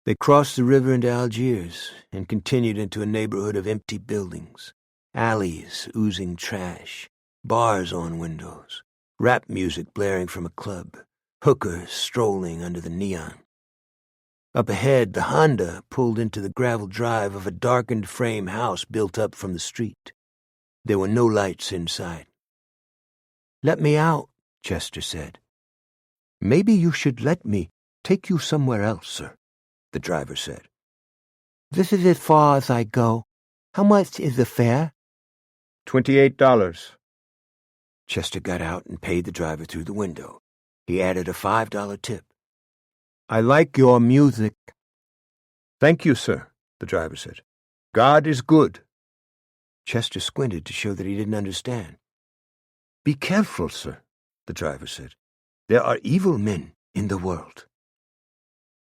They crossed the river into Algiers and continued into a neighborhood of empty buildings, alleys oozing trash, bars on windows, rap music blaring from a club, hookers strolling under the neon. Up ahead, the Honda pulled into the gravel drive of a darkened frame house built up from the street. There were no lights inside. "Let me out," Chester said. "Maybe you should let me take you somewhere else, sir," the driver said. "This is as far as I go. How much is the fare?" $28. Chester got out and paid the driver through the window. He added a $5 tip. "I like your music." "Thank you, sir," the driver said. "God is good." Chester squinted to show that he didn't understand. "Be careful, sir," the driver said. "There are evil men in the world."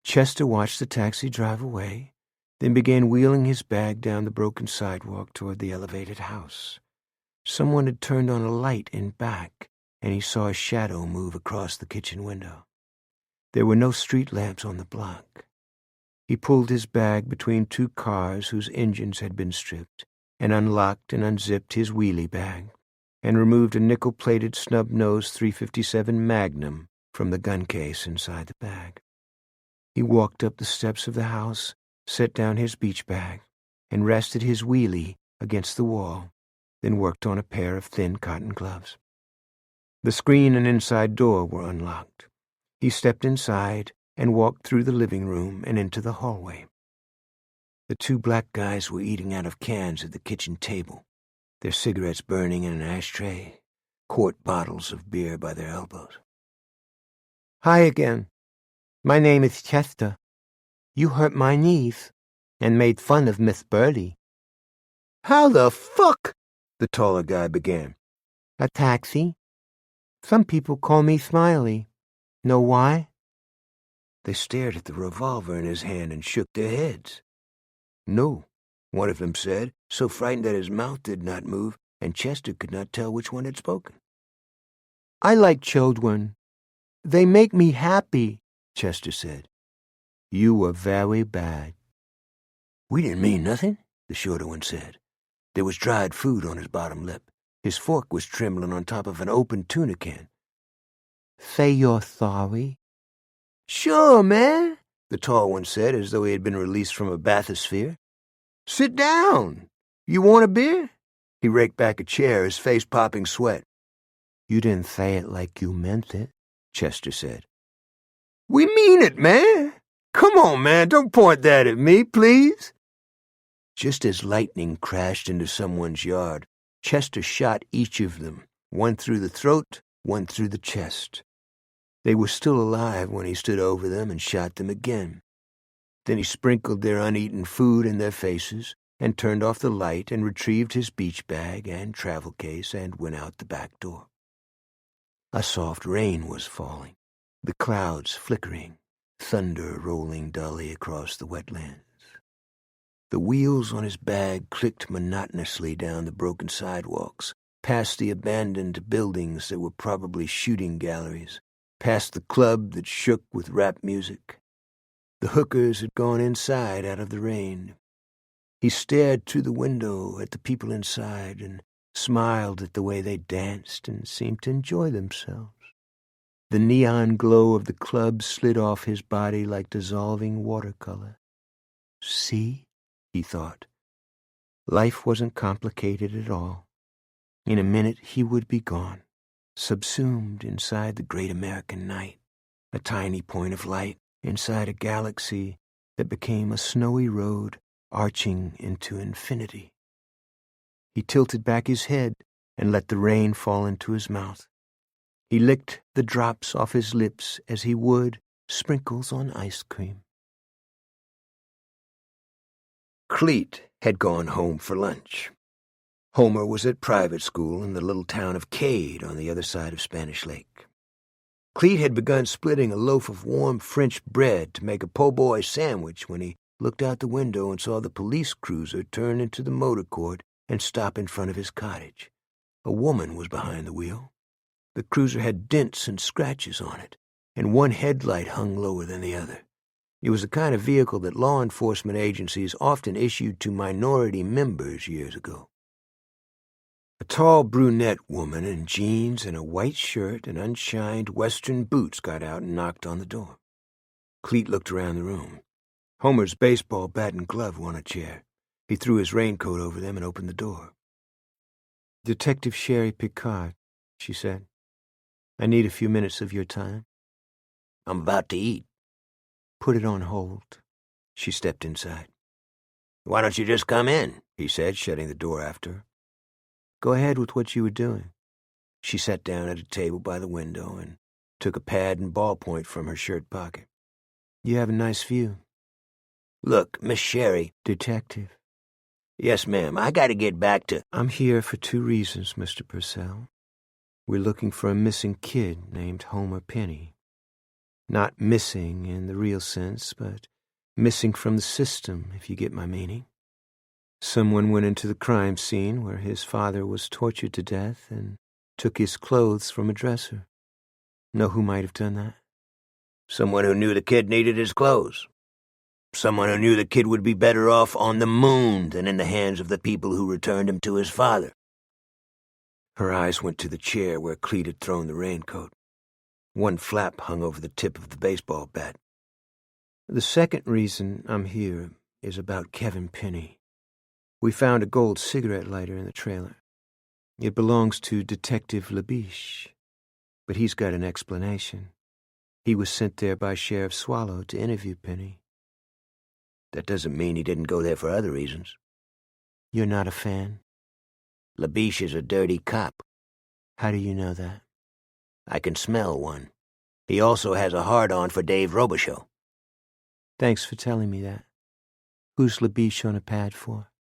Chester watched the taxi drive away, then began wheeling his bag down the broken sidewalk toward the elevated house. Someone had turned on a light in back, and he saw a shadow move across the kitchen window. There were no street lamps on the block. He pulled his bag between two cars whose engines had been stripped, and unlocked and unzipped his wheelie bag, and removed a nickel-plated snub-nosed .357 Magnum from the gun case inside the bag. He walked up the steps of the house, set down his beach bag, and rested his wheelie against the wall, then worked on a pair of thin cotton gloves. The screen and inside door were unlocked. He stepped inside and walked through the living room and into the hallway. The two black guys were eating out of cans at the kitchen table, their cigarettes burning in an ashtray, quart bottles of beer by their elbows. "Hi again. My name is Chester. You hurt my knees and made fun of Miss Birdie." "How the fuck?" the taller guy began. "A taxi. Some people call me Smiley. Know why?" They stared at the revolver in his hand and shook their heads. "No," one of them said, so frightened that his mouth did not move, and Chester could not tell which one had spoken. "I like children. They make me happy," Chester said. "You were very bad." "We didn't mean nothing," the shorter one said. There was dried food on his bottom lip. His fork was trembling on top of an open tuna can. "Say you're sorry." "Sure, man," the tall one said, as though he had been released from a bathysphere. "Sit down. You want a beer?" He raked back a chair, his face popping sweat. "You didn't say it like you meant it," Chester said. "We mean it, man. Come on, man, don't point that at me, please." Just as lightning crashed into someone's yard, Chester shot each of them, one through the throat, one through the chest. They were still alive when he stood over them and shot them again. Then he sprinkled their uneaten food in their faces and turned off the light and retrieved his beach bag and travel case and went out the back door. A soft rain was falling, the clouds flickering, thunder rolling dully across the wetlands. The wheels on his bag clicked monotonously down the broken sidewalks, past the abandoned buildings that were probably shooting galleries, past the club that shook with rap music. The hookers had gone inside out of the rain. He stared through the window at the people inside and smiled at the way they danced and seemed to enjoy themselves. The neon glow of the club slid off his body like dissolving watercolor. "See?" he thought. Life wasn't complicated at all. In a minute he would be gone, subsumed inside the great American night, a tiny point of light inside a galaxy that became a snowy road arching into infinity. He tilted back his head and let the rain fall into his mouth. He licked the drops off his lips as he would sprinkles on ice cream. Cleet had gone home for lunch. Homer was at private school in the little town of Cade on the other side of Spanish Lake. Cleet had begun splitting a loaf of warm French bread to make a po' boy sandwich when he looked out the window and saw the police cruiser turn into the motor court and stop in front of his cottage. A woman was behind the wheel. The cruiser had dents and scratches on it, and one headlight hung lower than the other. It was the kind of vehicle that law enforcement agencies often issued to minority members years ago. A tall brunette woman in jeans and a white shirt and unshined Western boots got out and knocked on the door. Cleet looked around the room. Homer's baseball bat and glove were on a chair. He threw his raincoat over them and opened the door. "Detective Sherry Picard," she said. "I need a few minutes of your time." "I'm about to eat." "Put it on hold." She stepped inside. "Why don't you just come in?" he said, shutting the door after her. "Go ahead with what you were doing." She sat down at a table by the window and took a pad and ballpoint from her shirt pocket. "You have a nice view." "Look, Miss Sherry." "Detective." "Yes, ma'am. I gotta get back to—" "I'm here for 2 reasons, Mr. Purcell. We're looking for a missing kid named Homer Penny. Not missing in the real sense, but missing from the system, if you get my meaning. Someone went into the crime scene where his father was tortured to death and took his clothes from a dresser. Know who might have done that?" "Someone who knew the kid needed his clothes. Someone who knew the kid would be better off on the moon than in the hands of the people who returned him to his father." Her eyes went to the chair where Cleet had thrown the raincoat. One flap hung over the tip of the baseball bat. "The second reason I'm here is about Kevin Penny. We found a gold cigarette lighter in the trailer. It belongs to Detective Labiche, but he's got an explanation. He was sent there by Sheriff Swallow to interview Penny." "That doesn't mean he didn't go there for other reasons." "You're not a fan?" "Labiche is a dirty cop." "How do you know that?" "I can smell one. He also has a hard-on for Dave Robicheaux." "Thanks for telling me that. Who's Labiche on a pad for?"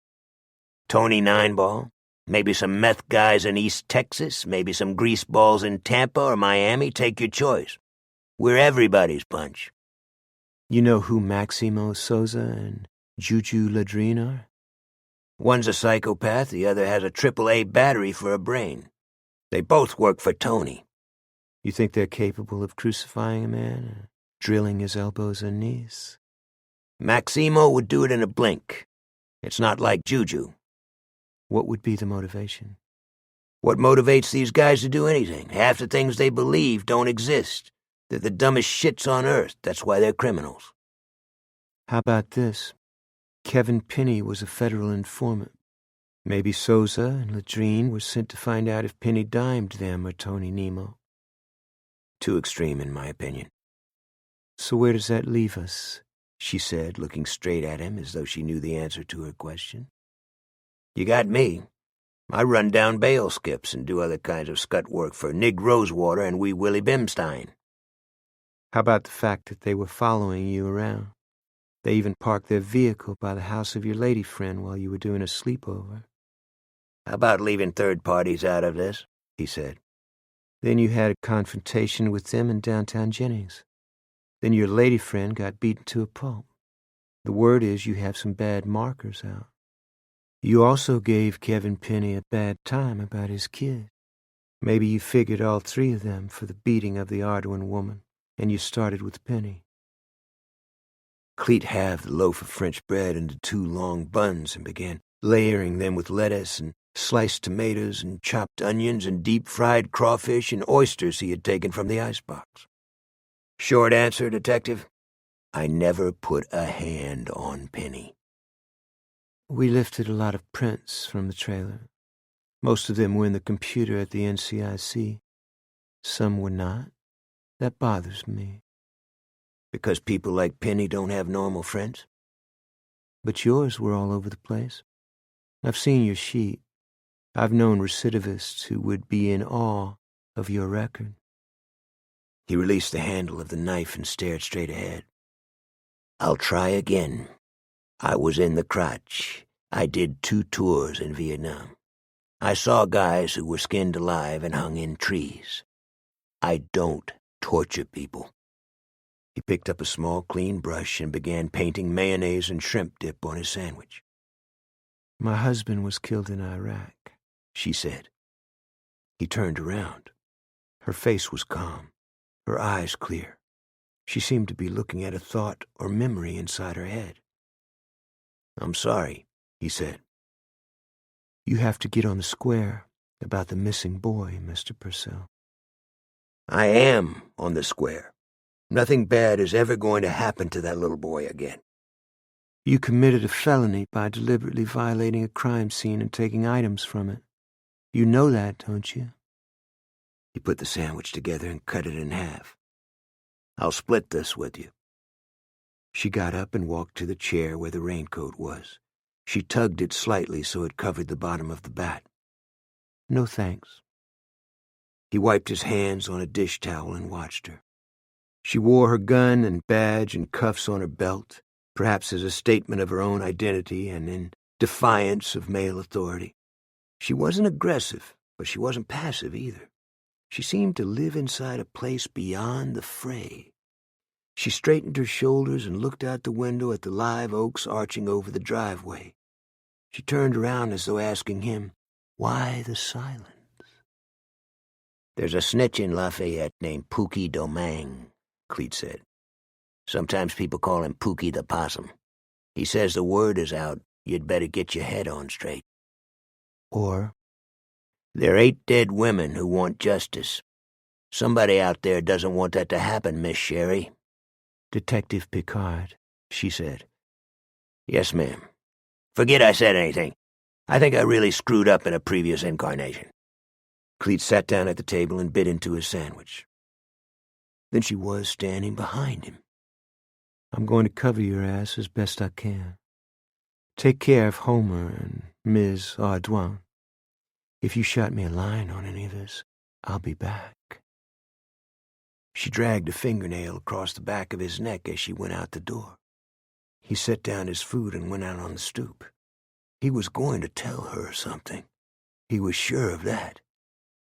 "Tony Nineball. Maybe some meth guys in East Texas, maybe some greaseballs in Tampa or Miami. Take your choice. We're everybody's punch." "You know who Maximo Souza and Juju Ladrine are?" "One's a psychopath, the other has a AAA battery for a brain. They both work for Tony." "You think they're capable of crucifying a man and drilling his elbows and knees?" "Maximo would do it in a blink. It's not like Juju." "What would be the motivation?" "What motivates these guys to do anything? Half the things they believe don't exist. They're the dumbest shits on earth. That's why they're criminals." "How about this? Kevin Penny was a federal informant. Maybe Souza and Ladrine were sent to find out if Penny dimed them or Tony Nemo." "Too extreme, in my opinion." "So where does that leave us?" she said, looking straight at him as though she knew the answer to her question. "You got me. I run down bail skips and do other kinds of scut work for Nig Rosewater and Wee Willie Bimstein." "How about the fact that they were following you around? They even parked their vehicle by the house of your lady friend while you were doing a sleepover." "How about leaving third parties out of this?" he said. "Then you had a confrontation with them in downtown Jennings. Then your lady friend got beaten to a pulp. The word is you have some bad markers out. You also gave Kevin Penny a bad time about his kid. Maybe you figured all 3 of them for the beating of the Arduin woman, and you started with Penny." Cleet halved the loaf of French bread into 2 long buns and began layering them with lettuce and sliced tomatoes and chopped onions and deep-fried crawfish and oysters he had taken from the icebox. "Short answer, Detective. I never put a hand on Penny." "We lifted a lot of prints from the trailer. Most of them were in the computer at the NCIC. Some were not. That bothers me." "Because people like Penny don't have normal friends?" "But yours were all over the place. I've seen your sheet. I've known recidivists who would be in awe of your record." He released the handle of the knife and stared straight ahead. "I'll try again. I was in the crotch. I did 2 tours in Vietnam. I saw guys who were skinned alive and hung in trees. I don't torture people." He picked up a small, clean brush and began painting mayonnaise and shrimp dip on his sandwich. "My husband was killed in Iraq," she said. He turned around. Her face was calm, her eyes clear. She seemed to be looking at a thought or memory inside her head. "I'm sorry," he said. "You have to get on the square about the missing boy, Mr. Purcell." "I am on the square. Nothing bad is ever going to happen to that little boy again." "You committed a felony by deliberately violating a crime scene and taking items from it. You know that, don't you?" He put the sandwich together and cut it in half. "I'll split this with you." She got up and walked to the chair where the raincoat was. She tugged it slightly so it covered the bottom of the bat. "No thanks." He wiped his hands on a dish towel and watched her. She wore her gun and badge and cuffs on her belt, perhaps as a statement of her own identity and in defiance of male authority. She wasn't aggressive, but she wasn't passive either. She seemed to live inside a place beyond the fray. She straightened her shoulders and looked out the window at the live oaks arching over the driveway. She turned around as though asking him, why the silence? "There's a snitch in Lafayette named Pookie Domingue," Cleet said. "Sometimes people call him Pookie the Possum. He says the word is out, you'd better get your head on straight. Or, There 8 dead women who want justice. Somebody out there doesn't want that to happen, Miss Sherry." Detective Picard, she said. "Yes, ma'am. Forget I said anything. I think I really screwed up in a previous incarnation." Cleet sat down at the table and bit into his sandwich. Then she was standing behind him. "I'm going to cover your ass as best I can. Take care of Homer and Ms. Ardouin. If you shot me a line on any of this, I'll be back." She dragged a fingernail across the back of his neck as she went out the door. He set down his food and went out on the stoop. He was going to tell her something. He was sure of that.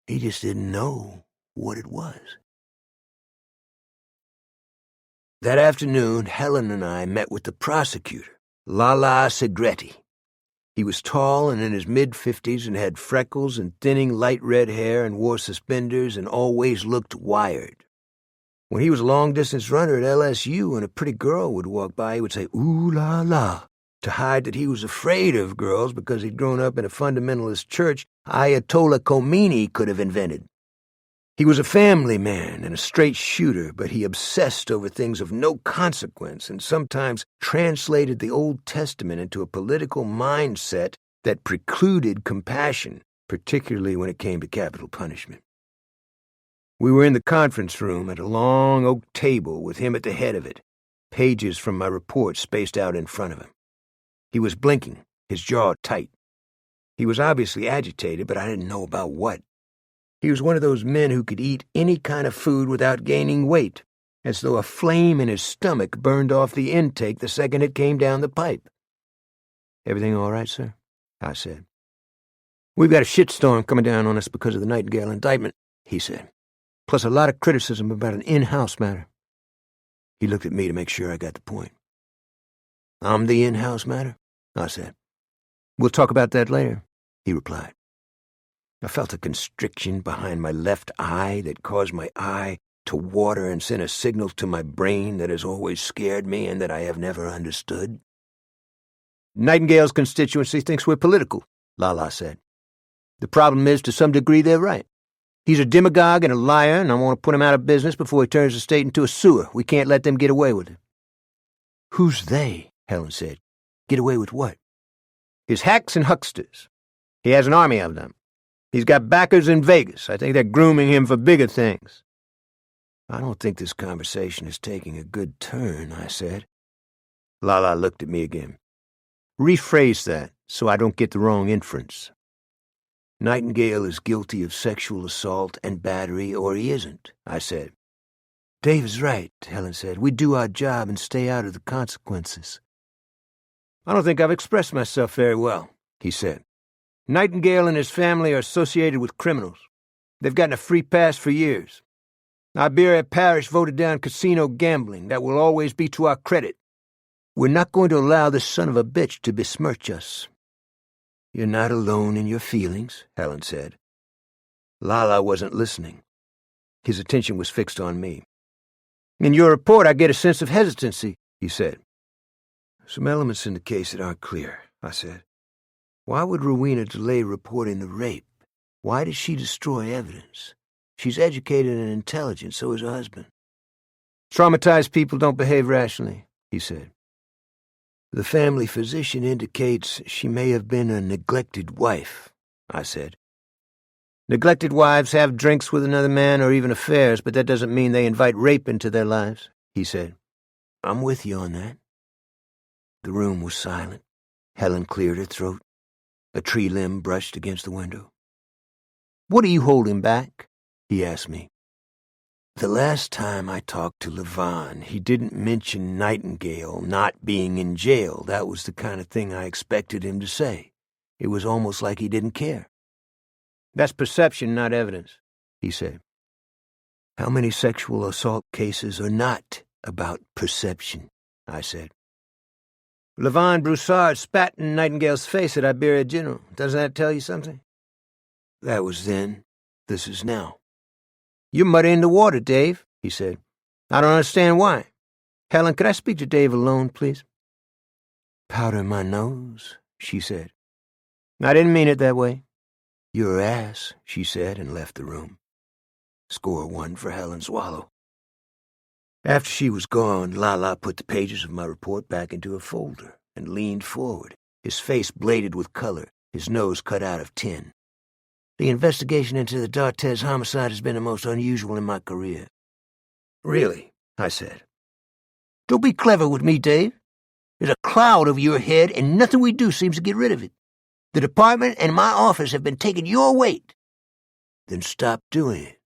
He just didn't know what it was. That afternoon, Helen and I met with the prosecutor, Lala Segretti. He was tall and in his mid-50s and had freckles and thinning light red hair and wore suspenders and always looked wired. When he was a long-distance runner at LSU and a pretty girl would walk by, he would say, "Ooh la la," to hide that he was afraid of girls because he'd grown up in a fundamentalist church Ayatollah Khomeini could have invented. He was a family man and a straight shooter, but he obsessed over things of no consequence and sometimes translated the Old Testament into a political mindset that precluded compassion, particularly when it came to capital punishment. We were in the conference room at a long oak table with him at the head of it, pages from my report spaced out in front of him. He was blinking, his jaw tight. He was obviously agitated, but I didn't know about what. He was one of those men who could eat any kind of food without gaining weight, as though a flame in his stomach burned off the intake the second it came down the pipe. "Everything all right, sir?" I said. "We've got a shitstorm coming down on us because of the Nightingale indictment," he said, "plus a lot of criticism about an in-house matter." He looked at me to make sure I got the point. "I'm the in-house matter?" I said. "We'll talk about that later," he replied. I felt a constriction behind my left eye that caused my eye to water and sent a signal to my brain that has always scared me and that I have never understood. "Nightingale's constituency thinks we're political," Lala said. "The problem is, to some degree, they're right. He's a demagogue and a liar, and I want to put him out of business before he turns the state into a sewer. We can't let them get away with it." "Who's they?" Helen said. "Get away with what?" "His hacks and hucksters. He has an army of them. He's got backers in Vegas. I think they're grooming him for bigger things." "I don't think this conversation is taking a good turn," I said. Lala looked at me again. "Rephrase that so I don't get the wrong inference." "Nightingale is guilty of sexual assault and battery, or he isn't," I said. "Dave is right," Helen said. "We do our job and stay out of the consequences." "I don't think I've expressed myself very well," he said. "Nightingale and his family are associated with criminals. They've gotten a free pass for years. Iberia Parish voted down casino gambling. That will always be to our credit. We're not going to allow this son of a bitch to besmirch us." "You're not alone in your feelings," Helen said. Lala wasn't listening. His attention was fixed on me. In your report, I get a sense of hesitancy, he said. Some elements in the case that aren't clear, I said. Why would Rowena delay reporting the rape? Why did she destroy evidence? She's educated and intelligent, so is her husband. Traumatized people don't behave rationally, he said. The family physician indicates she may have been a neglected wife, I said. Neglected wives have drinks with another man or even affairs, but that doesn't mean they invite rape into their lives, he said. I'm with you on that. The room was silent. Helen cleared her throat. A tree limb brushed against the window. What are you holding back? He asked me. The last time I talked to Levon, he didn't mention Nightingale not being in jail. That was the kind of thing I expected him to say. It was almost like he didn't care. That's perception, not evidence, he said. How many sexual assault cases are not about perception? I said. Levon Broussard spat in Nightingale's face at Iberia General. Doesn't that tell you something? That was then. This is now. You're muddying the water, Dave, he said. I don't understand why. Helen, could I speak to Dave alone, please? Powder my nose, she said. I didn't mean it that way. Your ass, she said, and left the room. Score one for Helen Swallow. After she was gone, Lala put the pages of my report back into a folder and leaned forward, his face bladed with color, his nose cut out of tin. The investigation into the D'Artes homicide has been the most unusual in my career. Really? I said. Don't be clever with me, Dave. There's a cloud over your head, and nothing we do seems to get rid of it. The department and my office have been taking your weight. Then stop doing it.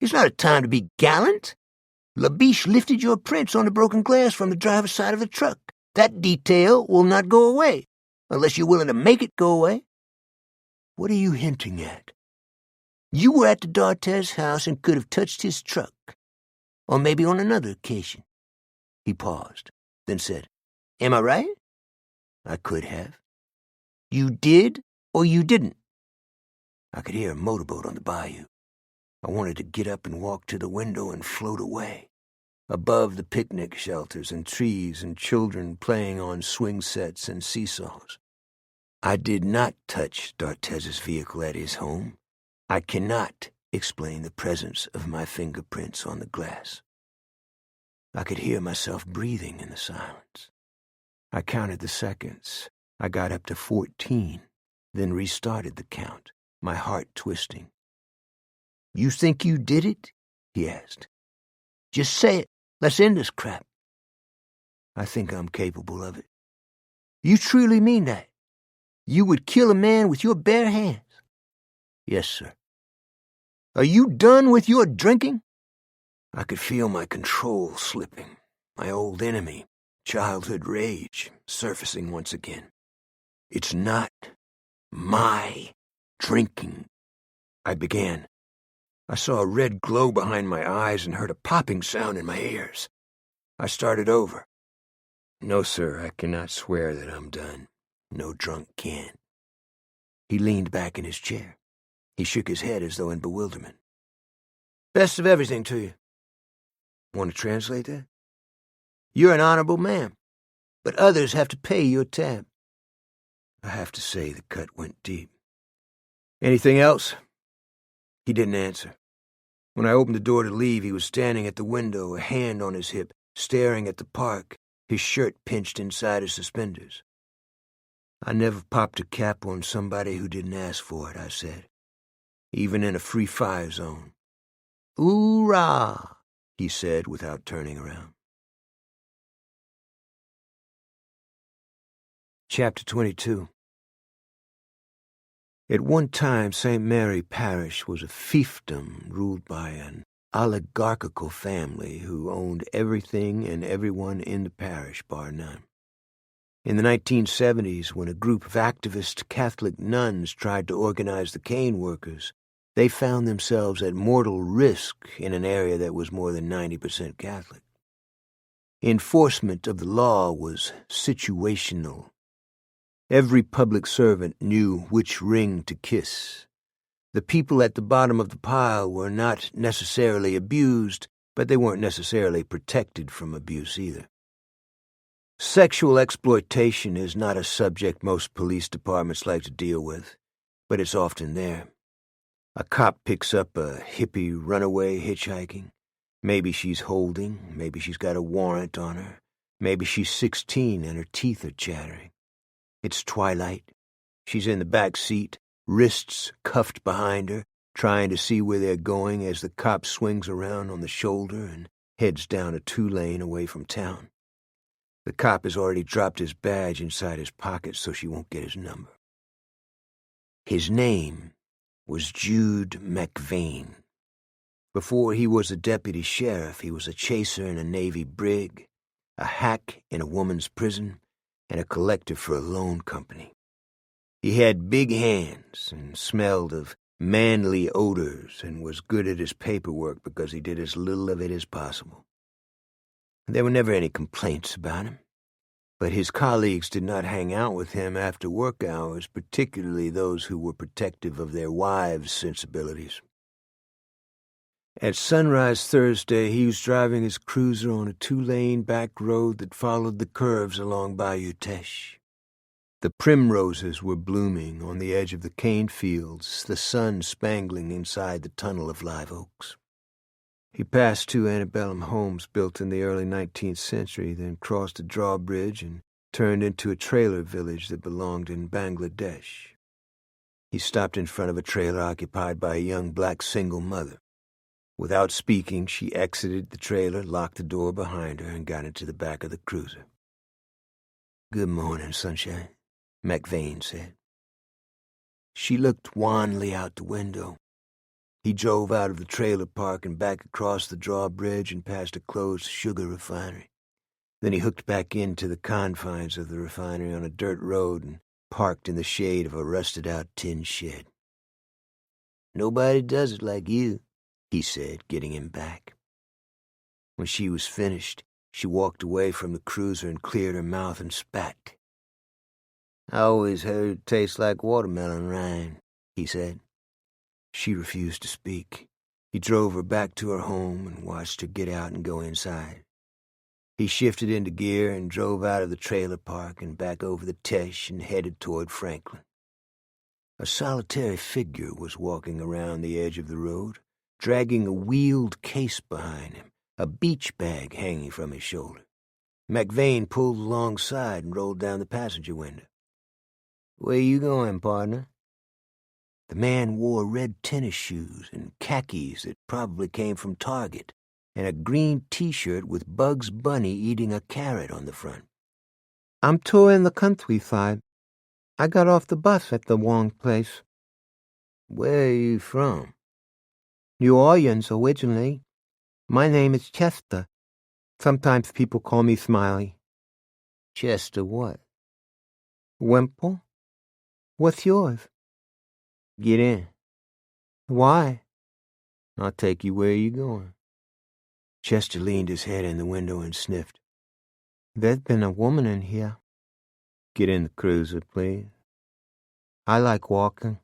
It's not a time to be gallant. Labiche lifted your prints on the broken glass from the driver's side of the truck. That detail will not go away, unless you're willing to make it go away. What are you hinting at? You were at the D'Artes house and could have touched his truck. Or maybe on another occasion. He paused, then said, Am I right? I could have. You did or you didn't? I could hear a motorboat on the bayou. I wanted to get up and walk to the window and float away, above the picnic shelters and trees and children playing on swing sets and seesaws. I did not touch D'Artes's vehicle at his home. I cannot explain the presence of my fingerprints on the glass. I could hear myself breathing in the silence. I counted the seconds. I got up to 14, then restarted the count, my heart twisting. You think you did it? He asked. Just say it. Let's end this crap. I think I'm capable of it. You truly mean that? You would kill a man with your bare hands? Yes, sir. Are you done with your drinking? I could feel my control slipping, my old enemy, childhood rage, surfacing once again. It's not my drinking, I began. I saw a red glow behind my eyes and heard a popping sound in my ears. I started over. No, sir, I cannot swear that I'm done. No drunk can. He leaned back in his chair. He shook his head as though in bewilderment. Best of everything to you. Want to translate that? You're an honorable man, but others have to pay your tab. I have to say the cut went deep. Anything else? He didn't answer. When I opened the door to leave, he was standing at the window, a hand on his hip, staring at the park, his shirt pinched inside his suspenders. I never popped a cap on somebody who didn't ask for it, I said, even in a free fire zone. Hoorah, he said without turning around. Chapter 22. At one time, St. Mary Parish was a fiefdom ruled by an oligarchical family who owned everything and everyone in the parish, bar none. In the 1970s, when a group of activist Catholic nuns tried to organize the cane workers, they found themselves at mortal risk in an area that was more than 90% Catholic. Enforcement of the law was situational. Every public servant knew which ring to kiss. The people at the bottom of the pile were not necessarily abused, but they weren't necessarily protected from abuse either. Sexual exploitation is not a subject most police departments like to deal with, but it's often there. A cop picks up a hippie runaway hitchhiking. Maybe she's holding, maybe she's got a warrant on her, maybe she's 16 and her teeth are chattering. It's twilight. She's in the back seat, wrists cuffed behind her, trying to see where they're going as the cop swings around on the shoulder and heads down a 2-lane away from town. The cop has already dropped his badge inside his pocket so she won't get his number. His name was Jude McVane. Before he was a deputy sheriff, he was a chaser in a Navy brig, a hack in a woman's prison, and a collector for a loan company. He had big hands and smelled of manly odors and was good at his paperwork because he did as little of it as possible. There were never any complaints about him, but his colleagues did not hang out with him after work hours, particularly those who were protective of their wives' sensibilities. At sunrise Thursday, he was driving his cruiser on a 2-lane back road that followed the curves along Bayou Teche. The primroses were blooming on the edge of the cane fields, the sun spangling inside the tunnel of live oaks. He passed 2 antebellum homes built in the early 19th century, then crossed a drawbridge and turned into a trailer village that belonged in Bangladesh. He stopped in front of a trailer occupied by a young black single mother. Without speaking, she exited the trailer, locked the door behind her, and got into the back of the cruiser. "Good morning, sunshine," McVane said. She looked wanly out the window. He drove out of the trailer park and back across the drawbridge and past a closed sugar refinery. Then he hooked back into the confines of the refinery on a dirt road and parked in the shade of a rusted-out tin shed. "Nobody does it like you," he said, getting him back. When she was finished, she walked away from the cruiser and cleared her mouth and spat. "I always heard it tastes like watermelon rind," he said. She refused to speak. He drove her back to her home and watched her get out and go inside. He shifted into gear and drove out of the trailer park and back over the Teche and headed toward Franklin. A solitary figure was walking around the edge of the road, dragging a wheeled case behind him, a beach bag hanging from his shoulder. McVane pulled alongside and rolled down the passenger window. "Where you going, partner?" The man wore red tennis shoes and khakis that probably came from Target, and a green T-shirt with Bugs Bunny eating a carrot on the front. "I'm touring the countryside. I got off the bus at the wrong place." "Where are you from?" "New Orleans, originally. My name is Chester. Sometimes people call me Smiley." "Chester what?" "Wimple. What's yours?" "Get in." "Why?" "I'll take you where you're going." Chester leaned his head in the window and sniffed. "There's been a woman in here." "Get in the cruiser, please." "I like walking."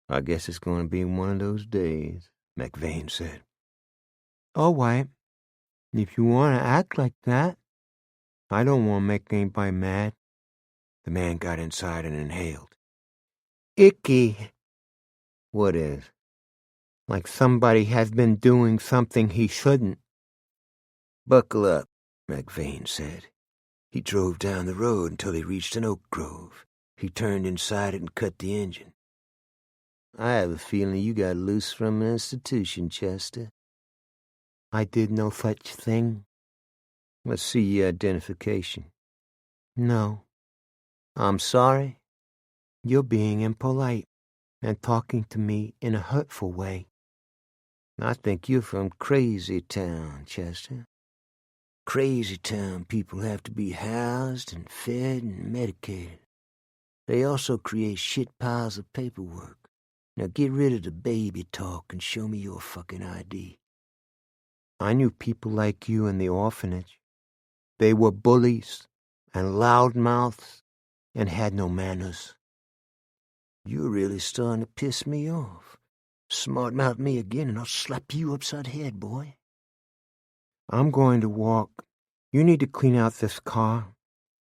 "I guess it's going to be one of those days," McVane said. "All right, if you want to act like that. I don't want to make anybody mad." The man got inside and inhaled. "Icky." "What is?" "Like somebody has been doing something he shouldn't." "Buckle up," McVane said. He drove down the road until he reached an oak grove. He turned inside it and cut the engine. "I have a feeling you got loose from an institution, Chester." "I did no such thing." "Let's see your identification." "No." "I'm sorry." "You're being impolite and talking to me in a hurtful way." "I think you're from Crazy Town, Chester." "Crazy Town people have to be housed and fed and medicated. They also create shit piles of paperwork. Now get rid of the baby talk and show me your fucking ID." "I knew people like you in the orphanage. They were bullies and loudmouths and had no manners." "You're really starting to piss me off. Smart-mouth me again and I'll slap you upside the head, boy." I'm going to walk. You need to clean out this car.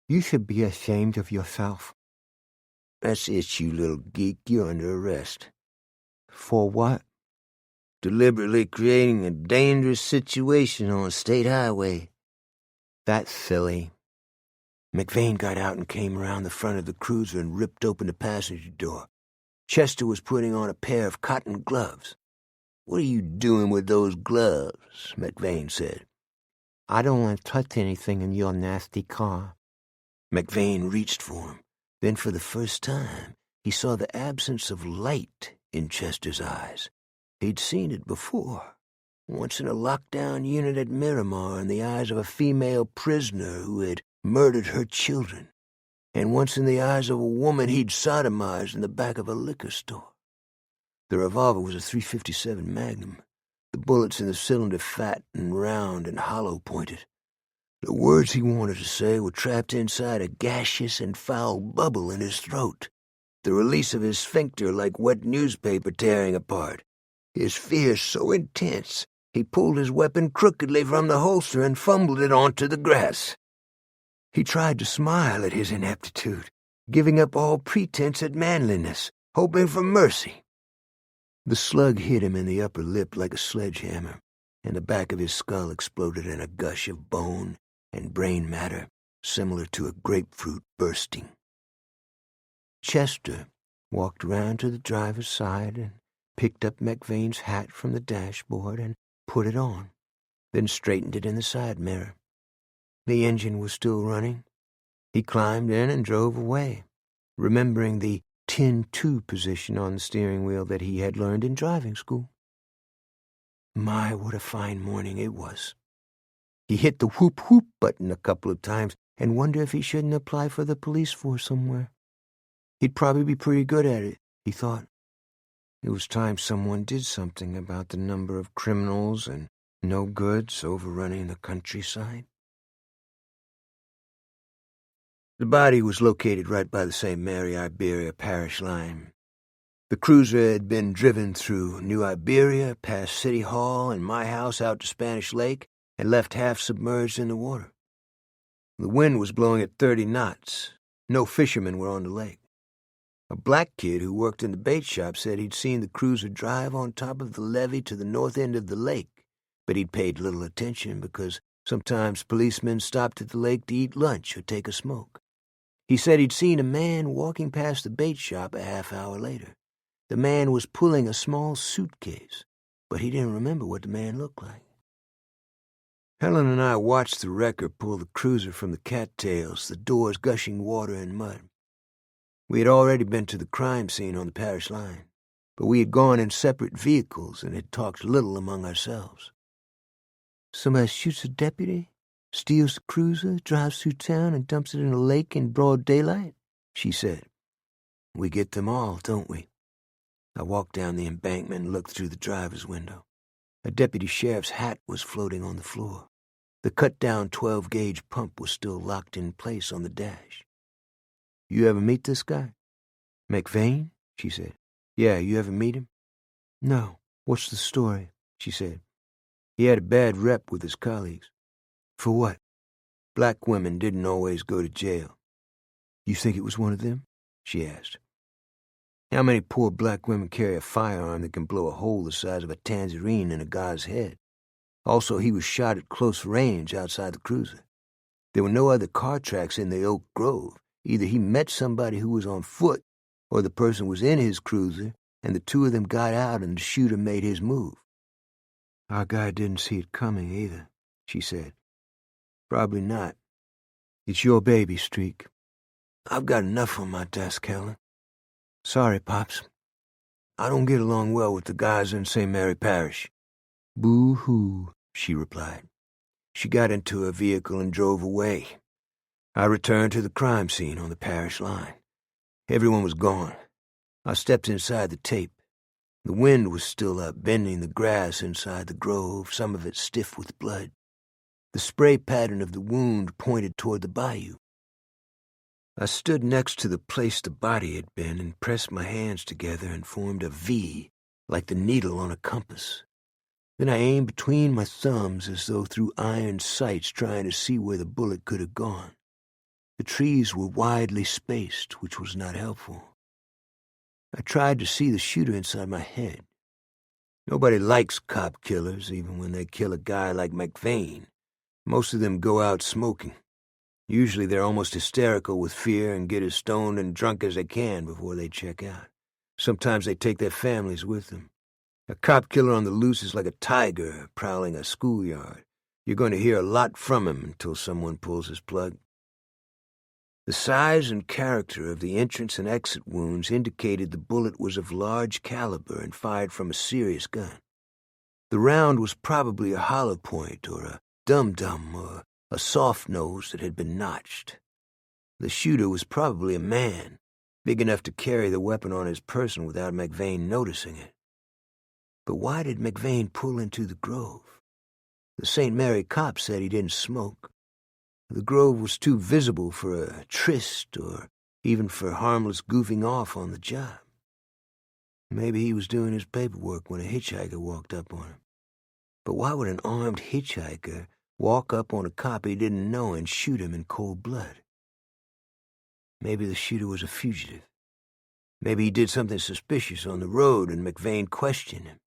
You should be ashamed of yourself. That's it, you little geek. You're under arrest. For what? Deliberately creating a dangerous situation on a state highway. That's silly. McVane got out and came around the front of the cruiser and ripped open the passenger door. Chester was putting on a pair of cotton gloves. "What are you doing with those gloves?" McVane said. I don't want to touch anything in your nasty car. McVane reached for him. Then for the first time, he saw the absence of light in Chester's eyes. He'd seen it before, once in a lockdown unit at Miramar in the eyes of a female prisoner who had murdered her children, and once in the eyes of a woman he'd sodomized in the back of a liquor store. The revolver was a .357 Magnum, the bullets in the cylinder fat and round and hollow-pointed. The words he wanted to say were trapped inside a gaseous and foul bubble in his throat, the release of his sphincter like wet newspaper tearing apart. His fear so intense, he pulled his weapon crookedly from the holster and fumbled it onto the grass. He tried to smile at his ineptitude, giving up all pretense at manliness, hoping for mercy. The slug hit him in the upper lip like a sledgehammer, and the back of his skull exploded in a gush of bone and brain matter similar to a grapefruit bursting. Chester walked round to the driver's side and picked up McVane's hat from the dashboard and put it on, then straightened it in the side mirror. The engine was still running. He climbed in and drove away, remembering the 10-2 position on the steering wheel that he had learned in driving school. My, what a fine morning it was. He hit the whoop-whoop button a couple of times and wondered if he shouldn't apply for the police force somewhere. He'd probably be pretty good at it, he thought. It was time someone did something about the number of criminals and no-goods overrunning the countryside. The body was located right by the St. Mary Iberia parish line. The cruiser had been driven through New Iberia, past City Hall and my house out to Spanish Lake, and left half submerged in the water. The wind was blowing at 30 knots. No fishermen were on the lake. A black kid who worked in the bait shop said he'd seen the cruiser drive on top of the levee to the north end of the lake, but he'd paid little attention because sometimes policemen stopped at the lake to eat lunch or take a smoke. He said he'd seen a man walking past the bait shop a half hour later. The man was pulling a small suitcase, but he didn't remember what the man looked like. Helen and I watched the wrecker pull the cruiser from the cattails, the doors gushing water and mud. We had already been to the crime scene on the parish line, but we had gone in separate vehicles and had talked little among ourselves. Somebody shoots a deputy, steals the cruiser, drives through town, and dumps it in a lake in broad daylight, she said. We get them all, don't we? I walked down the embankment and looked through the driver's window. A deputy sheriff's hat was floating on the floor. The cut-down 12-gauge pump was still locked in place on the dash. You ever meet this guy? McVane? She said. Yeah, you ever meet him? No. What's the story? She said. He had a bad rep with his colleagues. For what? Black women didn't always go to jail. You think it was one of them? She asked. How many poor black women carry a firearm that can blow a hole the size of a tangerine in a guy's head? Also, he was shot at close range outside the cruiser. There were no other car tracks in the Oak Grove. Either he met somebody who was on foot, or the person was in his cruiser, and the two of them got out and the shooter made his move. Our guy didn't see it coming either, she said. Probably not. It's your baby, Streak. I've got enough on my desk, Helen. Sorry, Pops. I don't get along well with the guys in St. Mary Parish. Boo-hoo, she replied. She got into her vehicle and drove away. I returned to the crime scene on the parish line. Everyone was gone. I stepped inside the tape. The wind was still up, bending the grass inside the grove, some of it stiff with blood. The spray pattern of the wound pointed toward the bayou. I stood next to the place the body had been and pressed my hands together and formed a V, like the needle on a compass. Then I aimed between my thumbs as though through iron sights, trying to see where the bullet could have gone. The trees were widely spaced, which was not helpful. I tried to see the shooter inside my head. Nobody likes cop killers, even when they kill a guy like McVane. Most of them go out smoking. Usually they're almost hysterical with fear and get as stoned and drunk as they can before they check out. Sometimes they take their families with them. A cop killer on the loose is like a tiger prowling a schoolyard. You're going to hear a lot from him until someone pulls his plug. The size and character of the entrance and exit wounds indicated the bullet was of large caliber and fired from a serious gun. The round was probably a hollow point or a dum-dum or a soft nose that had been notched. The shooter was probably a man, big enough to carry the weapon on his person without McVane noticing it. But why did McVane pull into the Grove? The St. Mary cop said he didn't smoke. The Grove was too visible for a tryst or even for harmless goofing off on the job. Maybe he was doing his paperwork when a hitchhiker walked up on him. But why would an armed hitchhiker walk up on a cop he didn't know and shoot him in cold blood? Maybe the shooter was a fugitive. Maybe he did something suspicious on the road and McVane questioned him.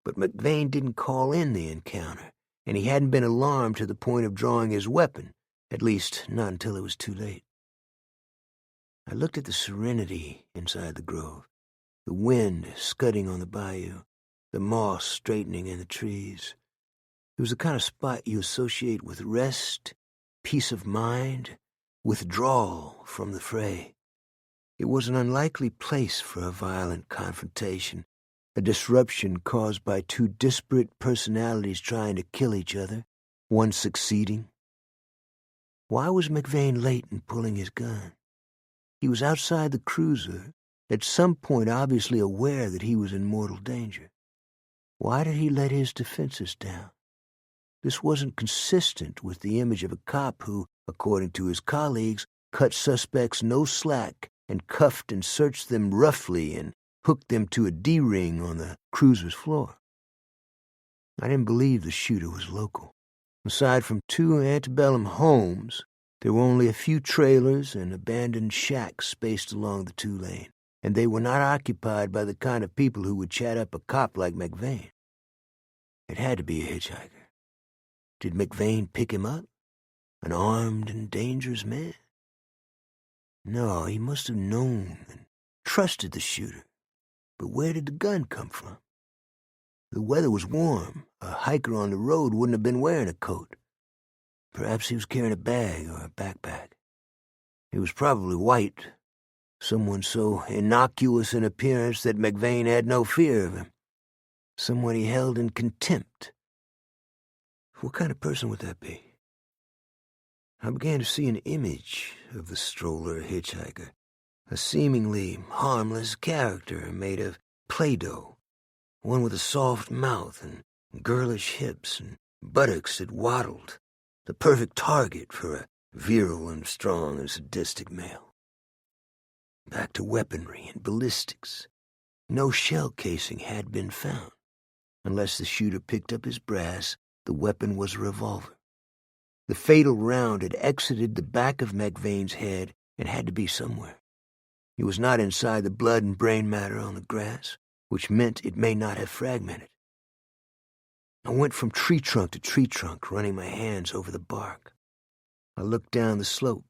But McVane didn't call in the encounter, and he hadn't been alarmed to the point of drawing his weapon. At least, not until it was too late. I looked at the serenity inside the Grove, the wind scudding on the bayou, the moss straightening in the trees. It was the kind of spot you associate with rest, peace of mind, withdrawal from the fray. It was an unlikely place for a violent confrontation, a disruption caused by two disparate personalities trying to kill each other, one succeeding. Why was McVane late in pulling his gun? He was outside the cruiser, at some point obviously aware that he was in mortal danger. Why did he let his defenses down? This wasn't consistent with the image of a cop who, according to his colleagues, cut suspects no slack and cuffed and searched them roughly and hooked them to a D-ring on the cruiser's floor. I didn't believe the shooter was local. Aside from two antebellum homes, there were only a few trailers and abandoned shacks spaced along the two-lane, and they were not occupied by the kind of people who would chat up a cop like McVane. It had to be a hitchhiker. Did McVane pick him up? An armed and dangerous man? No, he must have known and trusted the shooter. But where did the gun come from? The weather was warm. A hiker on the road wouldn't have been wearing a coat. Perhaps he was carrying a bag or a backpack. He was probably white, someone so innocuous in appearance that McVane had no fear of him, someone he held in contempt. What kind of person would that be? I began to see an image of the stroller hitchhiker, a seemingly harmless character made of Play-Doh, one with a soft mouth and girlish hips and buttocks that waddled, the perfect target for a virile and strong and sadistic male. Back to weaponry and ballistics. No shell casing had been found. Unless the shooter picked up his brass, the weapon was a revolver. The fatal round had exited the back of McVane's head and had to be somewhere. It was not inside the blood and brain matter on the grass, which meant it may not have fragmented. I went from tree trunk to tree trunk, running my hands over the bark. I looked down the slope.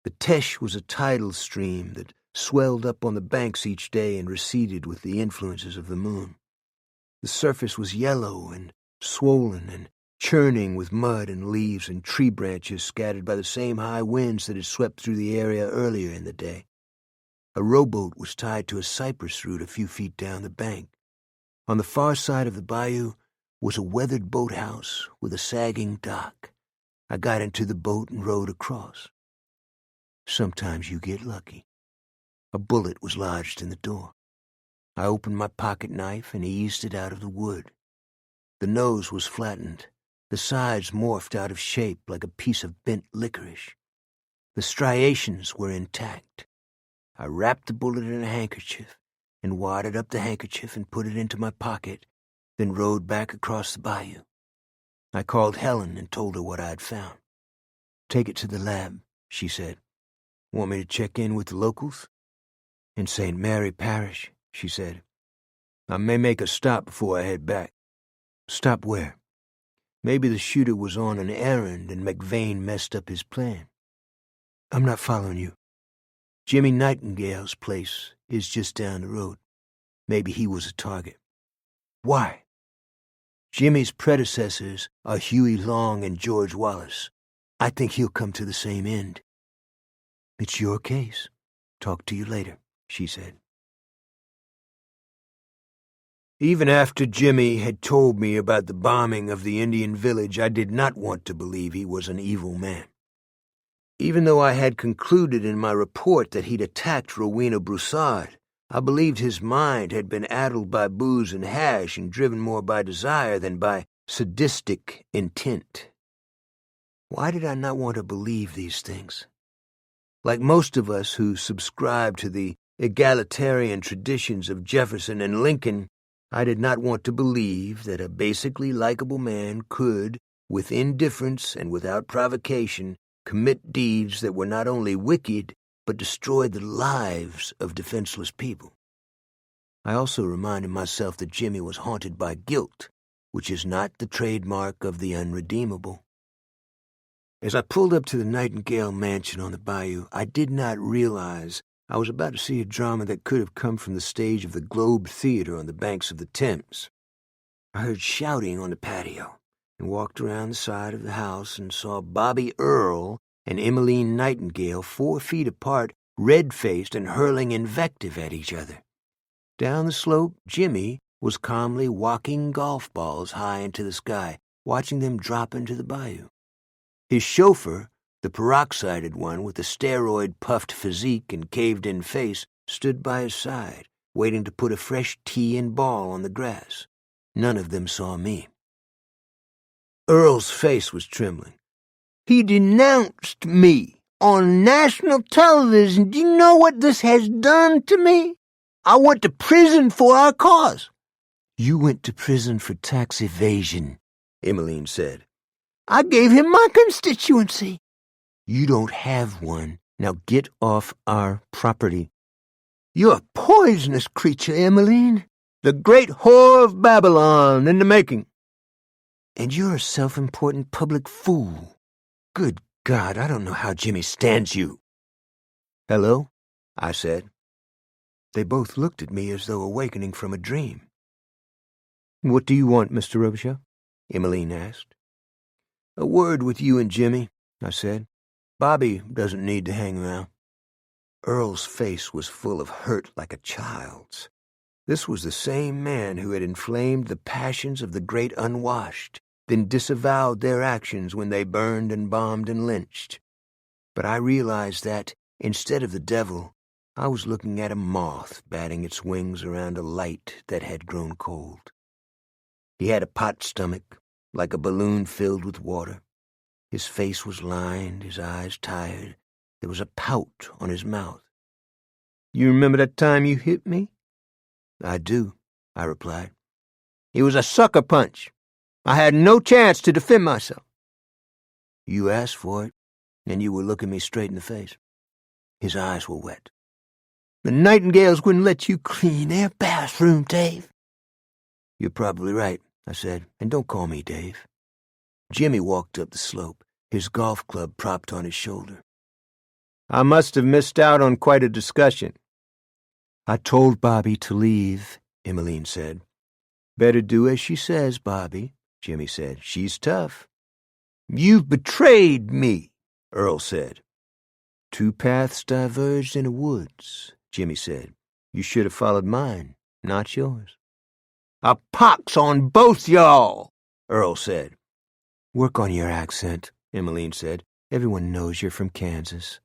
The Teche was a tidal stream that swelled up on the banks each day and receded with the influences of the moon. The surface was yellow and swollen and churning with mud and leaves and tree branches scattered by the same high winds that had swept through the area earlier in the day. A rowboat was tied to a cypress root a few feet down the bank. On the far side of the bayou was a weathered boathouse with a sagging dock. I got into the boat and rowed across. Sometimes you get lucky. A bullet was lodged in the door. I opened my pocket knife and eased it out of the wood. The nose was flattened. The sides morphed out of shape like a piece of bent licorice. The striations were intact. I wrapped the bullet in a handkerchief and wadded up the handkerchief and put it into my pocket, then rode back across the bayou. I called Helen and told her what I had found. "Take it to the lab," she said. "Want me to check in with the locals?" "In St. Mary Parish," she said. "I may make a stop before I head back." "Stop where?" "Maybe the shooter was on an errand and McVane messed up his plan." "I'm not following you." "Jimmy Nightingale's place is just down the road. Maybe he was a target." "Why?" "Jimmy's predecessors are Huey Long and George Wallace. I think he'll come to the same end." "It's your case. Talk to you later," she said. Even after Jimmy had told me about the bombing of the Indian village, I did not want to believe he was an evil man. Even though I had concluded in my report that he'd attacked Rowena Broussard, I believed his mind had been addled by booze and hash and driven more by desire than by sadistic intent. Why did I not want to believe these things? Like most of us who subscribe to the egalitarian traditions of Jefferson and Lincoln, I did not want to believe that a basically likable man could, with indifference and without provocation, commit deeds that were not only wicked, but destroyed the lives of defenseless people. I also reminded myself that Jimmy was haunted by guilt, which is not the trademark of the unredeemable. As I pulled up to the Nightingale mansion on the bayou, I did not realize I was about to see a drama that could have come from the stage of the Globe Theatre on the banks of the Thames. I heard shouting on the patio and walked around the side of the house and saw Bobby Earle and Emmeline Nightingale 4 feet apart, red-faced and hurling invective at each other. Down the slope, Jimmy was calmly walking golf balls high into the sky, watching them drop into the bayou. His chauffeur, the peroxided one with the steroid-puffed physique and caved-in face, stood by his side, waiting to put a fresh tee and ball on the grass. None of them saw me. Earl's face was trembling. "He denounced me on national television. Do you know what this has done to me? I went to prison for our cause." "You went to prison for tax evasion," Emmeline said. "I gave him my constituency." "You don't have one. Now get off our property." "You're a poisonous creature, Emmeline. The great whore of Babylon in the making." "And you're a self-important public fool. Good God, I don't know how Jimmy stands you." "Hello?" I said. They both looked at me as though awakening from a dream. "What do you want, Mr. Robicheaux?" Emmeline asked. "A word with you and Jimmy," I said. "Bobby doesn't need to hang around." Earl's face was full of hurt like a child's. This was the same man who had inflamed the passions of the great unwashed, then disavowed their actions when they burned and bombed and lynched. But I realized that, instead of the devil, I was looking at a moth batting its wings around a light that had grown cold. He had a pot stomach, like a balloon filled with water. His face was lined, his eyes tired. There was a pout on his mouth. "You remember that time you hit me?" "I do," I replied. "It was a sucker punch. I had no chance to defend myself." "You asked for it, and you were looking me straight in the face." His eyes were wet. "The Nightingales wouldn't let you clean their bathroom, Dave." "You're probably right," I said, "and don't call me Dave." Jimmy walked up the slope, his golf club propped on his shoulder. "I must have missed out on quite a discussion." "I told Bobby to leave," Emmeline said. "Better do as she says, Bobby," Jimmy said. "She's tough." "You've betrayed me," Earl said. "Two paths diverged in the woods," Jimmy said. "You should have followed mine, not yours." "A pox on both y'all," Earl said. "Work on your accent," Emmeline said. "Everyone knows you're from Kansas."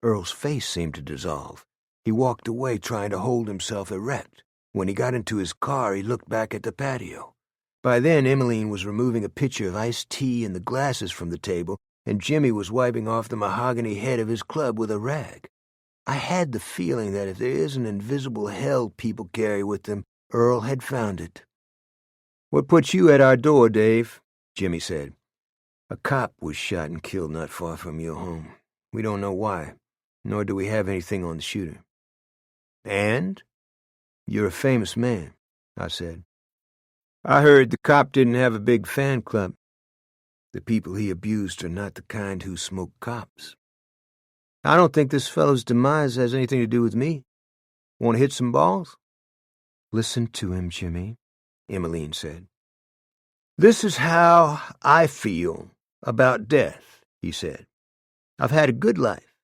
Earl's face seemed to dissolve. He walked away, trying to hold himself erect. When he got into his car, he looked back at the patio. By then, Emmeline was removing a pitcher of iced tea and the glasses from the table, and Jimmy was wiping off the mahogany head of his club with a rag. I had the feeling that if there is an invisible hell people carry with them, Earl had found it. "What put you at our door, Dave?" Jimmy said. "A cop was shot and killed not far from your home. We don't know why, nor do we have anything on the shooter." "And? You're a famous man," I said. "I heard the cop didn't have a big fan club. The people he abused are not the kind who smoke cops. I don't think this fellow's demise has anything to do with me. Want to hit some balls?" "Listen to him, Jimmy," Emmeline said. "This is how I feel about death," he said. "I've had a good life.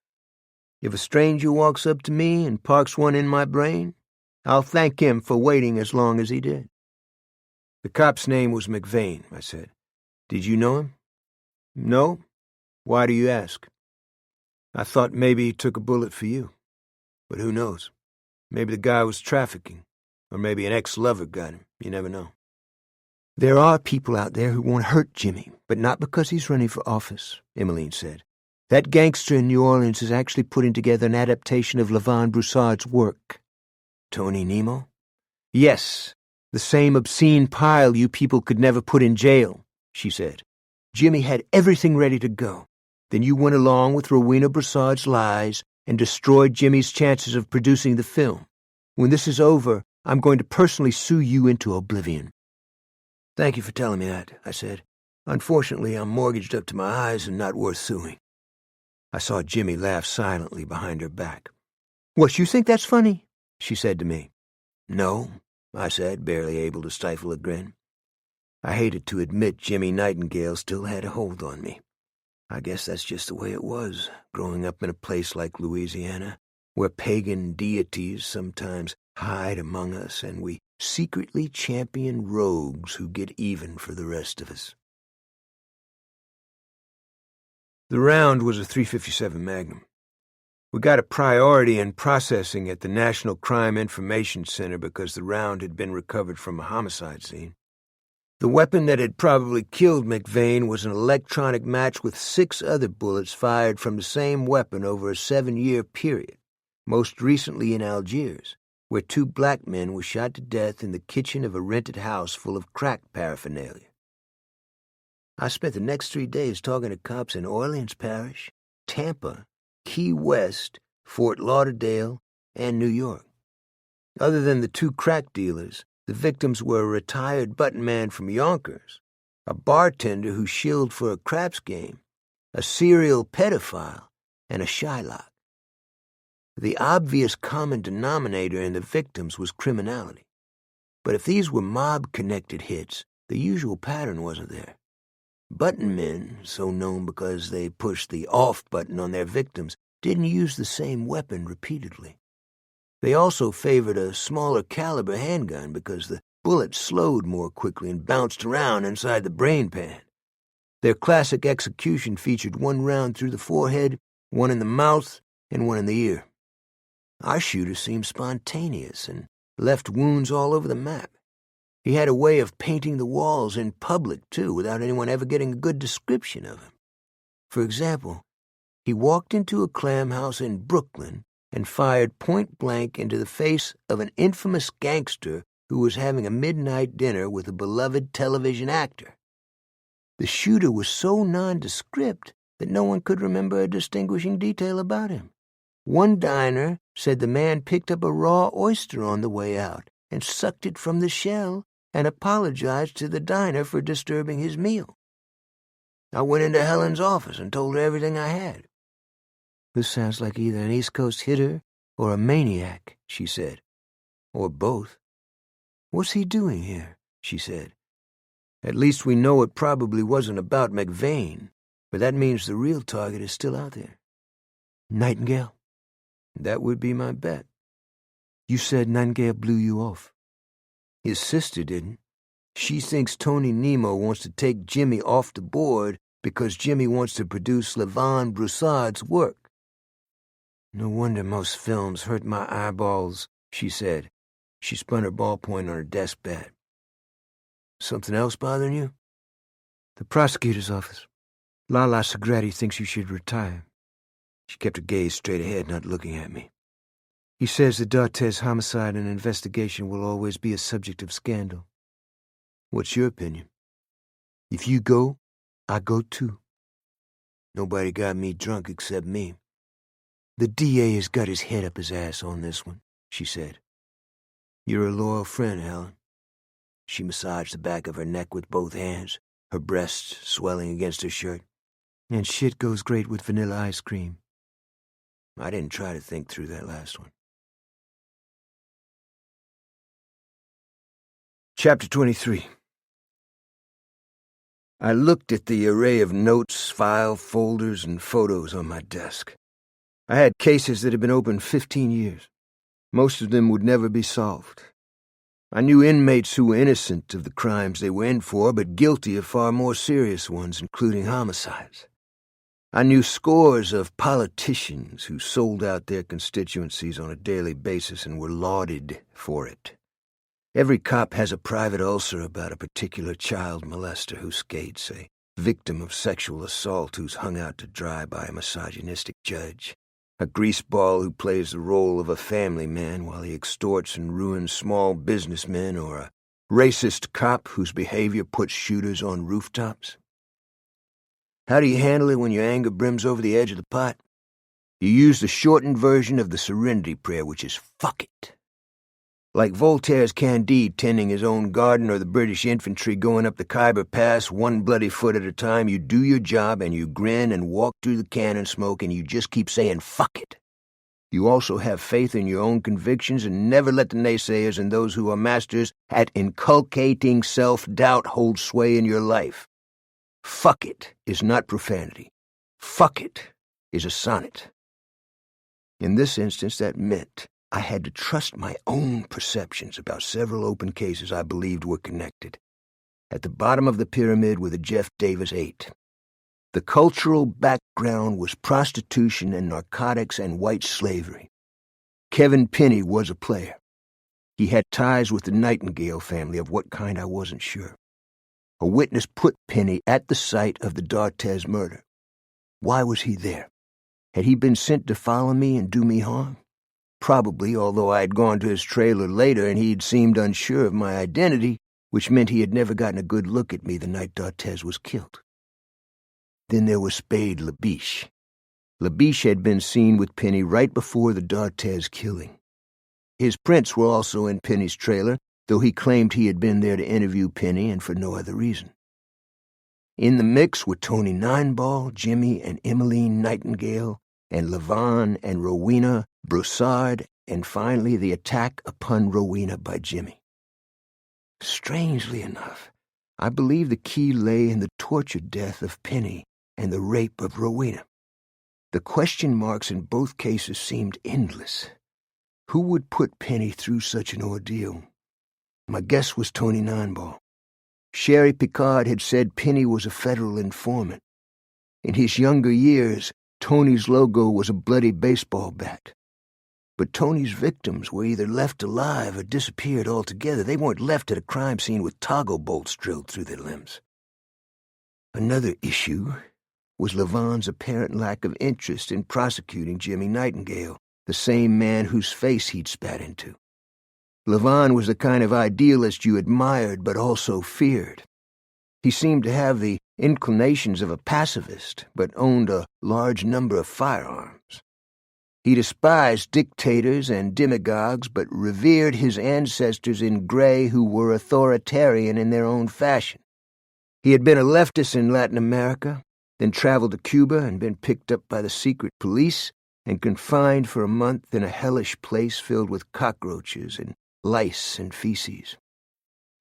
If a stranger walks up to me and parks one in my brain, I'll thank him for waiting as long as he did." "The cop's name was McVane," I said. "Did you know him?" "No. Why do you ask?" "I thought maybe he took a bullet for you. But who knows? Maybe the guy was trafficking, or maybe an ex-lover got him. You never know." "There are people out there who want to hurt Jimmy, but not because he's running for office," Emmeline said. "That gangster in New Orleans is actually putting together an adaptation of Levan Broussard's work." "Tony Nemo?" "Yes, the same obscene pile you people could never put in jail," she said. "Jimmy had everything ready to go. Then you went along with Rowena Broussard's lies and destroyed Jimmy's chances of producing the film. When this is over, I'm going to personally sue you into oblivion." "Thank you for telling me that," I said. "Unfortunately, I'm mortgaged up to my eyes and not worth suing." I saw Jimmy laugh silently behind her back. "What, you think that's funny?" she said to me. "No," I said, barely able to stifle a grin. I hated to admit Jimmy Nightingale still had a hold on me. I guess that's just the way it was, growing up in a place like Louisiana, where pagan deities sometimes hide among us and we secretly champion rogues who get even for the rest of us. The round was a .357 Magnum. We got a priority in processing at the National Crime Information Center because the round had been recovered from a homicide scene. The weapon that had probably killed McVane was an electronic match with 6 other bullets fired from the same weapon over a 7-year period, most recently in Algiers, where 2 black men were shot to death in the kitchen of a rented house full of crack paraphernalia. I spent the next 3 days talking to cops in Orleans Parish, Tampa, Key West, Fort Lauderdale, and New York. Other than the 2 crack dealers, the victims were a retired button man from Yonkers, a bartender who shilled for a craps game, a serial pedophile, and a Shylock. The obvious common denominator in the victims was criminality. But if these were mob-connected hits, the usual pattern wasn't there. Button men, so known because they pushed the off button on their victims, didn't use the same weapon repeatedly. They also favored a smaller caliber handgun because the bullet slowed more quickly and bounced around inside the brain pan. Their classic execution featured 1 round through the forehead, 1 in the mouth, and 1 in the ear. Our shooter seemed spontaneous and left wounds all over the map. He had a way of painting the walls in public, too, without anyone ever getting a good description of him. For example, he walked into a clam house in Brooklyn and fired point-blank into the face of an infamous gangster who was having a midnight dinner with a beloved television actor. The shooter was so nondescript that no one could remember a distinguishing detail about him. One diner said the man picked up a raw oyster on the way out and sucked it from the shell and apologized to the diner for disturbing his meal. I went into Helen's office and told her everything I had. "This sounds like either an East Coast hitter or a maniac," she said. "Or both." "What's he doing here?" she said. "At least we know it probably wasn't about McVane, but that means the real target is still out there." "Nightingale?" "That would be my bet." "You said Nightingale blew you off." "His sister didn't. She thinks Tony Nemo wants to take Jimmy off the board because Jimmy wants to produce Levan Broussard's work." "No wonder most films hurt my eyeballs," she said. She spun her ballpoint on her desk bed. "Something else bothering you?" "The prosecutor's office. Lala Segretti thinks you should retire." She kept her gaze straight ahead, not looking at me. "He says the D'Artes homicide and investigation will always be a subject of scandal." What's your opinion? If you go, I go too. Nobody got me drunk except me. The DA has got his head up his ass on this one, she said. You're a loyal friend, Helen. She massaged the back of her neck with both hands, her breasts swelling against her shirt. And shit goes great with vanilla ice cream. I didn't try to think through that last one. Chapter 23. I looked at the array of notes, file folders, and photos on my desk. I had cases that had been open 15 years. Most of them would never be solved. I knew inmates who were innocent of the crimes they were in for, but guilty of far more serious ones, including homicides. I knew scores of politicians who sold out their constituencies on a daily basis and were lauded for it. Every cop has a private ulcer about a particular child molester who skates, a victim of sexual assault who's hung out to dry by a misogynistic judge, a greaseball who plays the role of a family man while he extorts and ruins small businessmen, or a racist cop whose behavior puts shooters on rooftops. How do you handle it when your anger brims over the edge of the pot? You use the shortened version of the Serenity Prayer, which is fuck it. Like Voltaire's Candide tending his own garden or the British infantry going up the Khyber Pass one bloody foot at a time, you do your job and you grin and walk through the cannon smoke and you just keep saying fuck it. You also have faith in your own convictions and never let the naysayers and those who are masters at inculcating self-doubt hold sway in your life. Fuck it is not profanity. Fuck it is a sonnet. In this instance, that meant I had to trust my own perceptions about several open cases I believed were connected. At the bottom of the pyramid were the Jeff Davis 8. The cultural background was prostitution and narcotics and white slavery. Kevin Penny was a player. He had ties with the Nightingale family, of what kind I wasn't sure. A witness put Penny at the site of the D'Artes murder. Why was he there? Had he been sent to follow me and do me harm? Probably, although I had gone to his trailer later and he'd seemed unsure of my identity, which meant he had never gotten a good look at me the night D'Artes was killed. Then there was Spade Labiche. Labiche had been seen with Penny right before the D'Artes killing. His prints were also in Penny's trailer, though he claimed he had been there to interview Penny and for no other reason. In the mix were Tony Nineball, Jimmy and Emmeline Nightingale, and Levon and Rowena Broussard, and finally the attack upon Rowena by Jimmy. Strangely enough, I believe the key lay in the tortured death of Penny and the rape of Rowena. The question marks in both cases seemed endless. Who would put Penny through such an ordeal? My guess was Tony Nineball. Sherry Picard had said Penny was a federal informant. In his younger years, Tony's logo was a bloody baseball bat. But Tony's victims were either left alive or disappeared altogether. They weren't left at a crime scene with toggle bolts drilled through their limbs. Another issue was Levon's apparent lack of interest in prosecuting Jimmy Nightingale, the same man whose face he'd spat into. Levon was the kind of idealist you admired but also feared. He seemed to have the inclinations of a pacifist, but owned a large number of firearms. He despised dictators and demagogues, but revered his ancestors in gray who were authoritarian in their own fashion. He had been a leftist in Latin America, then traveled to Cuba and been picked up by the secret police and confined for a month in a hellish place filled with cockroaches and lice and feces.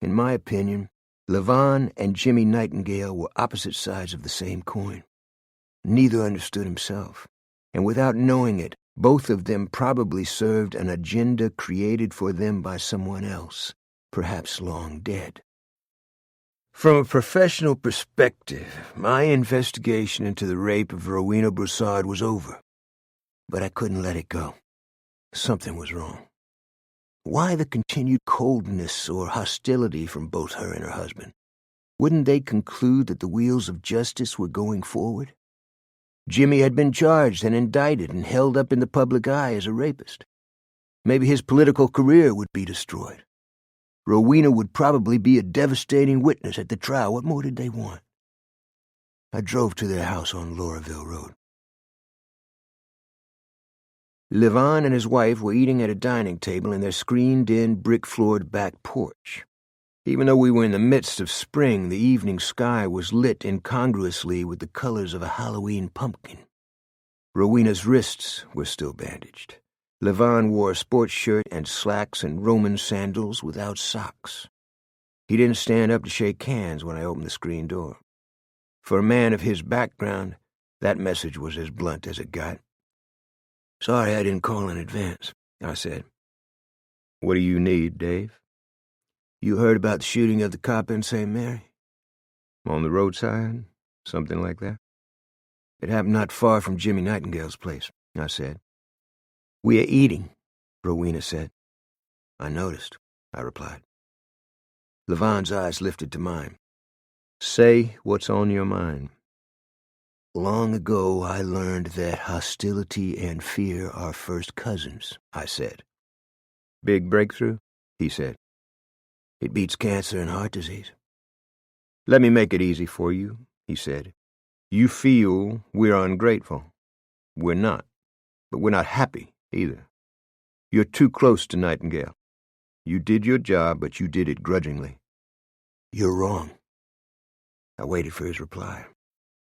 In my opinion, Levon and Jimmy Nightingale were opposite sides of the same coin. Neither understood himself, and without knowing it, both of them probably served an agenda created for them by someone else, perhaps long dead. From a professional perspective, my investigation into the rape of Rowena Broussard was over, but I couldn't let it go. Something was wrong. Why the continued coldness or hostility from both her and her husband? Wouldn't they conclude that the wheels of justice were going forward? Jimmy had been charged and indicted and held up in the public eye as a rapist. Maybe his political career would be destroyed. Rowena would probably be a devastating witness at the trial. What more did they want? I drove to their house on Lauraville Road. Levon and his wife were eating at a dining table in their screened-in, brick-floored back porch. Even though we were in the midst of spring, the evening sky was lit incongruously with the colors of a Halloween pumpkin. Rowena's wrists were still bandaged. Levon wore a sports shirt and slacks and Roman sandals without socks. He didn't stand up to shake hands when I opened the screen door. For a man of his background, that message was as blunt as it got. "Sorry I didn't call in advance," I said. "What do you need, Dave?" "You heard about the shooting of the cop in St. Mary?" "On the roadside? Something like that?" "It happened not far from Jimmy Nightingale's place," I said. "We are eating," Rowena said. "I noticed," I replied. Levon's eyes lifted to mine. "Say what's on your mind." "Long ago I learned that hostility and fear are first cousins," I said. "Big breakthrough?" he said. "It beats cancer and heart disease." "Let me make it easy for you," he said. "You feel we're ungrateful. We're not. But we're not happy either. You're too close to Nightingale. You did your job, but you did it grudgingly." "You're wrong." I waited for his reply.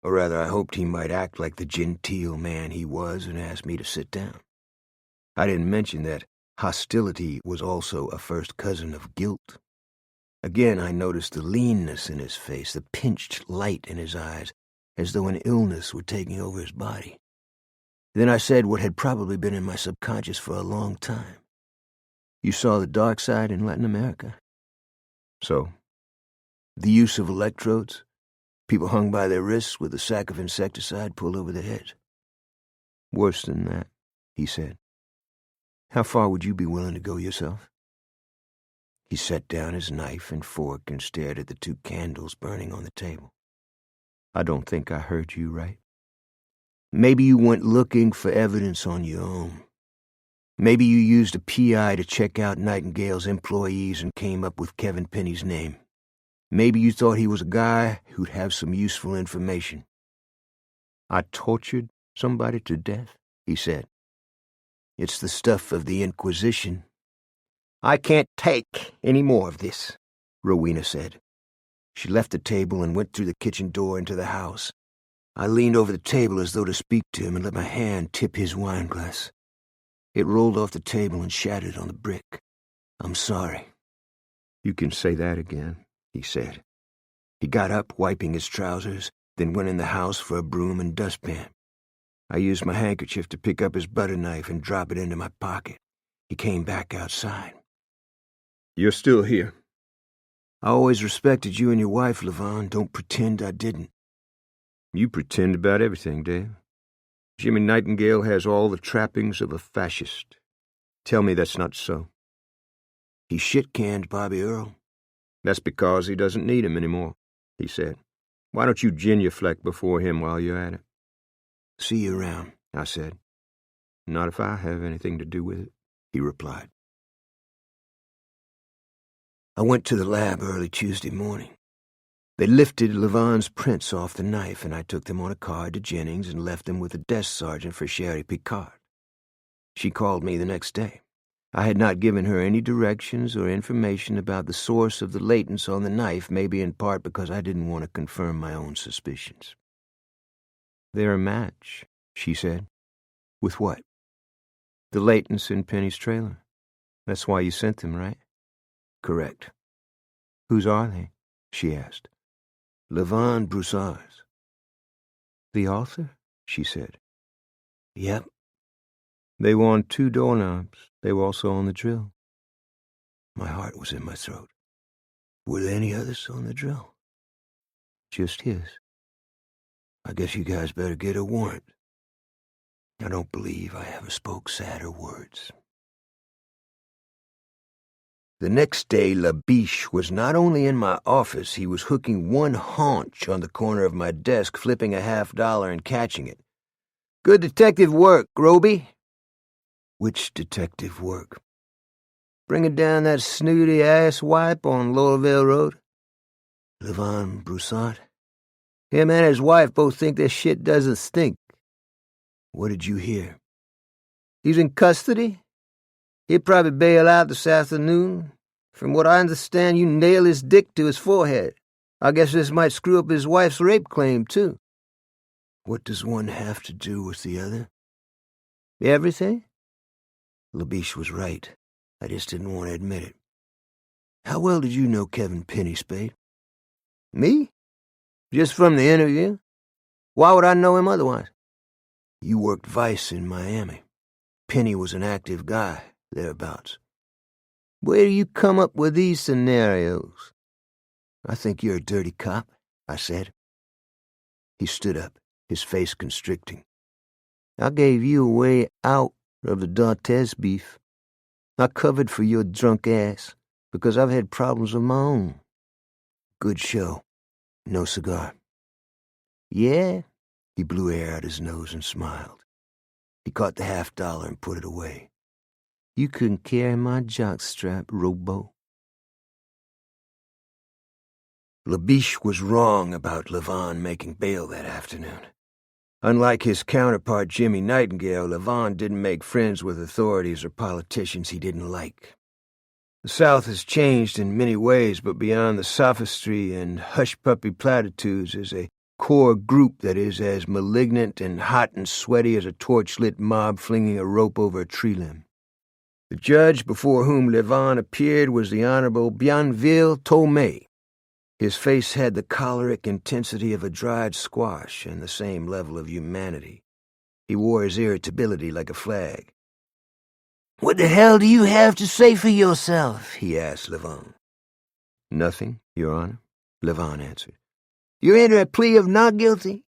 Or rather, I hoped he might act like the genteel man he was and ask me to sit down. I didn't mention that hostility was also a first cousin of guilt. Again, I noticed the leanness in his face, the pinched light in his eyes, as though an illness were taking over his body. Then I said what had probably been in my subconscious for a long time. "You saw the dark side in Latin America?" "So?" "The use of electrodes? People hung by their wrists with a sack of insecticide pulled over their heads?" "Worse than that," he said. "How far would you be willing to go yourself?" He set down his knife and fork and stared at the 2 candles burning on the table. "I don't think I heard you right." "Maybe you went looking for evidence on your own. Maybe you used a PI to check out Nightingale's employees and came up with Kevin Penny's name. Maybe you thought he was a guy who'd have some useful information." "I tortured somebody to death," he said. "It's the stuff of the Inquisition." "I can't take any more of this," Rowena said. She left the table and went through the kitchen door into the house. I leaned over the table as though to speak to him and let my hand tip his wineglass. It rolled off the table and shattered on the brick. "I'm sorry." "You can say that again," he said. He got up, wiping his trousers, then went in the house for a broom and dustpan. I used my handkerchief to pick up his butter knife and drop it into my pocket. He came back outside. "You're still here." "I always respected you and your wife, Levon. Don't pretend I didn't." "You pretend about everything, Dave. Jimmy Nightingale has all the trappings of a fascist. Tell me that's not so." "He shit-canned Bobby Earl." "That's because he doesn't need him anymore," he said. "Why don't you genuflect before him while you're at it?" "See you around," I said. "Not if I have anything to do with it," he replied. I went to the lab early Tuesday morning. They lifted Levon's prints off the knife, and I took them on a card to Jennings and left them with the desk sergeant for Sherry Picard. She called me the next day. I had not given her any directions or information about the source of the latents on the knife, maybe in part because I didn't want to confirm my own suspicions. "They're a match," she said. "With what?" "The latents in Penny's trailer. That's why you sent them, right?" "Correct." "Whose are they?" she asked. "Levon Broussard's." "The author?" she said. "Yep." "They were on 2 doorknobs. They were also on the drill." My heart was in my throat. "Were there any others on the drill?" "Just his." "I guess you guys better get a warrant." I don't believe I ever spoke sadder words. The next day, Labiche was not only in my office, he was hooking one haunch on the corner of my desk, flipping a $50 and catching it. "Good detective work, Roby." "Which detective work?" bringing down that snooty ass wipe on Laurelville Road? Levon Broussard? Him and his wife both think their shit doesn't stink. What did you hear? He's in custody. He'll probably bail out this afternoon. From what I understand, you nail his dick to his forehead. I guess this might screw up his wife's rape claim, too. What does one have to do with the other? Everything? Labiche was right. I just didn't want to admit it. How well did you know Kevin Penny, Spade? Me? Just from the interview? Why would I know him otherwise? You worked Vice in Miami. Penny was an active guy, thereabouts. Where do you come up with these scenarios? I think you're a dirty cop, I said. He stood up, his face constricting. I gave you a way out of the D'Artes beef. I covered for your drunk ass because I've had problems of my own. Good show. No cigar. Yeah? He blew air out his nose and smiled. He caught the $50 and put it away. You couldn't carry my jockstrap, Robo. Labiche was wrong about Levon making bail that afternoon. Unlike his counterpart Jimmy Nightingale, Levon didn't make friends with authorities or politicians he didn't like. The South has changed in many ways, but beyond the sophistry and hush-puppy platitudes is a core group that is as malignant and hot and sweaty as a torch-lit mob flinging a rope over a tree limb. The judge before whom Levon appeared was the Honorable Bienville Tomei. His face had the choleric intensity of a dried squash and the same level of humanity. He wore his irritability like a flag. "What the hell do you have to say for yourself?" he asked Levon. "Nothing, Your Honor," Levon answered. "You're under a plea of not guilty?"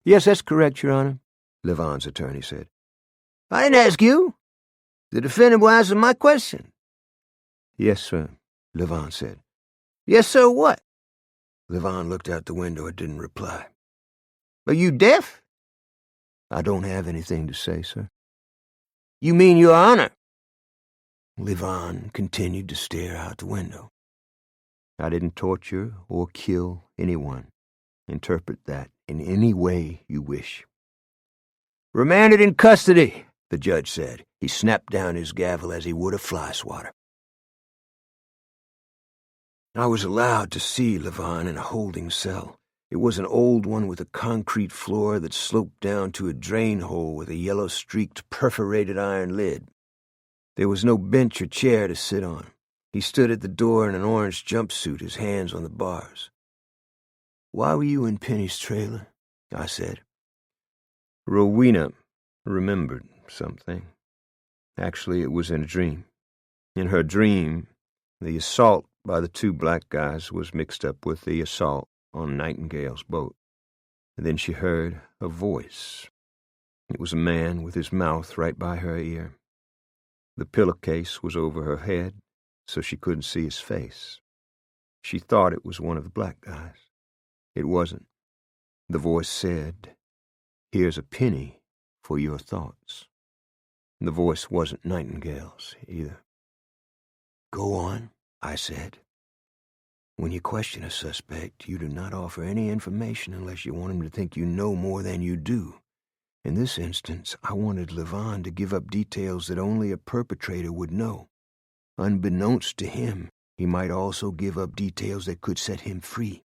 "Yes, that's correct, Your Honor," Levon's attorney said. "I didn't ask you. The defendant will answer my question." "Yes, sir," Levon said. "Yes, sir, what?" Levon looked out the window and didn't reply. "Are you deaf?" "I don't have anything to say, sir." "You mean, Your Honor?" Levon continued to stare out the window. "I didn't torture or kill anyone. Interpret that in any way you wish." "Remanded in custody," the judge said. He snapped down his gavel as he would a fly swatter. I was allowed to see Levon in a holding cell. It was an old one with a concrete floor that sloped down to a drain hole with a yellow-streaked perforated iron lid. There was no bench or chair to sit on. He stood at the door in an orange jumpsuit, his hands on the bars. "Why were you in Penny's trailer?" I said. Rowena remembered something. Actually, it was in a dream. In her dream, the assault by the two black guys was mixed up with the assault on Nightingale's boat. And then she heard a voice. It was a man with his mouth right by her ear. The pillowcase was over her head, so she couldn't see his face. She thought it was one of the black guys. It wasn't. The voice said, "Here's a penny for your thoughts." The voice wasn't Nightingale's either. "Go on," I said. "When you question a suspect, you do not offer any information unless you want him to think you know more than you do. In this instance, I wanted Levon to give up details that only a perpetrator would know. Unbeknownst to him, he might also give up details that could set him free."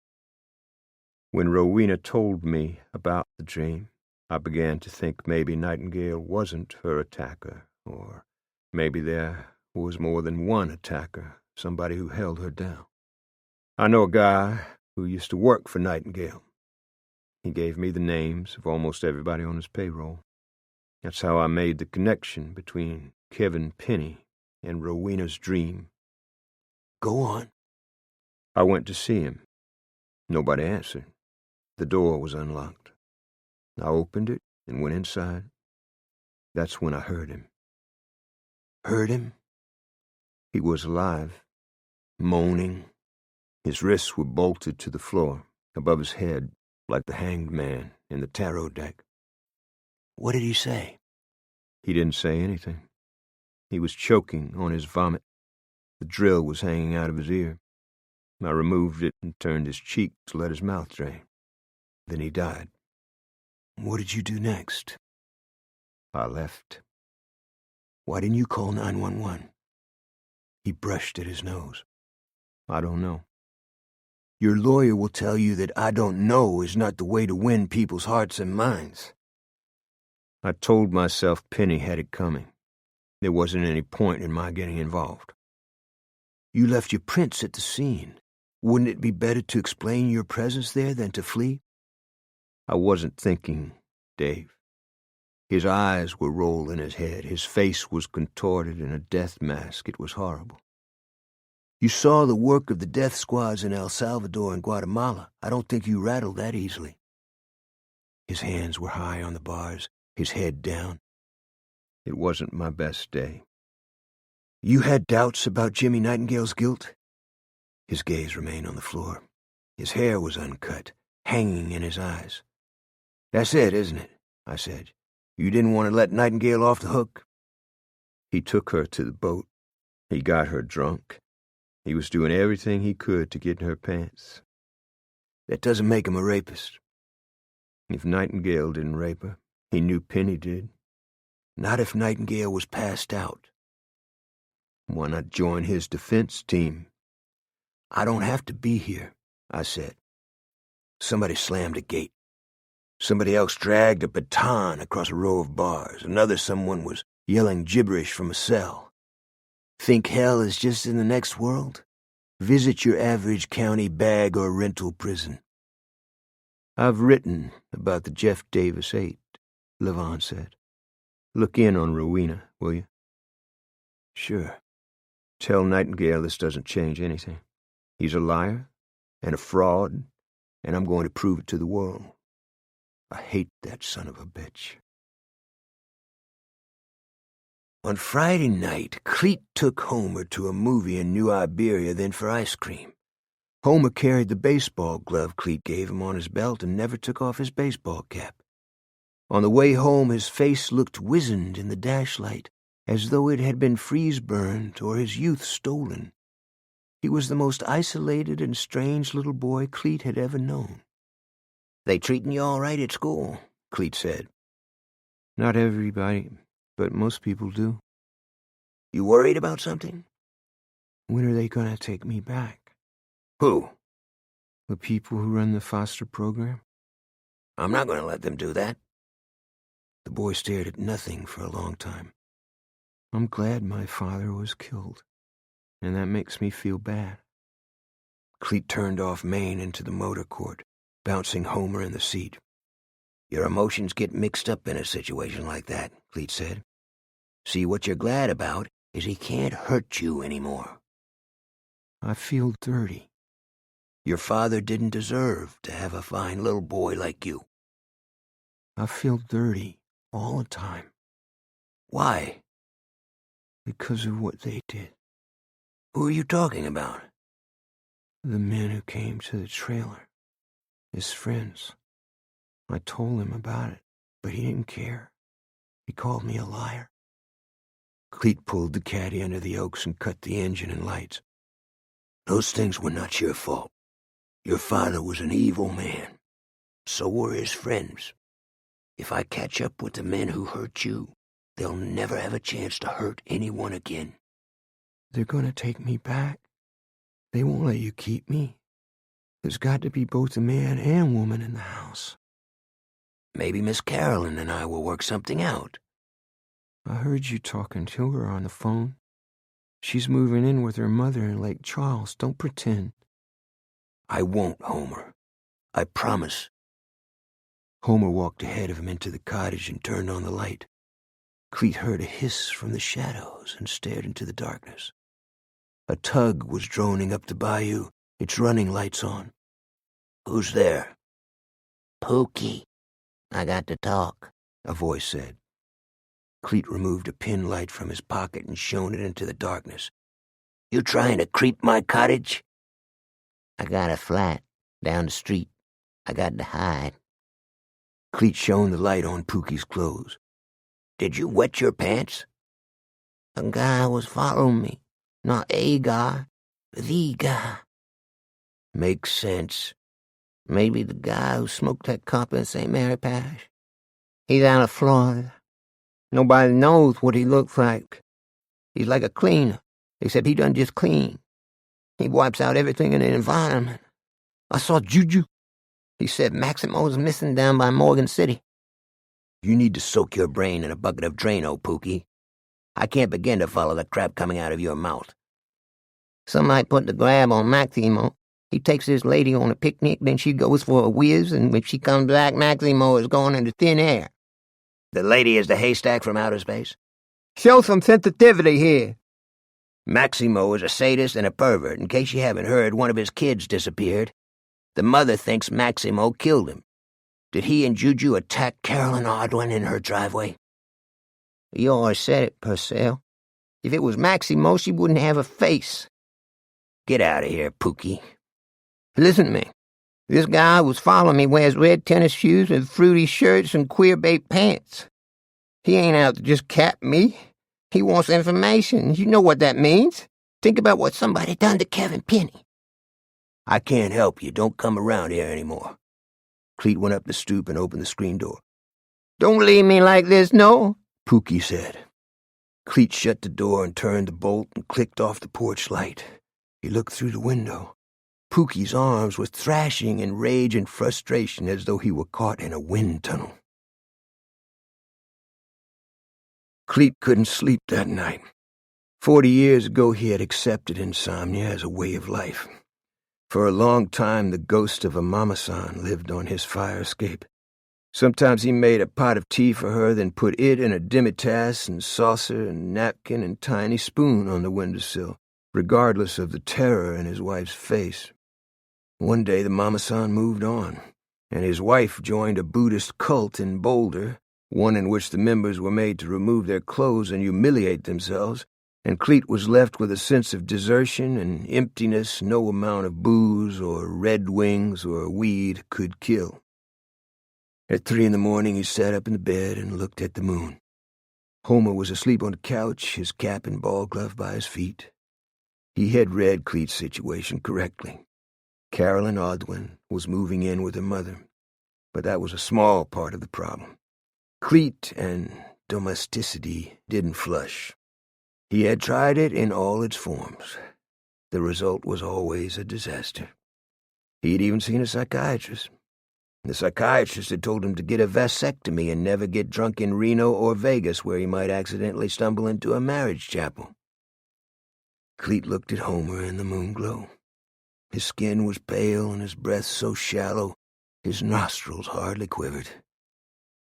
When Rowena told me about the dream, I began to think maybe Nightingale wasn't her attacker, or maybe there was more than one attacker, somebody who held her down. I know a guy who used to work for Nightingale. He gave me the names of almost everybody on his payroll. That's how I made the connection between Kevin Penny and Rowena's dream. "Go on." I went to see him. Nobody answered. The door was unlocked. I opened it and went inside. That's when I heard him. "Heard him?" He was alive, moaning. His wrists were bolted to the floor, above his head, like the hanged man in the tarot deck. "What did he say?" He didn't say anything. He was choking on his vomit. The drill was hanging out of his ear. I removed it and turned his cheek to let his mouth drain. Then he died. What did you do next? I left. Why didn't you call 911? He brushed at his nose. I don't know. Your lawyer will tell you that I don't know is not the way to win people's hearts and minds. I told myself Penny had it coming. There wasn't any point in my getting involved. You left your prints at the scene. Wouldn't it be better to explain your presence there than to flee? I wasn't thinking, Dave. His eyes were rolled in his head. His face was contorted in a death mask. It was horrible. You saw the work of the death squads in El Salvador and Guatemala. I don't think you rattled that easily. His hands were high on the bars, his head down. It wasn't my best day. You had doubts about Jimmy Nightingale's guilt? His gaze remained on the floor. His hair was uncut, hanging in his eyes. That's it, isn't it? I said. You didn't want to let Nightingale off the hook? He took her to the boat. He got her drunk. He was doing everything he could to get in her pants. That doesn't make him a rapist. If Nightingale didn't rape her, he knew Penny did. Not if Nightingale was passed out. Why not join his defense team? I don't have to be here, I said. Somebody slammed a gate. Somebody else dragged a baton across a row of bars. Another someone was yelling gibberish from a cell. Think hell is just in the next world? Visit your average county bag or rental prison. I've written about the Jeff Davis 8, Levon said. Look in on Rowena, will you? Sure. Tell Nightingale this doesn't change anything. He's a liar and a fraud, and I'm going to prove it to the world. I hate that son of a bitch. On Friday night, Cleet took Homer to a movie in New Iberia, then for ice cream. Homer carried the baseball glove Cleet gave him on his belt and never took off his baseball cap. On the way home, his face looked wizened in the dashlight, as though it had been freeze-burned or his youth stolen. He was the most isolated and strange little boy Cleet had ever known. They treating you all right at school? Cleet said. Not everybody, but most people do. You worried about something? When are they going to take me back? Who? The people who run the foster program. I'm not going to let them do that. The boy stared at nothing for a long time. I'm glad my father was killed, and that makes me feel bad. Cleet turned off Maine into the motor court, bouncing Homer in the seat. Your emotions get mixed up in a situation like that, Cleet said. See, what you're glad about is he can't hurt you anymore. I feel dirty. Your father didn't deserve to have a fine little boy like you. I feel dirty all the time. Why? Because of what they did. Who are you talking about? The men who came to the trailer. His friends. I told him about it, but he didn't care. He called me a liar. Cleet pulled the caddy under the oaks and cut the engine and lights. Those things were not your fault. Your father was an evil man. So were his friends. If I catch up with the men who hurt you, they'll never have a chance to hurt anyone again. They're going to take me back. They won't let you keep me. There's got to be both a man and woman in the house. Maybe Miss Carolyn and I will work something out. I heard you talking to her on the phone. She's moving in with her mother in Lake Charles. Don't pretend. I won't, Homer. I promise. Homer walked ahead of him into the cottage and turned on the light. Cleet heard a hiss from the shadows and stared into the darkness. A tug was droning up the bayou, its running lights on. Who's there? Pookie. I got to talk, a voice said. Cleet removed a pin light from his pocket and shone it into the darkness. You trying to creep my cottage? I got a flat down the street. I got to hide. Cleet shone the light on Pookie's clothes. Did you wet your pants? A guy was following me. Not a guy, the guy. Makes sense. Maybe the guy who smoked that cop in St. Mary Parish. He's out of Florida. Nobody knows what he looks like. He's like a cleaner, except he doesn't just clean. He wipes out everything in the environment. I saw Juju. He said Maximo's missing down by Morgan City. You need to soak your brain in a bucket of Drano, Pookie. I can't begin to follow the crap coming out of your mouth. Somebody put the grab on Maximo. He takes this lady on a picnic, then she goes for a whiz, and when she comes back, Maximo is going into thin air. The lady is the haystack from outer space? Show some sensitivity here. Maximo is a sadist and a pervert. In case you haven't heard, one of his kids disappeared. The mother thinks Maximo killed him. Did he and Juju attack Carolyn Odwin in her driveway? You always said it, Purcell. If it was Maximo, she wouldn't have a face. Get out of here, Pookie. Listen to me. This guy who was following me wears red tennis shoes and fruity shirts and queer-bait pants. He ain't out to just cap me. He wants information. You know what that means. Think about what somebody done to Kevin Penny. I can't help you. Don't come around here anymore. Cleet went up the stoop and opened the screen door. Don't leave me like this, no, Pookie said. Cleet shut the door and turned the bolt and clicked off the porch light. He looked through the window. Pookie's arms were thrashing in rage and frustration as though he were caught in a wind tunnel. Cleet couldn't sleep that night. 40 years ago he had accepted insomnia as a way of life. For a long time the ghost of a mama-san lived on his fire escape. Sometimes he made a pot of tea for her, then put it in a demitasse and saucer and napkin and tiny spoon on the windowsill, regardless of the terror in his wife's face. One day the mama-san moved on, and his wife joined a Buddhist cult in Boulder, one in which the members were made to remove their clothes and humiliate themselves, and Cleet was left with a sense of desertion and emptiness no amount of booze or Red Wings or weed could kill. At 3 a.m, he sat up in the bed and looked at the moon. Homer was asleep on the couch, his cap and ball glove by his feet. He had read Cleet's situation correctly. Carolyn Odwin was moving in with her mother, but that was a small part of the problem. Cleet and domesticity didn't flush. He had tried it in all its forms. The result was always a disaster. He had even seen a psychiatrist. The psychiatrist had told him to get a vasectomy and never get drunk in Reno or Vegas, where he might accidentally stumble into a marriage chapel. Cleet looked at Homer in the moonglow. His skin was pale and his breath so shallow, his nostrils hardly quivered.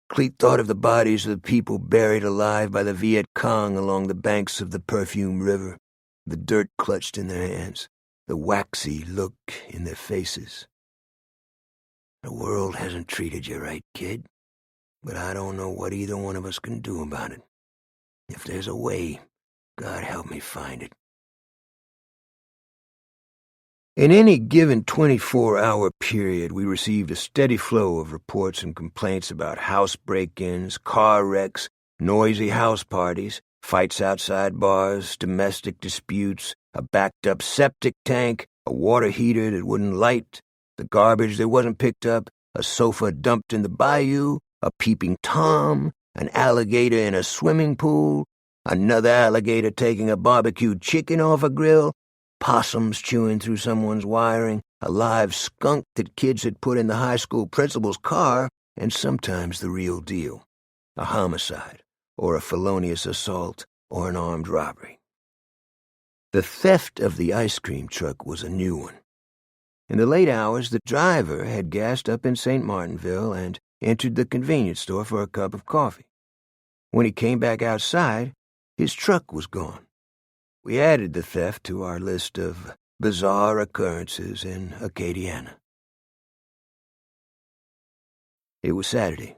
Cleet thought of the bodies of the people buried alive by the Viet Cong along the banks of the Perfume River, the dirt clutched in their hands, the waxy look in their faces. The world hasn't treated you right, kid, but I don't know what either one of us can do about it. If there's a way, God help me find it. In any given 24-hour period, we received a steady flow of reports and complaints about house break-ins, car wrecks, noisy house parties, fights outside bars, domestic disputes, a backed-up septic tank, a water heater that wouldn't light, the garbage that wasn't picked up, a sofa dumped in the bayou, a peeping Tom, an alligator in a swimming pool, another alligator taking a barbecued chicken off a grill, possums chewing through someone's wiring, a live skunk that kids had put in the high school principal's car, and sometimes the real deal, a homicide, or a felonious assault, or an armed robbery. The theft of the ice cream truck was a new one. In the late hours, the driver had gassed up in St. Martinville and entered the convenience store for a cup of coffee. When he came back outside, his truck was gone. We added the theft to our list of bizarre occurrences in Acadiana. It was Saturday.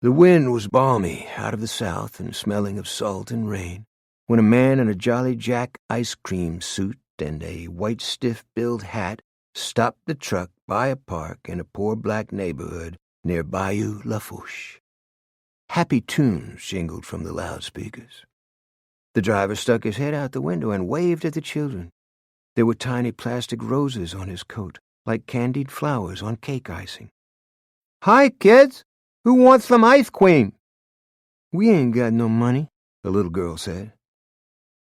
The wind was balmy out of the south and smelling of salt and rain when a man in a Jolly Jack ice cream suit and a white stiff-billed hat stopped the truck by a park in a poor black neighborhood near Bayou Lafourche. Happy tunes jingled from the loudspeakers. The driver stuck his head out the window and waved at the children. There were tiny plastic roses on his coat, like candied flowers on cake icing. "Hi, kids! Who wants some ice cream?" "We ain't got no money," the little girl said.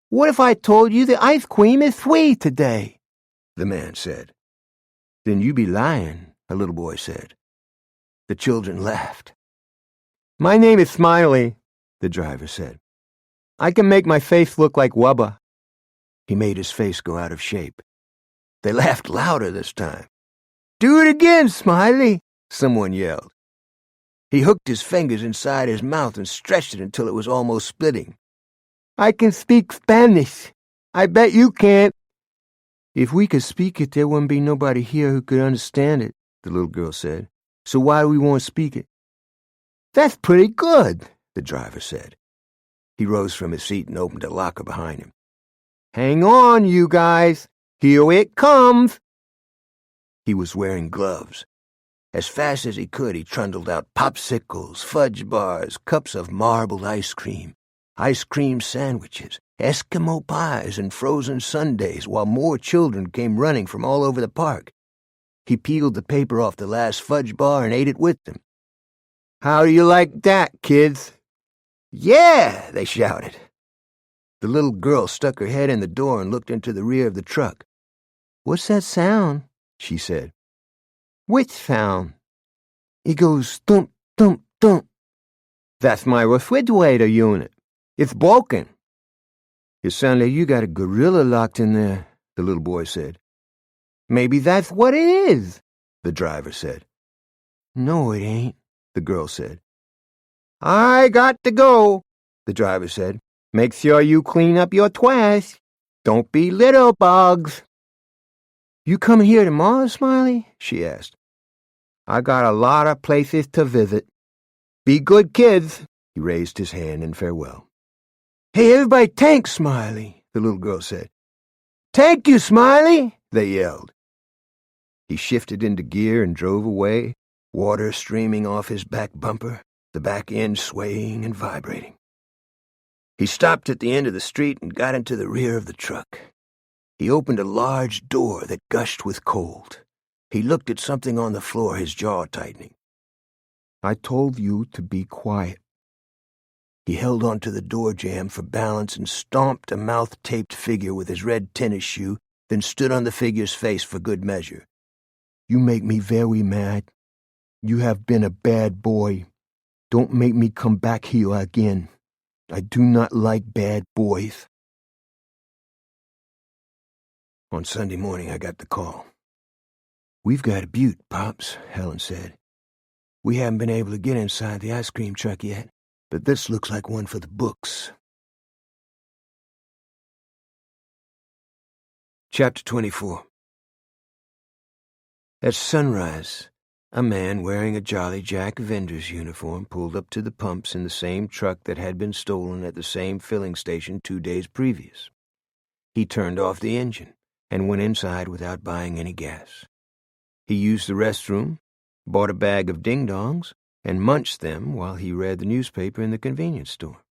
"What if I told you the ice cream is free today?" the man said. "Then you be lying," a little boy said. The children laughed. "My name is Smiley," the driver said. "I can make my face look like Wubba." He made his face go out of shape. They laughed louder this time. "Do it again, Smiley," someone yelled. He hooked his fingers inside his mouth and stretched it until it was almost splitting. "I can speak Spanish. I bet you can't." "If we could speak it, there wouldn't be nobody here who could understand it," the little girl said. "So why do we want to speak it?" "That's pretty good," the driver said. He rose from his seat and opened a locker behind him. "Hang on, you guys. Here it comes." He was wearing gloves. As fast as he could, he trundled out popsicles, fudge bars, cups of marbled ice cream sandwiches, Eskimo pies, and frozen sundaes, while more children came running from all over the park. He peeled the paper off the last fudge bar and ate it with them. "How do you like that, kids?" "Yeah!" they shouted. The little girl stuck her head in the door and looked into the rear of the truck. "What's that sound?" she said. "Which sound?" "It goes thump, thump, thump." "That's my refrigerator unit. It's broken." "It sounds like you got a gorilla locked in there," the little boy said. "Maybe that's what it is," the driver said. "No, it ain't," the girl said. "I got to go," the driver said. "Make sure you clean up your trash. Don't be little bugs." "You coming here tomorrow, Smiley?" she asked. "I got a lot of places to visit. Be good kids." He raised his hand in farewell. "Hey, everybody, thanks, Smiley," the little girl said. "Thank you, Smiley," they yelled. He shifted into gear and drove away, water streaming off his back bumper, the back end swaying and vibrating. He stopped at the end of the street and got into the rear of the truck. He opened a large door that gushed with cold. He looked at something on the floor, his jaw tightening. "I told you to be quiet." He held onto the door jamb for balance and stomped a mouth-taped figure with his red tennis shoe, then stood on the figure's face for good measure. "You make me very mad. You have been a bad boy. Don't make me come back here again. I do not like bad boys." On Sunday morning, I got the call. "We've got a beaut, Pops," Helen said. "We haven't been able to get inside the ice cream truck yet, but this looks like one for the books." Chapter 24. At sunrise, a man wearing a Jolly Jack vendor's uniform pulled up to the pumps in the same truck that had been stolen at the same filling station 2 days previous. He turned off the engine and went inside without buying any gas. He used the restroom, bought a bag of ding-dongs, and munched them while he read the newspaper in the convenience store.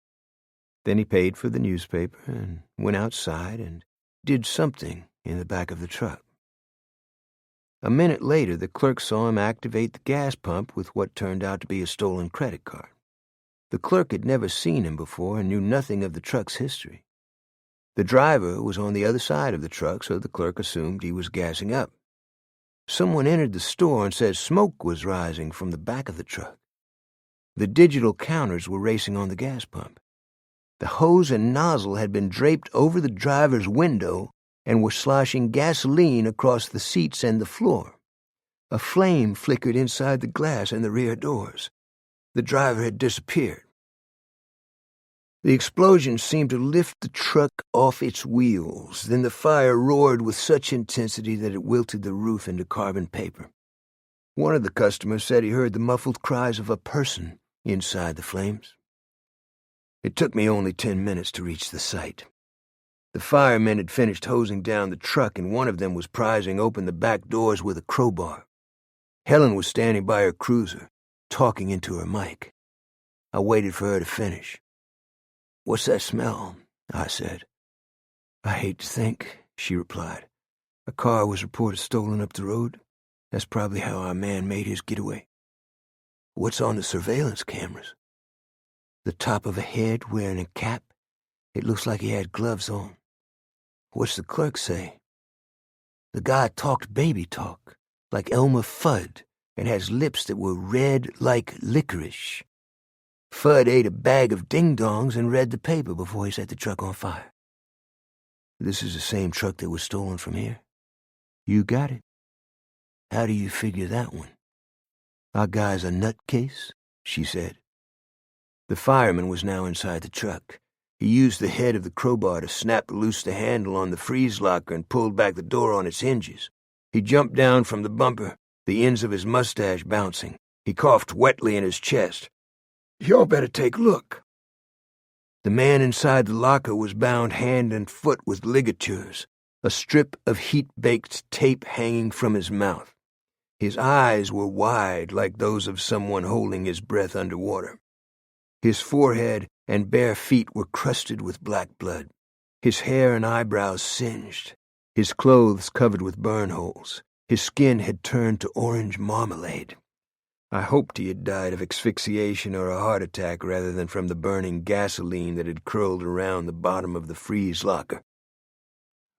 Then he paid for the newspaper and went outside and did something in the back of the truck. A minute later, the clerk saw him activate the gas pump with what turned out to be a stolen credit card. The clerk had never seen him before and knew nothing of the truck's history. The driver was on the other side of the truck, so the clerk assumed he was gassing up. Someone entered the store and said smoke was rising from the back of the truck. The digital counters were racing on the gas pump. The hose and nozzle had been draped over the driver's window and were sloshing gasoline across the seats and the floor. A flame flickered inside the glass and the rear doors. The driver had disappeared. The explosion seemed to lift the truck off its wheels. Then the fire roared with such intensity that it wilted the roof into carbon paper. One of the customers said he heard the muffled cries of a person inside the flames. It took me only 10 minutes to reach the site. The firemen had finished hosing down the truck, and one of them was prizing open the back doors with a crowbar. Helen was standing by her cruiser, talking into her mic. I waited for her to finish. "What's that smell?" I said. I hate to think, she replied. A car was reported stolen up the road. That's probably how our man made his getaway. What's on the surveillance cameras? The top of a head wearing a cap. It looks like he had gloves on. What's the clerk say? The guy talked baby talk, like Elmer Fudd, and has lips that were red like licorice. Fudd ate a bag of ding-dongs and read the paper before he set the truck on fire. This is the same truck that was stolen from here. You got it. How do you figure that one? Our guy's a nutcase, she said. The fireman was now inside the truck. He used the head of the crowbar to snap loose the handle on the freeze locker and pulled back the door on its hinges. He jumped down from the bumper, the ends of his mustache bouncing. He coughed wetly in his chest. "Y'all better take a look." The man inside the locker was bound hand and foot with ligatures, a strip of heat-baked tape hanging from his mouth. His eyes were wide like those of someone holding his breath underwater. His forehead and bare feet were crusted with black blood, his hair and eyebrows singed, his clothes covered with burn holes. His skin had turned to orange marmalade. I hoped he had died of asphyxiation or a heart attack rather than from the burning gasoline that had curled around the bottom of the freeze locker.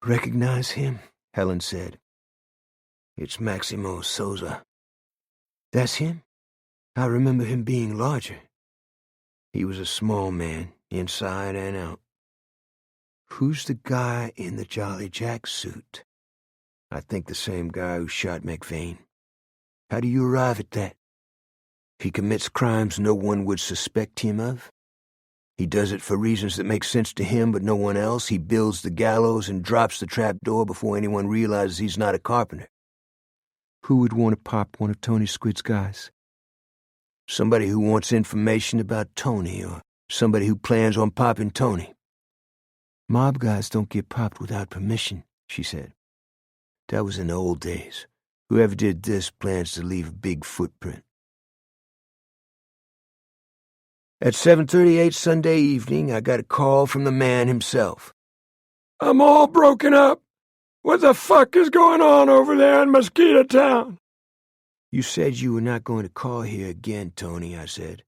"Recognize him?" Helen said. "It's Maximo Souza." "That's him? I remember him being larger." He was a small man, inside and out. "Who's the guy in the Jolly Jack suit?" "I think the same guy who shot McVeigh." "How do you arrive at that?" "He commits crimes no one would suspect him of. He does it for reasons that make sense to him but no one else. He builds the gallows and drops the trapdoor before anyone realizes he's not a carpenter." "Who would want to pop one of Tony Squid's guys?" "Somebody who wants information about Tony, or somebody who plans on popping Tony." "Mob guys don't get popped without permission," she said. "That was in the old days. Whoever did this plans to leave a big footprint." At 7:38 Sunday evening, I got a call from the man himself. "I'm all broken up. What the fuck is going on over there in Mosquito Town?" "You said you were not going to call here again, Tony," I said.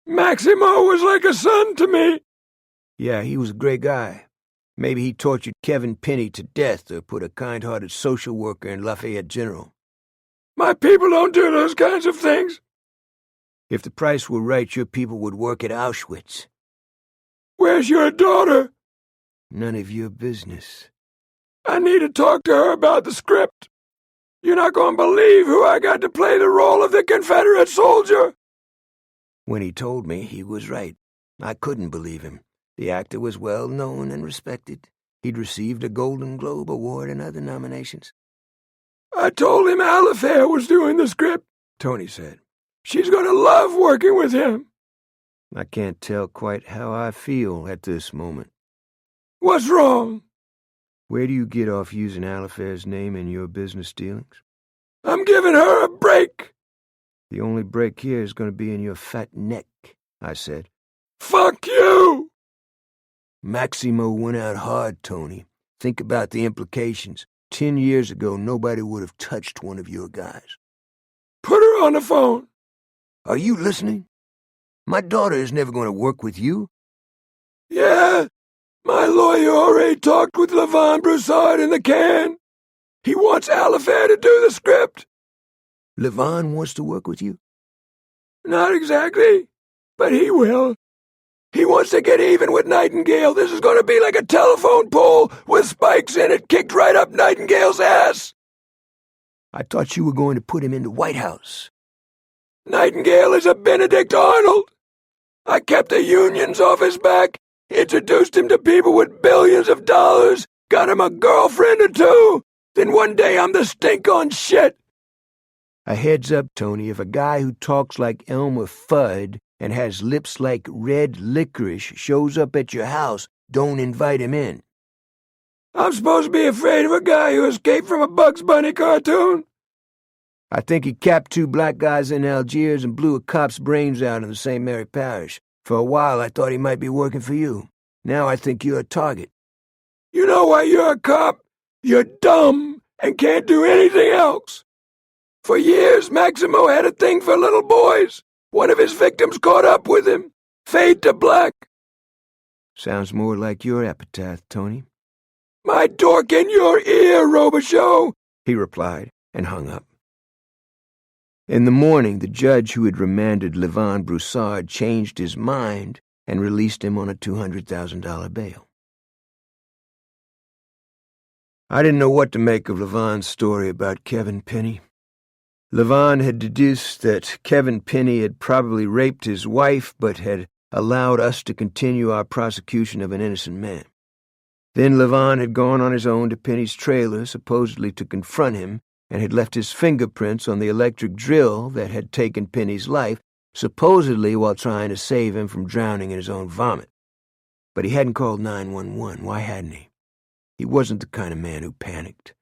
"Maximo was like a son to me." "Yeah, he was a great guy. Maybe he tortured Kevin Penny to death or put a kind-hearted social worker in Lafayette General." "My people don't do those kinds of things." "If the price were right, your people would work at Auschwitz." "Where's your daughter?" "None of your business." "I need to talk to her about the script. You're not going to believe who I got to play the role of the Confederate soldier." When he told me, he was right. I couldn't believe him. The actor was well known and respected. He'd received a Golden Globe Award and other nominations. "I told him Alifair was doing the script," Tony said. "She's going to love working with him." I can't tell quite how I feel at this moment. "What's wrong?" "Where do you get off using Alifair's name in your business dealings?" "I'm giving her a break." "The only break here is going to be in your fat neck," I said. "Fuck you!" Maximo went out hard, Tony. Think about the implications. 10 years ago, nobody would have touched one of your guys. "Put her on the phone." "Are you listening? My daughter is never going to work with you." "Yeah, my lawyer already talked with Levon Broussard in the can. He wants Alifair to do the script." "Levon wants to work with you?" "Not exactly, but he will. He wants to get even with Nightingale. This is going to be like a telephone pole with spikes in it kicked right up Nightingale's ass." "I thought you were going to put him in the White House." "Nightingale is a Benedict Arnold. I kept the unions off his back, introduced him to people with billions of dollars, got him a girlfriend or two. Then one day I'm the stink on shit." A heads up, Tony, if a guy who talks like Elmer Fudd and has lips like red licorice shows up at your house, don't invite him in. "I'm supposed to be afraid of a guy who escaped from a Bugs Bunny cartoon?" "I think he capped 2 black guys in Algiers and blew a cop's brains out in the St. Mary Parish. For a while I thought he might be working for you. Now I think you're a target. You know why you're a cop? You're dumb and can't do anything else. For years, Maximo had a thing for little boys. One of his victims caught up with him. Fade to black. Sounds more like your epitaph, Tony. My dork in your ear, Robicheaux, he replied, and hung up. In the morning, the judge who had remanded Levon Broussard changed his mind and released him on a $200,000 bail. I didn't know what to make of Levon's story about Kevin Penny. Levon had deduced that Kevin Penny had probably raped his wife, but had allowed us to continue our prosecution of an innocent man. Then Levon had gone on his own to Penny's trailer, supposedly to confront him, and had left his fingerprints on the electric drill that had taken Penny's life, supposedly while trying to save him from drowning in his own vomit. But he hadn't called 911. Why hadn't he? He wasn't the kind of man who panicked.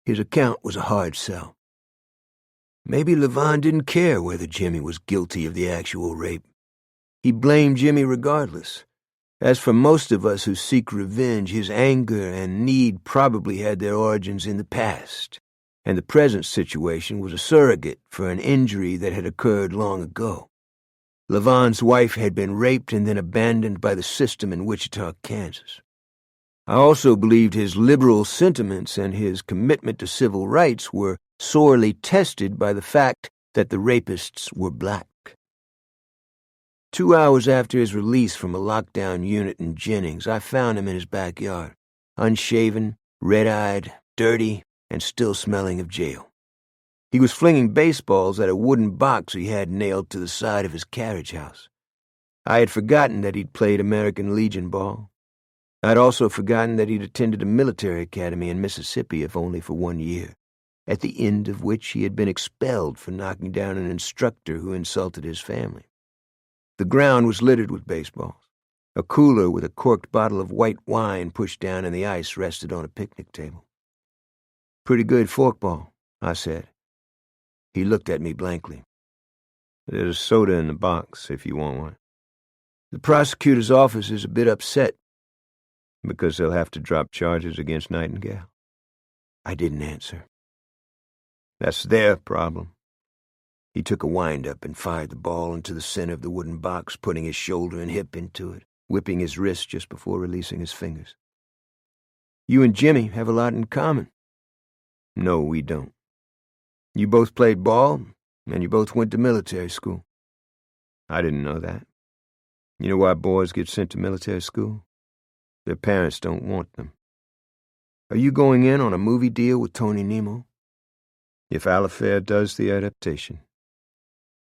His account was a hard sell. Maybe Levon didn't care whether Jimmy was guilty of the actual rape. He blamed Jimmy regardless. As for most of us who seek revenge, his anger and need probably had their origins in the past, and the present situation was a surrogate for an injury that had occurred long ago. Levon's wife had been raped and then abandoned by the system in Wichita, Kansas. I also believed his liberal sentiments and his commitment to civil rights were sorely tested by the fact that the rapists were black. 2 hours after his release from a lockdown unit in Jennings, I found him in his backyard, unshaven, red-eyed, dirty, and still smelling of jail. He was flinging baseballs at a wooden box he had nailed to the side of his carriage house. I had forgotten that he'd played American Legion ball. I'd also forgotten that he'd attended a military academy in Mississippi, if only for 1 year, at the end of which he had been expelled for knocking down an instructor who insulted his family. The ground was littered with baseballs. A cooler with a corked bottle of white wine pushed down in the ice rested on a picnic table. "Pretty good forkball," I said. He looked at me blankly. "There's a soda in the box, if you want one." "The prosecutor's office is a bit upset." "Because they'll have to drop charges against Nightingale?" I didn't answer. "That's their problem." He took a wind-up and fired the ball into the center of the wooden box, putting his shoulder and hip into it, whipping his wrist just before releasing his fingers. "You and Jimmy have a lot in common." "No, we don't." "You both played ball, and you both went to military school." "I didn't know that." "You know why boys get sent to military school? Their parents don't want them." "Are you going in on a movie deal with Tony Nemo?" "If Alifair does the adaptation."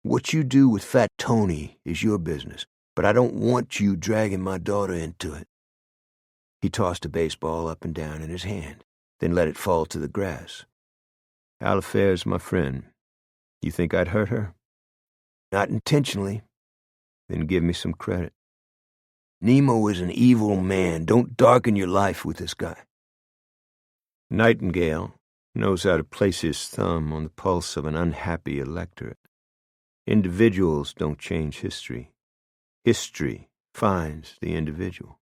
"What you do with Fat Tony is your business, but I don't want you dragging my daughter into it." He tossed a baseball up and down in his hand, then let it fall to the grass. "Alifair's my friend. You think I'd hurt her?" "Not intentionally." "Then give me some credit." "Nemo is an evil man. Don't darken your life with this guy." "Nightingale knows how to place his thumb on the pulse of an unhappy electorate. Individuals don't change history. History finds the individual.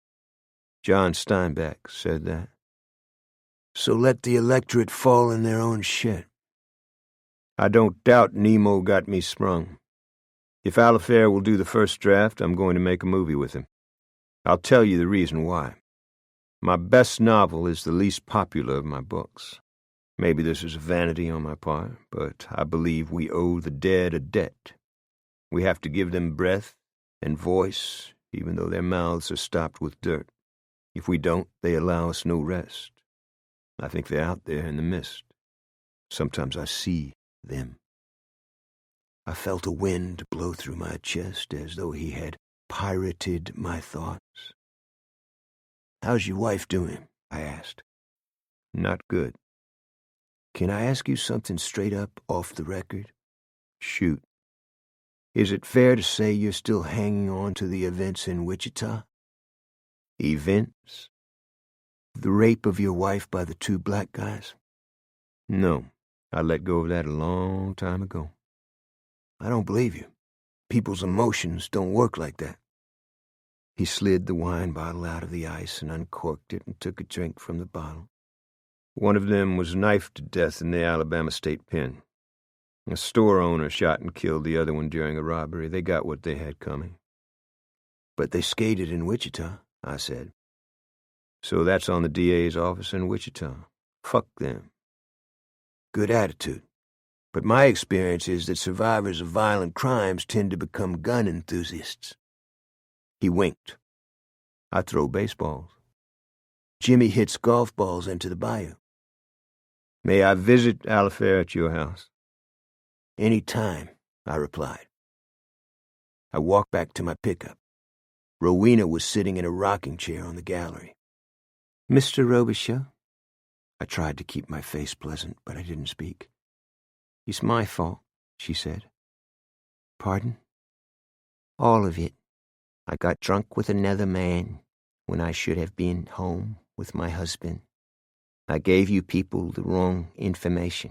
John Steinbeck said that." "So let the electorate fall in their own shit." "I don't doubt Nemo got me sprung. If Alifair will do the first draft, I'm going to make a movie with him. I'll tell you the reason why. My best novel is the least popular of my books. Maybe this is a vanity on my part, but I believe we owe the dead a debt. We have to give them breath and voice, even though their mouths are stopped with dirt. If we don't, they allow us no rest. I think they're out there in the mist. Sometimes I see them." I felt a wind blow through my chest as though he had pirated my thoughts. "How's your wife doing?" I asked. "Not good." "Can I ask you something straight up off the record?" "Shoot." "Is it fair to say you're still hanging on to the events in Wichita?" Events? The rape of your wife by the two black guys? No, I let go of that a long time ago. I don't believe you. People's emotions don't work like that. He slid the wine bottle out of the ice and uncorked it and took a drink from the bottle. One of them was knifed to death in the Alabama State Pen. A store owner shot and killed the other one during a robbery. They got what they had coming. But they skated in Wichita, I said. So that's on the DA's office in Wichita. Fuck them. Good attitude. But my experience is that survivors of violent crimes tend to become gun enthusiasts. He winked. I throw baseballs. Jimmy hits golf balls into the bayou. May I visit Alifair at your house? Any time, I replied. I walked back to my pickup. Rowena was sitting in a rocking chair on the gallery. Mr. Robicheaux? I tried to keep my face pleasant, but I didn't speak. It's my fault, she said. Pardon? All of it. I got drunk with another man when I should have been home with my husband. I gave you people the wrong information.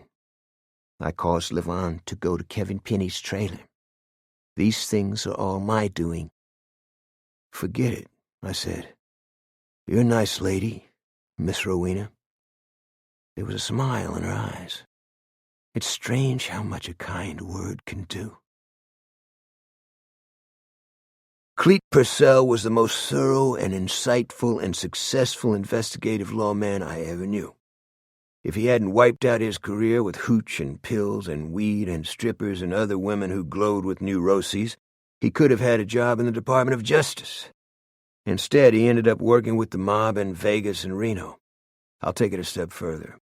I caused Levon to go to Kevin Penny's trailer. These things are all my doing. Forget it, I said. You're a nice lady, Miss Rowena. There was a smile in her eyes. It's strange how much a kind word can do. Clete Purcell was the most thorough and insightful and successful investigative lawman I ever knew. If he hadn't wiped out his career with hooch and pills and weed and strippers and other women who glowed with neuroses, he could have had a job in the Department of Justice. Instead, he ended up working with the mob in Vegas and Reno. I'll take it a step further.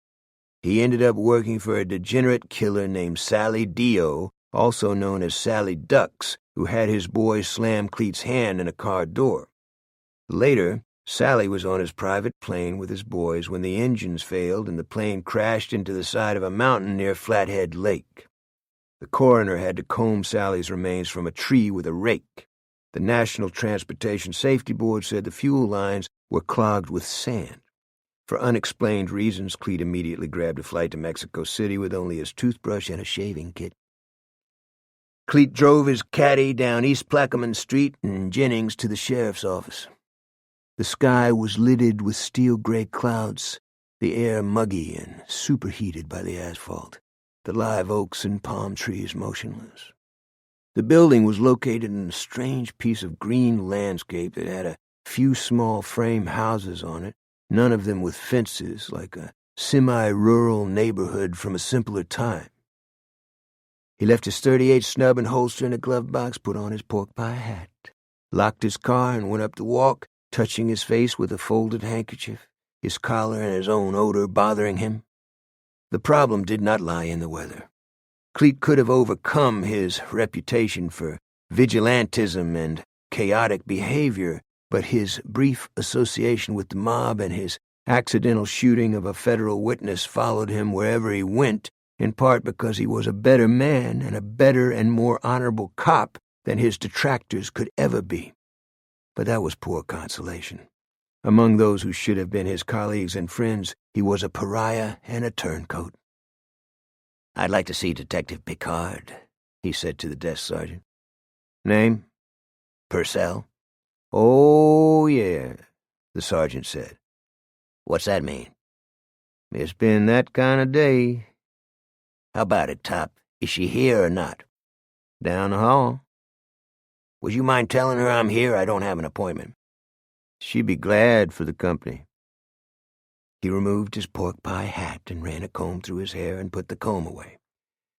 He ended up working for a degenerate killer named Sally Dio, also known as Sally Ducks, who had his boys slam Clete's hand in a car door. Later, Sally was on his private plane with his boys when the engines failed and the plane crashed into the side of a mountain near Flathead Lake. The coroner had to comb Sally's remains from a tree with a rake. The National Transportation Safety Board said the fuel lines were clogged with sand. For unexplained reasons, Clete immediately grabbed a flight to Mexico City with only his toothbrush and a shaving kit. Clete drove his caddy down East Plaquemine Street and Jennings to the sheriff's office. The sky was lidded with steel-gray clouds, the air muggy and superheated by the asphalt, the live oaks and palm trees motionless. The building was located in a strange piece of green landscape that had a few small frame houses on it, none of them with fences, like a semi-rural neighborhood from a simpler time. He left his .38 snub and holster in a glove box, put on his pork pie hat, locked his car, and went up the walk, touching his face with a folded handkerchief, his collar and his own odor bothering him. The problem did not lie in the weather. Clete could have overcome his reputation for vigilantism and chaotic behavior, but his brief association with the mob and his accidental shooting of a federal witness followed him wherever he went, in part because he was a better man and a better and more honorable cop than his detractors could ever be. But that was poor consolation. Among those who should have been his colleagues and friends, he was a pariah and a turncoat. "I'd like to see Detective Picard," he said to the desk sergeant. Name? "Purcell." Oh, yeah, the sergeant said. "What's that mean?" It's been that kind of day. "How about it, Top? Is she here or not?" Down the hall. "Would you mind telling her I'm here? I don't have an appointment." She'd be glad for the company. He removed his pork pie hat and ran a comb through his hair and put the comb away.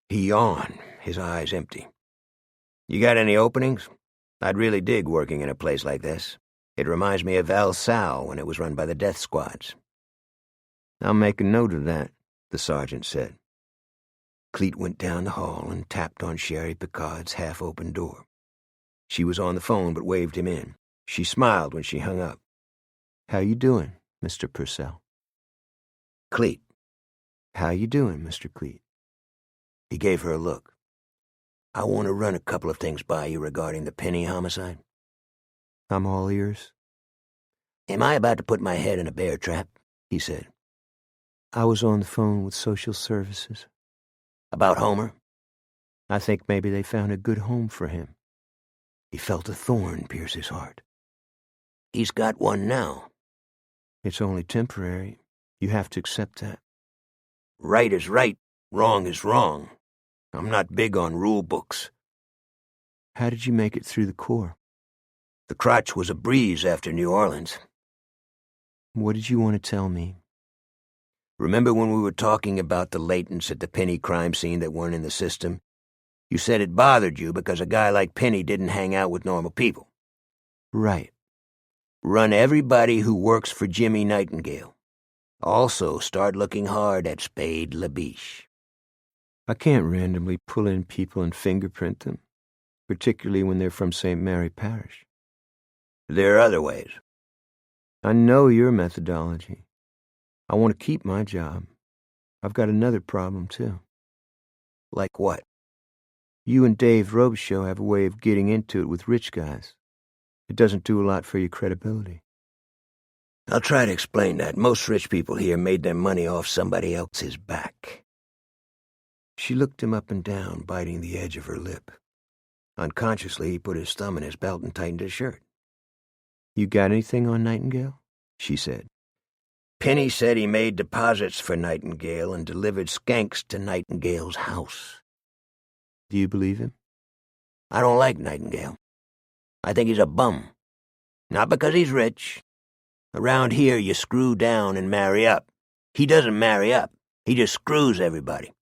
He yawned, his eyes empty. "You got any openings? I'd really dig working in a place like this. It reminds me of El Sal when it was run by the death squads." "I'll make a note of that," the sergeant said. Clete went down the hall and tapped on Sherry Picard's half-open door. She was on the phone but waved him in. She smiled when she hung up. "How you doing, Mr. Purcell?" "Clete." "How you doing, Mr. Clete?" He gave her a look. "I want to run a couple of things by you regarding the Penny homicide." "I'm all ears." "Am I about to put my head in a bear trap?" he said. "I was on the phone with social services." "About Homer?" "I think maybe they found a good home for him." He felt a thorn pierce his heart. He's got one now. It's only temporary. You have to accept that. Right is right, wrong is wrong. I'm not big on rule books. How did you make it through the Corps? The crotch was a breeze after New Orleans. What did you want to tell me? Remember when we were talking about the latents at the Penny crime scene that weren't in the system? You said it bothered you because a guy like Penny didn't hang out with normal people. Right. Run everybody who works for Jimmy Nightingale. Also, start looking hard at Spade Labiche. I can't randomly pull in people and fingerprint them, particularly when they're from St. Mary Parish. There are other ways. I know your methodology. I want to keep my job. I've got another problem, too. Like what? You and Dave Robicheaux have a way of getting into it with rich guys. It doesn't do a lot for your credibility. I'll try to explain that. Most rich people here made their money off somebody else's back. She looked him up and down, biting the edge of her lip. Unconsciously, he put his thumb in his belt and tightened his shirt. You got anything on Nightingale? She said. Penny said he made deposits for Nightingale and delivered skanks to Nightingale's house. Do you believe him? I don't like Nightingale. I think he's a bum. Not because he's rich. Around here, you screw down and marry up. He doesn't marry up. He just screws everybody.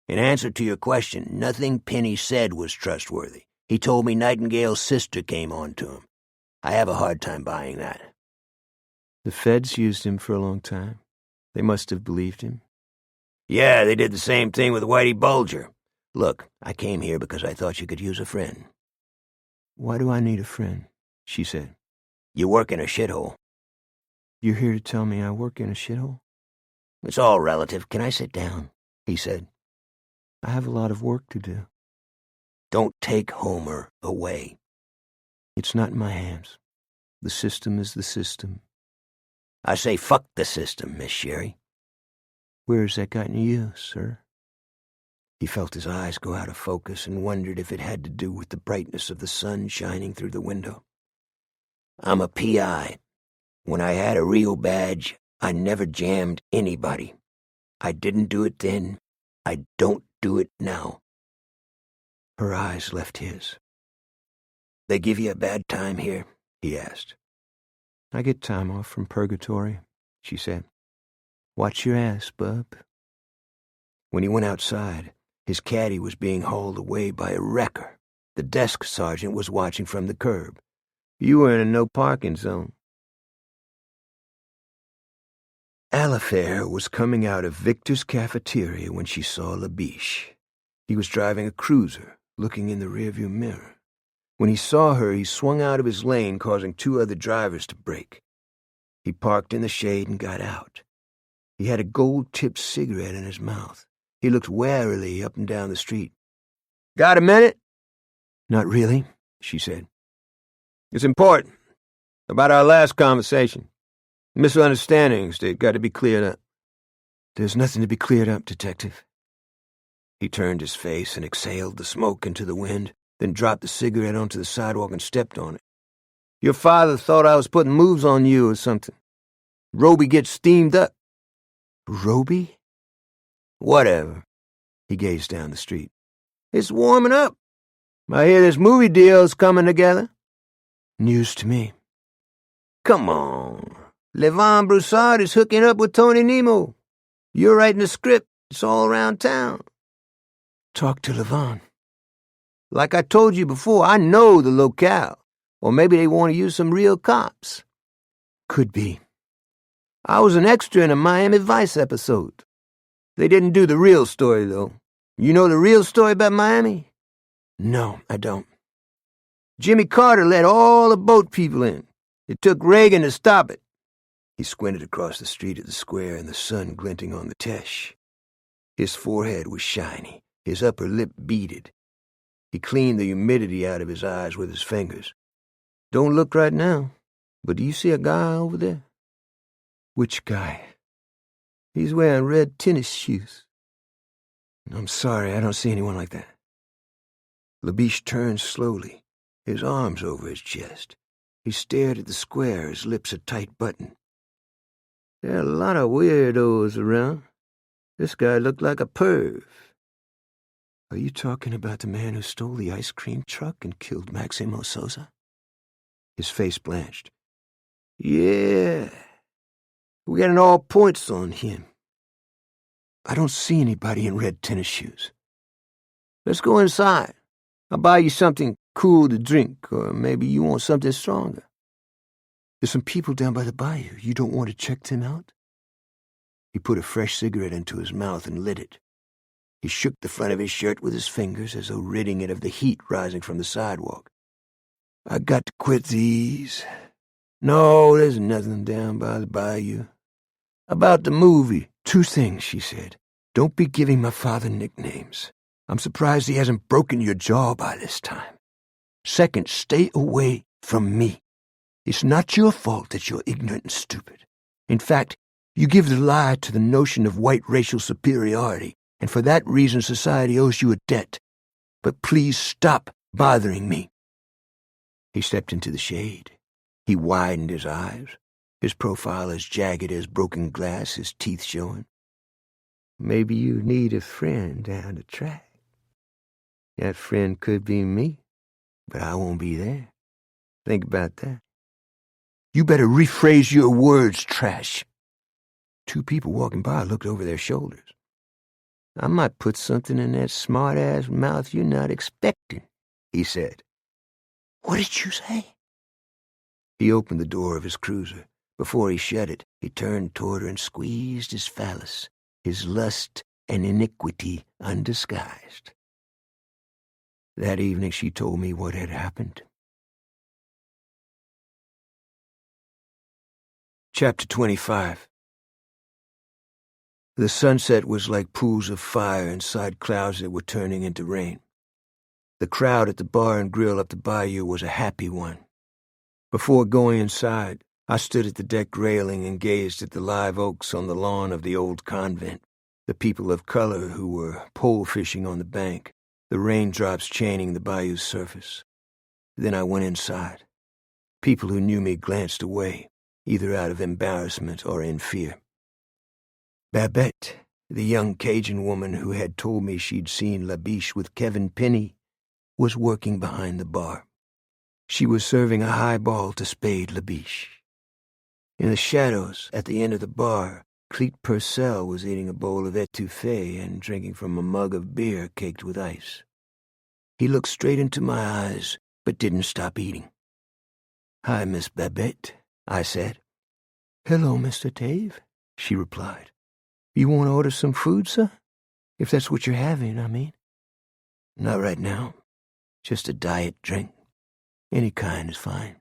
In answer to your question, nothing Penny said was trustworthy. He told me Nightingale's sister came on to him. I have a hard time buying that. The feds used him for a long time. They must have believed him. Yeah, they did the same thing with Whitey Bulger. Look, I came here because I thought you could use a friend. Why do I need a friend? She said. You work in a shithole. You're here to tell me I work in a shithole? It's all relative. Can I sit down? He said. I have a lot of work to do. Don't take Homer away. It's not in my hands. The system is the system. I say fuck the system, Miss Sherry. Where's that gotten you, sir? He felt his eyes go out of focus and wondered if it had to do with the brightness of the sun shining through the window. I'm a P.I. When I had a real badge, I never jammed anybody. I didn't do it then. I don't do it now. Her eyes left his. They give you a bad time here? He asked. I get time off from purgatory, she said. Watch your ass, bub. When he went outside, his caddy was being hauled away by a wrecker. The desk sergeant was watching from the curb. You were in a no-parking zone. Alifair was coming out of Victor's cafeteria when she saw Labiche. He was driving a cruiser, looking in the rearview mirror. When he saw her, he swung out of his lane, causing two other drivers to brake. He parked in the shade and got out. He had a gold-tipped cigarette in his mouth. He looked warily up and down the street. Got a minute? Not really, she said. It's important. About our last conversation. Misunderstandings that got to be cleared up. There's nothing to be cleared up, Detective. He turned his face and exhaled the smoke into the wind, then dropped the cigarette onto the sidewalk and stepped on it. Your father thought I was putting moves on you or something. Roby gets steamed up. Roby? Whatever. He gazed down the street. It's warming up. I hear this movie deal's coming together. News to me. Come on. Levon Broussard is hooking up with Tony Nemo. You're writing the script. It's all around town. Talk to Levon. Like I told you before, I know the locale. Or maybe they want to use some real cops. Could be. I was an extra in a Miami Vice episode. They didn't do the real story, though. You know the real story about Miami? No, I don't. Jimmy Carter let all the boat people in. It took Reagan to stop it. He squinted across the street at the square and the sun glinting on the Teche. His forehead was shiny, his upper lip beaded. He cleaned the humidity out of his eyes with his fingers. Don't look right now, but do you see a guy over there? Which guy? He's wearing red tennis shoes. I'm sorry, I don't see anyone like that. Labiche turned slowly, his arms over his chest. He stared at the square, his lips a tight button. "There are a lot of weirdos around. This guy looked like a perv." "Are you talking about the man who stole the ice cream truck and killed Maximo Sosa?" His face blanched. "Yeah. We're getting all points on him." "I don't see anybody in red tennis shoes." "Let's go inside. I'll buy you something cool to drink, or maybe you want something stronger." "There's some people down by the bayou. You don't want to check them out?" He put a fresh cigarette into his mouth and lit it. He shook the front of his shirt with his fingers as though ridding it of the heat rising from the sidewalk. "I got to quit these. No, there's nothing down by the bayou. About the movie." "Two things," she said. "Don't be giving my father nicknames. I'm surprised he hasn't broken your jaw by this time. Second, stay away from me. It's not your fault that you're ignorant and stupid. In fact, you give the lie to the notion of white racial superiority, and for that reason society owes you a debt. But please stop bothering me." He stepped into the shade. He widened his eyes, his profile as jagged as broken glass, his teeth showing. "Maybe you need a friend down the track. That friend could be me, but I won't be there. Think about that." "You better rephrase your words, trash." Two people walking by looked over their shoulders. "I might put something in that smart-ass mouth you're not expecting," he said. "What did you say?" He opened the door of his cruiser. Before he shut it, he turned toward her and squeezed his phallus, his lust and iniquity undisguised. That evening she told me what had happened. Chapter 25. The sunset was like pools of fire inside clouds that were turning into rain. The crowd at the bar and grill up the bayou was a happy one. Before going inside, I stood at the deck railing and gazed at the live oaks on the lawn of the old convent, the people of color who were pole fishing on the bank, the raindrops chaining the bayou's surface. Then I went inside. People who knew me glanced away, either out of embarrassment or in fear. Babette, the young Cajun woman who had told me she'd seen Labiche with Kevin Penny, was working behind the bar. She was serving a highball to Spade Labiche. In the shadows, at the end of the bar, Clete Purcell was eating a bowl of étouffée and drinking from a mug of beer caked with ice. He looked straight into my eyes, but didn't stop eating. "Hi, Miss Babette," I said. "Hello, Mr. Dave," she replied. "You want to order some food, sir? If that's what you're having, I mean." "Not right now. Just a diet drink. Any kind is fine."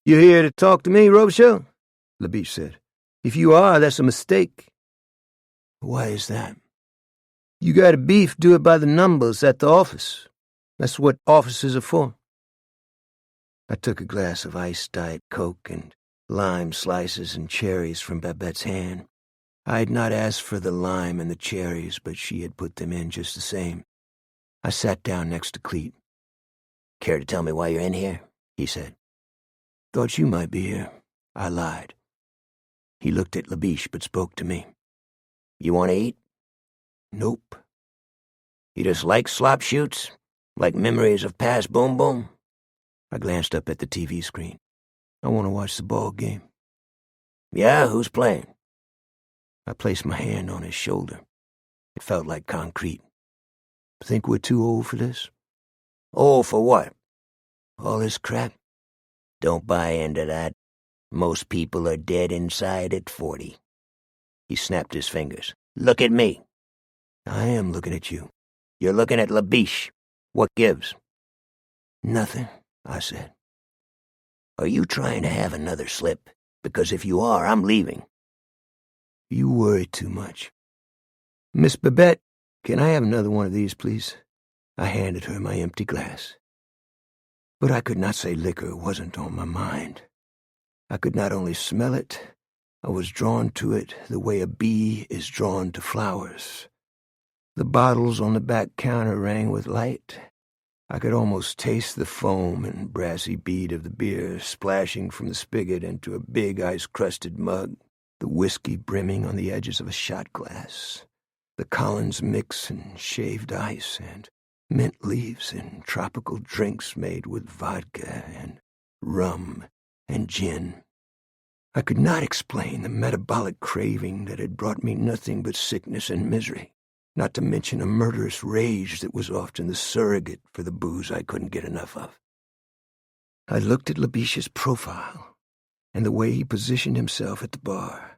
"You here to talk to me, Robicheaux?" Labiche said. "If you are, that's a mistake." "Why is that?" "You got a beef, do it by the numbers at the office. That's what offices are for." I took a glass of iced Diet Coke and lime slices and cherries from Babette's hand. I had not asked for the lime and the cherries, but she had put them in just the same. I sat down next to Clete. "Care to tell me why you're in here?" he said. "Thought you might be here." I lied. He looked at Labiche but spoke to me. "You want to eat?" "Nope." "You just like slop shoots? Like memories of past boom boom?" I glanced up at the TV screen. "I want to watch the ball game." "Yeah, who's playing?" I placed my hand on his shoulder. It felt like concrete. "Think we're too old for this?" "Old for what?" "All this crap." "Don't buy into that. Most people are dead inside at 40. He snapped his fingers. "Look at me." "I am looking at you." "You're looking at Labiche. What gives?" "Nothing," I said. "Are you trying to have another slip? Because if you are, I'm leaving." "You worry too much." "Miss Babette, can I have another one of these, please?" I handed her my empty glass. But I could not say liquor wasn't on my mind. I could not only smell it, I was drawn to it the way a bee is drawn to flowers. The bottles on the back counter rang with light. I could almost taste the foam and brassy bead of the beer splashing from the spigot into a big ice-crusted mug, the whiskey brimming on the edges of a shot glass, the Collins mix and shaved ice, and mint leaves and tropical drinks made with vodka and rum and gin. I could not explain the metabolic craving that had brought me nothing but sickness and misery, not to mention a murderous rage that was often the surrogate for the booze I couldn't get enough of. I looked at Labiche's profile and the way he positioned himself at the bar,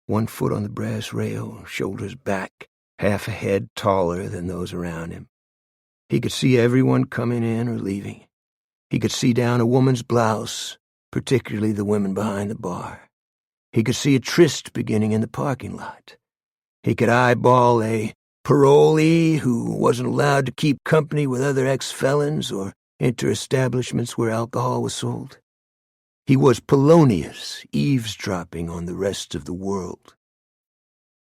1 foot on the brass rail, shoulders back, half a head taller than those around him. He could see everyone coming in or leaving. He could see down a woman's blouse, particularly the women behind the bar. He could see a tryst beginning in the parking lot. He could eyeball a parolee who wasn't allowed to keep company with other ex-felons or enter establishments where alcohol was sold. He was Polonius, eavesdropping on the rest of the world.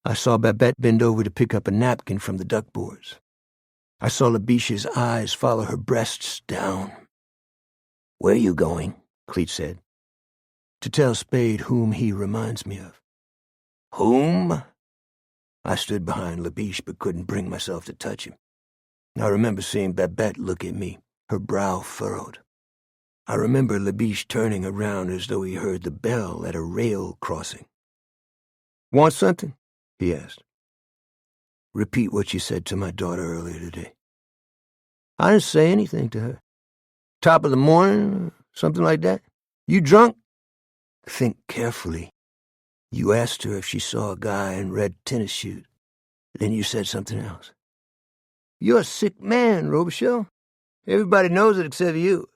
I saw Babette bend over to pick up a napkin from the duckboards. I saw Labiche's eyes follow her breasts down. "Where are you going?" Cleet said. "To tell Spade whom he reminds me of." "Whom?" I stood behind Labiche but couldn't bring myself to touch him. I remember seeing Babette look at me, her brow furrowed. I remember Labiche turning around as though he heard the bell at a rail crossing. "Want something?" he asked. "Repeat what you said to my daughter earlier today." "I didn't say anything to her. Top of the morning, something like that. You drunk?" "Think carefully. You asked her if she saw a guy in red tennis shoes. Then you said something else." "You're a sick man, Robicheaux. Everybody knows it except you.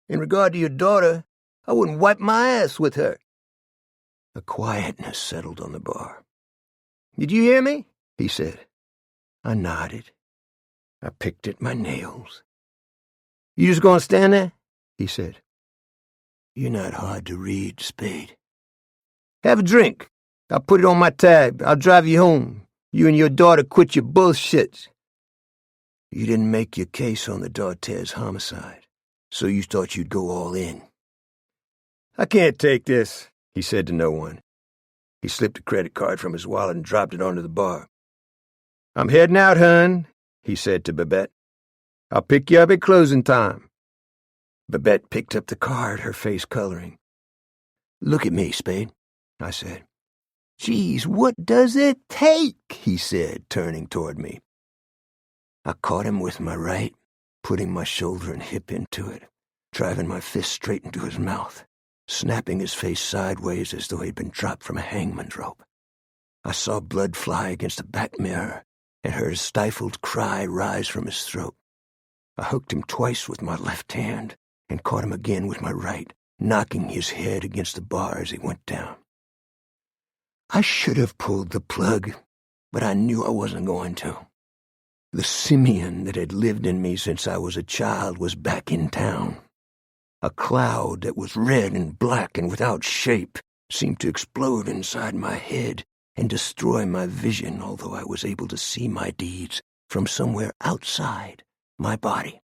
In regard to your daughter, I wouldn't wipe my ass with her." A quietness settled on the bar. "Did you hear me?" he said. I nodded. I picked at my nails. "You just gonna stand there?" he said. "You're not hard to read, Spade." "Have a drink. I'll put it on my tab. I'll drive you home. You and your daughter quit your bullshit." "You didn't make your case on the D'Arthez homicide, so you thought you'd go all in." "I can't take this," he said to no one. He slipped a credit card from his wallet and dropped it onto the bar. "I'm heading out, hun," he said to Babette. "I'll pick you up at closing time." Babette picked up the card, her face coloring. "Look at me, Spade," I said. "Geez, what does it take?" he said, turning toward me. I caught him with my right, putting my shoulder and hip into it, driving my fist straight into his mouth, snapping his face sideways as though he'd been dropped from a hangman's rope. I saw blood fly against the back mirror and heard a stifled cry rise from his throat. I hooked him twice with my left hand and caught him again with my right, knocking his head against the bar as he went down. I should have pulled the plug, but I knew I wasn't going to. The simian that had lived in me since I was a child was back in town. A cloud that was red and black and without shape seemed to explode inside my head and destroy my vision, although I was able to see my deeds from somewhere outside my body.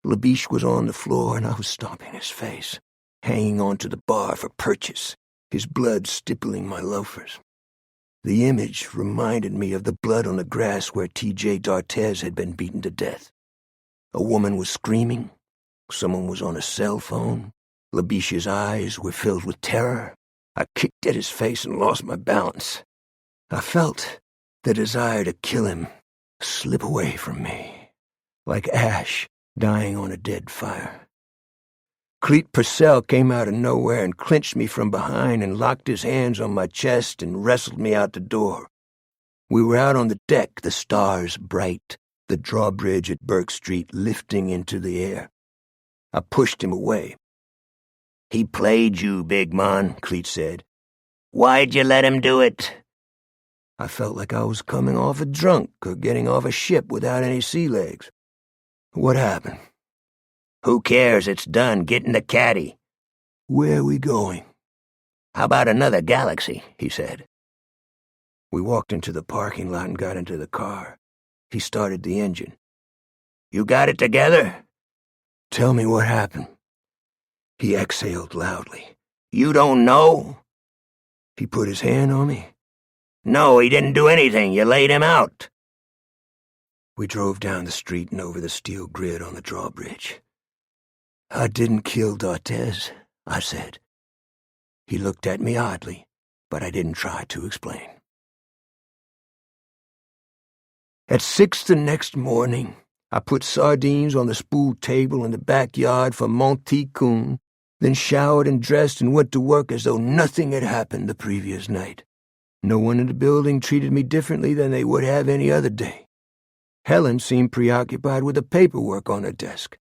Labiche was on the floor and I was stomping his face, hanging onto the bar for purchase, his blood stippling my loafers. The image reminded me of the blood on the grass where T.J. D'Arthez had been beaten to death. A woman was screaming. Someone was on a cell phone. Labiche's eyes were filled with terror. I kicked at his face and lost my balance. I felt the desire to kill him slip away from me, like ash dying on a dead fire. Cleet Purcell came out of nowhere and clinched me from behind and locked his hands on my chest and wrestled me out the door. We were out on the deck, the stars bright, the drawbridge at Burke Street lifting into the air. I pushed him away. "He played you, big man," Cleet said. "Why'd you let him do it?" I felt like I was coming off a drunk or getting off a ship without any sea legs. "What happened?" "Who cares? It's done. Get in the caddy." "Where are we going?" "How about another galaxy?" he said. We walked into the parking lot and got into the car. He started the engine. You got it together? Tell me what happened. He exhaled loudly. You don't know? He put his hand on me. No, he didn't do anything. You laid him out. We drove down the street and over the steel grid on the drawbridge. I didn't kill D'Artes, I said. He looked at me oddly, but I didn't try to explain. At 6 the next morning, I put sardines on the spool table in the backyard for Monty Coon, then showered and dressed and went to work as though nothing had happened the previous night. No one in the building treated me differently than they would have any other day. Helen seemed preoccupied with the paperwork on her desk.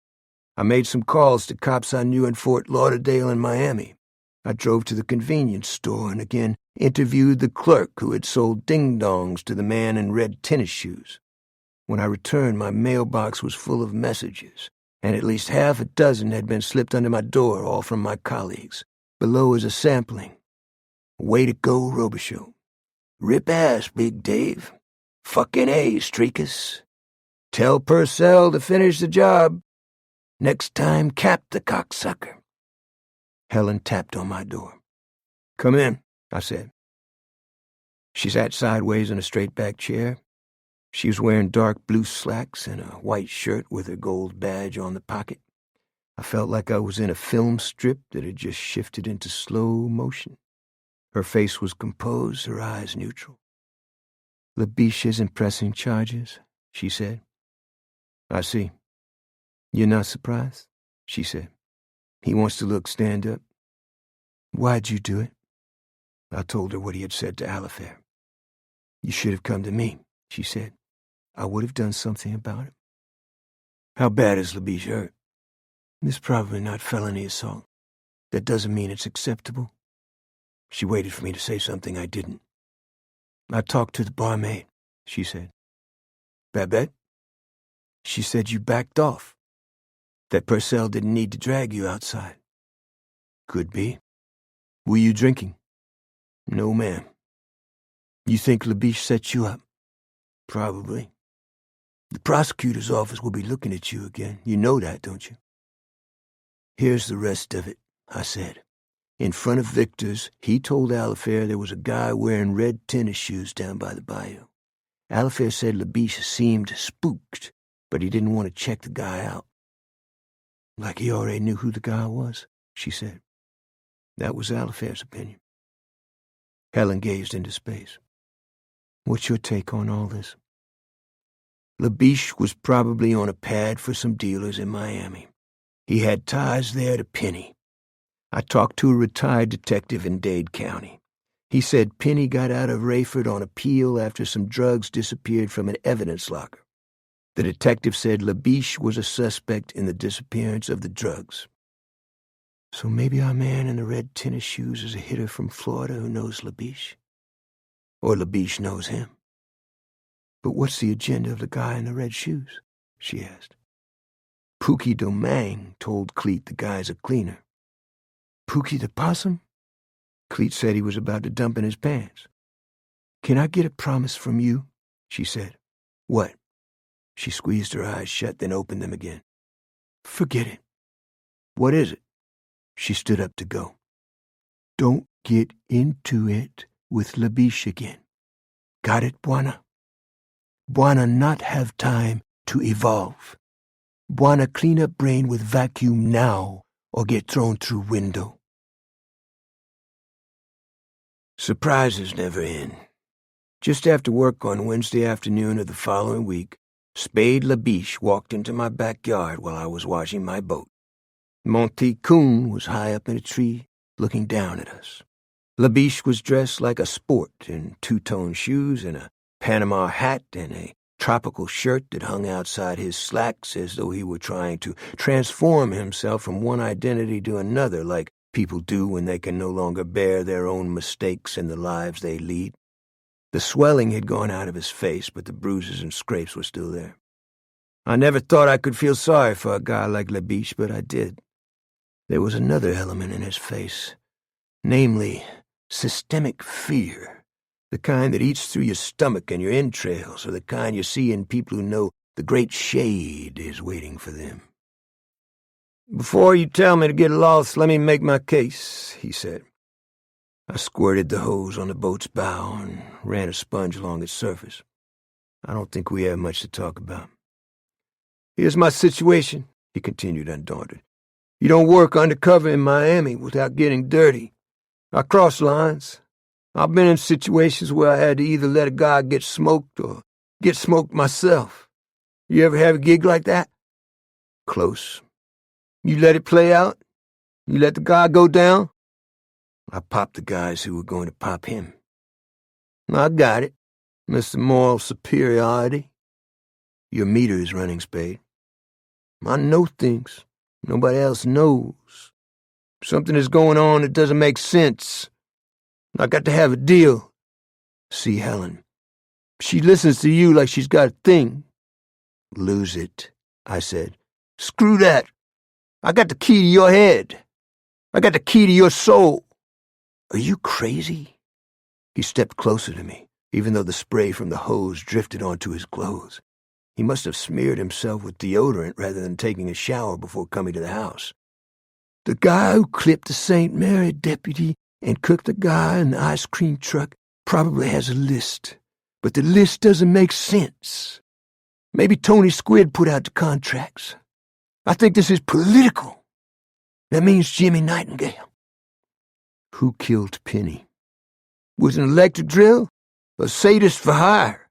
I made some calls to cops I knew in Fort Lauderdale and Miami. I drove to the convenience store and again interviewed the clerk who had sold ding-dongs to the man in red tennis shoes. When I returned, my mailbox was full of messages, and at least half a dozen had been slipped under my door, all from my colleagues. Below is a sampling. Way to go, Robicheaux. Rip ass, Big Dave. Fucking A, Streakus. Tell Purcell to finish the job. Next time, cap the cocksucker. Helen tapped on my door. Come in, I said. She sat sideways in a straight-back chair. She was wearing dark blue slacks and a white shirt with her gold badge on the pocket. I felt like I was in a film strip that had just shifted into slow motion. Her face was composed, her eyes neutral. Labiche isn't pressing charges, she said. I see. You're not surprised? She said. He wants to look stand-up. Why'd you do it? I told her what he had said to Alifair. You should have come to me, she said. I would have done something about it. How bad is Labiche hurt? It's probably not felony assault. That doesn't mean it's acceptable. She waited for me to say something I didn't. I talked to the barmaid, she said. Babette? She said you backed off. That Purcell didn't need to drag you outside. Could be. Were you drinking? No, ma'am. You think Labiche set you up? Probably. The prosecutor's office will be looking at you again. You know that, don't you? Here's the rest of it, I said. In front of Victor's, he told Alifair there was a guy wearing red tennis shoes down by the bayou. Alifair said Labiche seemed spooked, but he didn't want to check the guy out. Like he already knew who the guy was, she said. That was Alifair's opinion. Helen gazed into space. What's your take on all this? Labiche was probably on a pad for some dealers in Miami. He had ties there to Penny. I talked to a retired detective in Dade County. He said Penny got out of Rayford on appeal after some drugs disappeared from an evidence locker. The detective said Labiche was a suspect in the disappearance of the drugs. So maybe our man in the red tennis shoes is a hitter from Florida who knows Labiche. Or Labiche knows him. But what's the agenda of the guy in the red shoes? She asked. Pookie Domingue told Cleet the guy's a cleaner. Pookie the possum? Cleet said he was about to dump in his pants. Can I get a promise from you? She said. What? She squeezed her eyes shut, then opened them again. Forget it. What is it? She stood up to go. Don't get into it with Labiche again. Got it, Buana? Buana not have time to evolve. Buana clean up brain with vacuum now or get thrown through window. Surprises never end. Just after work on Wednesday afternoon of the following week, Spade Labiche walked into my backyard while I was washing my boat. Monty Coon was high up in a tree, looking down at us. Labiche was dressed like a sport in two-tone shoes and a Panama hat and a tropical shirt that hung outside his slacks as though he were trying to transform himself from one identity to another like people do when they can no longer bear their own mistakes and the lives they lead. The swelling had gone out of his face, but the bruises and scrapes were still there. I never thought I could feel sorry for a guy like Labiche, but I did. There was another element in his face, namely systemic fear, the kind that eats through your stomach and your entrails, or the kind you see in people who know The great shade is waiting for them. "Before you tell me to get lost, let me make my case," he said. I squirted the hose on the boat's bow and ran a sponge along its surface. "I don't think we have much to talk about." "Here's my situation," he continued undaunted. "You don't work undercover in Miami without getting dirty. I cross lines. I've been in situations where I had to either let a guy get smoked or get smoked myself. You ever have a gig like that?" "Close." "You let it play out? You let the guy go down?" "I popped the guys who were going to pop him." "I got it, Mr. Moral Superiority." "Your meter is running, Spade." "I know things nobody else knows. Something is going on that doesn't make sense. I got to have a deal. See Helen. She listens to you like she's got a thing." "Lose it," I said. "Screw that. I got the key to your head. I got the key to your soul." "Are you crazy?" He stepped closer to me, even though the spray from the hose drifted onto his clothes. He must have smeared himself with deodorant rather than taking a shower before coming to the house. "The guy who clipped the St. Mary deputy and cooked the guy in the ice cream truck probably has a list, but the list doesn't make sense. Maybe Tony Squid put out the contracts. I think this is political. That means Jimmy Nightingale." "Who killed Penny?" "Was an electric drill, a sadist for hire."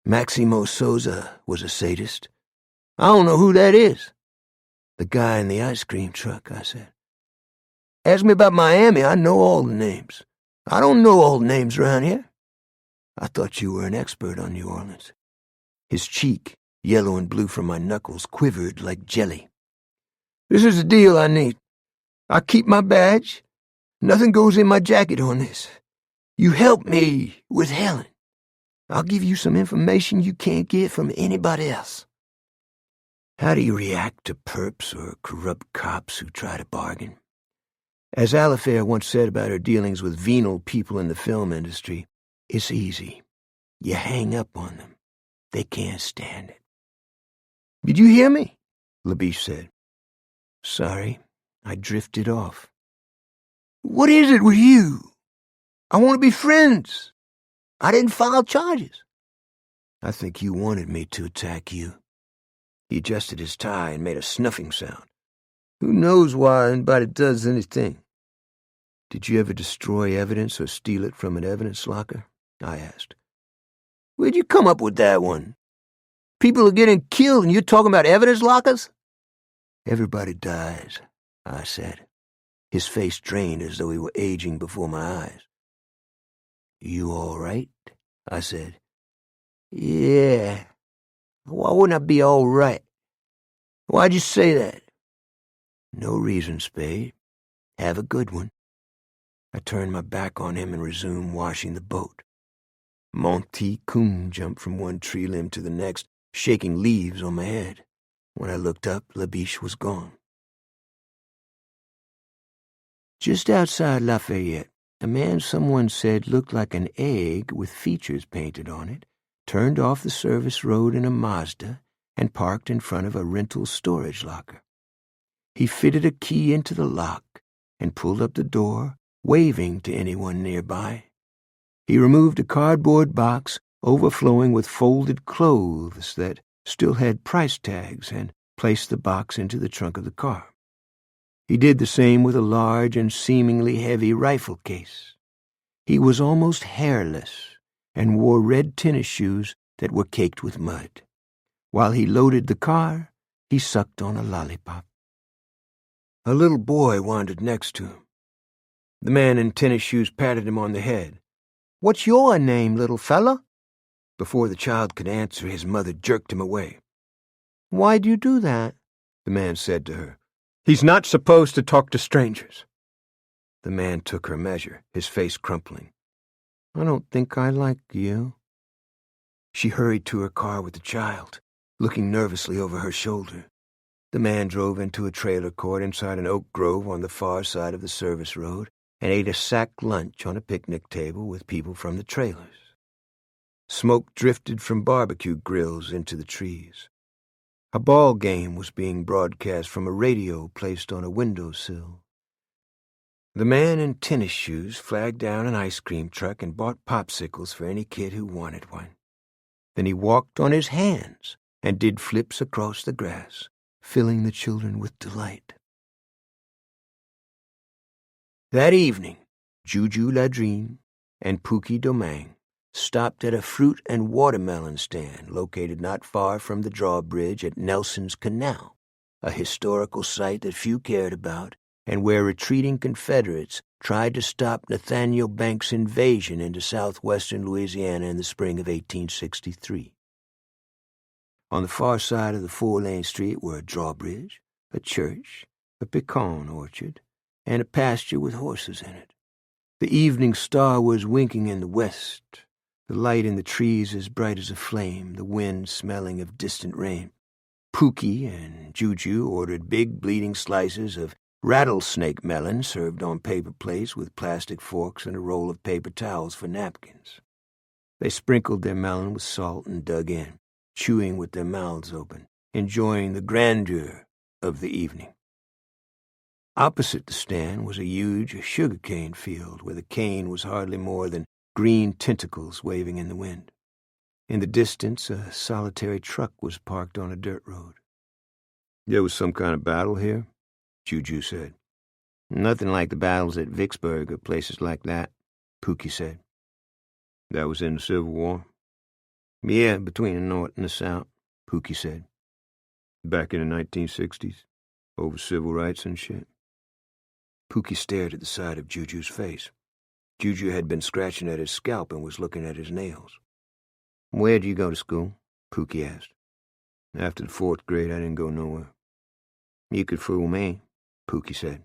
"Maximo Souza was a sadist." "I don't know who that is." "The guy in the ice cream truck," I said. "Ask me about Miami. I know all the names. I don't know all the names around here." "I thought you were an expert on New Orleans." His cheek, yellow and blue from my knuckles, quivered like jelly. "This is the deal I need. I keep my badge. Nothing goes in my jacket on this. You help me with Helen. I'll give you some information you can't get from anybody else." How do you react to perps or corrupt cops who try to bargain? As Alifair once said about her dealings with venal people in the film industry, it's easy. You hang up on them. They can't stand it. "Did you hear me?" Labiche said. "Sorry, I drifted off." "What is it with you? I want to be friends. I didn't file charges." "I think you wanted me to attack you." He adjusted his tie and made a snuffing sound. "Who knows why anybody does anything?" "Did you ever destroy evidence or steal it from an evidence locker?" I asked. "Where'd you come up with that one? People are getting killed and you're talking about evidence lockers?" "Everybody dies," I said. His face drained as though he were aging before my eyes. "You all right?" I said. "Yeah. Why wouldn't I be all right? Why'd you say that?" "No reason, Spade. Have a good one." I turned my back on him and resumed washing the boat. Monty Coon jumped from one tree limb to the next, shaking leaves on my head. When I looked up, Labiche was gone. Just outside Lafayette, a man someone said looked like an egg with features painted on it turned off the service road in a Mazda and parked in front of a rental storage locker. He fitted a key into the lock and pulled up the door, waving to anyone nearby. He removed a cardboard box overflowing with folded clothes that still had price tags and placed the box into the trunk of the car. He did the same with a large and seemingly heavy rifle case. He was almost hairless and wore red tennis shoes that were caked with mud. While he loaded the car, he sucked on a lollipop. A little boy wandered next to him. The man in tennis shoes patted him on the head. "What's your name, little fella?" Before the child could answer, his mother jerked him away. "Why'd you do that?" the man said to her. "He's not supposed to talk to strangers." The man took her measure, his face crumpling. "I don't think I like you." She hurried to her car with the child, looking nervously over her shoulder. The man drove into a trailer court inside an oak grove on the far side of the service road and ate a sack lunch on a picnic table with people from the trailers. Smoke drifted from barbecue grills into the trees. A ball game was being broadcast from a radio placed on a windowsill. The man in tennis shoes flagged down an ice cream truck and bought popsicles for any kid who wanted one. Then he walked on his hands and did flips across the grass, filling the children with delight. That evening, Juju Ladrine and Pookie Domingue stopped at a fruit and watermelon stand located not far from the drawbridge at Nelson's Canal, a historical site that few cared about and where retreating Confederates tried to stop Nathaniel Banks' invasion into southwestern Louisiana in the spring of 1863. On the far side of the four-lane street were a drawbridge, a church, a pecan orchard, and a pasture with horses in it. The evening star was winking in the west, the light in the trees as bright as a flame, the wind smelling of distant rain. Pookie and Juju ordered big bleeding slices of rattlesnake melon served on paper plates with plastic forks and a roll of paper towels for napkins. They sprinkled their melon with salt and dug in, chewing with their mouths open, enjoying the grandeur of the evening. Opposite the stand was a huge sugarcane field where the cane was hardly more than green tentacles waving in the wind. In the distance, a solitary truck was parked on a dirt road. "There was some kind of battle here?" Juju said. "Nothing like the battles at Vicksburg or places like that," Pookie said. "That was in the Civil War?" "Yeah, between the North and the South," Pookie said. "Back in the 1960s? Over civil rights and shit?" Pookie stared at the side of Juju's face. Juju had been scratching at his scalp and was looking at his nails. "Where'd you go to school?" Pookie asked. "After the 4th grade, I didn't go nowhere." "You could fool me," Pookie said.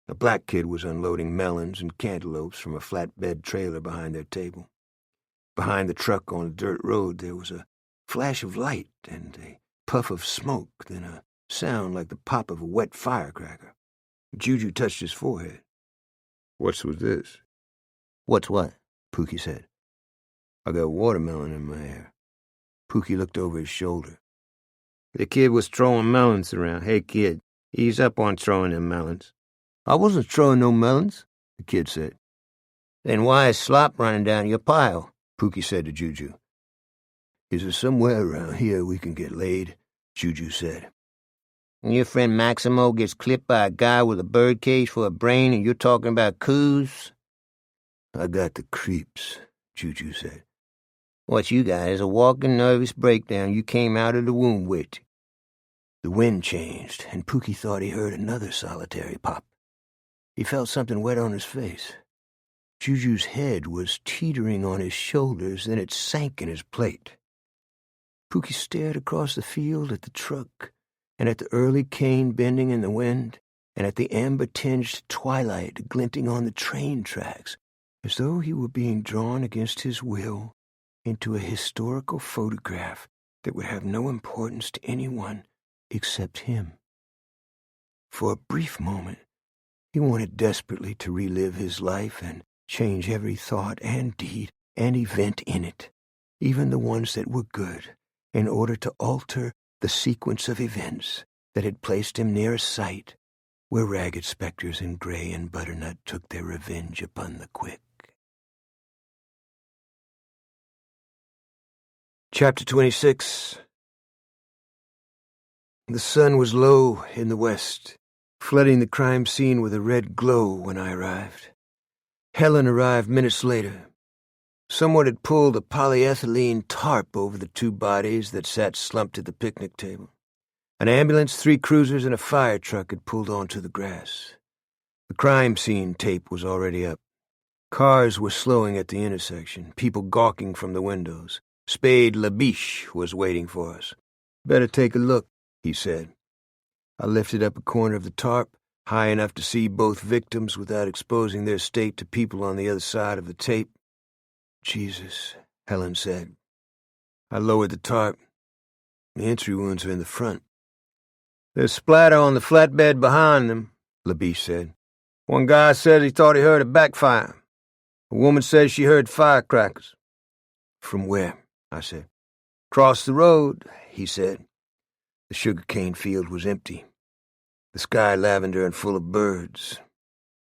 A black kid was unloading melons and cantaloupes from a flatbed trailer behind their table. Behind the truck on the dirt road there was a flash of light and a puff of smoke, then a sound like the pop of a wet firecracker. Juju touched his forehead. "What's with this?" "What's what?" Pookie said. "I got watermelon in my hair." Pookie looked over his shoulder. "The kid was throwing melons around. Hey, kid, ease up on throwing them melons." "I wasn't throwing no melons," the kid said. "Then why is slop running down your pile?" Pookie said to Juju. "Is there somewhere around here we can get laid?" Juju said. "Your friend Maximo gets clipped by a guy with a bird cage for a brain and you're talking about coups?" "I got the creeps," Juju said. "What you got is a walking nervous breakdown you came out of the womb with." The wind changed, and Pookie thought he heard another solitary pop. He felt something wet on his face. Juju's head was teetering on his shoulders, then it sank in his plate. Pookie stared across the field at the truck, and at the early cane bending in the wind, and at the amber-tinged twilight glinting on the train tracks, as though he were being drawn against his will into a historical photograph that would have no importance to anyone except him. For a brief moment, he wanted desperately to relive his life and change every thought and deed and event in it, even the ones that were good, in order to alter the sequence of events that had placed him near a site where ragged specters in gray and butternut took their revenge upon the quick. Chapter 26. The sun was low in the west, flooding the crime scene with a red glow when I arrived. Helen arrived minutes later. Someone had pulled a polyethylene tarp over the two bodies that sat slumped at the picnic table. An ambulance, 3 cruisers, and a fire truck had pulled onto the grass. The crime scene tape was already up. Cars were slowing at the intersection, people gawking from the windows. Spade Labiche was waiting for us. "Better take a look," he said. I lifted up a corner of the tarp, high enough to see both victims without exposing their state to people on the other side of the tape. "Jesus," Helen said. I lowered the tarp. The entry wounds are in the front. "There's splatter on the flatbed behind them," Labiche said. "One guy says he thought he heard a backfire. A woman says she heard firecrackers." From where? I said. Across the road, he said. The sugarcane field was empty. The sky lavender and full of birds.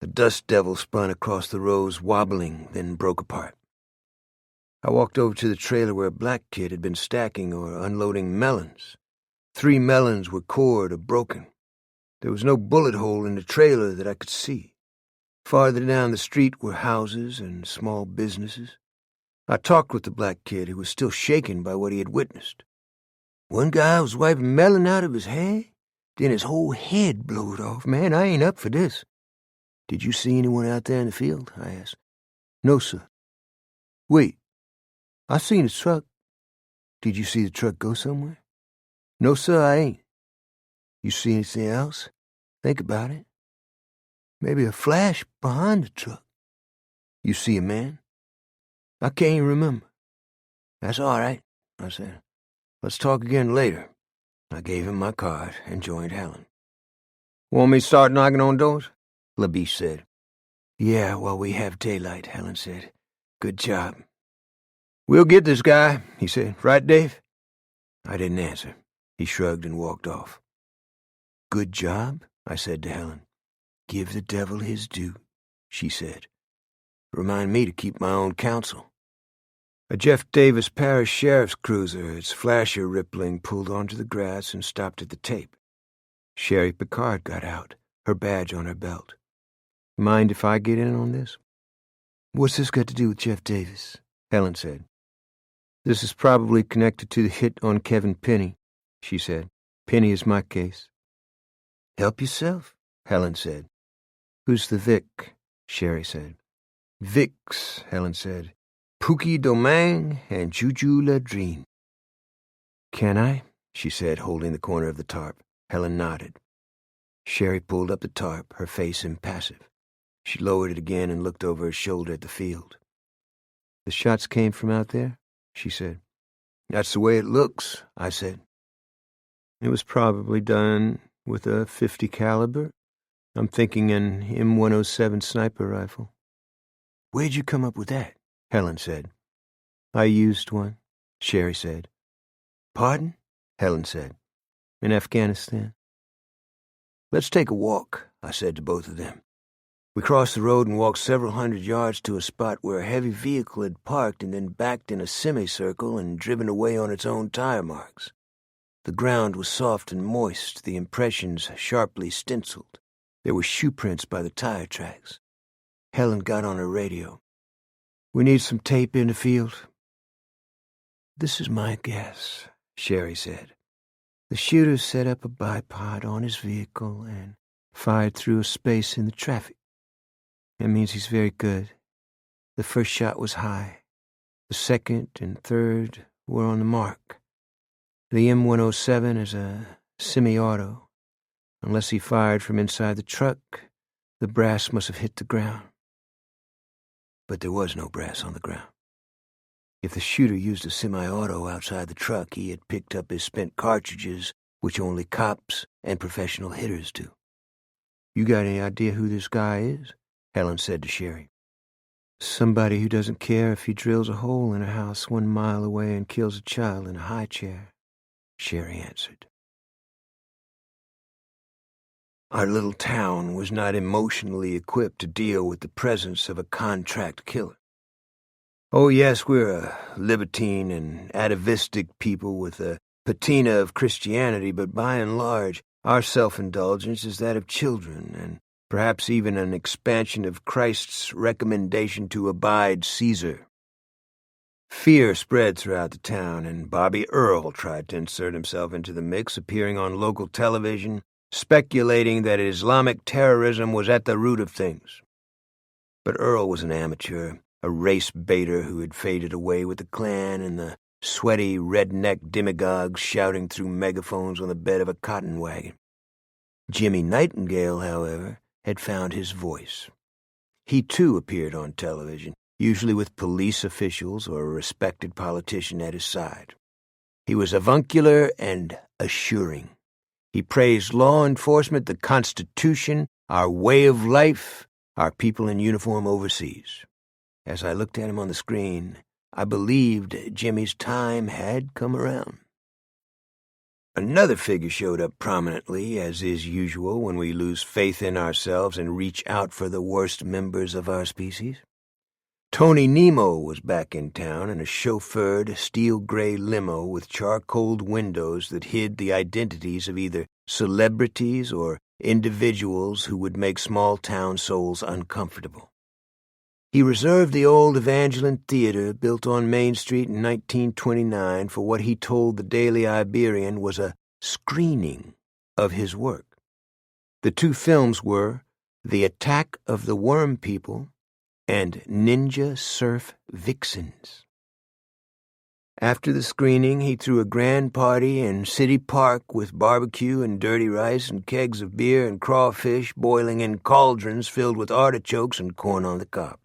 The dust devil spun across the rows, wobbling, then broke apart. I walked over to the trailer where a black kid had been stacking or unloading melons. 3 melons were cored or broken. There was no bullet hole in the trailer that I could see. Farther down the street were houses and small businesses. I talked with the black kid, who was still shaken by what he had witnessed. One guy was wiping melon out of his hair, then his whole head blowed off. Man, I ain't up for this. Did you see anyone out there in the field? I asked. No, sir. Wait, I seen a truck. Did you see the truck go somewhere? No, sir, I ain't. You see anything else? Think about it. Maybe a flash behind the truck. You see a man? I can't even remember. That's all right, I said. Let's talk again later. I gave him my card and joined Helen. Want me to start knocking on doors? Labiche said. Yeah, while we have daylight, Helen said. Good job. We'll get this guy, he said. Right, Dave? I didn't answer. He shrugged and walked off. Good job, I said to Helen. Give the devil his due, she said. Remind me to keep my own counsel. A Jeff Davis Parish Sheriff's cruiser, its flasher rippling, pulled onto the grass and stopped at the tape. Sherry Picard got out, her badge on her belt. Mind if I get in on this? What's this got to do with Jeff Davis? Helen said. This is probably connected to the hit on Kevin Penny, she said. Penny is my case. Help yourself, Helen said. Who's the Vic? Sherry said. Vicks, Helen said. Pookie Domingue and Juju Ladrine. Can I? She said, holding the corner of the tarp. Helen nodded. Sherry pulled up the tarp, her face impassive. She lowered it again and looked over her shoulder at the field. The shots came from out there? She said. That's the way it looks, I said. It was probably done with a .50 caliber. I'm thinking an M107 sniper rifle. Where'd you come up with that? Helen said. I used one, Sherry said. Pardon? Helen said. In Afghanistan. Let's take a walk, I said to both of them. We crossed the road and walked several hundred yards to a spot where a heavy vehicle had parked and then backed in a semicircle and driven away on its own tire marks. The ground was soft and moist, the impressions sharply stenciled. There were shoe prints by the tire tracks. Helen got on her radio. We need some tape in the field. This is my guess, Sherry said. The shooter set up a bipod on his vehicle and fired through a space in the traffic. That means he's very good. The first shot was high. The second and third were on the mark. The M107 is a semi-auto. Unless he fired from inside the truck, the brass must have hit the ground. But there was no brass on the ground. If the shooter used a semi-auto outside the truck, he had picked up his spent cartridges, which only cops and professional hitters do. You got any idea who this guy is? Helen said to Sherry. Somebody who doesn't care if he drills a hole in a house 1 mile away and kills a child in a high chair, Sherry answered. Our little town was not emotionally equipped to deal with the presence of a contract killer. Oh, yes, we're a libertine and atavistic people with a patina of Christianity, but by and large, our self-indulgence is that of children, and perhaps even an expansion of Christ's recommendation to abide Caesar. Fear spread throughout the town, and Bobby Earl tried to insert himself into the mix, appearing on local television, speculating that Islamic terrorism was at the root of things. But Earl was an amateur, a race baiter who had faded away with the Klan and the sweaty, redneck demagogues shouting through megaphones on the bed of a cotton wagon. Jimmy Nightingale, however, had found his voice. He, too, appeared on television, usually with police officials or a respected politician at his side. He was avuncular and assuring. He praised law enforcement, the Constitution, our way of life, our people in uniform overseas. As I looked at him on the screen, I believed Jimmy's time had come around. Another figure showed up prominently, as is usual when we lose faith in ourselves and reach out for the worst members of our species. Tony Nemo was back in town in a chauffeured, steel-gray limo with charcoaled windows that hid the identities of either celebrities or individuals who would make small-town souls uncomfortable. He reserved the old Evangeline Theater built on Main Street in 1929 for what he told the Daily Iberian was a screening of his work. The two films were The Attack of the Worm People and Ninja Surf Vixens. After the screening, he threw a grand party in City Park with barbecue and dirty rice and kegs of beer and crawfish boiling in cauldrons filled with artichokes and corn on the cob.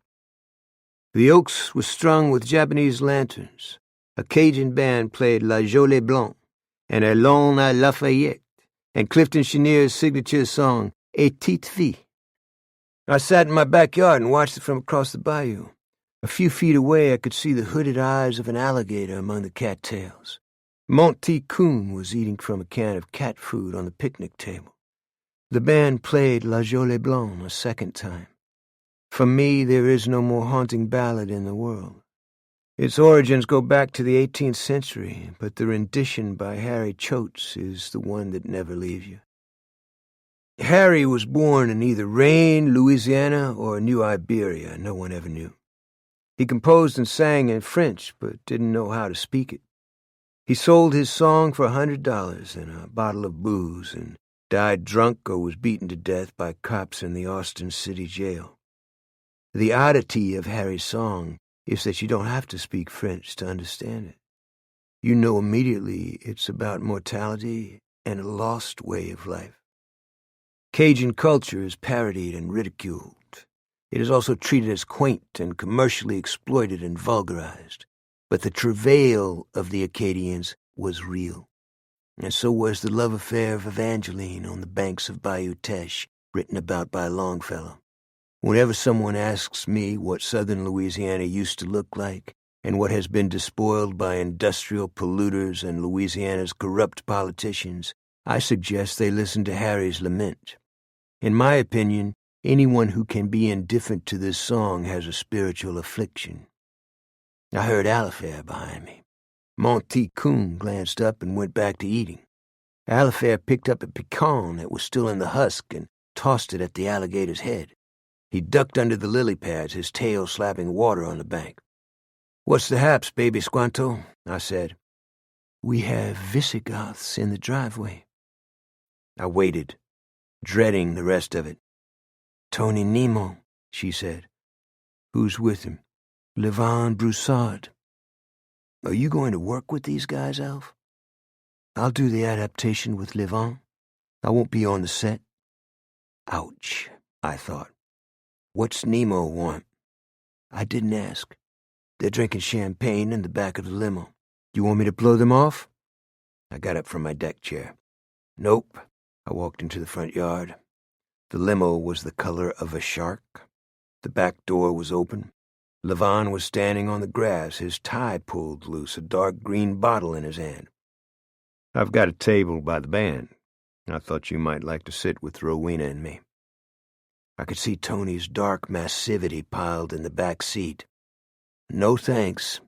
The Oaks was strung with Japanese lanterns. A Cajun band played La Jolie Blanc and Allons à Lafayette, and Clifton Cheniere's signature song, Et Petite Fille. I sat in my backyard and watched it from across the bayou. A few feet away, I could see the hooded eyes of an alligator among the cattails. Monty Coon was eating from a can of cat food on the picnic table. The band played La Jolie Blanc a second time. For me, there is no more haunting ballad in the world. Its origins go back to the 18th century, but the rendition by Harry Choates is the one that never leaves you. Harry was born in either Rain, Louisiana, or New Iberia. No one ever knew. He composed and sang in French, but didn't know how to speak it. He sold his song for $100 and a bottle of booze and died drunk or was beaten to death by cops in the Austin City Jail. The oddity of Harry's song is that you don't have to speak French to understand it. You know immediately it's about mortality and a lost way of life. Cajun culture is parodied and ridiculed. It is also treated as quaint and commercially exploited and vulgarized. But the travail of the Acadians was real. And so was the love affair of Evangeline on the banks of Bayou Teche, written about by Longfellow. Whenever someone asks me what southern Louisiana used to look like and what has been despoiled by industrial polluters and Louisiana's corrupt politicians, I suggest they listen to Harry's lament. In my opinion, anyone who can be indifferent to this song has a spiritual affliction. I heard Alifair behind me. Monty Coon glanced up and went back to eating. Alifair picked up a pecan that was still in the husk and tossed it at the alligator's head. He ducked under the lily pads, his tail slapping water on the bank. "What's the haps, baby Squanto?" I said. "We have Visigoths in the driveway." I waited, dreading the rest of it. "Tony Nemo," she said. "Who's with him?" "Levon Broussard." "Are you going to work with these guys, Alf?" "I'll do the adaptation with Levon. I won't be on the set." Ouch, I thought. What's Nemo want? I didn't ask. They're drinking champagne in the back of the limo. You want me to blow them off? I got up from my deck chair. Nope. I walked into the front yard. The limo was the color of a shark. The back door was open. Levon was standing on the grass, his tie pulled loose, a dark green bottle in his hand. "I've got a table by the band. I thought you might like to sit with Rowena and me." I could see Tony's dark massivity piled in the back seat. "No thanks.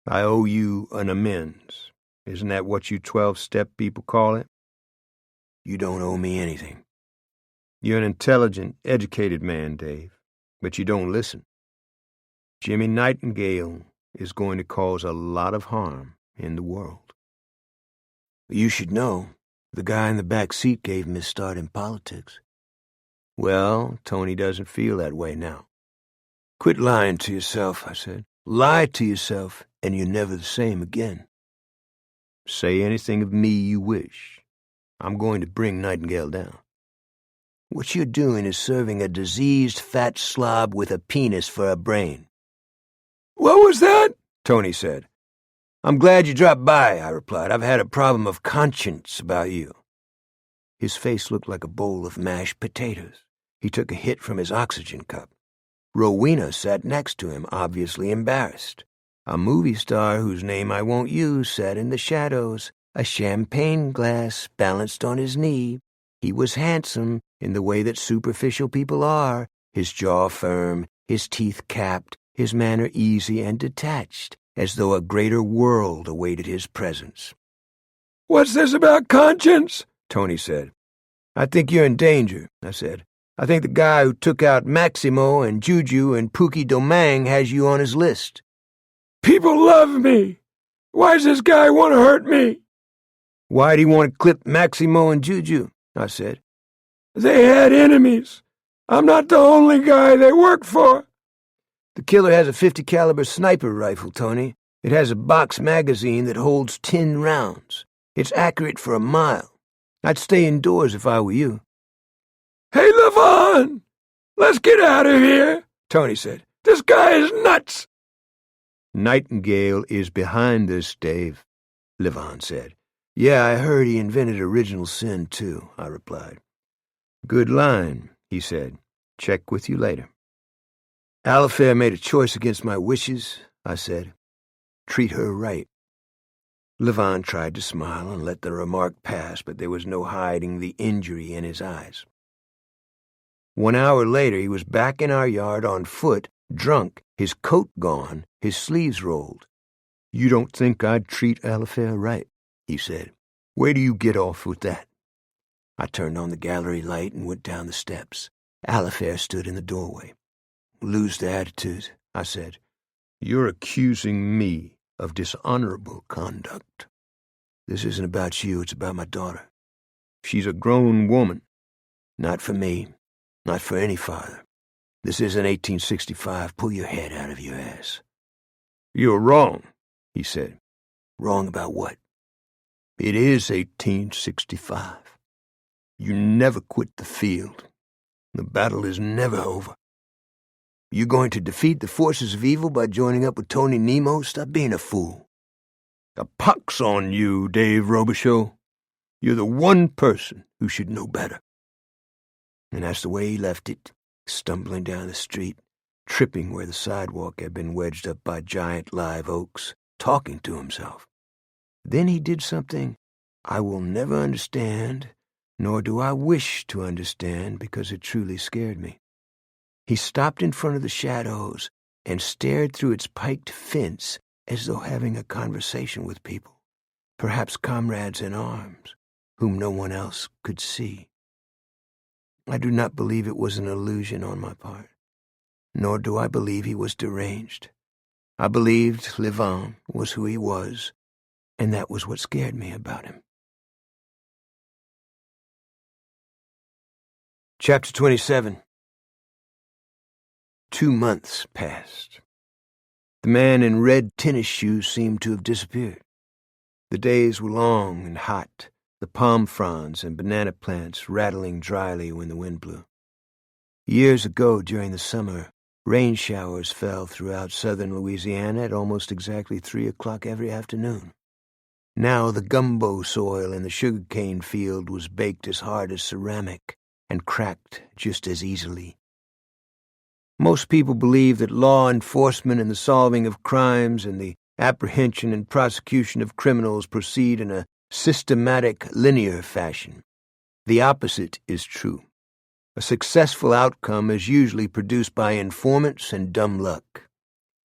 I owe you an amends. Isn't that what you 12-step people call it?" "You don't owe me anything." "You're an intelligent, educated man, Dave, but you don't listen. Jimmy Nightingale is going to cause a lot of harm in the world." "You should know. The guy in the back seat gave him his start in politics." "Well, Tony doesn't feel that way now." "Quit lying to yourself," I said. "Lie to yourself, and you're never the same again." "Say anything of me you wish. I'm going to bring Nightingale down." "What you're doing is serving a diseased fat slob with a penis for a brain." What was that? Tony said. "I'm glad you dropped by," I replied. "I've had a problem of conscience about you." His face looked like a bowl of mashed potatoes. He took a hit from his oxygen cup. Rowena sat next to him, obviously embarrassed. A movie star whose name I won't use sat in the shadows, a champagne glass balanced on his knee. He was handsome in the way that superficial people are, his jaw firm, his teeth capped, his manner easy and detached, as though a greater world awaited his presence. "What's this about conscience?" Tony said. "I think you're in danger," I said. "I think the guy who took out Maximo and Juju and Pookie Domang has you on his list." "People love me. Why does this guy want to hurt me?" "Why'd he want to clip Maximo and Juju?" I said. "They had enemies. I'm not the only guy they worked for." "The killer has a .50 caliber sniper rifle, Tony. It has a box magazine that holds 10 rounds. It's accurate for a mile. I'd stay indoors if I were you." "Hey, Levon, let's get out of here," Tony said. "This guy is nuts." "Nightingale is behind this, Dave," Levon said. "Yeah, I heard he invented original sin, too," I replied. "Good line," he said. "Check with you later." "Alifair made a choice against my wishes," I said. "Treat her right." Levon tried to smile and let the remark pass, but there was no hiding the injury in his eyes. 1 hour later, he was back in our yard on foot, drunk, his coat gone, his sleeves rolled. "You don't think I'd treat Alifair right?" he said. "Where do you get off with that?" I turned on the gallery light and went down the steps. Alifair stood in the doorway. "Lose the attitude," I said. "You're accusing me of dishonorable conduct. This isn't about you, it's about my daughter. She's a grown woman. Not for me, not for any father. This isn't 1865. Pull your head out of your ass." "You're wrong," he said. "Wrong about what?" "It is 1865. You never quit the field. The battle is never over. You going to defeat the forces of evil by joining up with Tony Nemo? Stop being a fool." "A pox on you, Dave Robicheaux. You're the one person who should know better." And that's the way he left it, stumbling down the street, tripping where the sidewalk had been wedged up by giant live oaks, talking to himself. Then he did something I will never understand, nor do I wish to understand, because it truly scared me. He stopped in front of the shadows and stared through its piked fence as though having a conversation with people, perhaps comrades in arms, whom no one else could see. I do not believe it was an illusion on my part, nor do I believe he was deranged. I believed Levon was who he was, and that was what scared me about him. Chapter 27. 2 months passed. The man in red tennis shoes seemed to have disappeared. The days were long and hot, the palm fronds and banana plants rattling dryly when the wind blew. Years ago, during the summer, rain showers fell throughout southern Louisiana at almost exactly 3 o'clock every afternoon. Now the gumbo soil in the sugarcane field was baked as hard as ceramic and cracked just as easily. Most people believe that law enforcement and the solving of crimes and the apprehension and prosecution of criminals proceed in a systematic, linear fashion. The opposite is true. A successful outcome is usually produced by informants and dumb luck.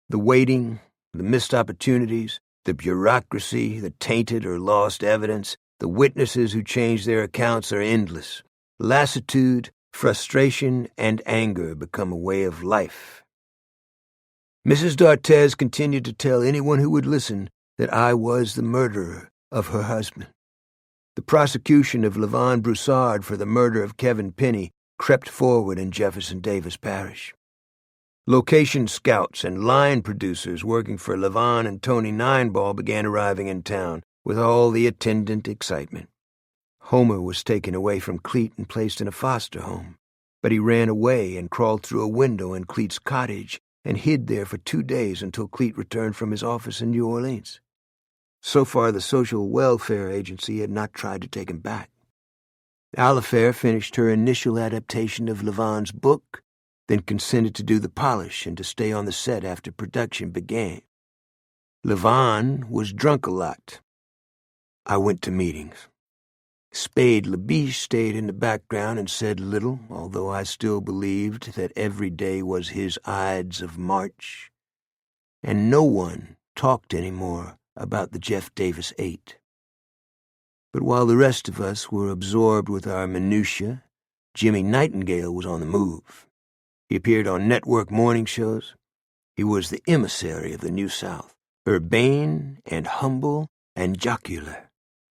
The waiting, the missed opportunities, the bureaucracy, the tainted or lost evidence, the witnesses who change their accounts are endless. Lassitude, frustration, and anger become a way of life. Mrs. D'Arthez continued to tell anyone who would listen that I was the murderer of her husband. The prosecution of Levon Broussard for the murder of Kevin Penny crept forward in Jefferson Davis Parish. Location scouts and line producers working for Levon and Tony Nineball began arriving in town with all the attendant excitement. Homer was taken away from Cleet and placed in a foster home, but he ran away and crawled through a window in Cleet's cottage and hid there for 2 days until Cleet returned from his office in New Orleans. So far, the Social Welfare Agency had not tried to take him back. Alifair finished her initial adaptation of Levon's book, then consented to do the polish and to stay on the set after production began. Levon was drunk a lot. I went to meetings. Spade LeBiche stayed in the background and said little, although I still believed that every day was his Ides of March. And no one talked anymore about the Jeff Davis 8. But while the rest of us were absorbed with our minutiae, Jimmy Nightingale was on the move. He appeared on network morning shows. He was the emissary of the New South, urbane and humble and jocular,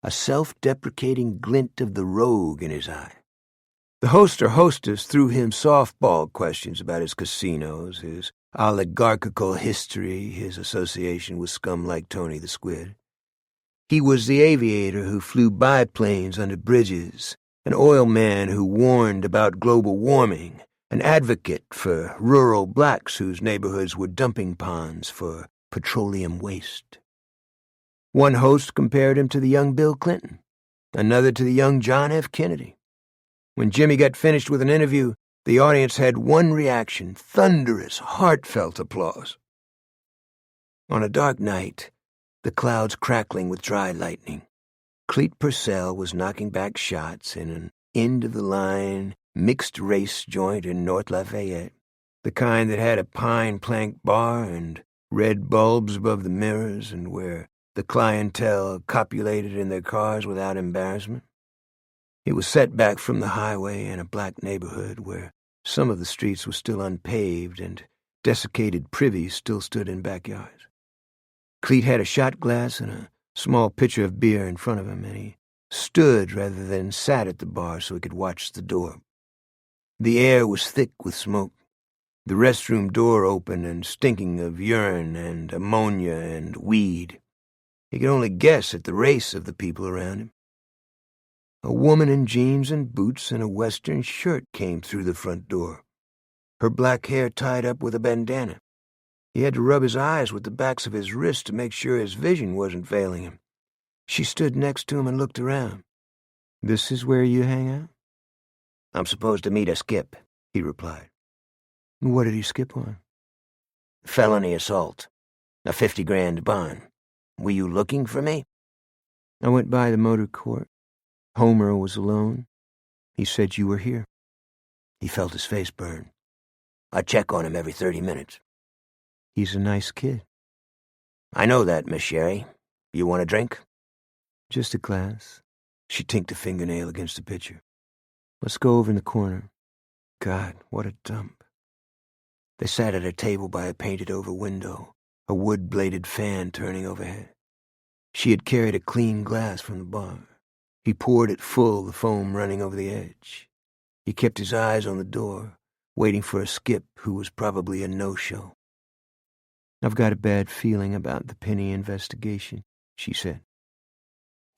a self-deprecating glint of the rogue in his eye. The host or hostess threw him softball questions about his casinos, his oligarchical history, his association with scum like Tony the Squid. He was the aviator who flew biplanes under bridges, an oil man who warned about global warming, an advocate for rural blacks whose neighborhoods were dumping ponds for petroleum waste. One host compared him to the young Bill Clinton, another to the young John F. Kennedy. When Jimmy got finished with an interview, the audience had one reaction: thunderous, heartfelt applause. On a dark night, the clouds crackling with dry lightning, Cleet Purcell was knocking back shots in an end-of-the-line, mixed-race joint in North Lafayette, the kind that had a pine plank bar and red bulbs above the mirrors and where the clientele copulated in their cars without embarrassment. It was set back from the highway in a black neighborhood where some of the streets were still unpaved and desiccated privies still stood in backyards. Cleet had a shot glass and a small pitcher of beer in front of him, and he stood rather than sat at the bar so he could watch the door. The air was thick with smoke, the restroom door open and stinking of urine and ammonia and weed. He could only guess at the race of the people around him. A woman in jeans and boots and a western shirt came through the front door, her black hair tied up with a bandana. He had to rub his eyes with the backs of his wrists to make sure his vision wasn't failing him. She stood next to him and looked around. "This is where you hang out?" "I'm supposed to meet a skip," he replied. "What did he skip on?" "Felony assault. A 50 grand bond. Were you looking for me?" "I went by the motor court. Homer was alone. He said you were here." He felt his face burn. "I check on him every 30 minutes. "He's a nice kid." "I know that, Miss Sherry. You want a drink?" "Just a glass." She tinked a fingernail against the pitcher. "Let's go over in the corner." God, what a dump. They sat at a table by a painted-over window, a wood-bladed fan turning overhead. She had carried a clean glass from the bar. He poured it full, the foam running over the edge. He kept his eyes on the door, waiting for a skip who was probably a no-show. "I've got a bad feeling about the Penny investigation," she said.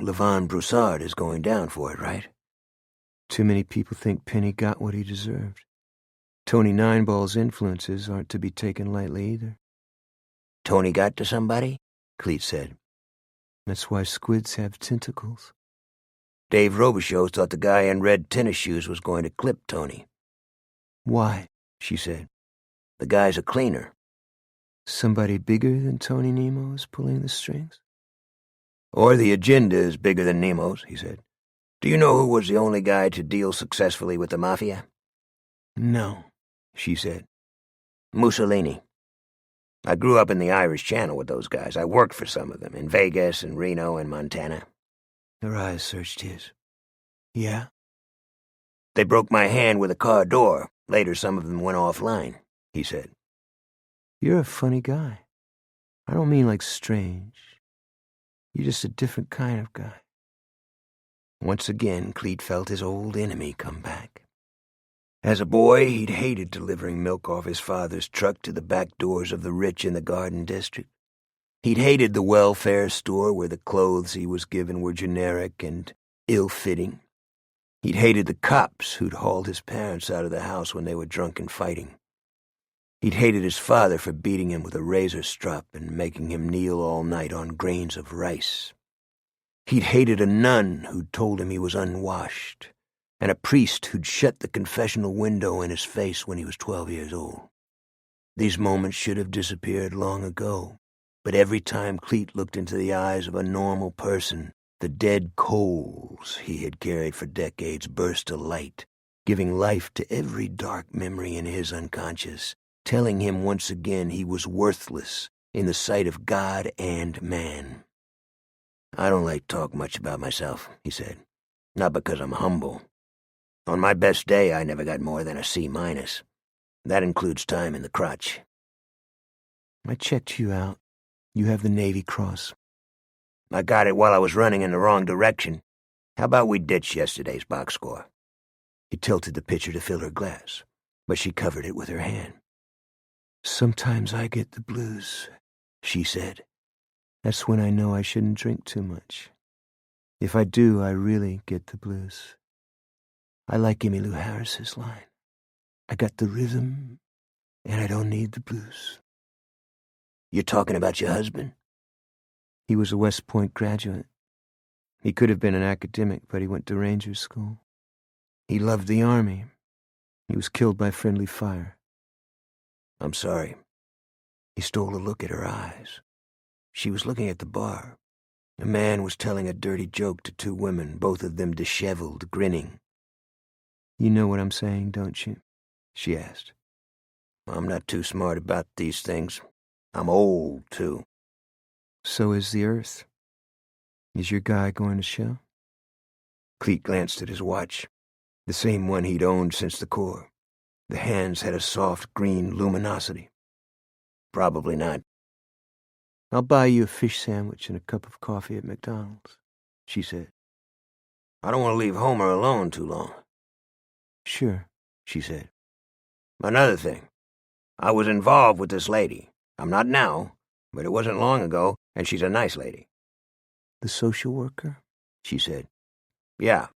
"Levon Broussard is going down for it, right?" "Too many people think Penny got what he deserved. Tony Nineball's influences aren't to be taken lightly either." "Tony got to somebody?" Cleet said. "That's why squids have tentacles." Dave Robicheaux thought the guy in red tennis shoes was going to clip Tony. "Why?" she said. "The guy's a cleaner." "Somebody bigger than Tony Nemo is pulling the strings?" "Or the agenda is bigger than Nemo's," he said. "Do you know who was the only guy to deal successfully with the mafia?" "No," she said. "Mussolini. I grew up in the Irish Channel with those guys. I worked for some of them, in Vegas and Reno and Montana." Her eyes searched his. "Yeah?" "They broke my hand with a car door. Later some of them went offline," he said. "You're a funny guy. I don't mean like strange. You're just a different kind of guy." Once again, Cleet felt his old enemy come back. As a boy, he'd hated delivering milk off his father's truck to the back doors of the rich in the Garden District. He'd hated the welfare store where the clothes he was given were generic and ill-fitting. He'd hated the cops who'd hauled his parents out of the house when they were drunk and fighting. He'd hated his father for beating him with a razor strop and making him kneel all night on grains of rice. He'd hated a nun who'd told him he was unwashed, and a priest who'd shut the confessional window in his face when he was 12 years old. These moments should have disappeared long ago, but every time Cleet looked into the eyes of a normal person, the dead coals he had carried for decades burst to light, giving life to every dark memory in his unconscious, telling him once again he was worthless in the sight of God and man. "I don't like to talk much about myself," he said. "Not because I'm humble. On my best day, I never got more than a C-. That includes time in the crotch." "I checked you out. You have the Navy Cross." "I got it while I was running in the wrong direction. How about we ditch yesterday's box score?" He tilted the pitcher to fill her glass, but she covered it with her hand. "Sometimes I get the blues," she said. "That's when I know I shouldn't drink too much. If I do, I really get the blues. I like Emmylou Harris's line. I got the rhythm, and I don't need the blues." "You're talking about your husband?" "He was a West Point graduate. He could have been an academic, but he went to Ranger School. He loved the Army. He was killed by friendly fire." "I'm sorry." He stole a look at her eyes. She was looking at the bar. A man was telling a dirty joke to two women, both of them disheveled, grinning. "You know what I'm saying, don't you?" she asked. "I'm not too smart about these things. I'm old, too." "So is the Earth. Is your guy going to show?" Cleet glanced at his watch, the same one he'd owned since the Corps. The hands had a soft green luminosity. "Probably not." "I'll buy you a fish sandwich and a cup of coffee at McDonald's," she said. "I don't want to leave Homer alone too long." "Sure," she said. "Another thing. I was involved with this lady. I'm not now, but it wasn't long ago, and she's a nice lady." "The social worker?" she said. "Yeah."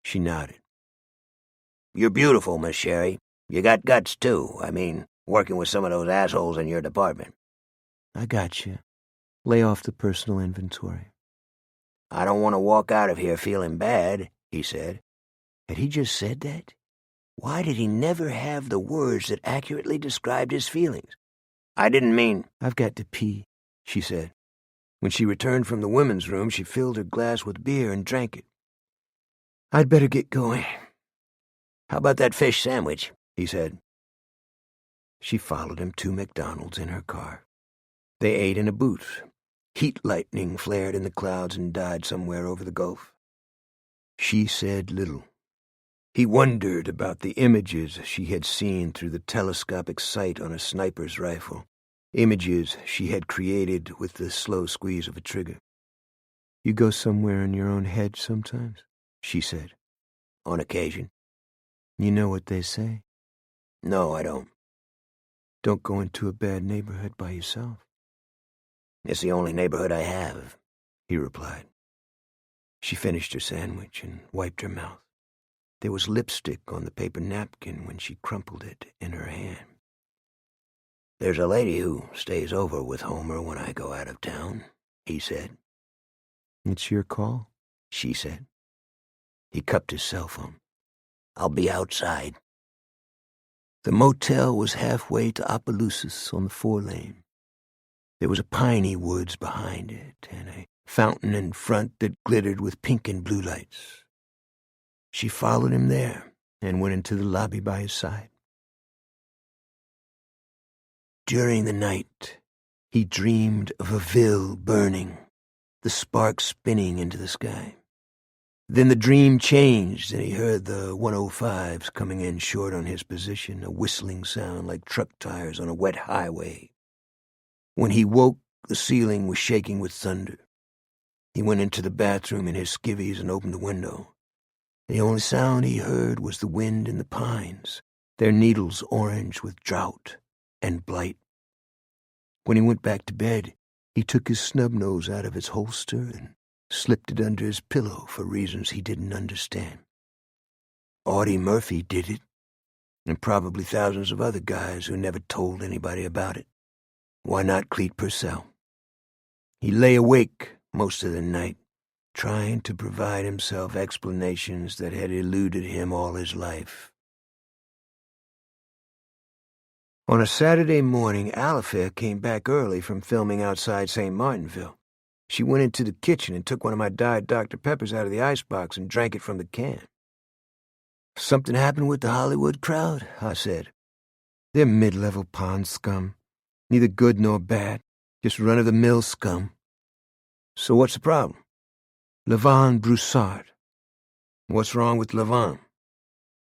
She nodded. "You're beautiful, Miss Sherry. You got guts, too. I mean, working with some of those assholes in your department." "I got you. Lay off the personal inventory." "I don't want to walk out of here feeling bad," he said. Had he just said that? Why did he never have the words that accurately described his feelings? "I didn't mean—" "I've got to pee," she said. When she returned from the women's room, she filled her glass with beer and drank it. "I'd better get going." "How about that fish sandwich?" he said. She followed him to McDonald's in her car. They ate in a booth. Heat lightning flared in the clouds and died somewhere over the Gulf. She said little. He wondered about the images she had seen through the telescopic sight on a sniper's rifle, images she had created with the slow squeeze of a trigger. "You go somewhere in your own head sometimes?" she said. "On occasion." "You know what they say?" "No, I don't." "Don't go into a bad neighborhood by yourself." "It's the only neighborhood I have," he replied. She finished her sandwich and wiped her mouth. There was lipstick on the paper napkin when she crumpled it in her hand. "There's a lady who stays over with Homer when I go out of town," he said. "It's your call," she said. He cupped his cell phone. "I'll be outside." The motel was halfway to Opelousas on the 4-lane. There was a piney woods behind it and a fountain in front that glittered with pink and blue lights. She followed him there and went into the lobby by his side. During the night, he dreamed of a ville burning, the sparks spinning into the sky. Then the dream changed, and he heard the 105s coming in short on his position, a whistling sound like truck tires on a wet highway. When he woke, the ceiling was shaking with thunder. He went into the bathroom in his skivvies and opened the window. The only sound he heard was the wind in the pines, their needles orange with drought and blight. When he went back to bed, he took his snub nose out of its holster and slipped it under his pillow for reasons he didn't understand. Audie Murphy did it, and probably thousands of other guys who never told anybody about it. Why not Cleet Purcell? He lay awake most of the night, trying to provide himself explanations that had eluded him all his life. On a Saturday morning, Alifair came back early from filming outside St. Martinville. She went into the kitchen and took one of my Diet Dr. Peppers out of the icebox and drank it from the can. "Something happened with the Hollywood crowd?" I said. "They're mid-level pond scum. Neither good nor bad. Just run-of-the-mill scum." "So what's the problem?" "Levon Broussard." "What's wrong with Levon?"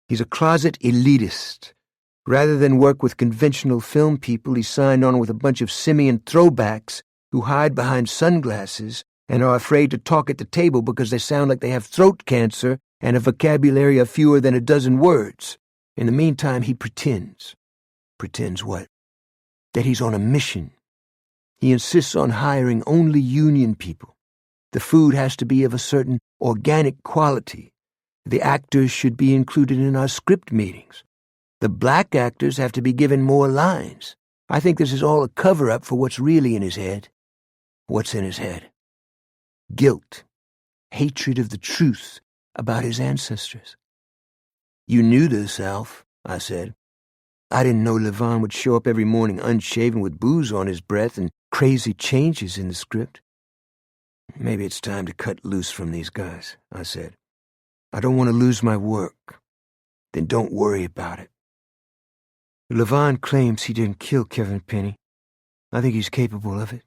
"He's a closet elitist. Rather than work with conventional film people, he signed on with a bunch of simian throwbacks who hide behind sunglasses and are afraid to talk at the table because they sound like they have throat cancer and a vocabulary of fewer than a dozen words. In the meantime, he pretends." "Pretends what?" "That he's on a mission. He insists on hiring only union people. The food has to be of a certain organic quality. The actors should be included in our script meetings. The black actors have to be given more lines. I think this is all a cover-up for what's really in his head." "What's in his head?" "Guilt. Hatred of the truth about his ancestors." "You knew this, Alf," I said. "I didn't know Levon would show up every morning unshaven with booze on his breath and crazy changes in the script." "Maybe it's time to cut loose from these guys," I said. "I don't want to lose my work." "Then don't worry about it." "Levon claims he didn't kill Kevin Penny. I think he's capable of it.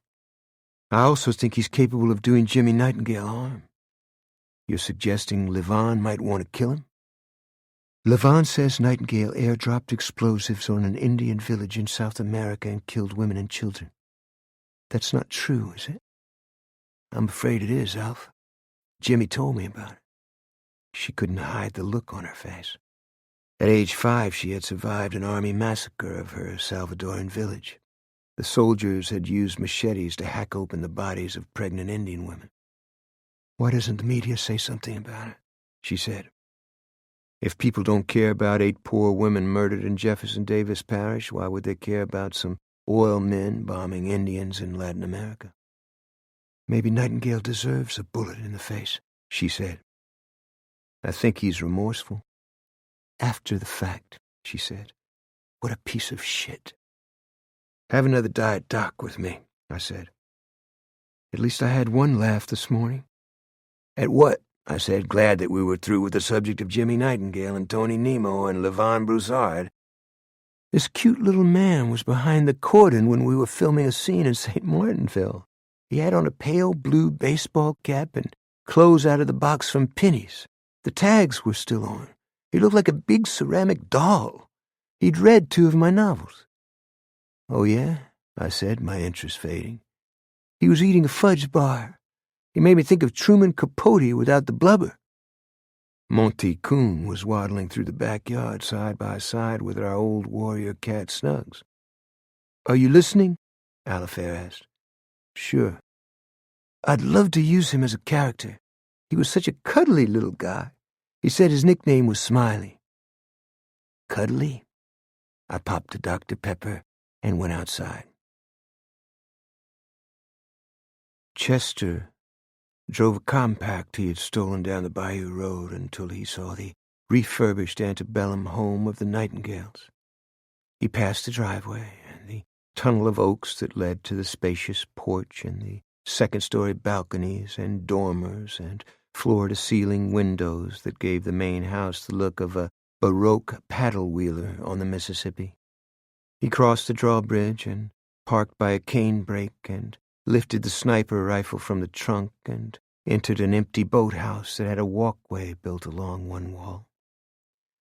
I also think he's capable of doing Jimmy Nightingale harm." "You're suggesting Levon might want to kill him?" "Levon says Nightingale airdropped explosives on an Indian village in South America and killed women and children. That's not true, is it?" "I'm afraid it is, Alf. Jimmy told me about it." She couldn't hide the look on her face. At age 5, she had survived an army massacre of her Salvadoran village. The soldiers had used machetes to hack open the bodies of pregnant Indian women. "Why doesn't the media say something about it?" she said. "If people don't care about 8 poor women murdered in Jefferson Davis Parish, why would they care about some oil men bombing Indians in Latin America?" "Maybe Nightingale deserves a bullet in the face," she said. "I think he's remorseful." "After the fact," she said. "What a piece of shit." "Have another Diet Doc with me," I said. "At least I had one laugh this morning." "At what?" I said, glad that we were through with the subject of Jimmy Nightingale and Tony Nemo and Levon Broussard. "This cute little man was behind the cordon when we were filming a scene in St. Martinville. He had on a pale blue baseball cap and clothes out of the box from Penny's. The tags were still on. He looked like a big ceramic doll. He'd read 2 of my novels." "Oh, yeah?" I said, my interest fading. "He was eating a fudge bar. He made me think of Truman Capote without the blubber." Monty Coon was waddling through the backyard side by side with our old warrior cat Snugs. "Are you listening?" Alifair asked. "Sure." "I'd love to use him as a character. He was such a cuddly little guy. He said his nickname was Smiley." "Cuddly?" I popped a Dr. Pepper and went outside. Chester drove a compact he had stolen down the Bayou Road until he saw the refurbished antebellum home of the Nightingales. He passed the driveway and the tunnel of oaks that led to the spacious porch and the second-story balconies and dormers and floor-to-ceiling windows that gave the main house the look of a Baroque paddle-wheeler on the Mississippi. He crossed the drawbridge and parked by a canebrake and lifted the sniper rifle from the trunk and entered an empty boathouse that had a walkway built along one wall.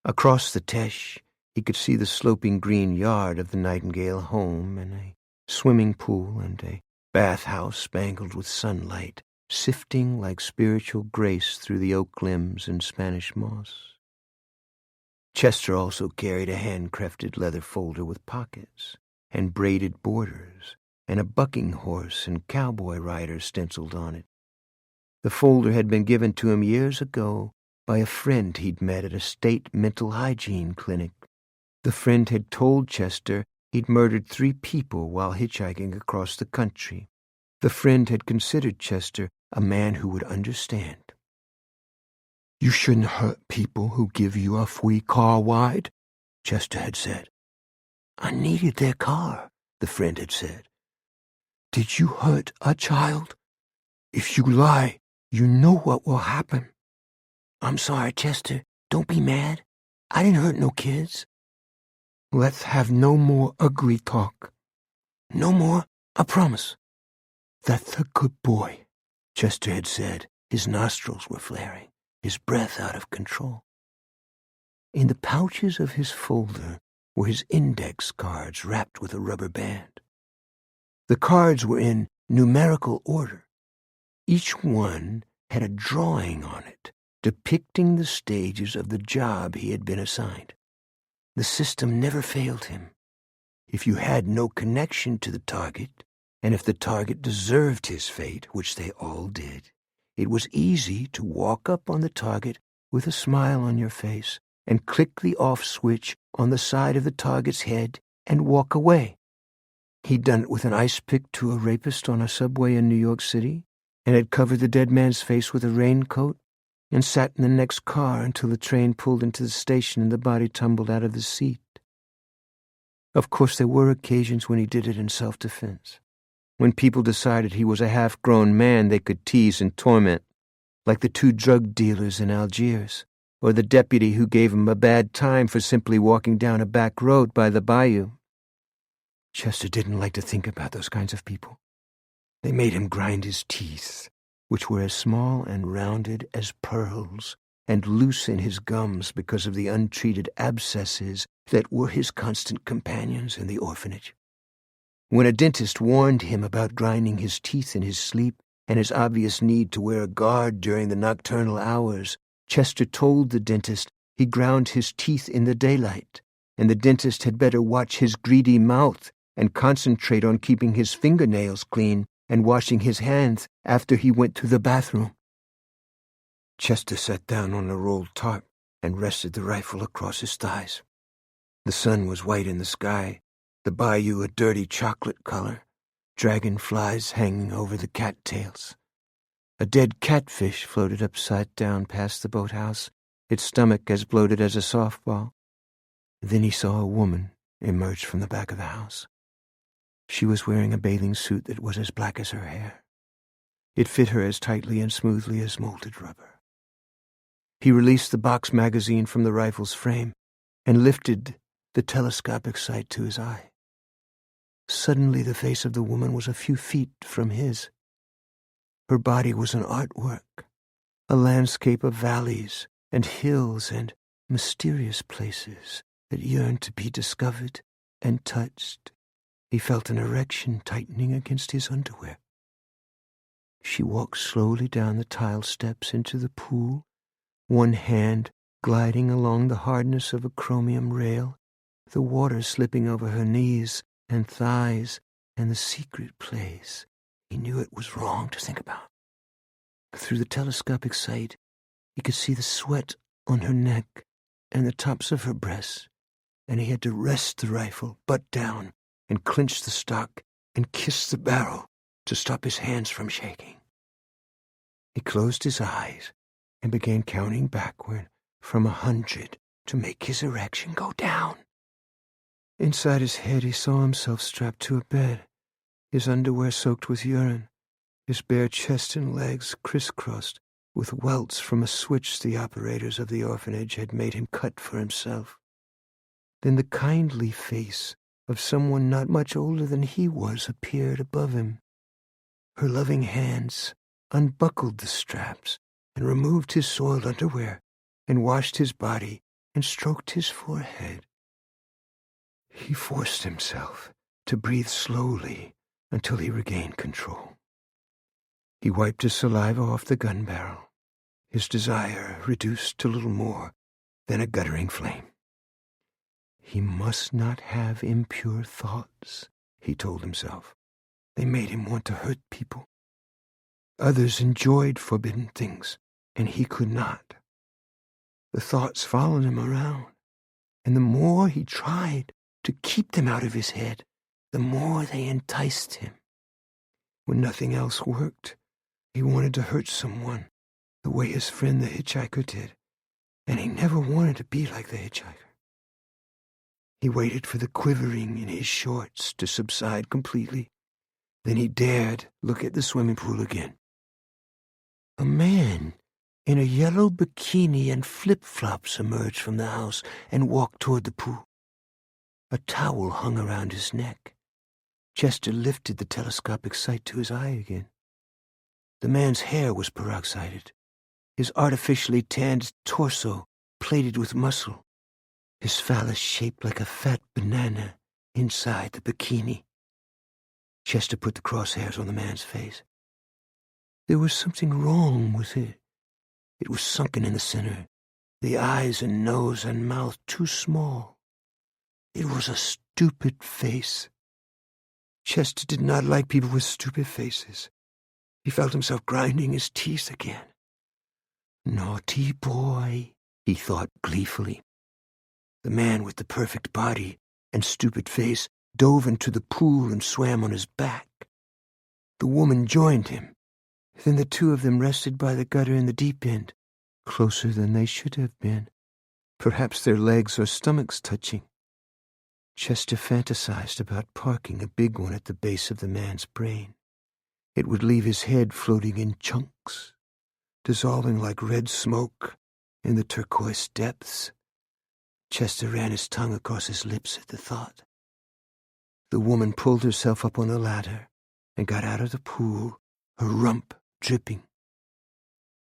Across the Teche, he could see the sloping green yard of the Nightingale home and a swimming pool and a bathhouse spangled with sunlight, sifting like spiritual grace through the oak limbs and Spanish moss. Chester also carried a hand-crafted leather folder with pockets and braided borders and a bucking horse and cowboy rider stenciled on it. The folder had been given to him years ago by a friend he'd met at a state mental hygiene clinic. The friend had told Chester he'd murdered 3 people while hitchhiking across the country. The friend had considered Chester a man who would understand. "You shouldn't hurt people who give you a free car ride," Chester had said. I needed their car, the friend had said. Did you hurt a child? If you lie, you know what will happen. I'm sorry, Chester. Don't be mad. I didn't hurt no kids. Let's have no more ugly talk. No more, I promise. That's a good boy, Chester had said. His nostrils were flaring, his breath out of control. In the pouches of his folder were his index cards wrapped with a rubber band. The cards were in numerical order. Each one had a drawing on it, depicting the stages of the job he had been assigned. The system never failed him. If you had no connection to the target, and if the target deserved his fate, which they all did, it was easy to walk up on the target with a smile on your face and click the off switch on the side of the target's head and walk away. He'd done it with an ice pick to a rapist on a subway in New York City, and had covered the dead man's face with a raincoat, and sat in the next car until the train pulled into the station and the body tumbled out of the seat. Of course, there were occasions when he did it in self-defense, when people decided he was a half-grown man they could tease and torment, like the 2 drug dealers in Algiers, or the deputy who gave him a bad time for simply walking down a back road by the bayou. Chester didn't like to think about those kinds of people. They made him grind his teeth, which were as small and rounded as pearls, and loose in his gums because of the untreated abscesses that were his constant companions in the orphanage. When a dentist warned him about grinding his teeth in his sleep and his obvious need to wear a guard during the nocturnal hours, Chester told the dentist he ground his teeth in the daylight, and the dentist had better watch his greedy mouth and concentrate on keeping his fingernails clean and washing his hands after he went to the bathroom. Chester sat down on a rolled tarp and rested the rifle across his thighs. The sun was white in the sky, the bayou a dirty chocolate color, dragonflies hanging over the cattails. A dead catfish floated upside down past the boathouse, its stomach as bloated as a softball. Then he saw a woman emerge from the back of the house. She was wearing a bathing suit that was as black as her hair. It fit her as tightly and smoothly as molded rubber. He released the box magazine from the rifle's frame and lifted the telescopic sight to his eye. Suddenly the face of the woman was a few feet from his. Her body was an artwork, a landscape of valleys and hills and mysterious places that yearned to be discovered and touched. He felt an erection tightening against his underwear. She walked slowly down the tile steps into the pool, one hand gliding along the hardness of a chromium rail, the water slipping over her knees and thighs, and the secret place he knew it was wrong to think about. Through the telescopic sight, he could see the sweat on her neck and the tops of her breasts, and he had to rest the rifle butt down and clinch the stock and kiss the barrel to stop his hands from shaking. He closed his eyes and began counting backward from 100 to make his erection go down. Inside his head he saw himself strapped to a bed, his underwear soaked with urine, his bare chest and legs crisscrossed with welts from a switch the operators of the orphanage had made him cut for himself. Then the kindly face of someone not much older than he was appeared above him. Her loving hands unbuckled the straps and removed his soiled underwear and washed his body and stroked his forehead. He forced himself to breathe slowly until he regained control. He wiped his saliva off the gun barrel, his desire reduced to little more than a guttering flame. He must not have impure thoughts, he told himself. They made him want to hurt people. Others enjoyed forbidden things, and he could not. The thoughts followed him around, and the more he tried to keep them out of his head, the more they enticed him. When nothing else worked, he wanted to hurt someone, the way his friend the hitchhiker did, and he never wanted to be like the hitchhiker. He waited for the quivering in his shorts to subside completely. Then he dared look at the swimming pool again. A man in a yellow bikini and flip-flops emerged from the house and walked toward the pool. A towel hung around his neck. Chester lifted the telescopic sight to his eye again. The man's hair was peroxided, his artificially tanned torso plated with muscle, his phallus shaped like a fat banana inside the bikini. Chester put the crosshairs on the man's face. There was something wrong with it. It was sunken in the center, the eyes and nose and mouth too small. It was a stupid face. Chester did not like people with stupid faces. He felt himself grinding his teeth again. Naughty boy, he thought gleefully. The man with the perfect body and stupid face dove into the pool and swam on his back. The woman joined him. Then the two of them rested by the gutter in the deep end, closer than they should have been, perhaps their legs or stomachs touching. Chester fantasized about parking a big one at the base of the man's brain. It would leave his head floating in chunks, dissolving like red smoke in the turquoise depths. Chester ran his tongue across his lips at the thought. The woman pulled herself up on a ladder and got out of the pool, her rump dripping.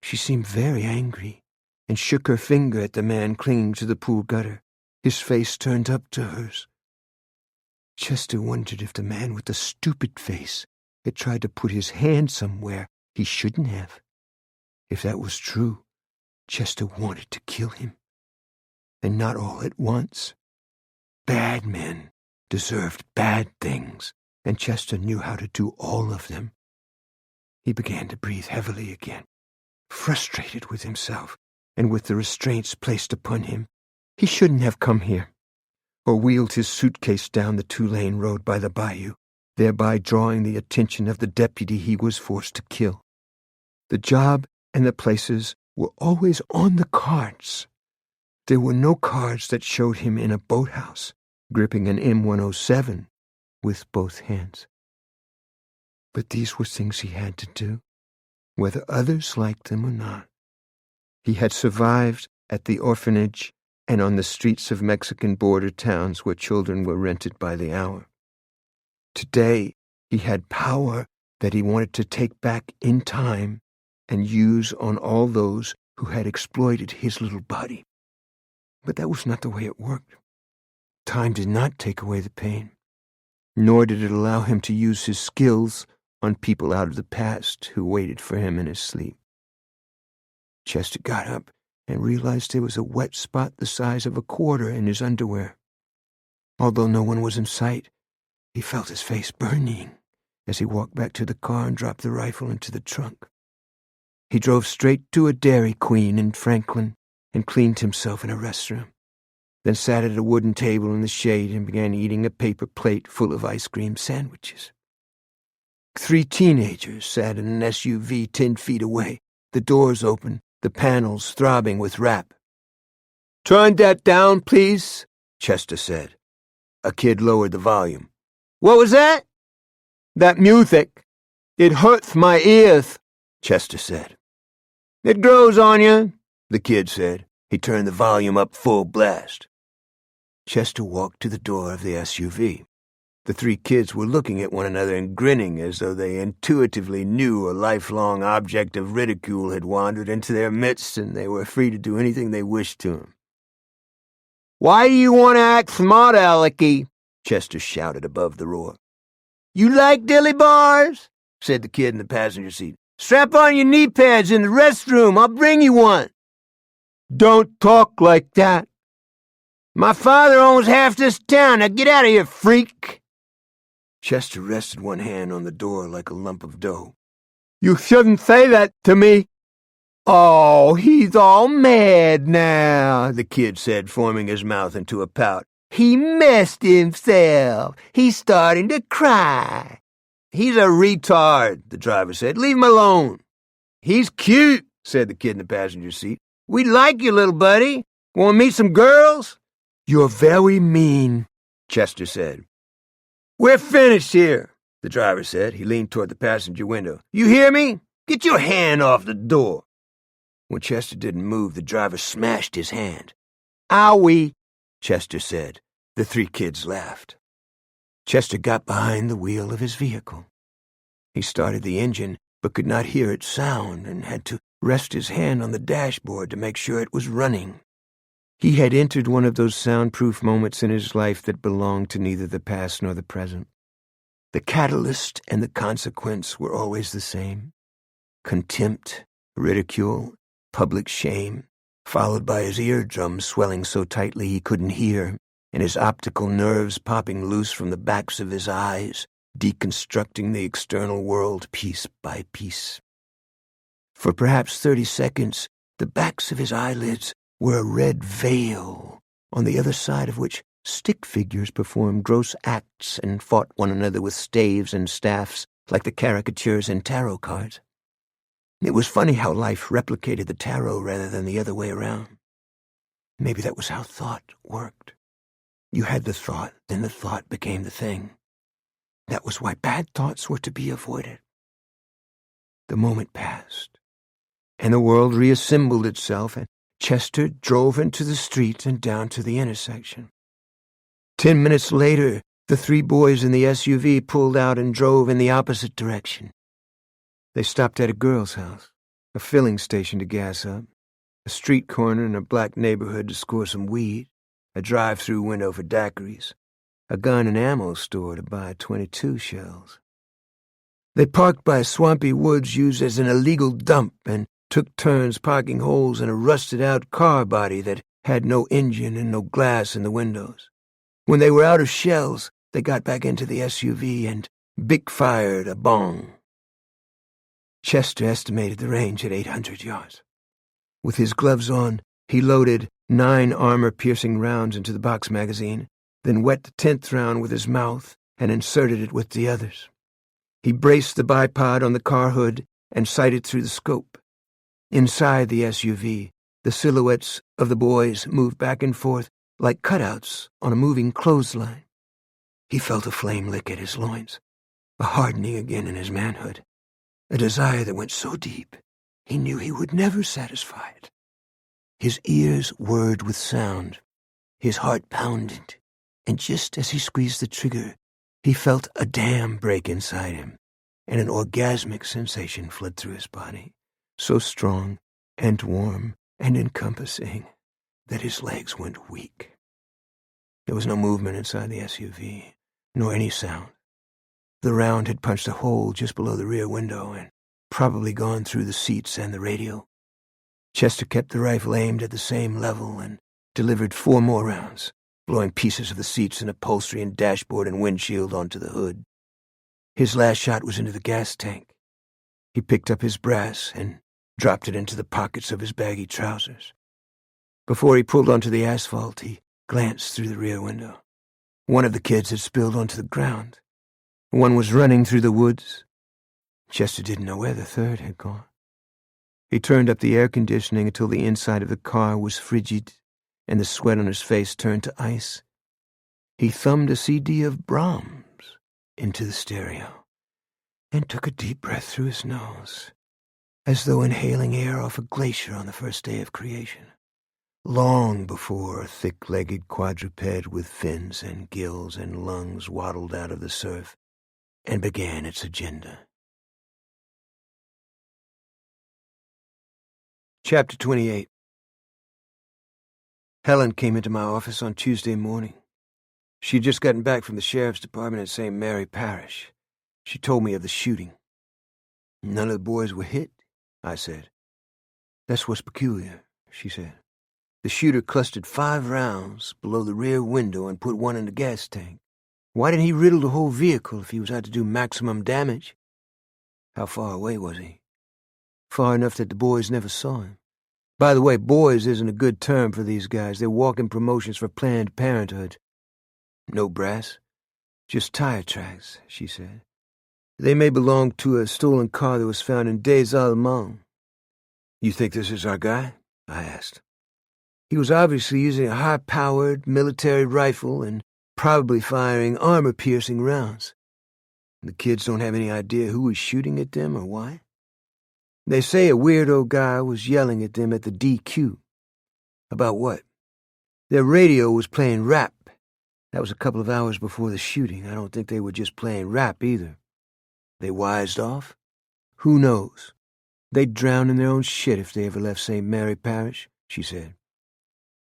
She seemed very angry and shook her finger at the man clinging to the pool gutter, his face turned up to hers. Chester wondered if the man with the stupid face had tried to put his hand somewhere he shouldn't have. If that was true, Chester wanted to kill him. And not all at once. Bad men deserved bad things, and Chester knew how to do all of them. He began to breathe heavily again, frustrated with himself and with the restraints placed upon him. He shouldn't have come here, or wheeled his suitcase down the 2-lane road by the bayou, thereby drawing the attention of the deputy he was forced to kill. The job and the places were always on the cards. There were no cards that showed him in a boathouse, gripping an M107 with both hands. But these were things he had to do, whether others liked them or not. He had survived at the orphanage and on the streets of Mexican border towns where children were rented by the hour. Today, he had power that he wanted to take back in time and use on all those who had exploited his little body. But that was not the way it worked. Time did not take away the pain, nor did it allow him to use his skills on people out of the past who waited for him in his sleep. Chester got up and realized there was a wet spot the size of a quarter in his underwear. Although no one was in sight, he felt his face burning as he walked back to the car and dropped the rifle into the trunk. He drove straight to a Dairy Queen in Franklin and cleaned himself in a restroom, then sat at a wooden table in the shade and began eating a paper plate full of ice cream sandwiches. 3 teenagers sat in an SUV 10 feet away, the doors open, the panels throbbing with rap. "Turn that down, please," Chester said. A kid lowered the volume. "What was that?" "That music. It hurts my ears," Chester said. "It grows on you," the kid said. He turned the volume up full blast. Chester walked to the door of the SUV. The 3 kids were looking at one another and grinning as though they intuitively knew a lifelong object of ridicule had wandered into their midst and they were free to do anything they wished to him. "Why do you want to act smart, Alecky?" Chester shouted above the roar. "You like dilly bars?" said the kid in the passenger seat. "Strap on your knee pads in the restroom. I'll bring you one." "Don't talk like that." "My father owns half this town. Now get out of here, freak." Chester rested one hand on the door like a lump of dough. "You shouldn't say that to me." "Oh, he's all mad now," the kid said, forming his mouth into a pout. "He messed himself. He's starting to cry." "He's a retard," the driver said. "Leave him alone." "He's cute," said the kid in the passenger seat. "We like you, little buddy. Want to meet some girls?" "You're very mean," Chester said. "We're finished here," the driver said. He leaned toward the passenger window. "You hear me? Get your hand off the door." When Chester didn't move, the driver smashed his hand. "Owie," Chester said. The three kids laughed. Chester got behind the wheel of his vehicle. He started the engine, but could not hear its sound and had to rest his hand on the dashboard to make sure it was running. He had entered one of those soundproof moments in his life that belonged to neither the past nor the present. The catalyst and the consequence were always the same: contempt, ridicule, public shame, followed by his eardrums swelling so tightly he couldn't hear, and his optical nerves popping loose from the backs of his eyes, deconstructing the external world piece by piece. For perhaps 30 seconds, the backs of his eyelids were a red veil, on the other side of which stick figures performed gross acts and fought one another with staves and staffs like the caricatures in tarot cards. It was funny how life replicated the tarot rather than the other way around. Maybe that was how thought worked. You had the thought, then the thought became the thing. That was why bad thoughts were to be avoided. The moment passed, and the world reassembled itself, and Chester drove into the street and down to the intersection. 10 minutes later, the three boys in the SUV pulled out and drove in the opposite direction. They stopped at a girl's house, a filling station to gas up, a street corner in a black neighborhood to score some weed, a drive-through window for daiquiris, a gun and ammo store to buy .22 shells. They parked by swampy woods used as an illegal dump and took turns parking holes in a rusted-out car body that had no engine and no glass in the windows. When they were out of shells, they got back into the SUV and Bic-fired a bong. Chester estimated the range at 800 yards. With his gloves on, he loaded 9 armor-piercing rounds into the box magazine, then wet the 10th round with his mouth and inserted it with the others. He braced the bipod on the car hood and sighted through the scope. Inside the SUV, the silhouettes of the boys moved back and forth like cutouts on a moving clothesline. He felt a flame lick at his loins, a hardening again in his manhood, a desire that went so deep he knew he would never satisfy it. His ears whirred with sound, his heart pounded, and just as he squeezed the trigger, he felt a dam break inside him, and an orgasmic sensation fled through his body, so strong and warm and encompassing that his legs went weak. There was no movement inside the SUV, nor any sound. The round had punched a hole just below the rear window and probably gone through the seats and the radio. Chester kept the rifle aimed at the same level and delivered 4 more rounds, blowing pieces of the seats and upholstery and dashboard and windshield onto the hood. His last shot was into the gas tank. He picked up his brass and dropped it into the pockets of his baggy trousers. Before he pulled onto the asphalt, he glanced through the rear window. One of the kids had spilled onto the ground. One was running through the woods. Chester didn't know where the third had gone. He turned up the air conditioning until the inside of the car was frigid and the sweat on his face turned to ice. He thumbed a CD of Brahms into the stereo and took a deep breath through his nose, as though inhaling air off a glacier on the first day of creation, long before a thick-legged quadruped with fins and gills and lungs waddled out of the surf and began its agenda. Chapter 28. Helen came into my office on Tuesday morning. She'd just gotten back from the sheriff's department in St. Mary Parish. She told me of the shooting. "None of the boys were hit," I said. "That's what's peculiar," she said. "The shooter clustered 5 rounds below the rear window and put one in the gas tank. Why didn't he riddle the whole vehicle if he was out to do maximum damage?" "How far away was he?" "Far enough that the boys never saw him. By the way, boys isn't a good term for these guys. They're walking promotions for Planned Parenthood." "No brass? Just tire tracks," she said. "They may belong to a stolen car that was found in Des Allemands." "You think this is our guy?" I asked. He was obviously using a high-powered military rifle and probably firing armor-piercing rounds. The kids don't have any idea who was shooting at them or why. They say a weirdo guy was yelling at them at the DQ. About what? Their radio was playing rap. That was a couple of hours before the shooting. I don't think they were just playing rap either. They wised off? Who knows? They'd drown in their own shit if they ever left St. Mary Parish, she said.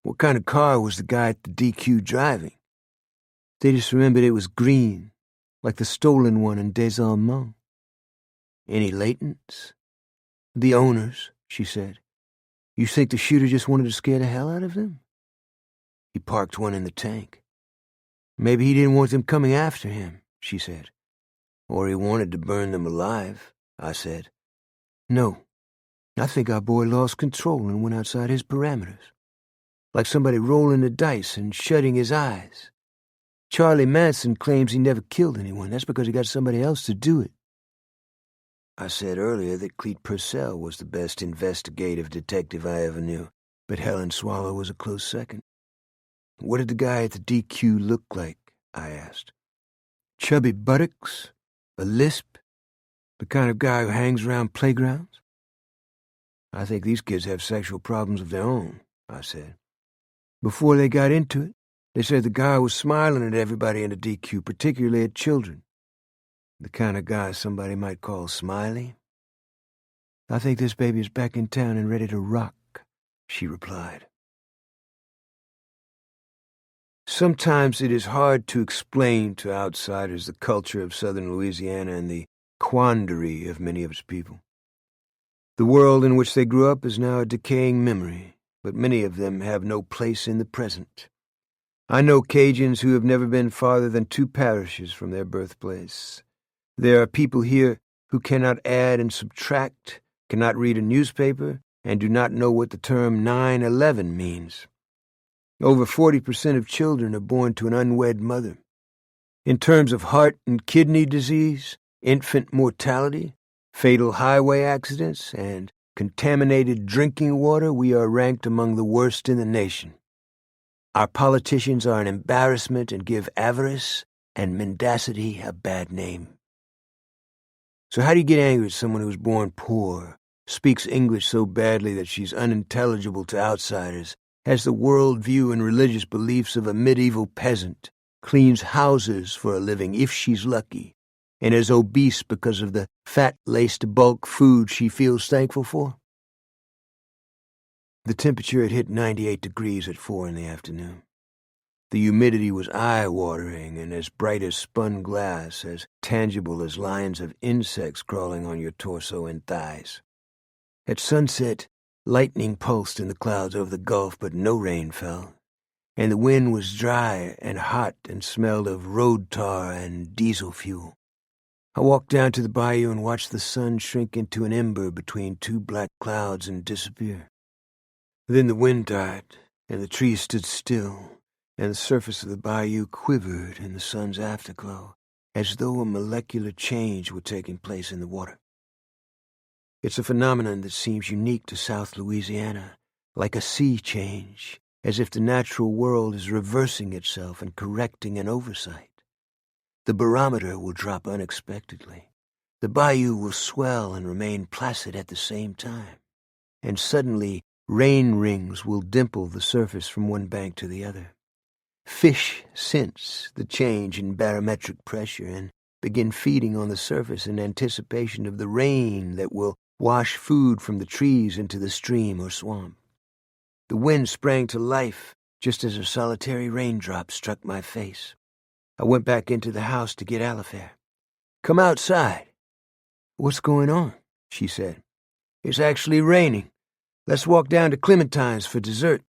What kind of car was the guy at the DQ driving? They just remembered it was green, like the stolen one in Des Allemands. Any latents? The owners, she said. You think the shooter just wanted to scare the hell out of them? He parked one in the tank. Maybe he didn't want them coming after him, she said. Or he wanted to burn them alive, I said. No, I think our boy lost control and went outside his parameters. Like somebody rolling the dice and shutting his eyes. Charlie Manson claims he never killed anyone. That's because he got somebody else to do it. I said earlier that Clete Purcell was the best investigative detective I ever knew, but Helen Swallow was a close second. What did the guy at the DQ look like? I asked. Chubby buttocks? A lisp? The kind of guy who hangs around playgrounds? I think these kids have sexual problems of their own, I said. Before they got into it, they said the guy was smiling at everybody in the DQ, particularly at children. The kind of guy somebody might call Smiley. I think this baby is back in town and ready to rock, she replied. Sometimes it is hard to explain to outsiders the culture of southern Louisiana and the quandary of many of its people. The world in which they grew up is now a decaying memory, but many of them have no place in the present. I know Cajuns who have never been farther than 2 parishes from their birthplace. There are people here who cannot add and subtract, cannot read a newspaper, and do not know what the term 9/11 means. Over 40% of children are born to an unwed mother. In terms of heart and kidney disease, infant mortality, fatal highway accidents, and contaminated drinking water, we are ranked among the worst in the nation. Our politicians are an embarrassment and give avarice and mendacity a bad name. So how do you get angry at someone who was born poor, speaks English so badly that she's unintelligible to outsiders, has the world view and religious beliefs of a medieval peasant, cleans houses for a living if she's lucky, and is obese because of the fat-laced bulk food she feels thankful for? The temperature had hit 98 degrees at 4 in the afternoon. The humidity was eye-watering and as bright as spun glass, as tangible as lines of insects crawling on your torso and thighs. At sunset, lightning pulsed in the clouds over the Gulf, but no rain fell, and the wind was dry and hot and smelled of road tar and diesel fuel. I walked down to the bayou and watched the sun shrink into an ember between 2 black clouds and disappear. Then the wind died, and the trees stood still, and the surface of the bayou quivered in the sun's afterglow, as though a molecular change were taking place in the water. It's a phenomenon that seems unique to South Louisiana, like a sea change, as if the natural world is reversing itself and correcting an oversight. The barometer will drop unexpectedly. The bayou will swell and remain placid at the same time, and suddenly rain rings will dimple the surface from one bank to the other. Fish sense the change in barometric pressure and begin feeding on the surface in anticipation of the rain that will wash food from the trees into the stream or swamp. The wind sprang to life just as a solitary raindrop struck my face. I went back into the house to get Alifair. "Come outside." "What's going on?" she said. "It's actually raining. Let's walk down to Clementine's for dessert."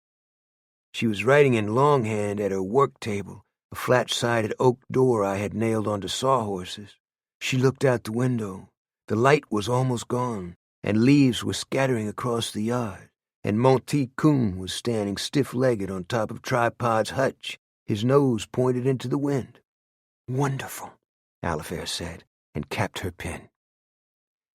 She was writing in longhand at her work table, a flat-sided oak door I had nailed onto sawhorses. She looked out the window. The light was almost gone, and leaves were scattering across the yard, and Monty Coon was standing stiff-legged on top of Tripod's hutch, his nose pointed into the wind. "Wonderful," Alifair said, and capped her pen.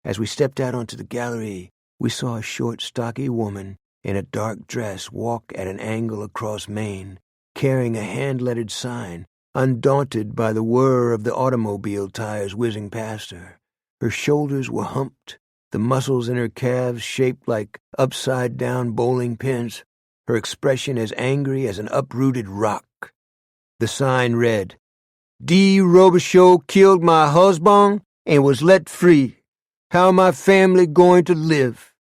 As we stepped out onto the gallery, we saw a short, stocky woman in a dark dress, walk at an angle across Main, carrying a hand-lettered sign, undaunted by the whir of the automobile tires whizzing past her. Her shoulders were humped, the muscles in her calves shaped like upside-down bowling pins, her expression as angry as an uprooted rock. The sign read, "D. Robicheaux killed my husband and was let free. How my family going to live?"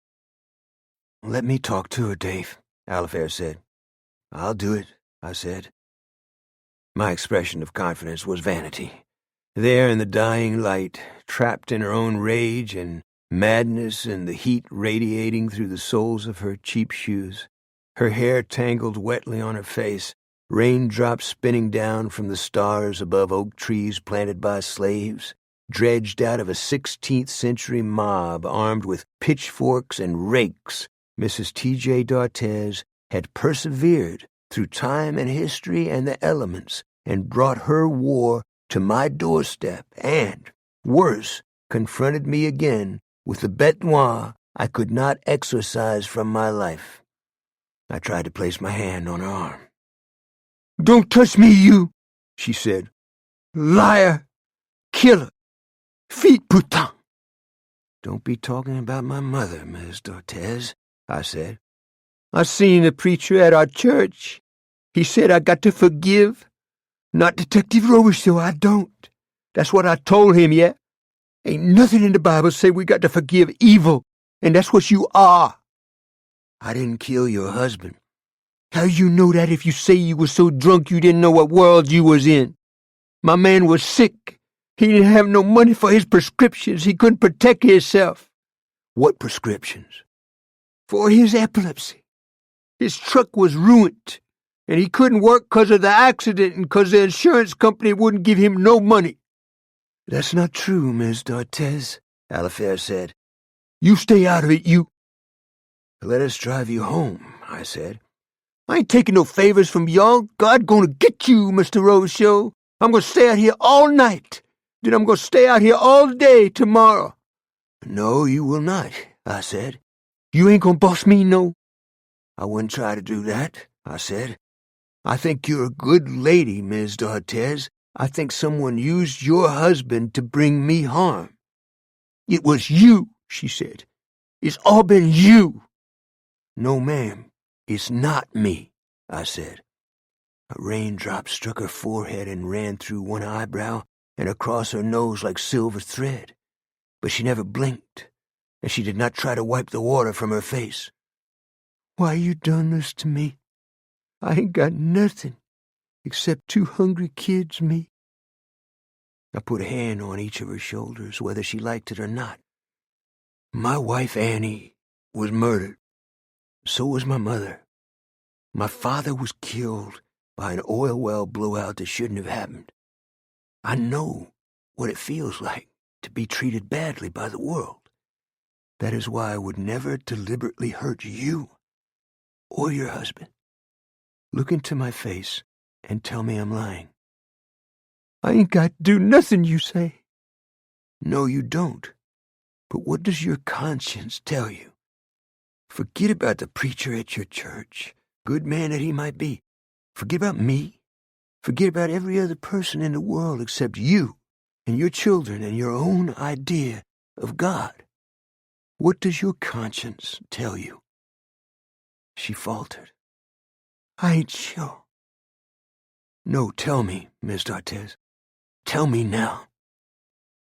"Let me talk to her, Dave," Alifair said. "I'll do it," I said. My expression of confidence was vanity. There in the dying light, trapped in her own rage and madness and the heat radiating through the soles of her cheap shoes, her hair tangled wetly on her face, raindrops spinning down from the stars above oak trees planted by slaves, dredged out of a 16th century mob armed with pitchforks and rakes, Mrs. T.J. D'Arthez had persevered through time and history and the elements and brought her war to my doorstep and, worse, confronted me again with the bête noire I could not exorcise from my life. I tried to place my hand on her arm. "Don't touch me, you," she said. "Liar! Killer! Feet putain!" "Don't be talking about my mother, Miss D'Arthez," I said. "I seen the preacher at our church. He said I got to forgive. Not Detective Robicheaux, I don't. That's what I told him, yeah? Ain't nothing in the Bible say we got to forgive evil, and that's what you are." "I didn't kill your husband." "How you know that if you say you was so drunk you didn't know what world you was in? My man was sick. He didn't have no money for his prescriptions. He couldn't protect himself." "What prescriptions?" "For his epilepsy. His truck was ruined, and he couldn't work 'cause of the accident and 'cause the insurance company wouldn't give him no money." "That's not true, Miss D'Arthez," Alifair said. "You stay out of it, you." "Let us drive you home," I said. "I ain't taking no favors from y'all. God gonna get you, Mr. Robicheaux. I'm gonna stay out here all night. Then I'm gonna stay out here all day tomorrow." "No, you will not," I said. "You ain't gonna boss me, no?" "I wouldn't try to do that," I said. "I think you're a good lady, Miss D'Arthez. I think someone used your husband to bring me harm." "It was you," she said. "It's all been you." "No, ma'am, it's not me," I said. A raindrop struck her forehead and ran through one eyebrow and across her nose like silver thread. But she never blinked, and she did not try to wipe the water from her face. "Why you done this to me? I ain't got nothing except 2 hungry kids, me." I put a hand on each of her shoulders, whether she liked it or not. "My wife, Annie, was murdered. So was my mother. My father was killed by an oil well blowout that shouldn't have happened. I know what it feels like to be treated badly by the world. That is why I would never deliberately hurt you or your husband. Look into my face and tell me I'm lying." "I ain't got to do nothing you say." "No, you don't. But what does your conscience tell you? Forget about the preacher at your church, good man that he might be. Forget about me. Forget about every other person in the world except you and your children and your own idea of God. What does your conscience tell you?" She faltered. "I ain't sure." "No, tell me, Miss D'Arthez. Tell me now."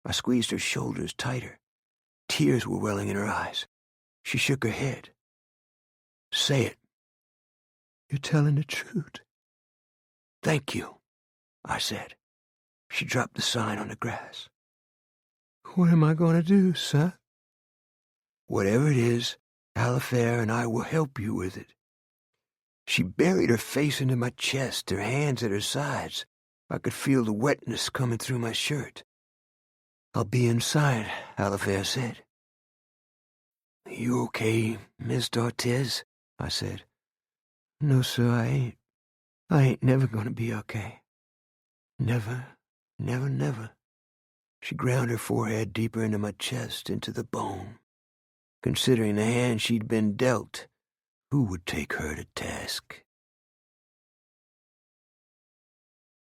I squeezed her shoulders tighter. Tears were welling in her eyes. She shook her head. "Say it." "You're telling the truth." "Thank you," I said. She dropped the sign on the grass. "What am I going to do, sir?" "Whatever it is, Alifair and I will help you with it." She buried her face into my chest, her hands at her sides. I could feel the wetness coming through my shirt. "I'll be inside," Alifair said. "You okay, Miss D'Arthez?" I said. "No, sir, I ain't. I ain't never gonna be okay. Never, never, never." She ground her forehead deeper into my chest, into the bone. Considering the hand she'd been dealt, Who would take her to task?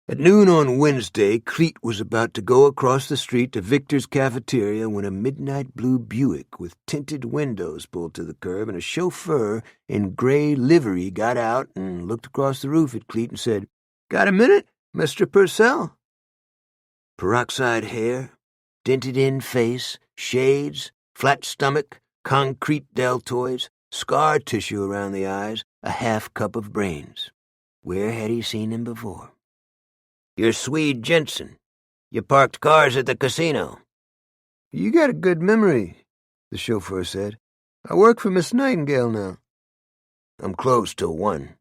At noon on Wednesday, Cleet was about to go across the street to Victor's cafeteria when a midnight blue Buick with tinted windows pulled to the curb, and a chauffeur in gray livery got out and looked across the roof at Cleet and said, "Got a minute, Mr. Purcell?" Peroxide hair, dented-in face, shades, flat stomach, concrete deltoids, scar tissue around the eyes, a half cup of brains. Where had he seen him before? "You're Swede Jensen. You parked cars at the casino." "You got a good memory," the chauffeur said. "I work for Miss Nightingale now." "I'm closed till 1.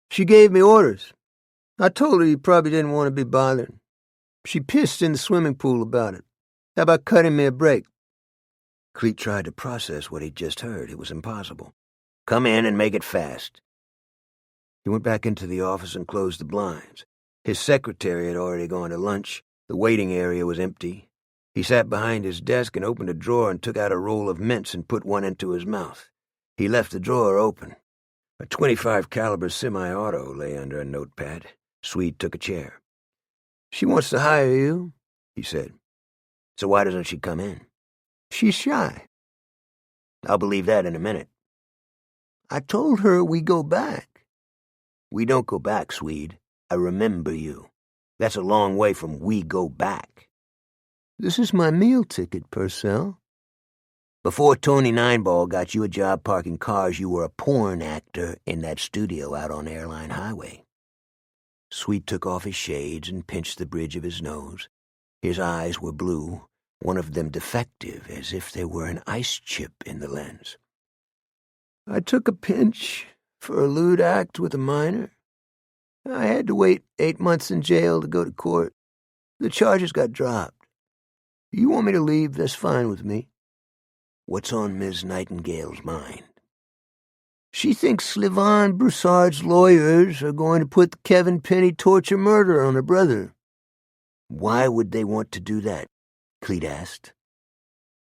"She gave me orders. I told her you probably didn't want to be bothered. She pissed in the swimming pool about it. How about cutting me a break?" Cleet tried to process what he'd just heard. It was impossible. "Come in and make it fast." He went back into the office and closed the blinds. His secretary had already gone to lunch. The waiting area was empty. He sat behind his desk and opened a drawer and took out a roll of mints and put one into his mouth. He left the drawer open. A .25 caliber semi-auto lay under a notepad. Swede took a chair. "She wants to hire you," he said. "So why doesn't she come in?" "She's shy." "I'll believe that in a minute." "I told her we go back." "We don't go back, Swede. I remember you. That's a long way from we go back." "This is my meal ticket, Purcell." "Before Tony Nineball got you a job parking cars, you were a porn actor in that studio out on Airline Highway." Swede took off his shades and pinched the bridge of his nose. His eyes were blue, one of them defective, as if there were an ice chip in the lens. "I took a pinch for a lewd act with a minor. I had to wait 8 months in jail to go to court. The charges got dropped. You want me to leave? That's fine with me." "What's on Miss Nightingale's mind?" "She thinks Slivan Broussard's lawyers are going to put the Kevin Penny torture murder on her brother." "Why would they want to do that?" Cleet asked.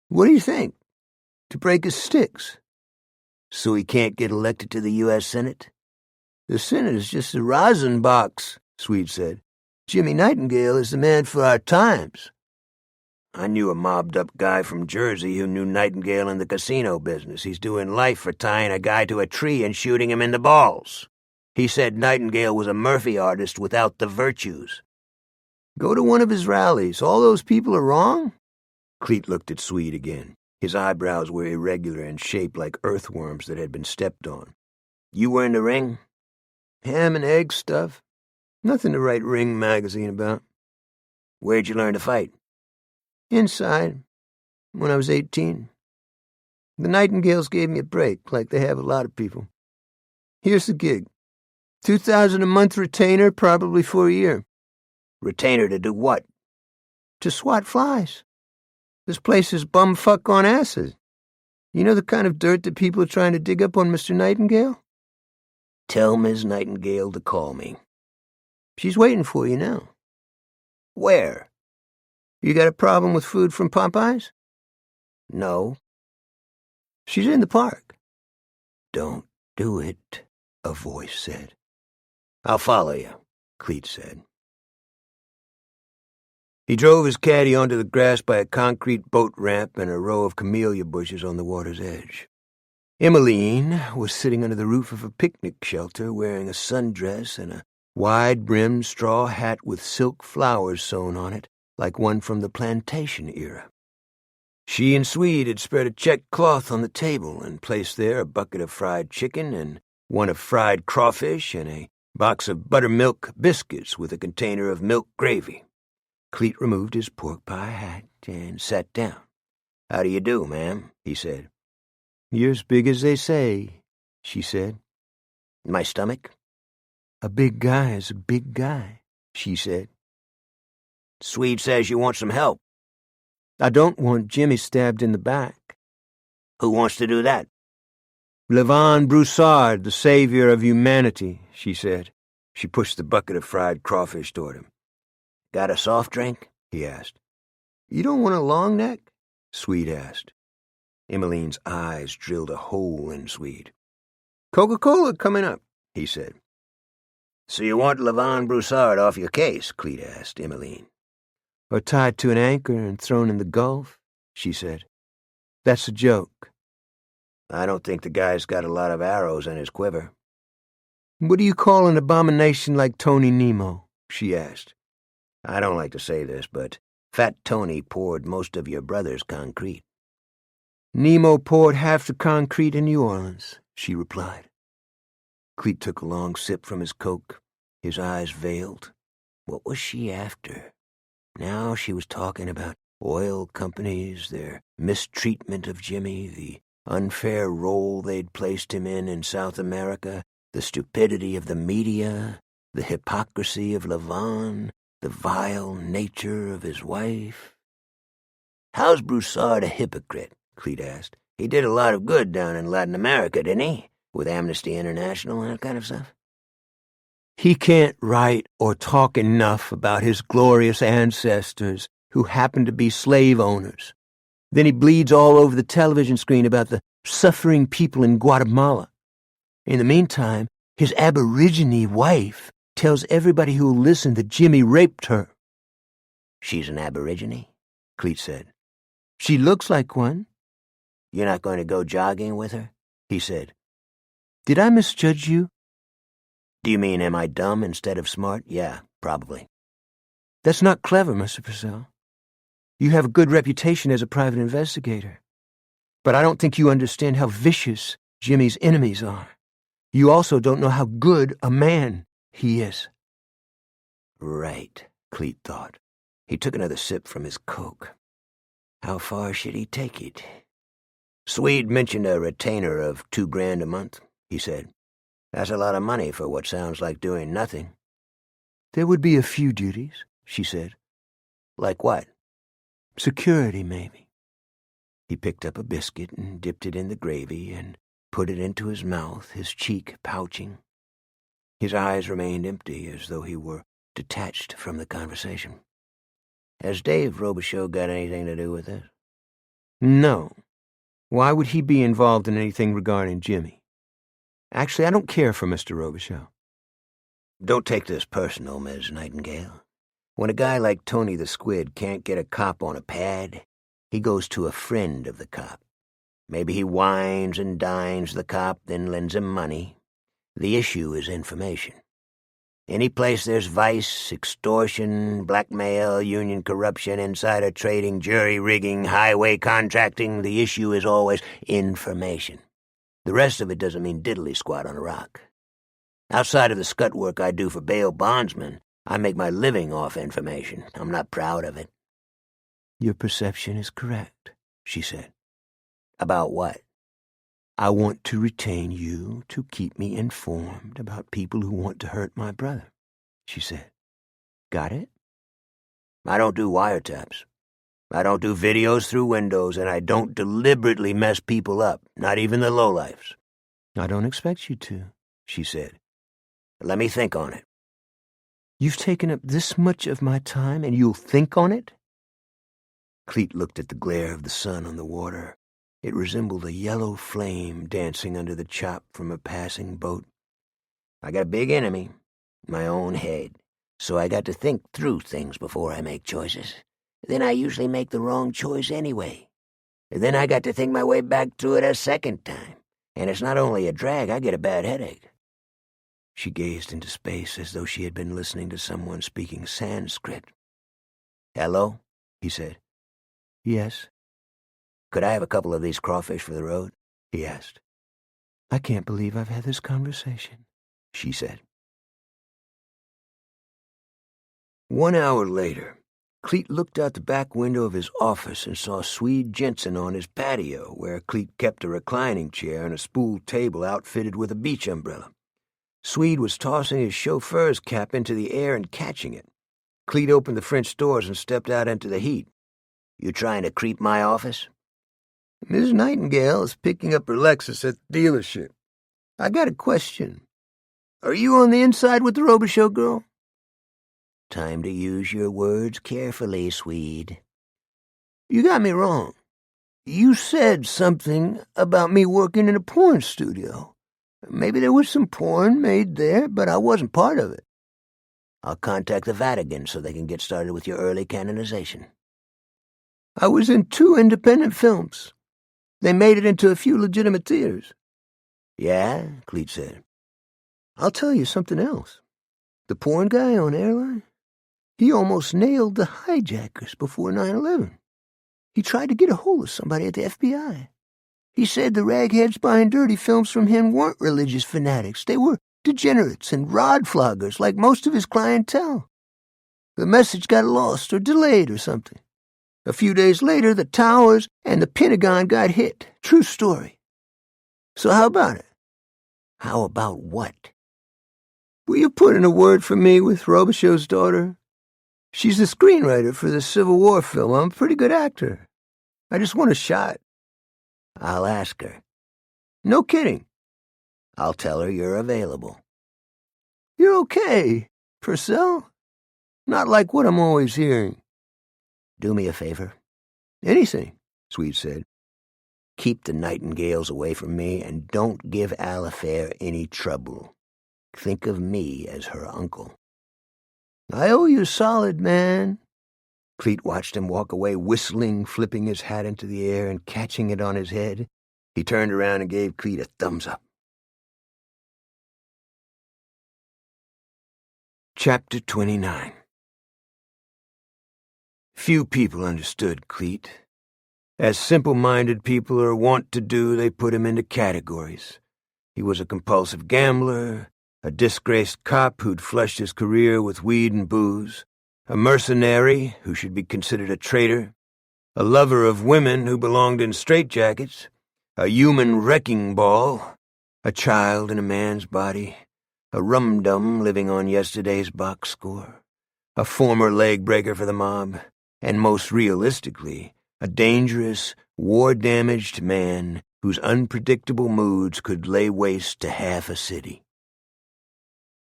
"What do you think? To break his sticks." "So he can't get elected to the U.S. Senate?" "The Senate is just a rosin box," Swede said. "Jimmy Nightingale is the man for our times." "I knew a mobbed-up guy from Jersey who knew Nightingale in the casino business. He's doing life for tying a guy to a tree and shooting him in the balls. He said Nightingale was a Murphy artist without the virtues." "Go to one of his rallies. All those people are wrong?" Cleet looked at Swede again. His eyebrows were irregular and shaped like earthworms that had been stepped on. "You were in the ring?" "Ham and egg stuff. Nothing to write Ring magazine about." "Where'd you learn to fight?" "Inside, when I was 18. The Nightingales gave me a break, like they have a lot of people. Here's the gig. 2,000 a month retainer, probably for a year." "Retainer to do what?" "To swat flies. This place is bumfuck on acid. You know the kind of dirt that people are trying to dig up on Mr. Nightingale?" "Tell Miss Nightingale to call me." "She's waiting for you now." "Where?" "You got a problem with food from Popeyes?" "No." "She's in the park." "Don't do it," a voice said. "I'll follow you," Cleet said. He drove his caddy onto the grass by a concrete boat ramp and a row of camellia bushes on the water's edge. Emmeline was sitting under the roof of a picnic shelter wearing a sundress and a wide-brimmed straw hat with silk flowers sewn on it, like one from the plantation era. She and Swede had spread a checked cloth on the table and placed there a bucket of fried chicken and one of fried crawfish and a box of buttermilk biscuits with a container of milk gravy. Cleet removed his pork pie hat and sat down. "How do you do, ma'am?" he said. "You're as big as they say," she said. "My stomach?" "A big guy is a big guy," she said. "Swede says you want some help." "I don't want Jimmy stabbed in the back." "Who wants to do that?" "Slivan Broussard, the savior of humanity," she said. She pushed the bucket of fried crawfish toward him. "Got a soft drink?" he asked. "You don't want a long neck?" Swede asked. Emmeline's eyes drilled a hole in Swede. Coca-Cola coming up, he said. So you want Levon Broussard off your case? Cleet asked Emmeline. Or tied to an anchor and thrown in the Gulf, she said. That's a joke. I don't think the guy's got a lot of arrows in his quiver. What do you call an abomination like Tony Nemo? She asked. I don't like to say this, but Fat Tony poured most of your brother's concrete. Nemo poured half the concrete in New Orleans, she replied. Cleet took a long sip from his Coke, his eyes veiled. What was she after? Now she was talking about oil companies, their mistreatment of Jimmy, the unfair role they'd placed him in South America, the stupidity of the media, the hypocrisy of Levon, the vile nature of his wife. How's Broussard a hypocrite? Cleet asked. He did a lot of good down in Latin America, didn't he? With Amnesty International and that kind of stuff. He can't write or talk enough about his glorious ancestors who happened to be slave owners. Then he bleeds all over the television screen about the suffering people in Guatemala. In the meantime, his Aborigine wife tells everybody who'll listen that Jimmy raped her. She's an Aborigine? Cleet said. She looks like one. You're not going to go jogging with her? He said. Did I misjudge you? Do you mean, am I dumb instead of smart? Yeah, probably. That's not clever, Mr. Purcell. You have a good reputation as a private investigator. But I don't think you understand how vicious Jimmy's enemies are. You also don't know how good a man he is. Right, Cleet thought. He took another sip from his Coke. How far should he take it? Swede mentioned a retainer of $2,000 a month, he said. That's a lot of money for what sounds like doing nothing. There would be a few duties, she said. Like what? Security, maybe. He picked up a biscuit and dipped it in the gravy and put it into his mouth, his cheek pouching. His eyes remained empty, as though he were detached from the conversation. Has Dave Robicheaux got anything to do with this? No. Why would he be involved in anything regarding Jimmy? Actually, I don't care for Mr. Robicheaux. Don't take this personal, Ms. Nightingale. When a guy like Tony the Squid can't get a cop on a pad, he goes to a friend of the cop. Maybe he wines and dines the cop, then lends him money. The issue is information. Any place there's vice, extortion, blackmail, union corruption, insider trading, jury rigging, highway contracting, the issue is always information. The rest of it doesn't mean diddly squat on a rock. Outside of the scut work I do for bail bondsmen, I make my living off information. I'm not proud of it. Your perception is correct, she said. About what? I want to retain you to keep me informed about people who want to hurt my brother, she said. Got it? I don't do wiretaps. I don't do videos through windows, and I don't deliberately mess people up, not even the lowlifes. I don't expect you to, she said. Let me think on it. You've taken up this much of my time, and you'll think on it? Cleet looked at the glare of the sun on the water. It resembled a yellow flame dancing under the chop from a passing boat. I got a big enemy, my own head, so I got to think through things before I make choices. Then I usually make the wrong choice anyway. Then I got to think my way back to it a second time, and it's not only a drag, I get a bad headache. She gazed into space as though she had been listening to someone speaking Sanskrit. Hello? He said. Yes. Could I have a couple of these crawfish for the road? He asked. I can't believe I've had this conversation, she said. 1 hour later, Cleet looked out the back window of his office and saw Swede Jensen on his patio, where Cleet kept a reclining chair and a spool table outfitted with a beach umbrella. Swede was tossing his chauffeur's cap into the air and catching it. Cleet opened the French doors and stepped out into the heat. You trying to creep my office? Miss Nightingale is picking up her Lexus at the dealership. I got a question. Are you on the inside with the Robicheaux girl? Time to use your words carefully, Swede. You got me wrong. You said something about me working in a porn studio. Maybe there was some porn made there, but I wasn't part of it. I'll contact the Vatican so they can get started with your early canonization. I was in 2 independent films. They made it into a few legitimate theaters. Yeah, Cleet said. I'll tell you something else. The porn guy on Airline, he almost nailed the hijackers before 9/11. He tried to get a hold of somebody at the FBI. He said the ragheads buying dirty films from him weren't religious fanatics. They were degenerates and rod floggers like most of his clientele. The message got lost or delayed or something. A few days later, the towers and the Pentagon got hit. True story. So how about it? How about what? Will you put in a word for me with Robicheaux's daughter? She's the screenwriter for the Civil War film. I'm a pretty good actor. I just want a shot. I'll ask her. No kidding. I'll tell her you're available. You're okay, Purcell? Not like what I'm always hearing. Do me a favor. Anything, Sweet said. Keep the Nightingales away from me and don't give Alifair any trouble. Think of me as her uncle. I owe you solid, man. Cleet watched him walk away, whistling, flipping his hat into the air and catching it on his head. He turned around and gave Cleet a thumbs up. Chapter 29. Few people understood Cleet. As simple-minded people are wont to do, they put him into categories. He was a compulsive gambler, a disgraced cop who'd flushed his career with weed and booze, a mercenary who should be considered a traitor, a lover of women who belonged in straitjackets, a human wrecking ball, a child in a man's body, a rum-dum living on yesterday's box score, a former leg-breaker for the mob, and most realistically, a dangerous, war-damaged man whose unpredictable moods could lay waste to half a city.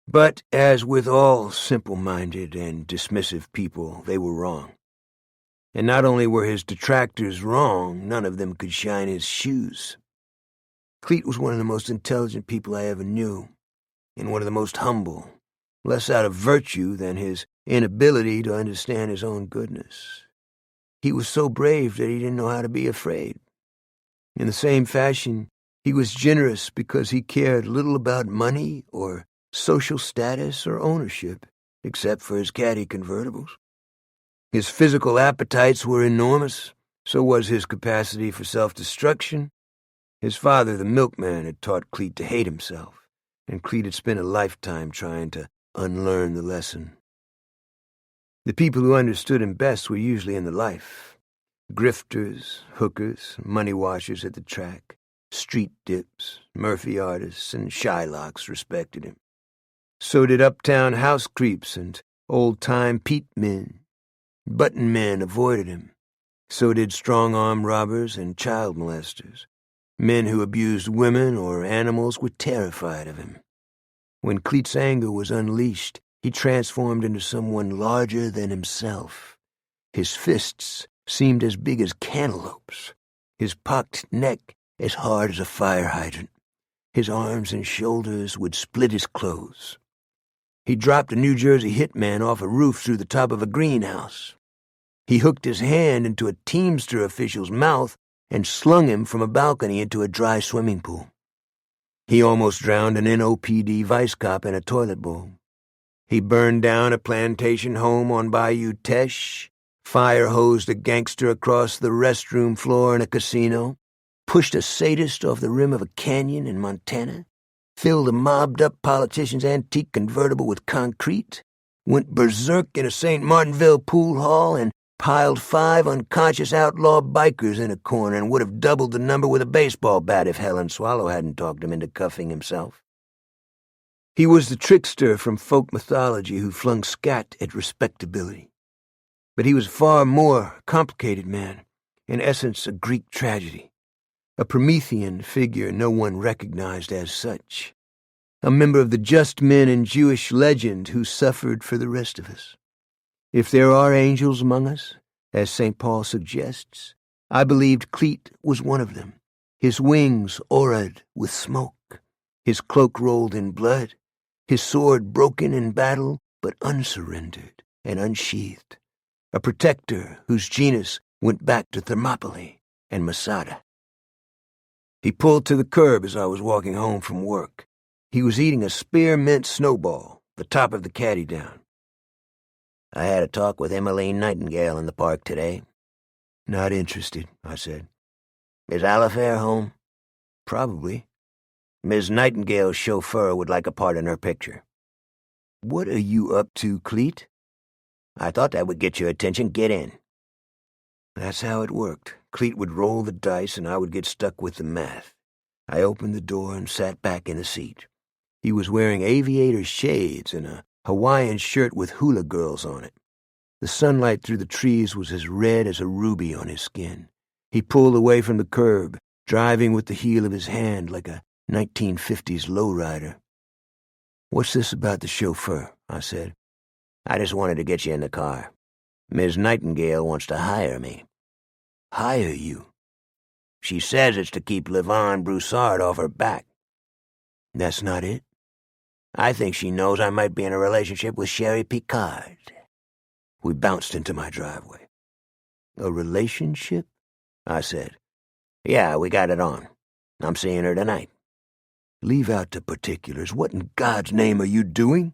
But, as with all simple-minded and dismissive people, they were wrong. And not only were his detractors wrong, none of them could shine his shoes. Cleet was one of the most intelligent people I ever knew, and one of the most humble, less out of virtue than his inability to understand his own goodness. He was so brave that he didn't know how to be afraid. In the same fashion, he was generous because he cared little about money or social status or ownership, except for his caddy convertibles. His physical appetites were enormous, so was his capacity for self-destruction. His father, the milkman, had taught Cleet to hate himself, and Cleet had spent a lifetime trying to unlearn the lesson. The people who understood him best were usually in the life. Grifters, hookers, money washers at the track, street dips, Murphy artists, and Shylocks respected him. So did uptown house creeps and old-time Pete men. Button men avoided him. So did strong-arm robbers and child molesters. Men who abused women or animals were terrified of him. When Cleet's anger was unleashed, he transformed into someone larger than himself. His fists seemed as big as cantaloupes, his pocked neck as hard as a fire hydrant. His arms and shoulders would split his clothes. He dropped a New Jersey hitman off a roof through the top of a greenhouse. He hooked his hand into a Teamster official's mouth and slung him from a balcony into a dry swimming pool. He almost drowned an NOPD vice cop in a toilet bowl. He burned down a plantation home on Bayou Teche, fire-hosed a gangster across the restroom floor in a casino, pushed a sadist off the rim of a canyon in Montana, filled a mobbed-up politician's antique convertible with concrete, went berserk in a St. Martinville pool hall, and piled 5 unconscious outlaw bikers in a corner and would have doubled the number with a baseball bat if Helen Swallow hadn't talked him into cuffing himself. He was the trickster from folk mythology who flung scat at respectability. But he was a far more complicated man, in essence a Greek tragedy, a Promethean figure no one recognized as such, a member of the just men in Jewish legend who suffered for the rest of us. If there are angels among us, as St. Paul suggests, I believed Cleet was one of them, his wings auraed with smoke, his cloak rolled in blood, his sword broken in battle but unsurrendered and unsheathed, a protector whose genus went back to Thermopylae and Masada. He pulled to the curb as I was walking home from work. He was eating a spearmint snowball, the top of the caddy down. I had a talk with Emmeline Nightingale in the park today. Not interested, I said. Is Alifair home? Probably. Miss Nightingale's chauffeur would like a part in her picture. What are you up to, Cleet? I thought that would get your attention. Get in. That's how it worked. Cleet would roll the dice and I would get stuck with the math. I opened the door and sat back in the seat. He was wearing aviator shades and a Hawaiian shirt with hula girls on it. The sunlight through the trees was as red as a ruby on his skin. He pulled away from the curb, driving with the heel of his hand like a 1950s lowrider. What's this about the chauffeur? I said. I just wanted to get you in the car. Miss Nightingale wants to hire me. Hire you? She says it's to keep Levon Broussard off her back. That's not it? I think she knows I might be in a relationship with Sherry Picard. We bounced into my driveway. A relationship? I said. Yeah, we got it on. I'm seeing her tonight. Leave out the particulars. What in God's name are you doing?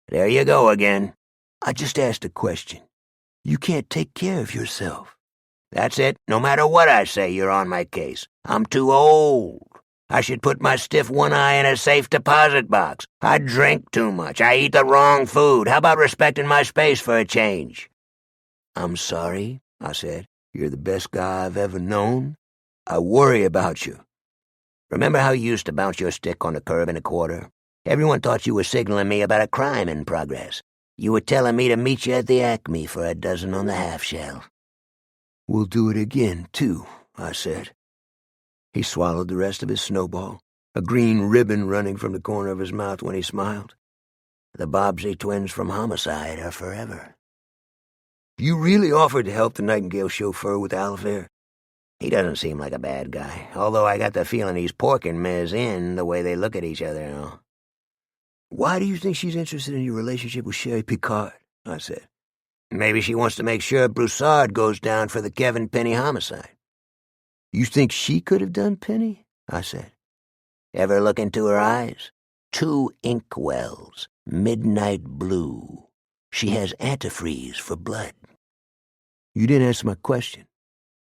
There you go again. I just asked a question. You can't take care of yourself. That's it. No matter what I say, you're on my case. I'm too old. I should put my stiff one eye in a safe deposit box. I drink too much. I eat the wrong food. How about respecting my space for a change? I'm sorry, I said. You're the best guy I've ever known. I worry about you. Remember how you used to bounce your stick on the curb in a quarter? Everyone thought you were signaling me about a crime in progress. You were telling me to meet you at the Acme for a dozen on the half-shell. We'll do it again, too, I said. He swallowed the rest of his snowball, a green ribbon running from the corner of his mouth when he smiled. The Bobbsey twins from Homicide are forever. You really offered to help the Nightingale chauffeur with Alifair? He doesn't seem like a bad guy, although I got the feeling he's porking Miz in the way they look at each other now. Why do you think she's interested in your relationship with Sherry Picard? I said. Maybe she wants to make sure Broussard goes down for the Kevin Penny homicide. You think she could have done Penny? I said. Ever look into her eyes? 2 inkwells, midnight blue. She has antifreeze for blood. You didn't answer my question.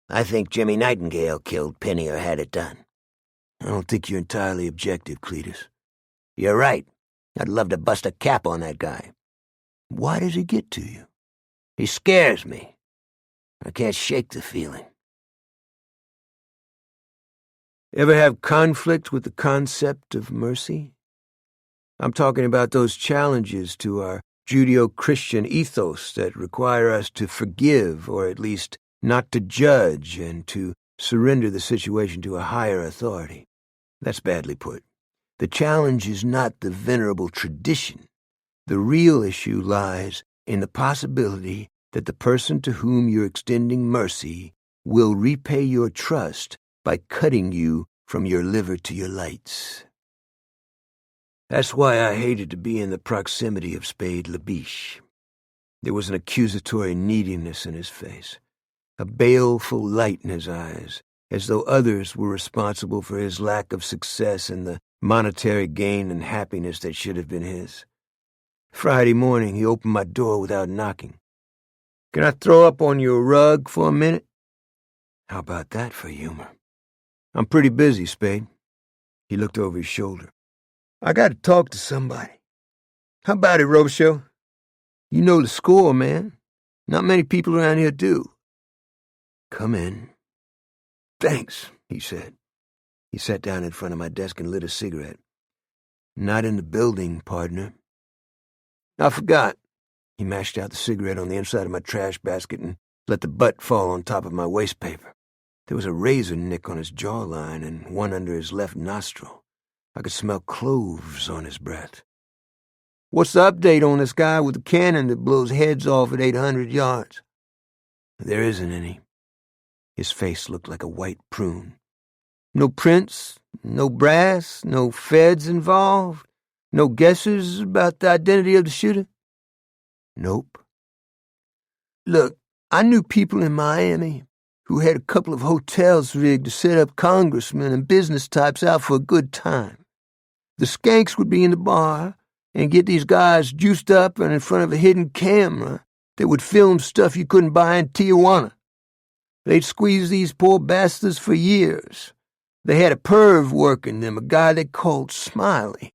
I think Jimmy Nightingale killed Penny or had it done. I don't think you're entirely objective, Cletus. You're right. I'd love to bust a cap on that guy. Why does he get to you? He scares me. I can't shake the feeling. Ever have conflict with the concept of mercy? I'm talking about those challenges to our Judeo-Christian ethos that require us to forgive, or at least not to judge, and to surrender the situation to a higher authority. That's badly put. The challenge is not the venerable tradition. The real issue lies in the possibility that the person to whom you're extending mercy will repay your trust by cutting you from your liver to your lights. That's why I hated to be in the proximity of Spade Labiche. There was an accusatory neediness in his face, a baleful light in his eyes, as though others were responsible for his lack of success and the monetary gain and happiness that should have been his. Friday morning, he opened my door without knocking. "Can I throw up on your rug for a minute?" How about that for humor? "I'm pretty busy, Spade." He looked over his shoulder. "I got to talk to somebody." "How about it, Robicheaux? You know the score, man. Not many people around here do." "Come in." "Thanks," he said. He sat down in front of my desk and lit a cigarette. "Not in the building, partner." "I forgot." He mashed out the cigarette on the inside of my trash basket and let the butt fall on top of my waste paper. There was a razor nick on his jawline and one under his left nostril. I could smell cloves on his breath. "What's the update on this guy with the cannon that blows heads off at 800 yards? "There isn't any." His face looked like a white prune. No prints, no brass, no feds involved, no guesses about the identity of the shooter? Nope. Look, I knew people in Miami who had a couple of hotels rigged to set up congressmen and business types out for a good time. The skanks would be in the bar and get these guys juiced up and in front of a hidden camera that would film stuff you couldn't buy in Tijuana. They'd squeeze these poor bastards for years. They had a perv working them, a guy they called Smiley.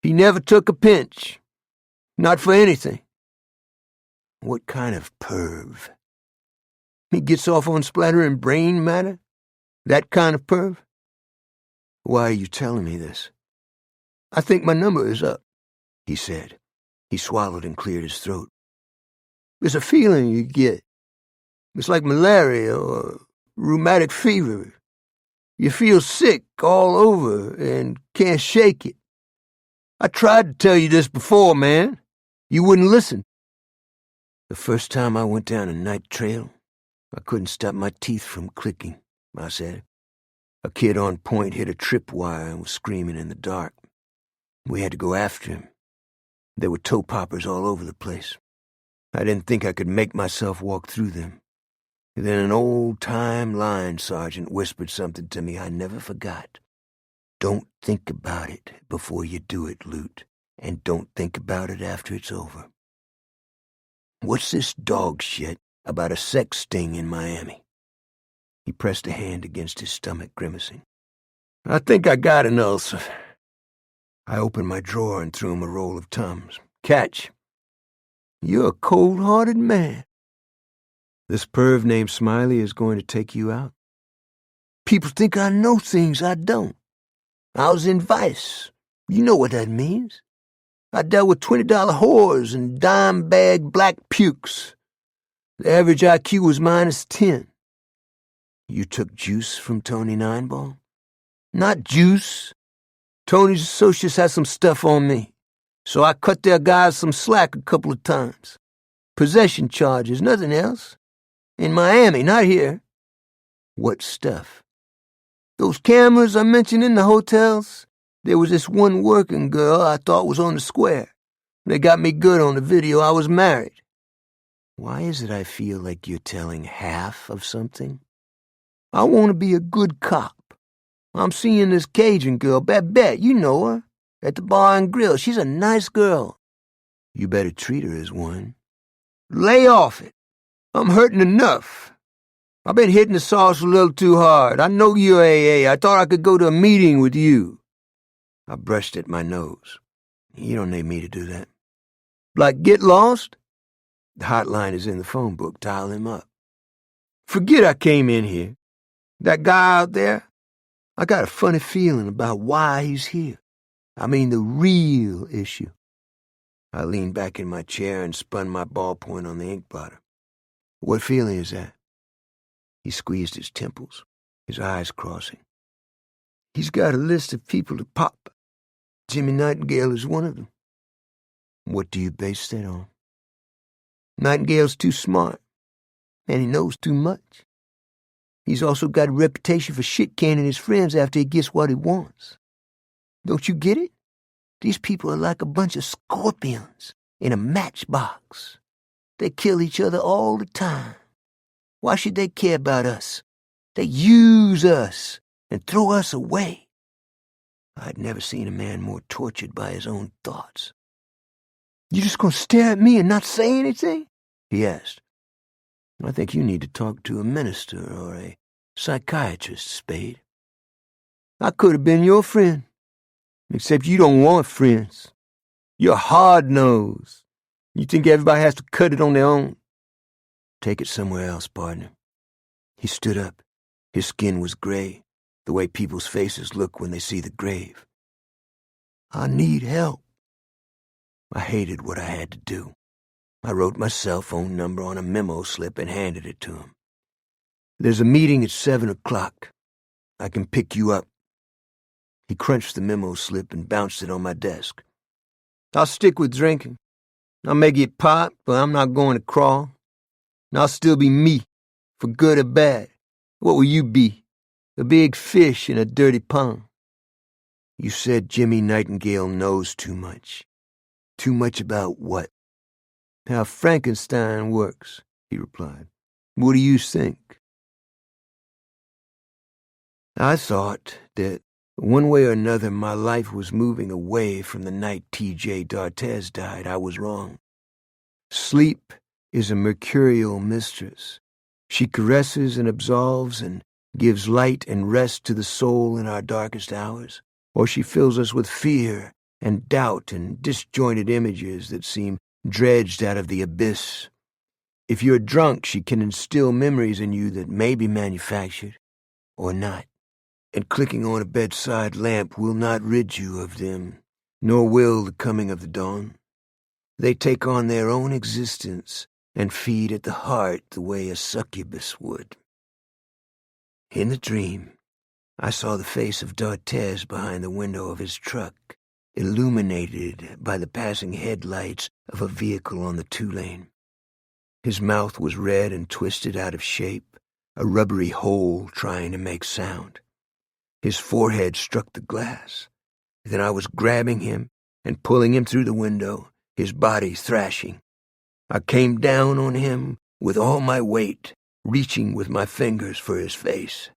He never took a pinch. Not for anything. What kind of perv? He gets off on splattering brain matter? That kind of perv? Why are you telling me this? I think my number is up, he said. He swallowed and cleared his throat. It's a feeling you get. It's like malaria or rheumatic fever. You feel sick all over and can't shake it. I tried to tell you this before, man. You wouldn't listen. The first time I went down a night trail, I couldn't stop my teeth from clicking, I said. A kid on point hit a tripwire and was screaming in the dark. We had to go after him. There were toe poppers all over the place. I didn't think I could make myself walk through them. Then an old-time line sergeant whispered something to me I never forgot. Don't think about it before you do it, Lute, and don't think about it after it's over. What's this dog shit about a sex sting in Miami? He pressed a hand against his stomach, grimacing. I think I got an ulcer. I opened my drawer and threw him a roll of Tums. Catch. You're a cold-hearted man. This perv named Smiley is going to take you out? People think I know things I don't. I was in Vice. You know what that means. I dealt with $20 whores and dime-bag black pukes. The average IQ was -10. You took juice from Tony Nineball? Not juice. Tony's associates had some stuff on me, so I cut their guys some slack a couple of times. Possession charges, nothing else. In Miami, not here. What stuff? Those cameras I mentioned in the hotels? There was this one working girl I thought was on the square. They got me good on the video. I was married. Why is it I feel like you're telling half of something? I want to be a good cop. I'm seeing this Cajun girl, Babette, you know her, at the bar and grill. She's a nice girl. You better treat her as one. Lay off it. I'm hurting enough. I've been hitting the sauce a little too hard. I know you're AA. I thought I could go to a meeting with you. I brushed at my nose. You don't need me to do that. Like get lost? The hotline is in the phone book. Dial him up. Forget I came in here. That guy out there, I got a funny feeling about why he's here. I mean the real issue. I leaned back in my chair and spun my ballpoint on the ink blotter. What feeling is that? He squeezed his temples, his eyes crossing. He's got a list of people to pop. Jimmy Nightingale is one of them. What do you base that on? Nightingale's too smart, and he knows too much. He's also got a reputation for shit-canning his friends after he gets what he wants. Don't you get it? These people are like a bunch of scorpions in a matchbox. They kill each other all the time. Why should they care about us? They use us and throw us away. I'd never seen a man more tortured by his own thoughts. You just gonna stare at me and not say anything? He asked. I think you need to talk to a minister or a psychiatrist, Spade. I could have been your friend, except you don't want friends. You're hard-nosed. You think everybody has to cut it on their own. Take it somewhere else, partner. He stood up. His skin was gray, the way people's faces look when they see the grave. I need help. I hated what I had to do. I wrote my cell phone number on a memo slip and handed it to him. There's a meeting at 7 o'clock. I can pick you up. He crunched the memo slip and bounced it on my desk. I'll stick with drinking. I may get popped, but I'm not going to crawl. And I'll still be me, for good or bad. What will you be? A big fish in a dirty pond. You said Jimmy Nightingale knows too much. Too much about what? How Frankenstein works, he replied. What do you think? I thought that one way or another my life was moving away from the night T.J. D'Artes died. I was wrong. Sleep is a mercurial mistress. She caresses and absolves and gives light and rest to the soul in our darkest hours, or she fills us with fear and doubt and disjointed images that seem dredged out of the abyss. If you're drunk, she can instill memories in you that may be manufactured or not, and clicking on a bedside lamp will not rid you of them, nor will the coming of the dawn. They take on their own existence and feed at the heart the way a succubus would. In the dream, I saw the face of D'Artes behind the window of his truck, illuminated by the passing headlights of a vehicle on the two-lane. His mouth was red and twisted out of shape, a rubbery hole trying to make sound. His forehead struck the glass. Then I was grabbing him and pulling him through the window, his body thrashing. I came down on him with all my weight, reaching with my fingers for his face.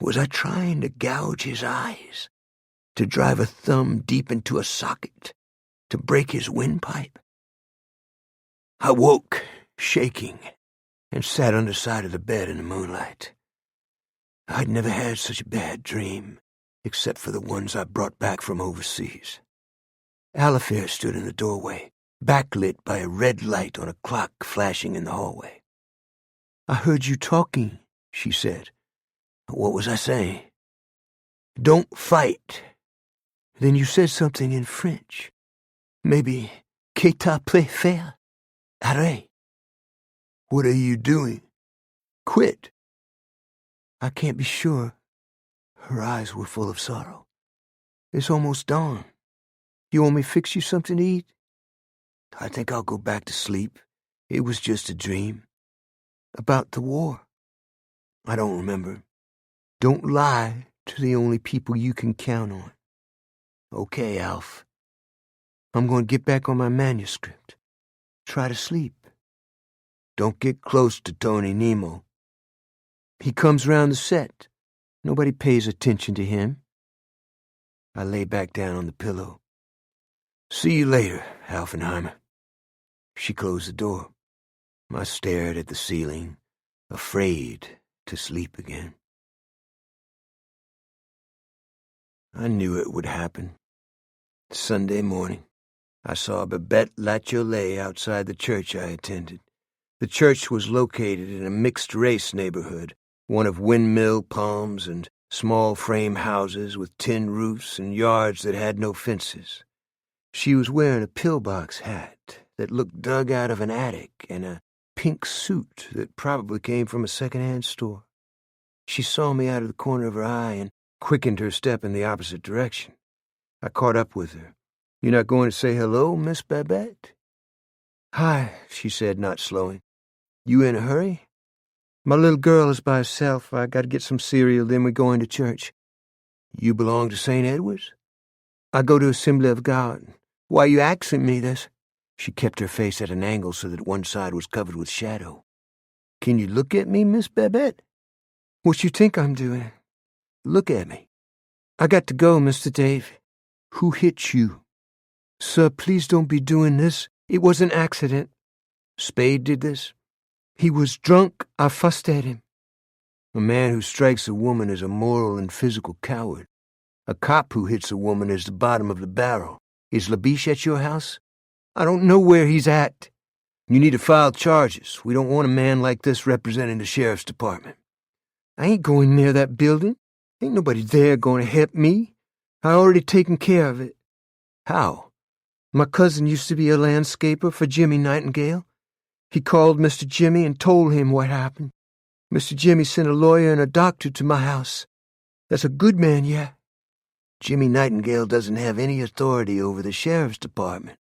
Was I trying to gouge his eyes? To drive a thumb deep into a socket? To break his windpipe? I woke, shaking, and sat on the side of the bed in the moonlight. I'd never had such a bad dream, except for the ones I brought back from overseas. Alifair stood in the doorway, backlit by a red light on a clock flashing in the hallway. I heard you talking, she said. What was I saying? Don't fight. Then you said something in French. Maybe, que t'appelles faire? Arrête. What are you doing? Quit. I can't be sure. Her eyes were full of sorrow. It's almost dawn. You want me to fix you something to eat? I think I'll go back to sleep. It was just a dream. About the war. I don't remember. Don't lie to the only people you can count on. Okay, Alf. I'm going to get back on my manuscript. Try to sleep. Don't get close to Tony Nemo. He comes round the set. Nobody pays attention to him. I lay back down on the pillow. See you later, Alfenheimer. She closed the door. I stared at the ceiling, afraid to sleep again. I knew it would happen. Sunday morning, I saw Babette Lacholet outside the church I attended. The church was located in a mixed-race neighborhood, one of windmill palms and small frame houses with tin roofs and yards that had no fences. She was wearing a pillbox hat that looked dug out of an attic and a pink suit that probably came from a second-hand store. She saw me out of the corner of her eye and quickened her step in the opposite direction. I caught up with her. "You're not going to say hello, Miss Babette?" "Hi," she said, not slowing. "You in a hurry?" "My little girl is by herself. I got to get some cereal, then we're going to church." "You belong to St. Edward's?" "I go to Assembly of God. Why you asking me this?" She kept her face at an angle so that one side was covered with shadow. "Can you look at me, Miss Babette?" "What you think I'm doing?" "Look at me." "I got to go, Mr. Dave." "Who hit you?" "Sir, please don't be doing this. It was an accident." "Spade did this?" "He was drunk. I fussed at him." "A man who strikes a woman is a moral and physical coward. A cop who hits a woman is the bottom of the barrel. Is Labiche at your house?" "I don't know where he's at." "You need to file charges. We don't want a man like this representing the sheriff's department." "I ain't going near that building. Ain't nobody there going to help me. I already taken care of it." "How?" "My cousin used to be a landscaper for Jimmy Nightingale. He called Mr. Jimmy and told him what happened. Mr. Jimmy sent a lawyer and a doctor to my house. That's a good man, yeah." "Jimmy Nightingale doesn't have any authority over the sheriff's department."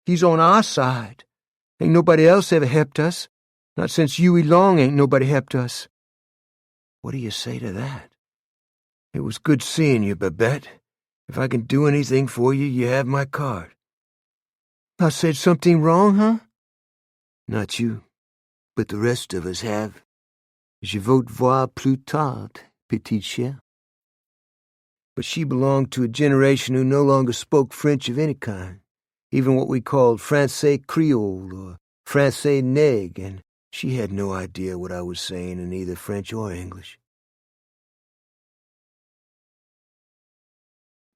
"He's on our side. Ain't nobody else ever helped us. Not since Huey Long ain't nobody helped us." What do you say to that? It was good seeing you, Babette. If I can do anything for you, you have my card. I said something wrong, huh? Not you, but the rest of us have. Je veux te voir plus tard, petite chère. But she belonged to a generation who no longer spoke French of any kind, even what we called Francais Creole or Francais Nègre, and she had no idea what I was saying in either French or English.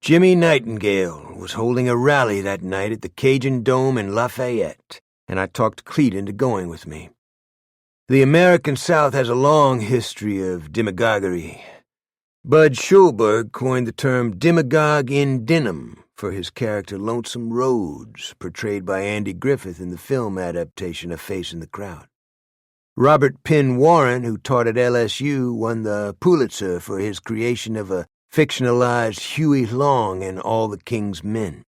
Jimmy Nightingale was holding a rally that night at the Cajun Dome in Lafayette, and I talked Cleet into going with me. The American South has a long history of demagoguery. Bud Schulberg coined the term demagogue in denim for his character Lonesome Rhodes, portrayed by Andy Griffith in the film adaptation A Face in the Crowd. Robert Penn Warren, who taught at LSU, won the Pulitzer for his creation of a fictionalized Huey Long in All the King's Men.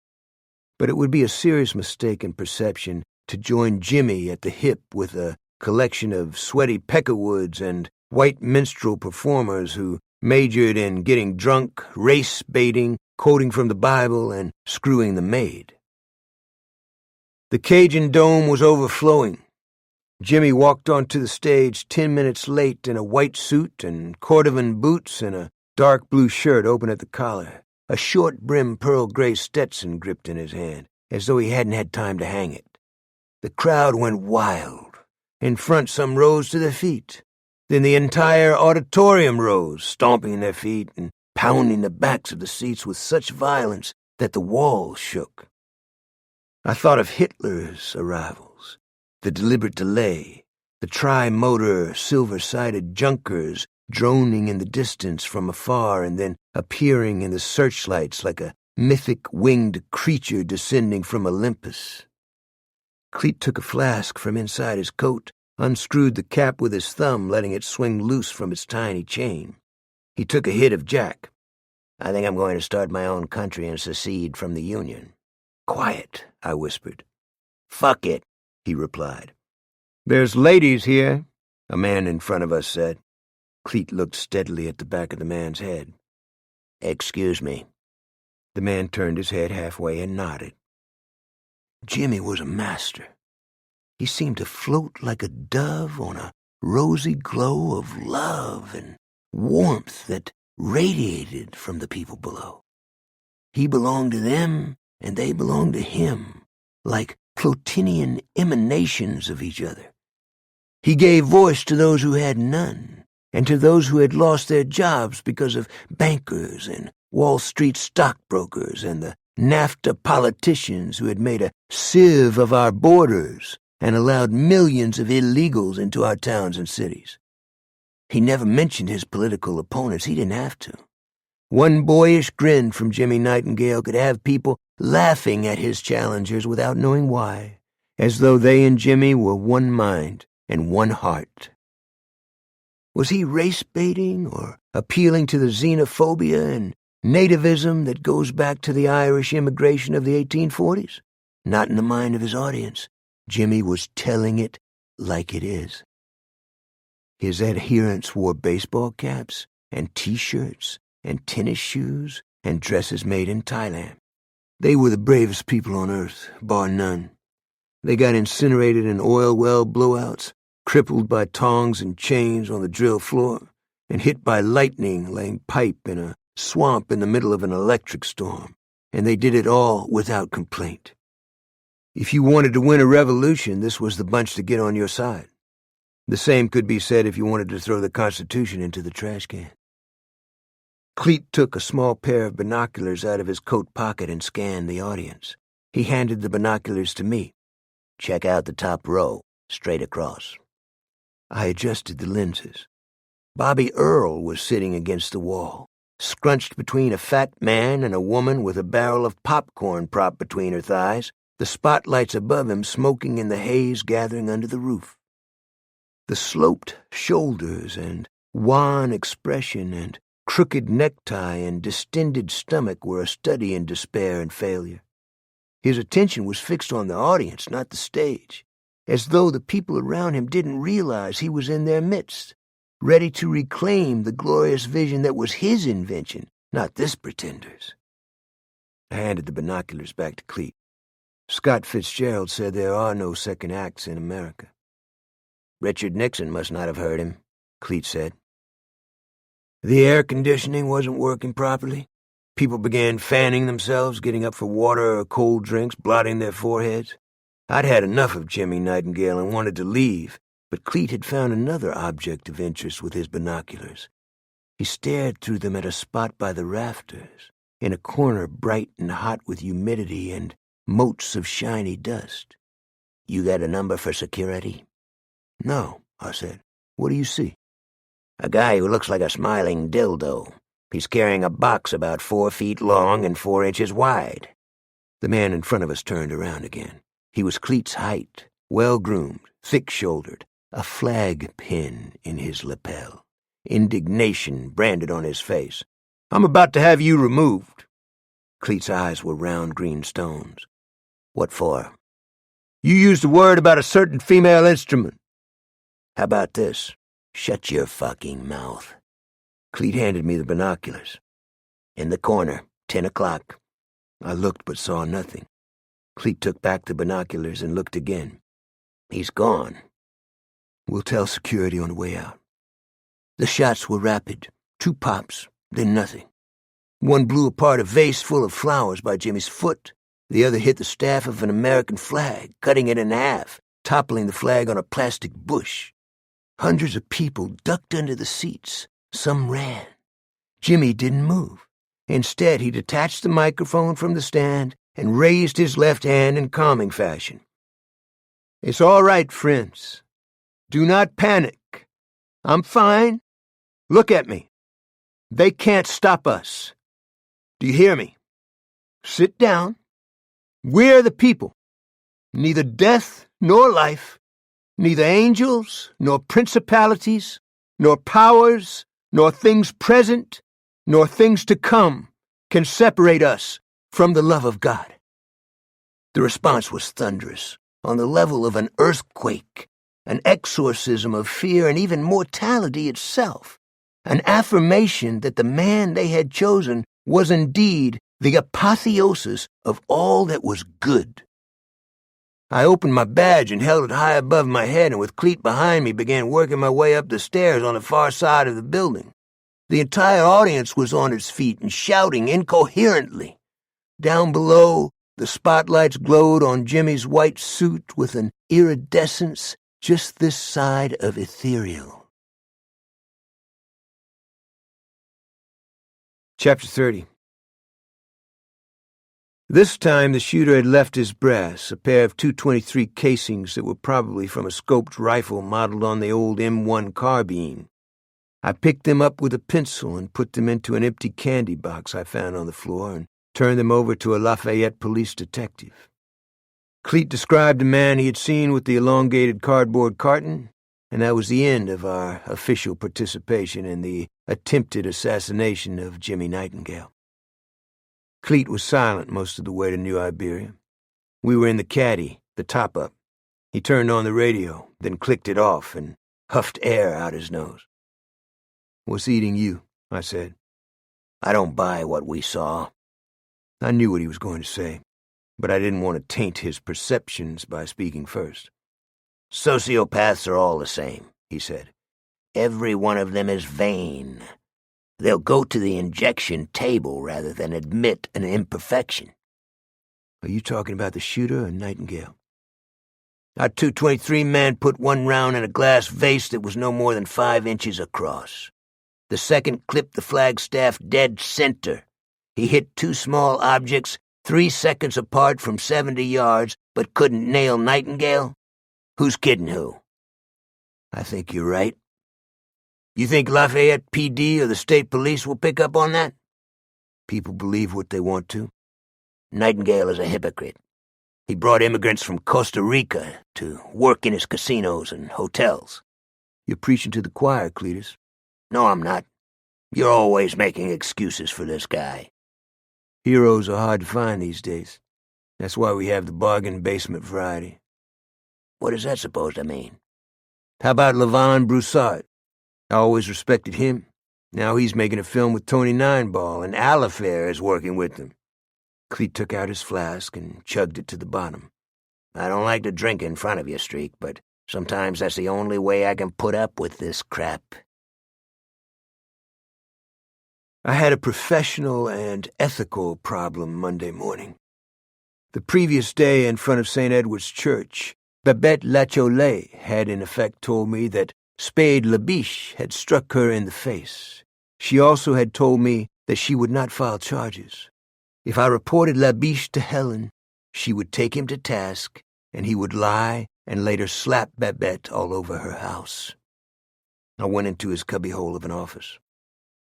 But it would be a serious mistake in perception to join Jimmy at the hip with a collection of sweaty peckerwoods and white minstrel performers who majored in getting drunk, race-baiting, quoting from the Bible, and screwing the maid. The Cajun Dome was overflowing. Jimmy walked onto the stage 10 minutes late in a white suit and cordovan boots and a dark blue shirt open at the collar, a short-brimmed pearl-gray Stetson gripped in his hand, as though he hadn't had time to hang it. The crowd went wild. In front, some rose to their feet. Then the entire auditorium rose, stomping their feet and pounding the backs of the seats with such violence that the walls shook. I thought of Hitler's arrivals, the deliberate delay, the tri-motor, silver-sided junkers droning in the distance from afar and then appearing in the searchlights like a mythic winged creature descending from Olympus. Cleet took a flask from inside his coat, unscrewed the cap with his thumb, letting it swing loose from its tiny chain. He took a hit of Jack. I think I'm going to start my own country and secede from the Union. Quiet, I whispered. Fuck it, he replied. There's ladies here, a man in front of us said. Cleet looked steadily at the back of the man's head. Excuse me. The man turned his head halfway and nodded. Jimmy was a master. He seemed to float like a dove on a rosy glow of love and warmth that radiated from the people below. He belonged to them, and they belonged to him, like Plotinian emanations of each other. He gave voice to those who had none, and to those who had lost their jobs because of bankers and Wall Street stockbrokers and the NAFTA politicians who had made a sieve of our borders and allowed millions of illegals into our towns and cities. He never mentioned his political opponents. He didn't have to. One boyish grin from Jimmy Nightingale could have people laughing at his challengers without knowing why, as though they and Jimmy were one mind and one heart. Was he race-baiting or appealing to the xenophobia and nativism that goes back to the Irish immigration of the 1840s? Not in the mind of his audience. Jimmy was telling it like it is. His adherents wore baseball caps and T-shirts and tennis shoes and dresses made in Thailand. They were the bravest people on earth, bar none. They got incinerated in oil well blowouts, crippled by tongs and chains on the drill floor, and hit by lightning laying pipe in a swamp in the middle of an electric storm, and they did it all without complaint. If you wanted to win a revolution, this was the bunch to get on your side. The same could be said if you wanted to throw the Constitution into the trash can. Cleet took a small pair of binoculars out of his coat pocket and scanned the audience. He handed the binoculars to me. Check out the top row, straight across. I adjusted the lenses. Bobby Earl was sitting against the wall, scrunched between a fat man and a woman with a barrel of popcorn propped between her thighs, the spotlights above him smoking in the haze gathering under the roof. The sloped shoulders and wan expression and crooked necktie and distended stomach were a study in despair and failure. His attention was fixed on the audience, not the stage, as though the people around him didn't realize he was in their midst. ready to reclaim the glorious vision that was his invention, not this pretender's. I handed the binoculars back to Cleet. Scott Fitzgerald said there are no second acts in America. Richard Nixon must not have heard him, Cleet said. The air conditioning wasn't working properly. People began fanning themselves, getting up for water or cold drinks, blotting their foreheads. I'd had enough of Jimmy Nightingale and wanted to leave, but Cleet had found another object of interest with his binoculars. He stared through them at a spot by the rafters, in a corner bright and hot with humidity and motes of shiny dust. You got a number for security? No, I said. What do you see? A guy who looks like a smiling dildo. He's carrying a box about 4 feet long and 4 inches wide. The man in front of us turned around again. He was Cleet's height, well-groomed, thick-shouldered, a flag pin in his lapel, indignation branded on his face. I'm about to have you removed. Cleet's eyes were round green stones. What for? You used a word about a certain female instrument. How about this? Shut your fucking mouth. Cleet handed me the binoculars. In the corner, 10 o'clock. I looked but saw nothing. Cleet took back the binoculars and looked again. He's gone. We'll tell security on the way out. The shots were rapid. 2 pops, then nothing. One blew apart a vase full of flowers by Jimmy's foot. The other hit the staff of an American flag, cutting it in half, toppling the flag on a plastic bush. Hundreds of people ducked under the seats. Some ran. Jimmy didn't move. Instead, he detached the microphone from the stand and raised his left hand in calming fashion. It's all right, friends. Do not panic. I'm fine. Look at me. They can't stop us. Do you hear me? Sit down. We're the people. Neither death nor life, neither angels nor principalities, nor powers, nor things present, nor things to come can separate us from the love of God. The response was thunderous, on the level of an earthquake, an exorcism of fear and even mortality itself, an affirmation that the man they had chosen was indeed the apotheosis of all that was good. I opened my badge and held it high above my head, and with Cleet behind me began working my way up the stairs on the far side of the building. The entire audience was on its feet and shouting incoherently. Down below, the spotlights glowed on Jimmy's white suit with an iridescence just this side of ethereal. Chapter 30. This time the shooter had left his brass, a pair of .223 casings that were probably from a scoped rifle modeled on the old M1 carbine. I picked them up with a pencil and put them into an empty candy box I found on the floor and turned them over to a Lafayette police detective. Cleet described the man he had seen with the elongated cardboard carton, and that was the end of our official participation in the attempted assassination of Jimmy Nightingale. Cleet was silent most of the way to New Iberia. We were in the caddy, the top-up. He turned on the radio, then clicked it off and huffed air out his nose. What's eating you? I said. I don't buy what we saw. I knew what he was going to say, but I didn't want to taint his perceptions by speaking first. Sociopaths are all the same, he said. Every one of them is vain. They'll go to the injection table rather than admit an imperfection. Are you talking about the shooter or Nightingale? Our .223 man put one round in a glass vase that was no more than 5 inches across. The second clipped the flagstaff dead center. He hit 2 small objects 3 seconds apart from 70 yards, but couldn't nail Nightingale? Who's kidding who? I think you're right. You think Lafayette PD or the state police will pick up on that? People believe what they want to. Nightingale is a hypocrite. He brought immigrants from Costa Rica to work in his casinos and hotels. You're preaching to the choir, Cletus. No, I'm not. You're always making excuses for this guy. Heroes are hard to find these days. That's why we have the bargain basement variety. What is that supposed to mean? How about Levon Broussard? I always respected him. Now he's making a film with Tony Nineball, and Alifair is working with them. Cleet took out his flask and chugged it to the bottom. I don't like to drink in front of you, Streak, but sometimes that's the only way I can put up with this crap. I had a professional and ethical problem Monday morning. The previous day in front of St. Edward's Church, Babette Lacholet had in effect told me that Spade Labiche had struck her in the face. She also had told me that she would not file charges. If I reported Labiche to Helen, she would take him to task, and he would lie and later slap Babette all over her house. I went into his cubbyhole of an office.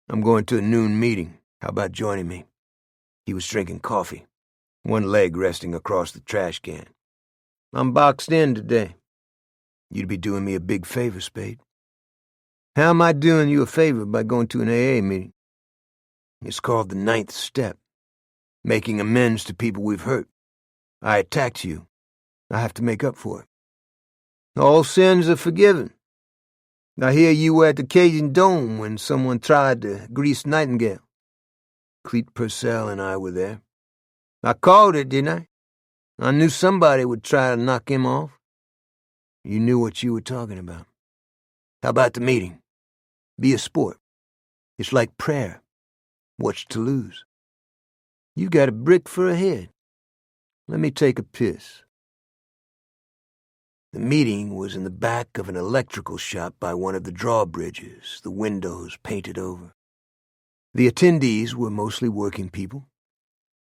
I'm going to a noon meeting. How about joining me? He was drinking coffee, one leg resting across the trash can. I'm boxed in today. You'd be doing me a big favor, Spade. How am I doing you a favor by going to an AA meeting? It's called the 9th step, making amends to people we've hurt. I attacked you. I have to make up for it. All sins are forgiven. I hear you were at the Cajun Dome when someone tried to grease Nightingale. Cleet Purcell and I were there. I called it, didn't I? I knew somebody would try to knock him off. You knew what you were talking about. How about the meeting? Be a sport. It's like prayer. What's to lose? You got a brick for a head. Let me take a piss. The meeting was in the back of an electrical shop by one of the drawbridges, the windows painted over. The attendees were mostly working people.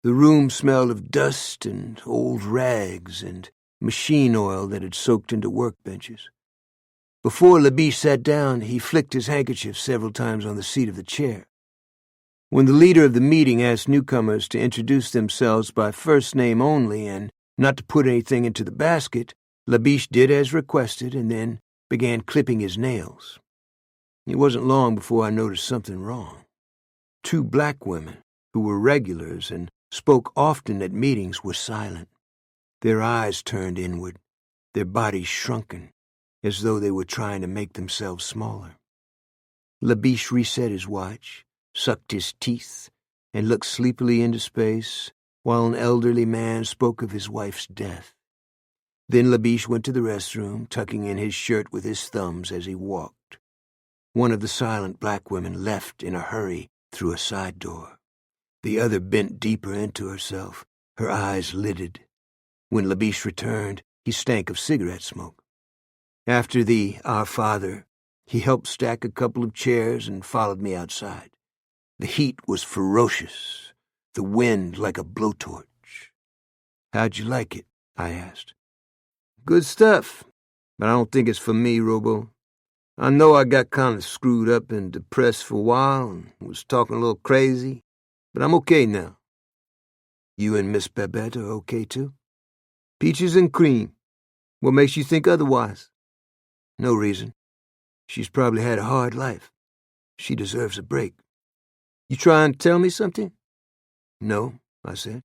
The room smelled of dust and old rags and machine oil that had soaked into workbenches. Before Labiche sat down, he flicked his handkerchief several times on the seat of the chair. When the leader of the meeting asked newcomers to introduce themselves by first name only and not to put anything into the basket, Labiche did as requested and then began clipping his nails. It wasn't long before I noticed something wrong. 2 black women, who were regulars and spoke often at meetings, were silent. Their eyes turned inward, their bodies shrunken, as though they were trying to make themselves smaller. Labiche reset his watch, sucked his teeth, and looked sleepily into space, while an elderly man spoke of his wife's death. Then Labiche went to the restroom, tucking in his shirt with his thumbs as he walked. One of the silent black women left in a hurry through a side door. The other bent deeper into herself, her eyes lidded. When Labiche returned, he stank of cigarette smoke. After the Our Father, he helped stack a couple of chairs and followed me outside. The heat was ferocious, the wind like a blowtorch. How'd you like it? I asked. Good stuff, but I don't think it's for me, Robo. I know I got kind of screwed up and depressed for a while and was talking a little crazy, but I'm okay now. You and Miss Babette are okay, too? Peaches and cream. What makes you think otherwise? No reason. She's probably had a hard life. She deserves a break. You trying to tell me something? No, I said.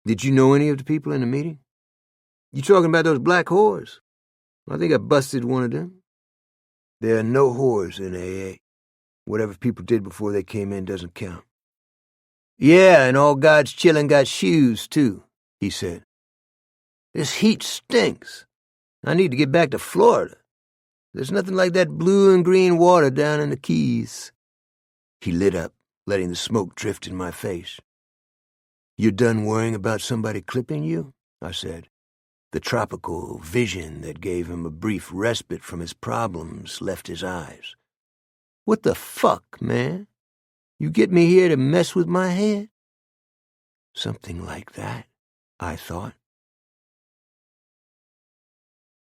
Did you know any of the people in the meeting? You talking about those black whores? I think I busted one of them. There are no whores in AA. Whatever people did before they came in doesn't count. Yeah, and all God's children got shoes, too, he said. This heat stinks. I need to get back to Florida. There's nothing like that blue and green water down in the Keys. He lit up, letting the smoke drift in my face. You done worrying about somebody clipping you? I said. The tropical vision that gave him a brief respite from his problems left his eyes. What the fuck, man? You get me here to mess with my head? Something like that, I thought.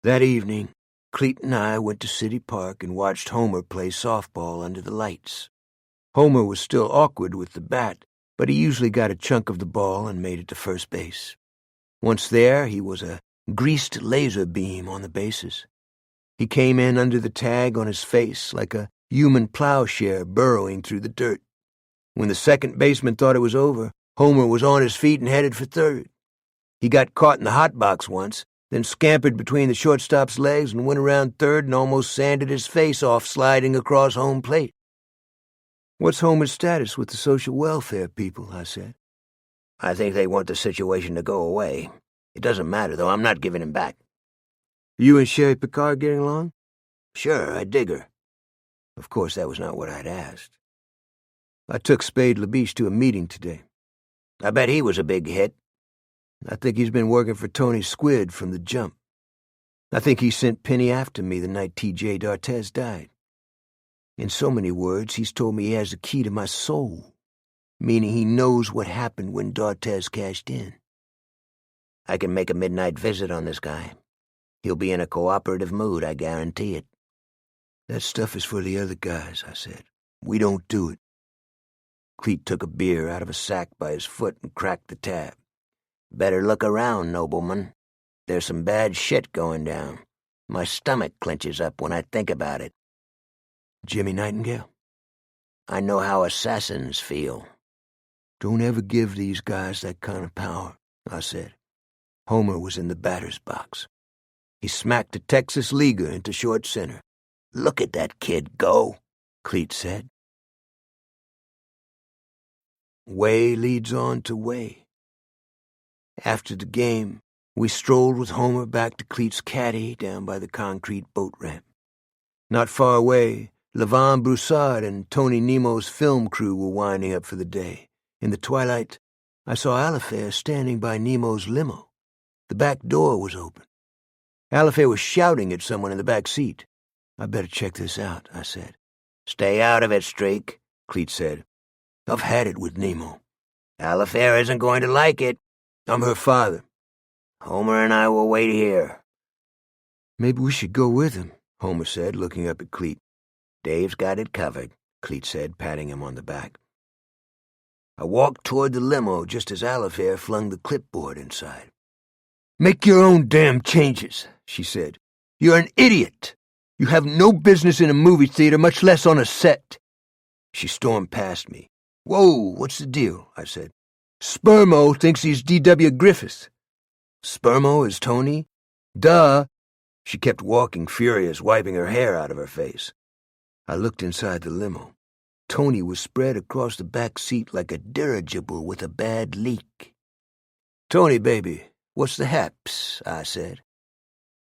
That evening, Cleet and I went to City Park and watched Homer play softball under the lights. Homer was still awkward with the bat, but he usually got a chunk of the ball and made it to first base. Once there, he was a greased laser beam on the bases. He came in under the tag on his face like a human plowshare burrowing through the dirt. When the second baseman thought it was over, Homer was on his feet and headed for third. He got caught in the hot box once, then scampered between the shortstop's legs and went around third and almost sanded his face off sliding across home plate. "What's Homer's status with the social welfare people?" I said. "I think they want the situation to go away. It doesn't matter, though. I'm not giving him back." "You and Sherry Picard getting along?" "Sure, I dig her." Of course, that was not what I'd asked. "I took Spade LaBiche to a meeting today." "I bet he was a big hit." "I think he's been working for Tony Squid from the jump. I think he sent Penny after me the night T.J. D'Artez died. In so many words, he's told me he has the key to my soul, meaning he knows what happened when D'Artez cashed in." "I can make a midnight visit on this guy. He'll be in a cooperative mood, I guarantee it." "That stuff is for the other guys," I said. "We don't do it." Cleet took a beer out of a sack by his foot and cracked the tab. "Better look around, nobleman. There's some bad shit going down. My stomach clenches up when I think about it." "Jimmy Nightingale?" "I know how assassins feel." "Don't ever give these guys that kind of power," I said. Homer was in the batter's box. He smacked a Texas leaguer into short center. "Look at that kid go," Cleet said. Way leads on to way. After the game, we strolled with Homer back to Cleet's caddy down by the concrete boat ramp. Not far away, Levon Broussard and Tony Nemo's film crew were winding up for the day. In the twilight, I saw Alifair standing by Nemo's limo. The back door was open. Alifair was shouting at someone in the back seat. "I better check this out," I said. "Stay out of it, Streak," Cleet said. "I've had it with Nemo." "Alifair isn't going to like it." "I'm her father." "Homer and I will wait here." "Maybe we should go with him," Homer said, looking up at Cleet. "Dave's got it covered," Cleet said, patting him on the back. I walked toward the limo just as Alifair flung the clipboard inside. "Make your own damn changes," she said. "You're an idiot. You have no business in a movie theater, much less on a set." She stormed past me. "Whoa, what's the deal?" I said. "Spermo thinks he's D.W. Griffith." "Spermo is Tony?" "Duh." She kept walking, furious, wiping her hair out of her face. I looked inside the limo. Tony was spread across the back seat like a dirigible with a bad leak. "Tony, baby, what's the haps?" I said.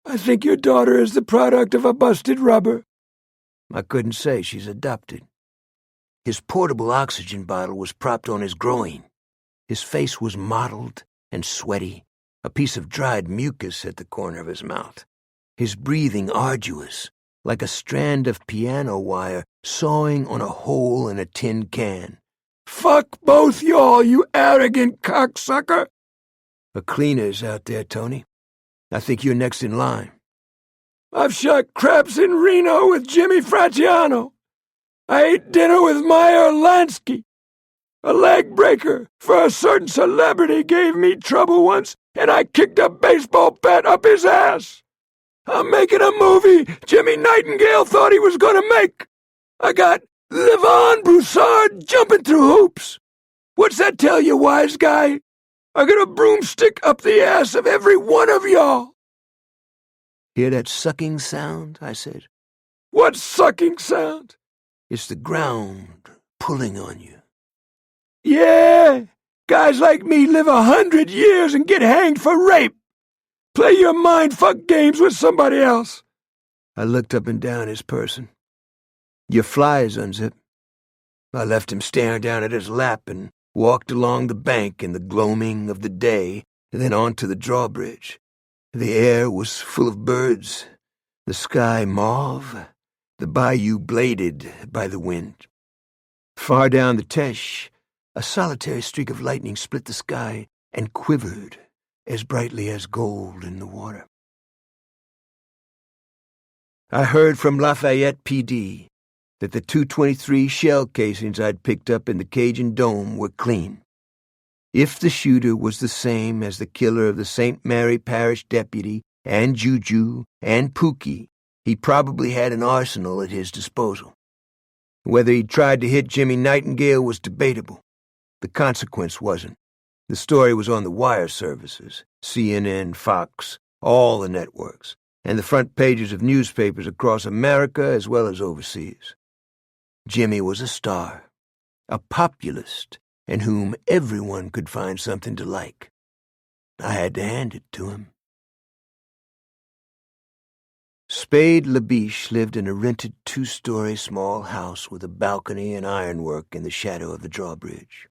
"I think your daughter is the product of a busted rubber." I couldn't say. She's adopted. His portable oxygen bottle was propped on his groin. His face was mottled and sweaty, a piece of dried mucus at the corner of his mouth. His breathing arduous, like a strand of piano wire sawing on a hole in a tin can. "Fuck both y'all, you arrogant cocksucker." "A cleaner's out there, Tony. I think you're next in line." "I've shot craps in Reno with Jimmy Fratiano. I ate dinner with Meyer Lansky. A leg breaker for a certain celebrity gave me trouble once, and I kicked a baseball bat up his ass. I'm making a movie Jimmy Nightingale thought he was going to make. I got Levon Broussard jumping through hoops. What's that tell you, wise guy? I got a broomstick up the ass of every one of y'all." "Hear that sucking sound?" I said. "What sucking sound?" "It's the ground pulling on you." "Yeah, guys like me live 100 years and get hanged for rape. Play your mind-fuck games with somebody else." I looked up and down his person. "Your fly is unzipped." I left him staring down at his lap and walked along the bank in the gloaming of the day, and then on to the drawbridge. The air was full of birds, the sky mauve, the bayou bladed by the wind. Far down the Teche, a solitary streak of lightning split the sky and quivered as brightly as gold in the water. I heard from Lafayette PD that the .223 shell casings I'd picked up in the Cajun Dome were clean. If the shooter was the same as the killer of the St. Mary Parish deputy and Juju and Pookie, he probably had an arsenal at his disposal. Whether he'd tried to hit Jimmy Nightingale was debatable. The consequence wasn't. The story was on the wire services, CNN, Fox, all the networks, and the front pages of newspapers across America as well as overseas. Jimmy was a star, a populist, in whom everyone could find something to like. I had to hand it to him. Spade Labiche lived in a rented 2-story small house with a balcony and ironwork in the shadow of the drawbridge.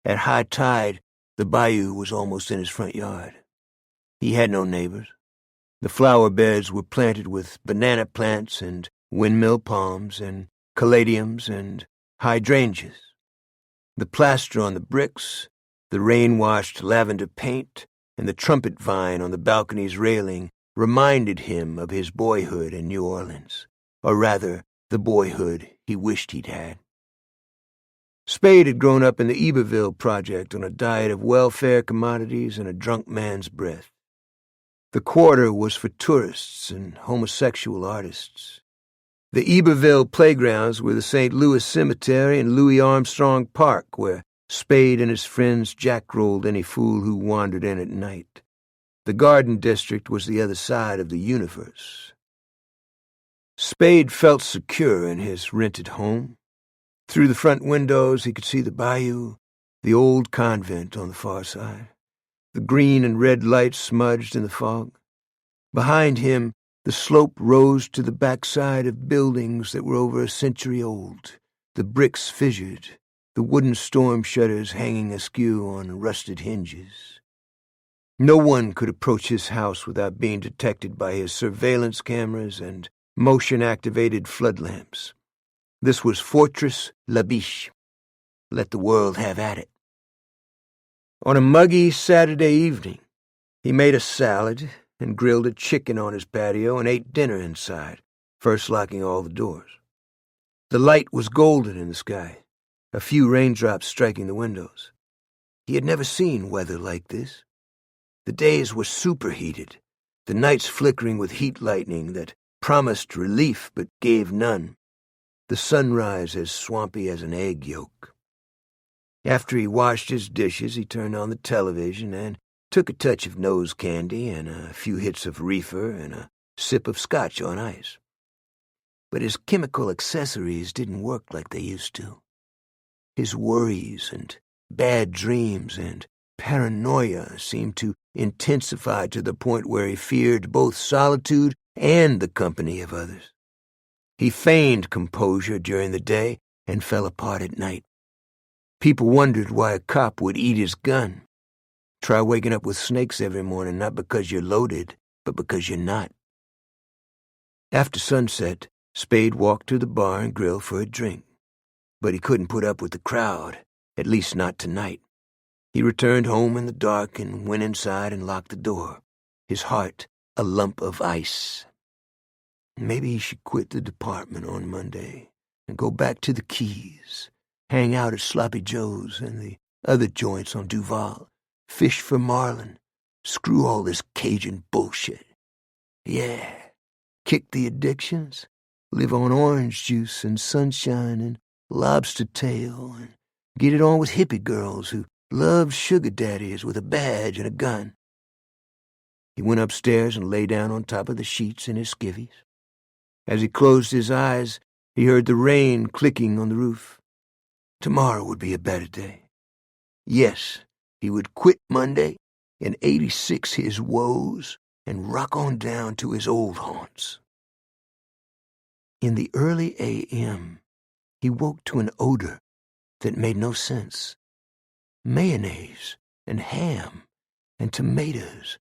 At high tide, the bayou was almost in his front yard. He had no neighbors. The flower beds were planted with banana plants and windmill palms and caladiums and hydrangeas. The plaster on the bricks, the rain-washed lavender paint, and the trumpet vine on the balcony's railing reminded him of his boyhood in New Orleans, or rather, the boyhood he wished he'd had. Spade had grown up in the Iberville project on a diet of welfare commodities and a drunk man's breath. The quarter was for tourists and homosexual artists. The Iberville playgrounds were the St. Louis Cemetery and Louis Armstrong Park, where Spade and his friends jackrolled any fool who wandered in at night. The Garden District was the other side of the universe. Spade felt secure in his rented home. Through the front windows he could see the bayou, the old convent on the far side, the green and red lights smudged in the fog. Behind him, the slope rose to the backside of buildings that were over a century old, the bricks fissured, the wooden storm shutters hanging askew on rusted hinges. No one could approach his house without being detected by his surveillance cameras and motion-activated flood lamps. This was Fortress Labiche. Let the world have at it. On a muggy Saturday evening, he made a salad and grilled a chicken on his patio and ate dinner inside, first locking all the doors. The light was golden in the sky, a few raindrops striking the windows. He had never seen weather like this. The days were superheated, the nights flickering with heat lightning that promised relief but gave none, the sunrise as swampy as an egg yolk. After he washed his dishes, he turned on the television and took a touch of nose candy and a few hits of reefer and a sip of scotch on ice. But his chemical accessories didn't work like they used to. His worries and bad dreams and paranoia seemed to intensify to the point where he feared both solitude and the company of others. He feigned composure during the day and fell apart at night. People wondered why a cop would eat his gun. Try waking up with snakes every morning, not because you're loaded, but because you're not. After sunset, Spade walked to the bar and grill for a drink. But he couldn't put up with the crowd, at least not tonight. He returned home in the dark and went inside and locked the door, his heart a lump of ice. Maybe he should quit the department on Monday and go back to the Keys, hang out at Sloppy Joe's and the other joints on Duval, fish for marlin, screw all this Cajun bullshit. Yeah, kick the addictions, live on orange juice and sunshine and lobster tail, and get it on with hippie girls who loved sugar daddies with a badge and a gun. He went upstairs and lay down on top of the sheets in his skivvies. As he closed his eyes, he heard the rain clicking on the roof. Tomorrow would be a better day. Yes, he would quit Monday and 86 his woes and rock on down to his old haunts. In the early a.m., he woke to an odor that made no sense. Mayonnaise and ham and tomatoes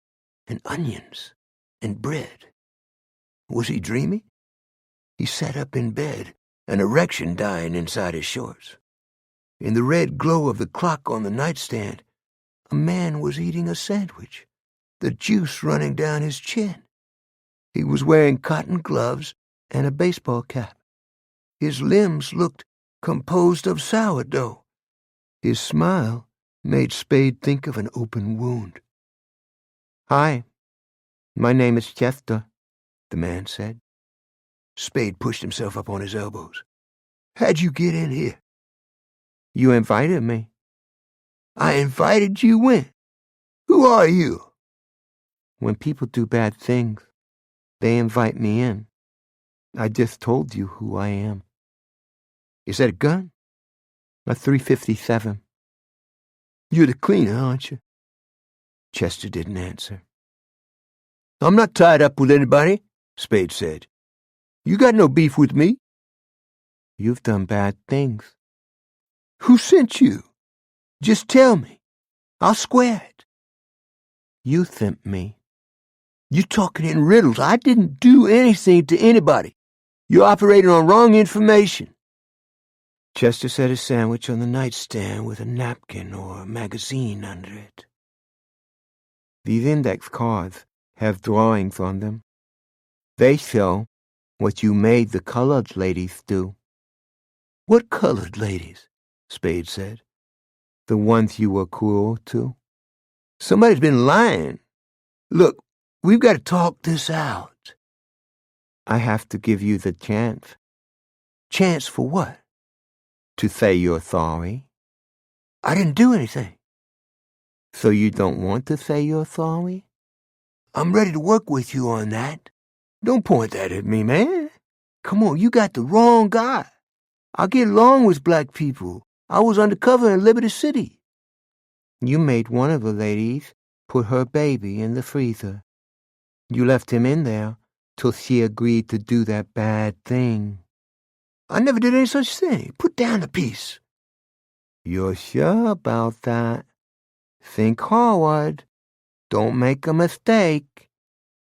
and onions and bread. Was he dreaming? He sat up in bed, an erection dying inside his shorts. In the red glow of the clock on the nightstand, a man was eating a sandwich, the juice running down his chin. He was wearing cotton gloves and a baseball cap. His limbs looked composed of sourdough. His smile made Spade think of an open wound. "Hi, my name is Chester," the man said. Spade pushed himself up on his elbows. "How'd you get in here?" "You invited me." "I invited you when? Who are you?" When people do bad things, they invite me in. I just told you who I am. Is that a gun? A .357. You're the cleaner, aren't you? Chester didn't answer. I'm not tied up with anybody, Spade said. You got no beef with me. You've done bad things. Who sent you? Just tell me. I'll square it. You sent me. You're talking in riddles. I didn't do anything to anybody. You're operating on wrong information. Chester set his sandwich on the nightstand with a napkin or a magazine under it. These index cards have drawings on them. They show what you made the colored ladies do. What colored ladies? Spade said. The ones you were cruel to. Somebody's been lying. Look, we've got to talk this out. I have to give you the chance. Chance for what? To say you're sorry. I didn't do anything. So you don't want to say you're sorry? I'm ready to work with you on that. Don't point that at me, man. Come on, you got the wrong guy. I get along with black people. I was undercover in Liberty City. You made one of the ladies put her baby in the freezer. You left him in there till she agreed to do that bad thing. I never did any such thing. Put down the piece. You're sure about that? Think hard. Don't make a mistake.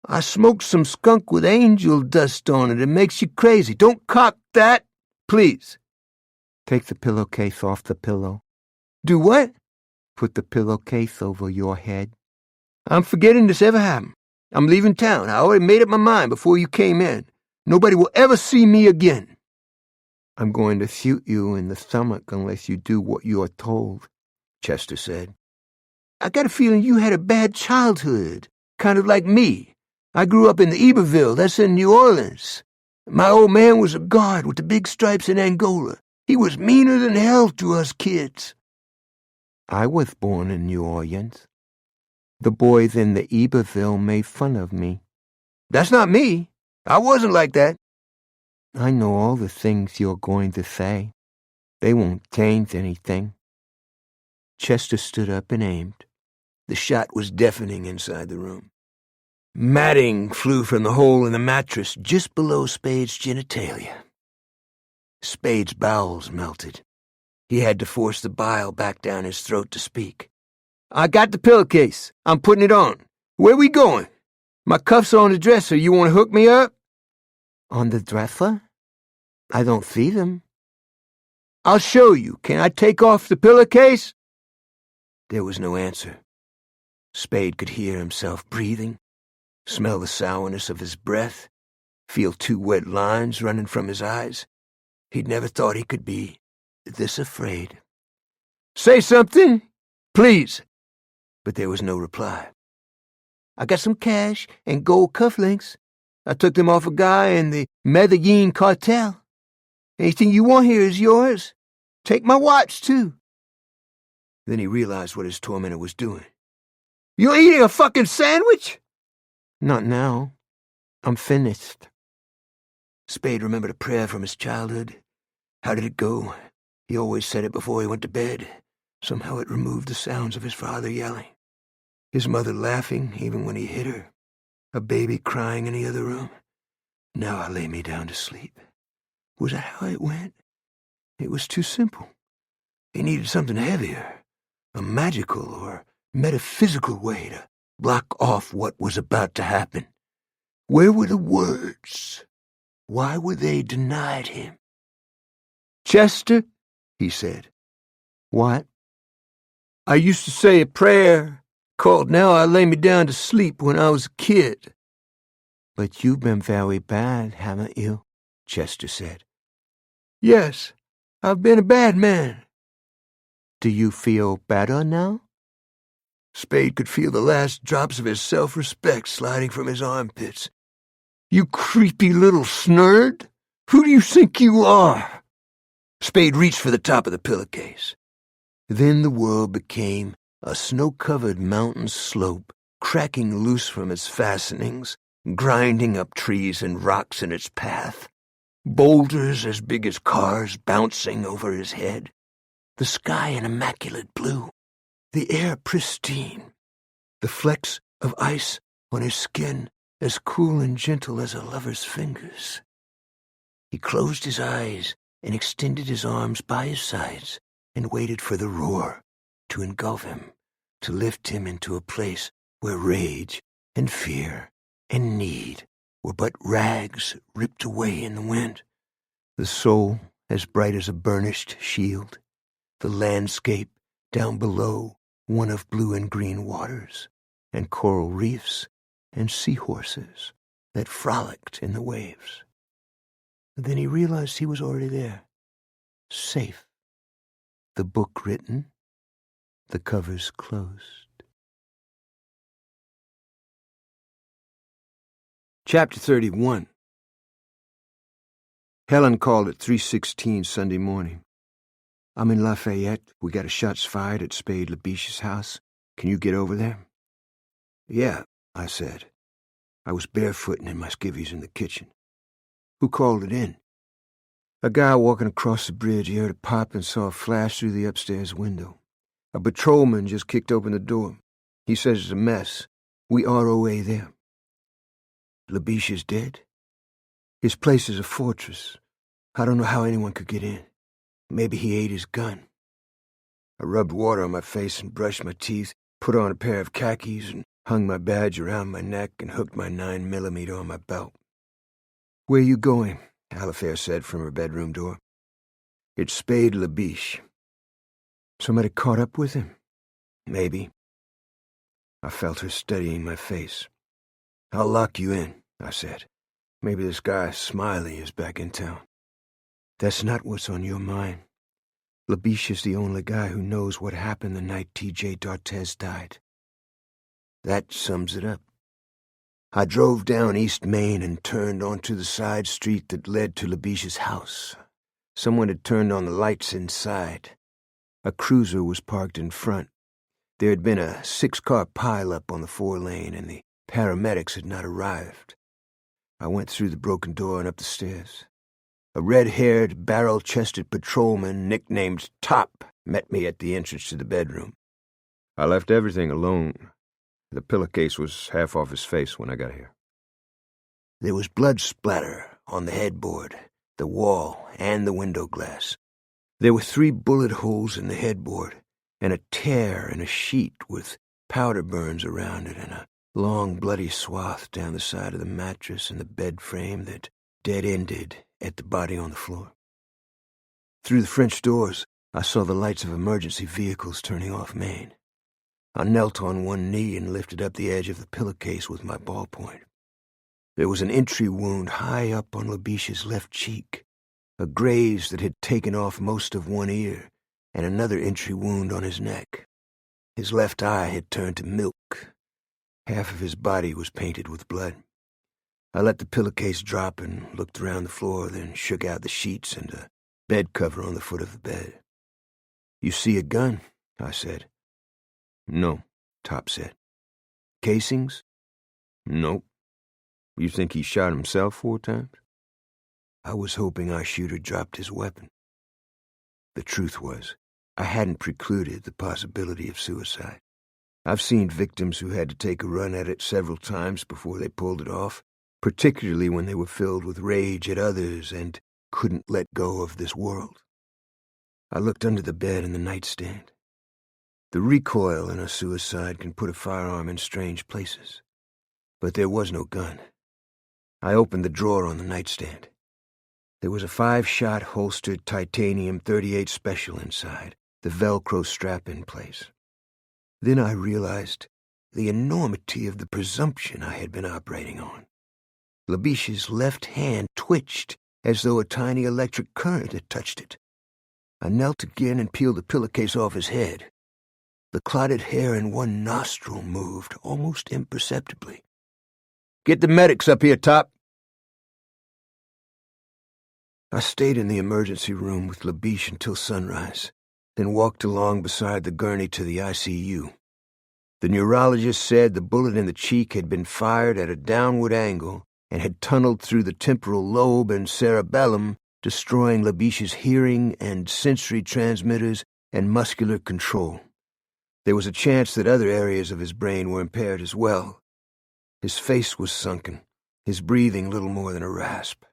I smoked some skunk with angel dust on it. It makes you crazy. Don't cock that, please. Take the pillowcase off the pillow. Do what? Put the pillowcase over your head. I'm forgetting this ever happened. I'm leaving town. I already made up my mind before you came in. Nobody will ever see me again. I'm going to shoot you in the stomach unless you do what you're told, Chester said. I got a feeling you had a bad childhood, kind of like me. I grew up in the Iberville, that's in New Orleans. My old man was a guard with the big stripes in Angola. He was meaner than hell to us kids. I was born in New Orleans. The boys in the Iberville made fun of me. That's not me. I wasn't like that. I know all the things you're going to say. They won't change anything. Chester stood up and aimed. The shot was deafening inside the room. Matting flew from the hole in the mattress just below Spade's genitalia. Spade's bowels melted. He had to force the bile back down his throat to speak. I got the pillowcase. I'm putting it on. Where we going? My cuffs are on the dresser. You want to hook me up? On the dresser? I don't see them. I'll show you. Can I take off the pillowcase? There was no answer. Spade could hear himself breathing, smell the sourness of his breath, feel two wet lines running from his eyes. He'd never thought he could be this afraid. Say something, please. But there was no reply. I got some cash and gold cufflinks. I took them off a guy in the Medellin cartel. Anything you want here is yours. Take my watch, too. Then he realized what his tormentor was doing. You're eating a fucking sandwich? Not now. I'm finished. Spade remembered a prayer from his childhood. How did it go? He always said it before he went to bed. Somehow it removed the sounds of his father yelling, his mother laughing even when he hit her, a baby crying in the other room. Now I lay me down to sleep. Was that how it went? It was too simple. He needed something heavier, a magical or metaphysical way to block off what was about to happen. Where were the words? Why were they denied him? Chester, he said. What? I used to say a prayer called Now I Lay Me Down to Sleep when I was a kid. But you've been very bad, haven't you? Chester said. Yes, I've been a bad man. Do you feel better now? Spade could feel the last drops of his self-respect sliding from his armpits. You creepy little snurd! Who do you think you are? Spade reached for the top of the pillowcase. Then the world became a snow-covered mountain slope cracking loose from its fastenings, grinding up trees and rocks in its path, boulders as big as cars bouncing over his head, the sky an immaculate blue, the air pristine, the flecks of ice on his skin as cool and gentle as a lover's fingers. He closed his eyes and extended his arms by his sides and waited for the roar to engulf him, to lift him into a place where rage and fear and need were but rags ripped away in the wind, the soul as bright as a burnished shield, the landscape down below one of blue and green waters, and coral reefs and seahorses that frolicked in the waves. Then he realized he was already there, safe, the book written, the covers closed. Chapter 31. Helen called at 3:16 Sunday morning. I'm in Lafayette. We got a shots fired at Spade LaBiche's house. Can you get over there? Yeah, I said. I was barefooting in my skivvies in the kitchen. Who called it in? A guy walking across the bridge. He heard a pop and saw a flash through the upstairs window. A patrolman just kicked open the door. He says it's a mess. We ROA there. LaBiche is dead? His place is a fortress. I don't know how anyone could get in. Maybe he ate his gun. I rubbed water on my face and brushed my teeth, put on a pair of khakis and hung my badge around my neck and hooked my 9mm on my belt. Where you going? Alifair said from her bedroom door. It's Spade LaBiche. Somebody caught up with him? Maybe. I felt her studying my face. I'll lock you in, I said. Maybe this guy Smiley is back in town. That's not what's on your mind. LaBiche is the only guy who knows what happened the night T.J. D'Artes died. That sums it up. I drove down East Main and turned onto the side street that led to LaBiche's house. Someone had turned on the lights inside. A cruiser was parked in front. There had been a 6-car pileup on the 4-lane, and the paramedics had not arrived. I went through the broken door and up the stairs. A red-haired, barrel-chested patrolman nicknamed Top met me at the entrance to the bedroom. I left everything alone. The pillowcase was half off his face when I got here. There was blood splatter on the headboard, the wall, and the window glass. There were 3 bullet holes in the headboard, and a tear in a sheet with powder burns around it, and a long bloody swath down the side of the mattress and the bed frame that dead-ended at the body on the floor. Through the French doors, I saw the lights of emergency vehicles turning off Main. I knelt on one knee and lifted up the edge of the pillowcase with my ballpoint. There was an entry wound high up on LaBiche's left cheek, a graze that had taken off most of one ear, and another entry wound on his neck. His left eye had turned to milk. Half of his body was painted with blood. I let the pillowcase drop and looked around the floor, then shook out the sheets and a bed cover on the foot of the bed. You see a gun? I said. No, Top said. Casings? Nope. You think he shot himself 4 times? I was hoping our shooter dropped his weapon. The truth was, I hadn't precluded the possibility of suicide. I've seen victims who had to take a run at it several times before they pulled it off, particularly when they were filled with rage at others and couldn't let go of this world. I looked under the bed and the nightstand. The recoil in a suicide can put a firearm in strange places. But there was no gun. I opened the drawer on the nightstand. There was a 5-shot holstered titanium .38 special inside, the Velcro strap in place. Then I realized the enormity of the presumption I had been operating on. LaBiche's left hand twitched as though a tiny electric current had touched it. I knelt again and peeled the pillowcase off his head. The clotted hair in one nostril moved almost imperceptibly. Get the medics up here, Top. I stayed in the emergency room with LaBiche until sunrise, then walked along beside the gurney to the ICU. The neurologist said the bullet in the cheek had been fired at a downward angle and had tunneled through the temporal lobe and cerebellum, destroying Labiche's hearing and sensory transmitters and muscular control. There was a chance that other areas of his brain were impaired as well. His face was sunken, his breathing little more than a rasp.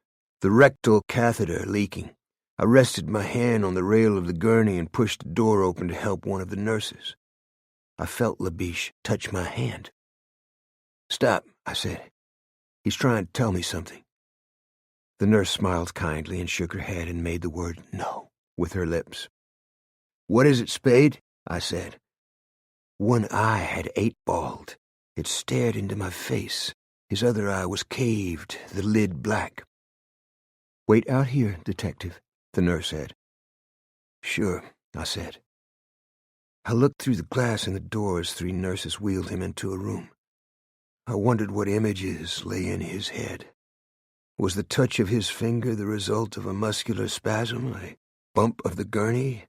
The rectal catheter leaking. I rested my hand on the rail of the gurney and pushed the door open to help one of the nurses. I felt Labiche touch my hand. "Stop," I said. "He's trying to tell me something." The nurse smiled kindly and shook her head and made the word "no" with her lips. "What is it, Spade?" I said. One eye had eight-balled. It stared into my face. His other eye was caved, the lid black. "Wait out here, detective," the nurse said. "Sure," I said. I looked through the glass in the door as three nurses wheeled him into a room. I wondered what images lay in his head. Was the touch of his finger the result of a muscular spasm, a bump of the gurney,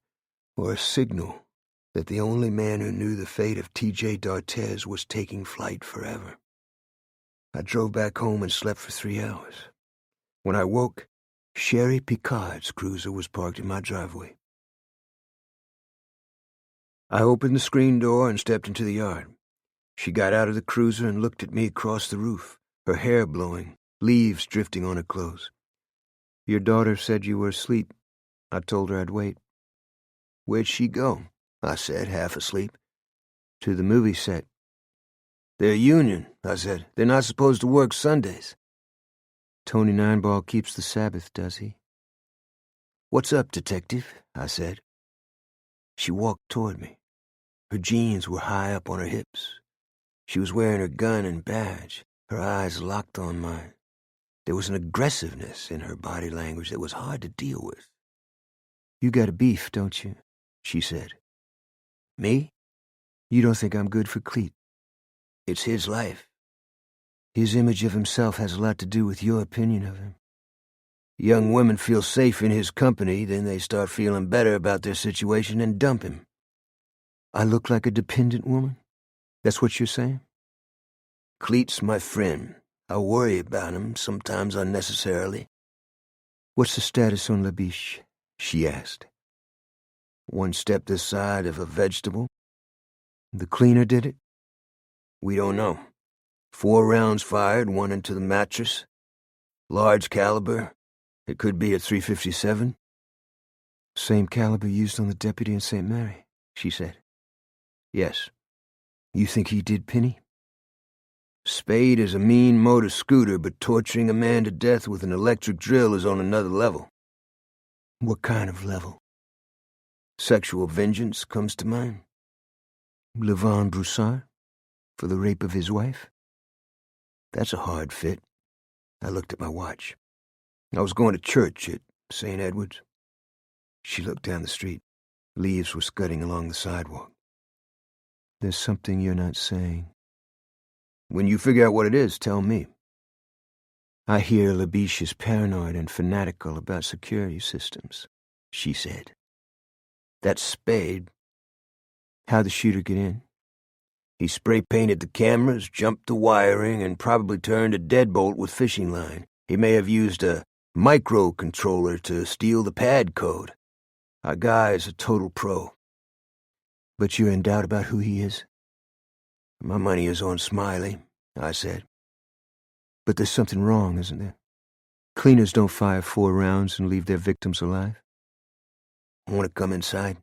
or a signal that the only man who knew the fate of T.J. D'Artez was taking flight forever? I drove back home and slept for 3 hours. When I woke, Sherry Picard's cruiser was parked in my driveway. I opened the screen door and stepped into the yard. She got out of the cruiser and looked at me across the roof, her hair blowing, leaves drifting on her clothes. "Your daughter said you were asleep." I told her I'd wait. "Where'd she go?" I said, half asleep. "To the movie set." "They're union," I said. "They're not supposed to work Sundays." "Tony Nineball keeps the Sabbath, does he?" "What's up, detective?" I said. She walked toward me. Her jeans were high up on her hips. She was wearing her gun and badge, her eyes locked on mine. There was an aggressiveness in her body language that was hard to deal with. "You got a beef, don't you?" she said. "Me? You don't think I'm good for Cleet. It's his life. His image of himself has a lot to do with your opinion of him. Young women feel safe in his company, then they start feeling better about their situation and dump him." "I look like a dependent woman? That's what you're saying?" "Cleet's my friend. I worry about him, sometimes unnecessarily." "What's the status on Labiche?" she asked. "One step this side of a vegetable." "The cleaner did it?" "We don't know. 4 rounds fired, 1 into the mattress. Large caliber. It could be a .357. "Same caliber used on the deputy in St. Mary," she said. "Yes." "You think he did Penny?" "Spade is a mean motor scooter, but torturing a man to death with an electric drill is on another level." "What kind of level?" "Sexual vengeance comes to mind." "Levon Broussard? For the rape of his wife?" "That's a hard fit." I looked at my watch. I was going to church at St. Edward's. She looked down the street. Leaves were scudding along the sidewalk. "There's something you're not saying." "When you figure out what it is, tell me." "I hear Labiche is paranoid and fanatical about security systems," she said. "That's Spade." "How'd the shooter get in?" "He spray-painted the cameras, jumped the wiring, and probably turned a deadbolt with fishing line. He may have used a microcontroller to steal the pad code. Our guy is a total pro." "But you're in doubt about who he is?" "My money is on Smiley," I said. "But there's something wrong, isn't there? Cleaners don't fire 4 rounds and leave their victims alive." "Want to come inside?"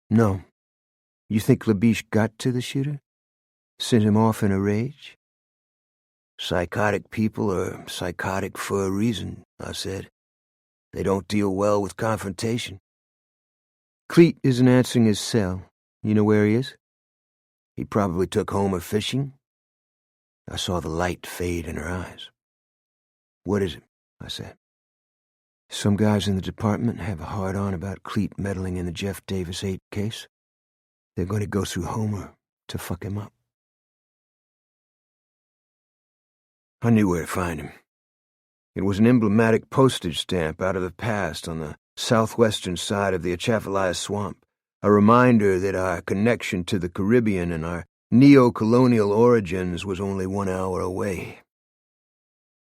"No. You think Labiche got to the shooter? Sent him off in a rage?" "Psychotic people are psychotic for a reason," I said. "They don't deal well with confrontation." "Cleet isn't answering his cell. You know where he is?" "He probably took Homer fishing." I saw the light fade in her eyes. "What is it?" I said. "Some guys in the department have a hard-on about Cleet meddling in the Jeff Davis 8 case. They're going to go through Homer to fuck him up." I knew where to find him. It was an emblematic postage stamp out of the past on the southwestern side of the Atchafalaya Swamp, a reminder that our connection to the Caribbean and our neo-colonial origins was only 1 hour away.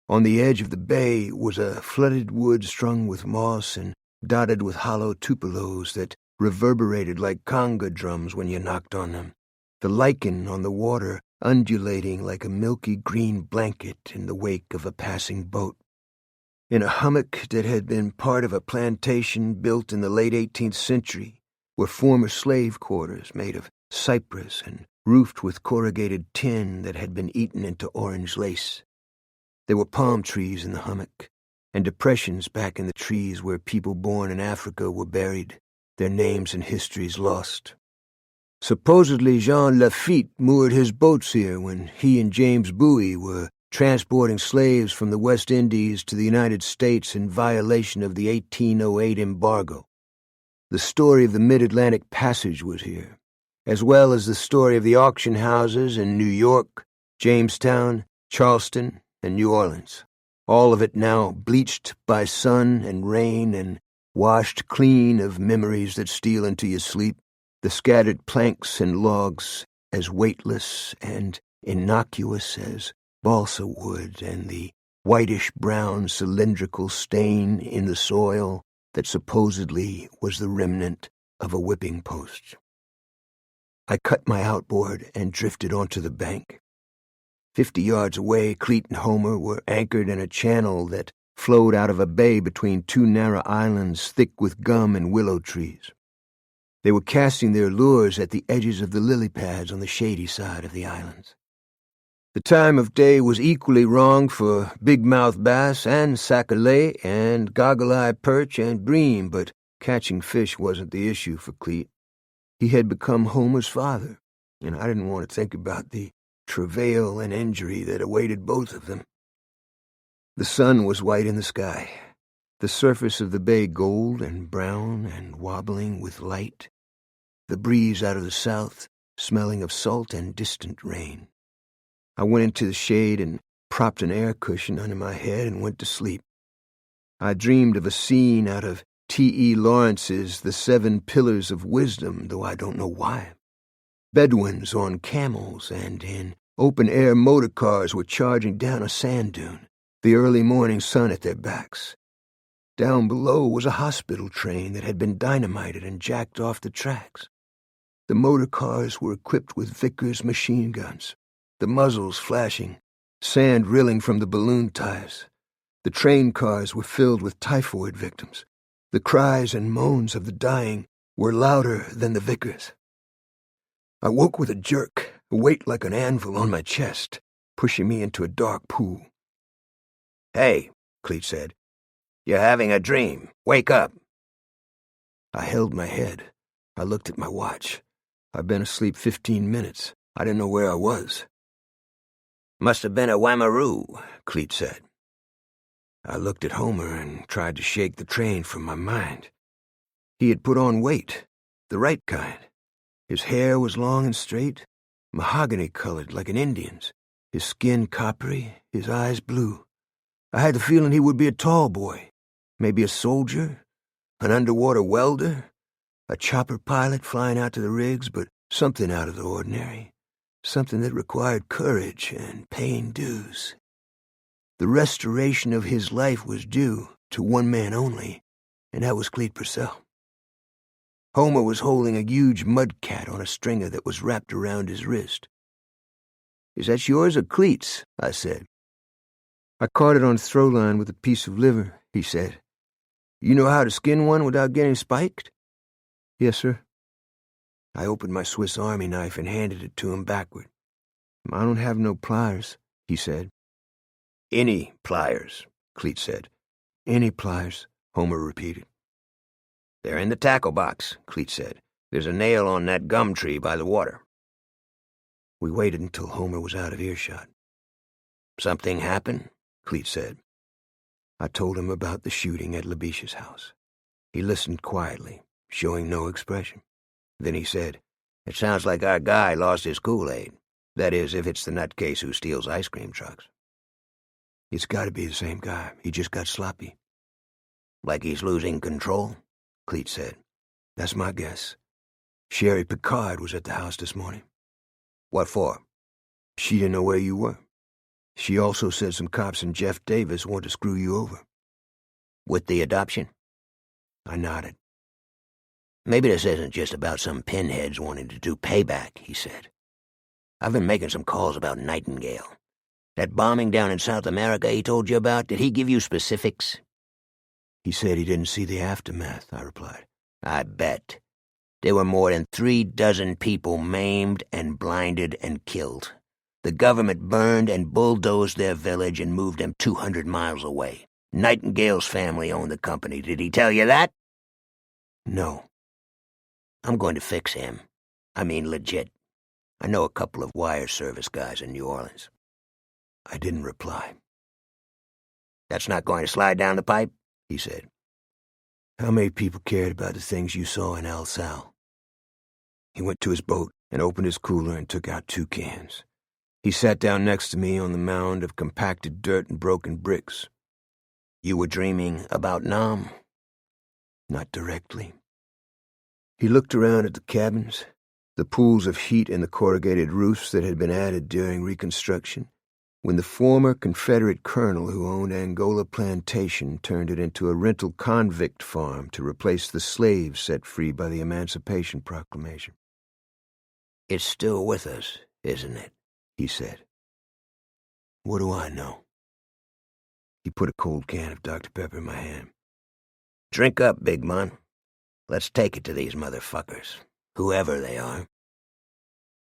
On the edge of the bay was a flooded wood strung with moss and dotted with hollow tupelos that reverberated like conga drums when you knocked on them, the lichen on the water undulating like a milky green blanket in the wake of a passing boat. In a hummock that had been part of a plantation built in the late 18th century were former slave quarters made of cypress and roofed with corrugated tin that had been eaten into orange lace. There were palm trees in the hummock, and depressions back in the trees where people born in Africa were buried, their names and histories lost. Supposedly Jean Lafitte moored his boats here when he and James Bowie were transporting slaves from the West Indies to the United States in violation of the 1808 embargo. The story of the Mid-Atlantic Passage was here, as well as the story of the auction houses in New York, Jamestown, Charleston, and New Orleans, all of it now bleached by sun and rain and washed clean of memories that steal into your sleep, the scattered planks and logs as weightless and innocuous as balsa wood, and the whitish-brown cylindrical stain in the soil that supposedly was the remnant of a whipping post. I cut my outboard and drifted onto the bank. 50 yards away, Cleet and Homer were anchored in a channel that flowed out of a bay between two narrow islands thick with gum and willow trees. They were casting their lures at the edges of the lily pads on the shady side of the islands. The time of day was equally wrong for big-mouth bass and sac-a-lait and goggle-eye perch and bream, but catching fish wasn't the issue for Cleet. He had become Homer's father, and I didn't want to think about the travail and injury that awaited both of them. The sun was white in the sky, the surface of the bay gold and brown and wobbling with light, the breeze out of the south smelling of salt and distant rain. I went into the shade and propped an air cushion under my head and went to sleep. I dreamed of a scene out of T.E. Lawrence's The 7 Pillars of Wisdom, though I don't know why. Bedouins on camels and in open-air motor cars were charging down a sand dune, the early morning sun at their backs. Down below was a hospital train that had been dynamited and jacked off the tracks. The motor cars were equipped with Vickers machine guns, the muzzles flashing, sand rilling from the balloon tires. The train cars were filled with typhoid victims. The cries and moans of the dying were louder than the Vickers. I woke with a jerk, a weight like an anvil on my chest, pushing me into a dark pool. "Hey," Cleet said. "You're having a dream. Wake up." I held my head. I looked at my watch. I'd been asleep 15 minutes. I didn't know where I was. "Must have been a whamaroo," Cleet said. I looked at Homer and tried to shake the train from my mind. He had put on weight, the right kind. His hair was long and straight, mahogany-colored like an Indian's, his skin coppery, his eyes blue. I had the feeling he would be a tall boy, maybe a soldier, an underwater welder, a chopper pilot flying out to the rigs, but something out of the ordinary, something that required courage and paying dues. The restoration of his life was due to one man only, and that was Cleet Purcell. Homer was holding a huge mudcat on a stringer that was wrapped around his wrist. "Is that yours or Cleet's?" I said. "I caught it on throw line with a piece of liver," he said. "You know how to skin one without getting spiked?" "Yes, sir." I opened my Swiss Army knife and handed it to him backward. "I don't have no pliers," he said. "Any pliers," Cleet said. "Any pliers," Homer repeated. "They're in the tackle box," Cleet said. "There's a nail on that gum tree by the water." We waited until Homer was out of earshot. "Something happened?" Cleet said. I told him about the shooting at Labiche's house. He listened quietly, showing no expression. Then he said, "It sounds like our guy lost his Kool-Aid. That is, if it's the nutcase who steals ice cream trucks." "It's got to be the same guy. He just got sloppy." "Like he's losing control?" Cleet said. "That's my guess. Sherry Picard was at the house this morning." What for? She didn't know where you were. She also said some cops in Jeff Davis want to screw you over. With the adoption? I nodded. Maybe this isn't just about some pinheads wanting to do payback, he said. I've been making some calls about Nightingale. That bombing down in South America he told you about, did he give you specifics? He said he didn't see the aftermath, I replied. I bet. There were more than 36 people maimed and blinded and killed. The government burned and bulldozed their village and moved them 200 miles away. Nightingale's family owned the company. Did he tell you that? No. I'm going to fix him. I mean legit. I know a couple of wire service guys in New Orleans. I didn't reply. That's not going to slide down the pipe, he said. How many people cared about the things you saw in El Sal? He went to his boat and opened his cooler and took out 2 cans. He sat down next to me on the mound of compacted dirt and broken bricks. You were dreaming about Nam? Not directly. He looked around at the cabins, the pools of heat in the corrugated roofs that had been added during Reconstruction, when the former Confederate colonel who owned Angola Plantation turned it into a rental convict farm to replace the slaves set free by the Emancipation Proclamation. It's still with us, isn't it? He said. What do I know? He put a cold can of Dr. Pepper in my hand. Drink up, big man. Let's take it to these motherfuckers, whoever they are.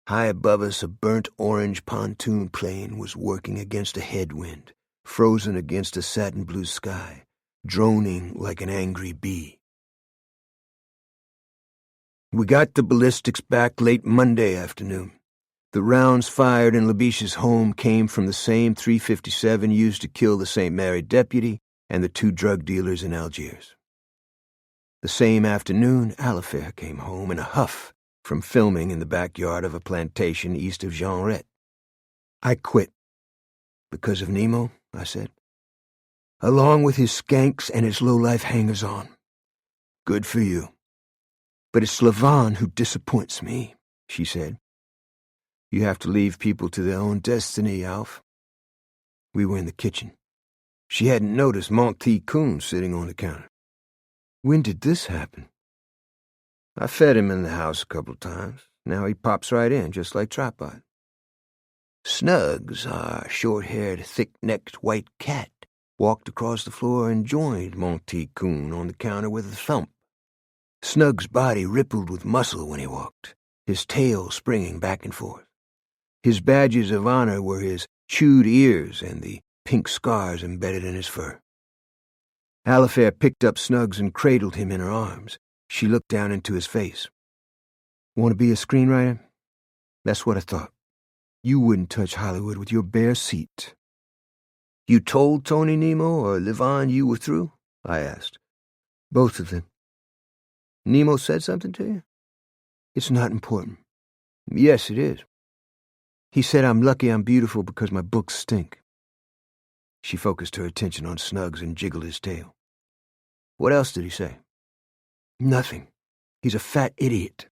High above us, a burnt orange pontoon plane was working against a headwind, frozen against a satin blue sky, droning like an angry bee. We got the ballistics back late Monday afternoon. The rounds fired in Labiche's home came from the same .357 used to kill the St. Mary deputy and the 2 drug dealers in Algiers. The same afternoon, Alifair came home in a huff from filming in the backyard of a plantation east of Jeanrette. I quit. Because of Nemo, I said. Along with his skanks and his low-life hangers-on. Good for you. But it's Lavon who disappoints me, she said. You have to leave people to their own destiny, Alf. We were in the kitchen. She hadn't noticed Monty Coon sitting on the counter. When did this happen? I fed him in the house a couple of times. Now he pops right in, just like Tripod. Snugs, our short-haired, thick-necked white cat, walked across the floor and joined Monty Coon on the counter with a thump. Snug's body rippled with muscle when he walked, his tail springing back and forth. His badges of honor were his chewed ears and the pink scars embedded in his fur. Alifair picked up Snugs and cradled him in her arms. She looked down into his face. Want to be a screenwriter? That's what I thought. You wouldn't touch Hollywood with your bare seat. You told Tony Nemo or Levon you were through? I asked. Both of them. Nemo said something to you? It's not important. Yes, it is. He said I'm lucky I'm beautiful because my books stink. She focused her attention on Snugs and jiggled his tail. What else did he say? Nothing. He's a fat idiot.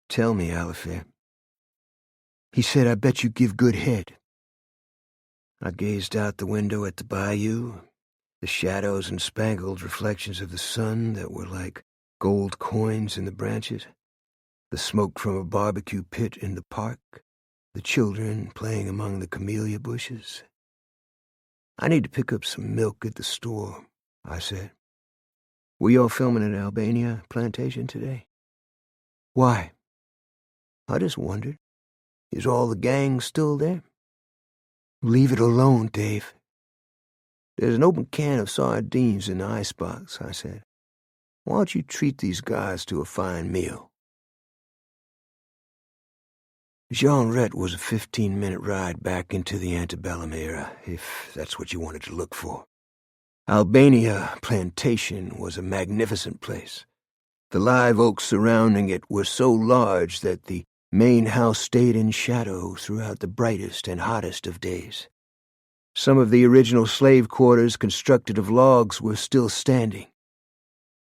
Tell me, Alifair. He said, I bet you give good head. I gazed out the window at the bayou, the shadows and spangled reflections of the sun that were like gold coins in the branches, the smoke from a barbecue pit in the park, the children playing among the camellia bushes. I need to pick up some milk at the store, I said. Were you all filming at Albania Plantation today? Why? I just wondered. Is all the gang still there? Leave it alone, Dave. There's an open can of sardines in the icebox, I said. Why don't you treat these guys to a fine meal? Jeanrette was a 15-minute ride back into the antebellum era, if that's what you wanted to look for. Albania Plantation was a magnificent place. The live oaks surrounding it were so large that the main house stayed in shadow throughout the brightest and hottest of days. Some of the original slave quarters constructed of logs were still standing.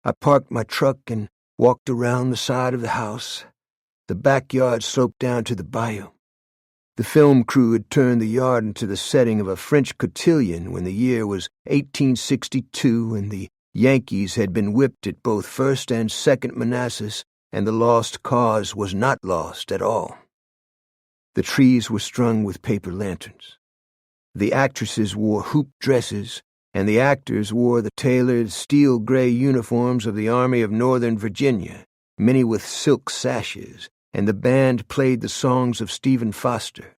I parked my truck and walked around the side of the house. The backyard sloped down to the bayou. The film crew had turned the yard into the setting of a French cotillion when the year was 1862 and the Yankees had been whipped at both First and Second Manassas, and the lost cause was not lost at all. The trees were strung with paper lanterns. The actresses wore hoop dresses, and the actors wore the tailored steel-gray uniforms of the Army of Northern Virginia, many with silk sashes, and the band played the songs of Stephen Foster.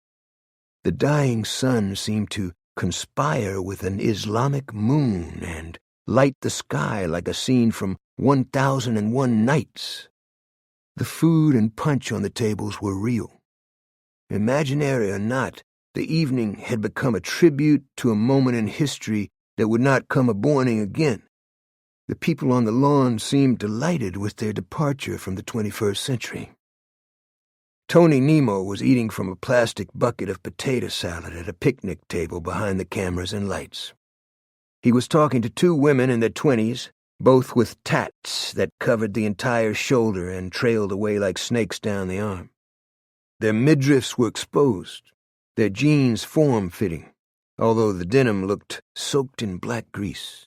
The dying sun seemed to conspire with an Islamic moon and light the sky like a scene from 1001 Nights. The food and punch on the tables were real. Imaginary or not, the evening had become a tribute to a moment in history that would not come a-borning again. The people on the lawn seemed delighted with their departure from the 21st century. Tony Nemo was eating from a plastic bucket of potato salad at a picnic table behind the cameras and lights. He was talking to two women in their 20s, both with tats that covered the entire shoulder and trailed away like snakes down the arm. Their midriffs were exposed, their jeans form-fitting, although the denim looked soaked in black grease.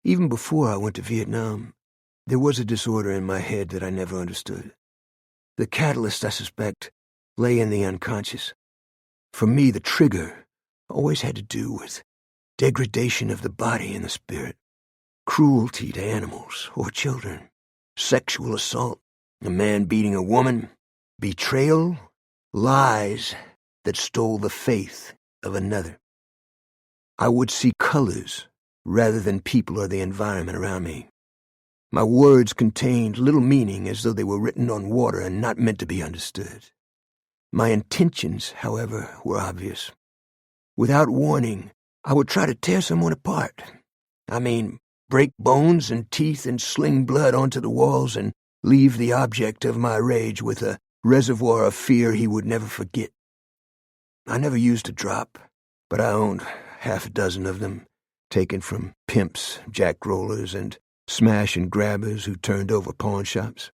Even before I went to Vietnam, there was a disorder in my head that I never understood. The catalyst, I suspect, lay in the unconscious. For me, the trigger always had to do with degradation of the body and the spirit, cruelty to animals or children, sexual assault, a man beating a woman, betrayal, lies that stole the faith of another. I would see colors rather than people or the environment around me. My words contained little meaning, as though they were written on water and not meant to be understood. My intentions, however, were obvious. Without warning, I would try to tear someone apart. I mean, break bones and teeth and sling blood onto the walls and leave the object of my rage with a reservoir of fear he would never forget. I never used a drop, but I owned half a dozen of them, taken from pimps, jack-rollers, and smash and grabbers who turned over pawn shops.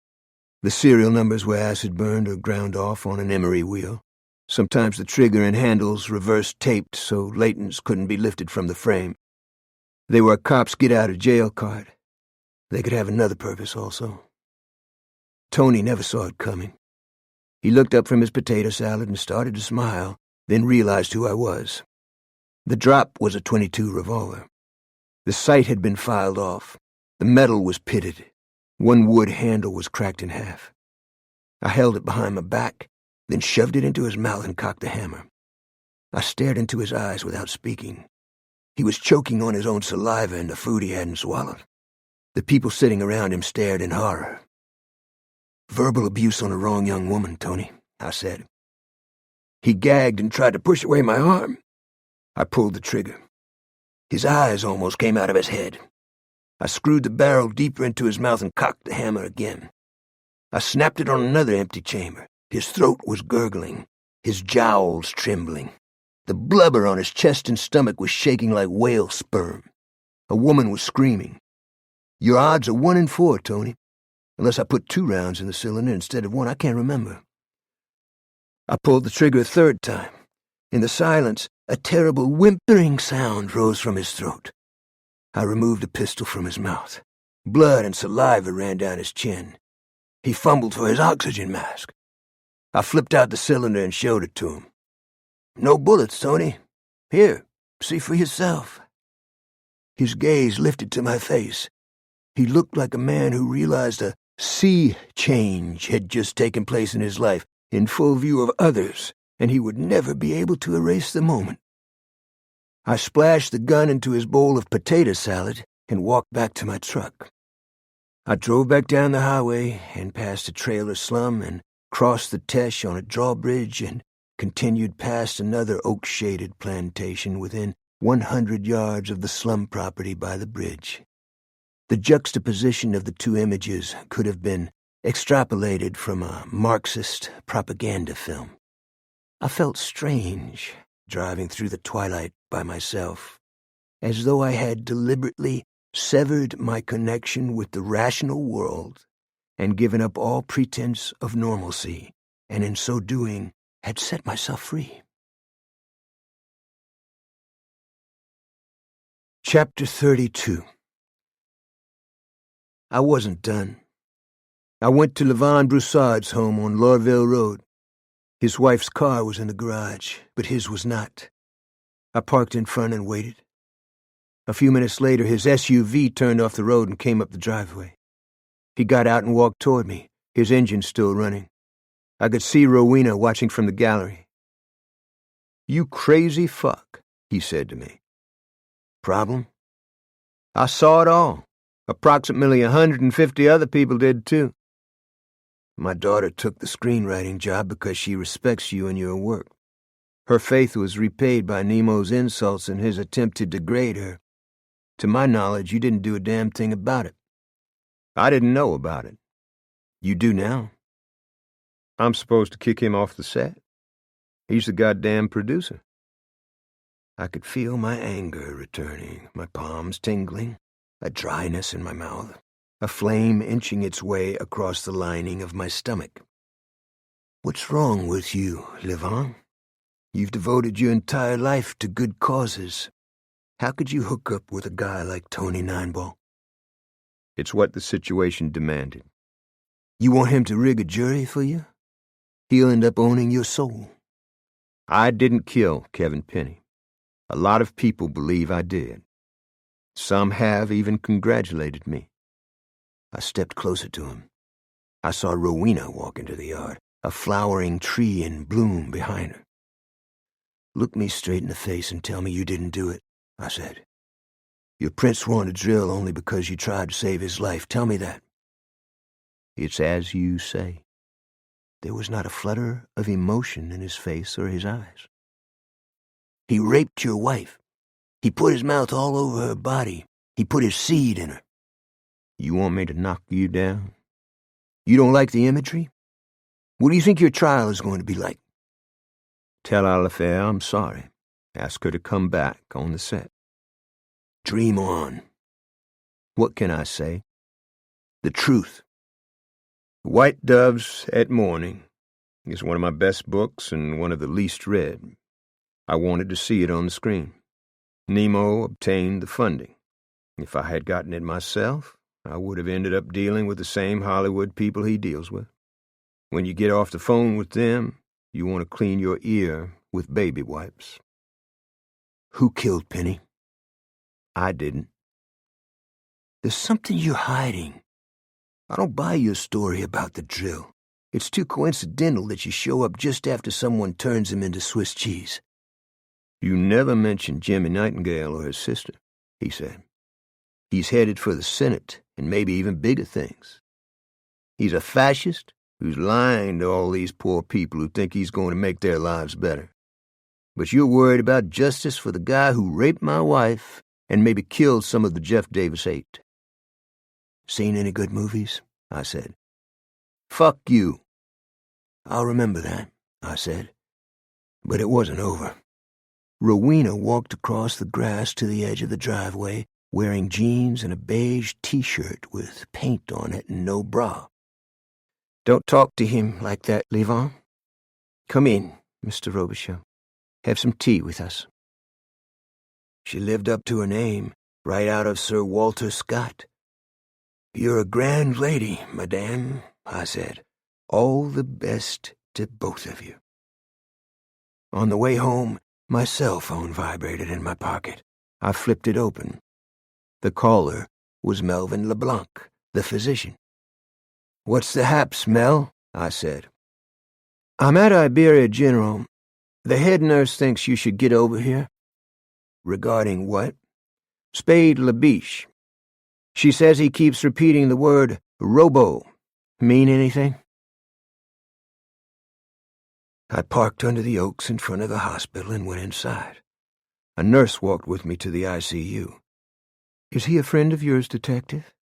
The serial numbers were acid-burned or ground off on an emery wheel. Sometimes the trigger and handles reverse-taped so latents couldn't be lifted from the frame. They were a cop's get-out-of-jail card. They could have another purpose also. Tony never saw it coming. He looked up from his potato salad and started to smile, then realized who I was. The drop was a .22 revolver. The sight had been filed off. The metal was pitted. One wood handle was cracked in half. I held it behind my back, then shoved it into his mouth and cocked the hammer. I stared into his eyes without speaking. He was choking on his own saliva and the food he hadn't swallowed. The people sitting around him stared in horror. "Verbal abuse on the wrong young woman, Tony," I said. He gagged and tried to push away my arm. I pulled the trigger. His eyes almost came out of his head. I screwed the barrel deeper into his mouth and cocked the hammer again. I snapped it on another empty chamber. His throat was gurgling, his jowls trembling. The blubber on his chest and stomach was shaking like whale sperm. A woman was screaming. "Your odds are 1 in 4, Tony. Unless I put 2 rounds in the cylinder instead of 1, I can't remember." I pulled the trigger a third time. In the silence, a terrible whimpering sound rose from his throat. I removed the pistol from his mouth. Blood and saliva ran down his chin. He fumbled for his oxygen mask. I flipped out the cylinder and showed it to him. "No bullets, Tony. Here, see for yourself." His gaze lifted to my face. He looked like a man who realized a sea change had just taken place in his life, in full view of others, and he would never be able to erase the moment. I splashed the gun into his bowl of potato salad and walked back to my truck. I drove back down the highway and past a trailer slum and crossed the Teche on a drawbridge and continued past another oak-shaded plantation within 100 yards of the slum property by the bridge. The juxtaposition of the two images could have been extrapolated from a Marxist propaganda film. I felt strange, driving through the twilight by myself, as though I had deliberately severed my connection with the rational world and given up all pretense of normalcy, and in so doing had set myself free. Chapter 32. I wasn't done. I went to Levon Broussard's home on Lorville Road. His wife's car was in the garage, but his was not. I parked in front and waited. A few minutes later, his SUV turned off the road and came up the driveway. He got out and walked toward me, his engine still running. I could see Rowena watching from the gallery. "You crazy fuck," he said to me. "Problem? I saw it all. Approximately 150 other people did too. My daughter took the screenwriting job because she respects you and your work. Her faith was repaid by Nemo's insults and his attempt to degrade her. To my knowledge, you didn't do a damn thing about it. I didn't know about it. You do now. I'm supposed to kick him off the set. He's the goddamn producer." I could feel my anger returning, my palms tingling, a dryness in my mouth, a flame inching its way across the lining of my stomach. "What's wrong with you, Levon? You've devoted your entire life to good causes. How could you hook up with a guy like Tony Nineball?" "It's what the situation demanded." "You want him to rig a jury for you? He'll end up owning your soul." "I didn't kill Kevin Penny. A lot of people believe I did. Some have even congratulated me." I stepped closer to him. I saw Rowena walk into the yard, a flowering tree in bloom behind her. "Look me straight in the face and tell me you didn't do it," I said. "Your prince won a drill only because you tried to save his life. Tell me that." "It's as you say." There was not a flutter of emotion in his face or his eyes. "He raped your wife. He put his mouth all over her body. He put his seed in her." "You want me to knock you down? You don't like the imagery? What do you think your trial is going to be like?" "Tell Alifair I'm sorry. Ask her to come back on the set." "Dream on." "What can I say?" "The truth." White Doves at Morning is one of my best books and one of the least read. I wanted to see it on the screen. Nemo obtained the funding. If I had gotten it myself, I would have ended up dealing with the same Hollywood people he deals with. When you get off the phone with them, you want to clean your ear with baby wipes. "Who killed Penny?" "I didn't." "There's something you're hiding. I don't buy your story about the drill. It's too coincidental that you show up just after someone turns him into Swiss cheese." "You never mentioned Jimmy Nightingale or his sister," he said. "He's headed for the Senate and maybe even bigger things. He's a fascist who's lying to all these poor people who think he's going to make their lives better. But you're worried about justice for the guy who raped my wife and maybe killed some of the Jeff Davis 8. "Seen any good movies?" I said. "Fuck you." "I'll remember that," I said. But it wasn't over. Rowena walked across the grass to the edge of the driveway, wearing jeans and a beige T-shirt with paint on it and no bra. "Don't talk to him like that, Levon. Come in, Mr. Robicheaux. Have some tea with us." She lived up to her name, right out of Sir Walter Scott. "You're a grand lady, madame," I said. "All the best to both of you." On the way home, my cell phone vibrated in my pocket. I flipped it open. The caller was Melvin LeBlanc, the physician. "What's the haps, Mel?" I said. "I'm at Iberia General. The head nurse thinks you should get over here." "Regarding what?" "Spade LaBiche. She says he keeps repeating the word robo. Mean anything?" I parked under the oaks in front of the hospital and went inside. A nurse walked with me to the ICU. "Is he a friend of yours, Detective?"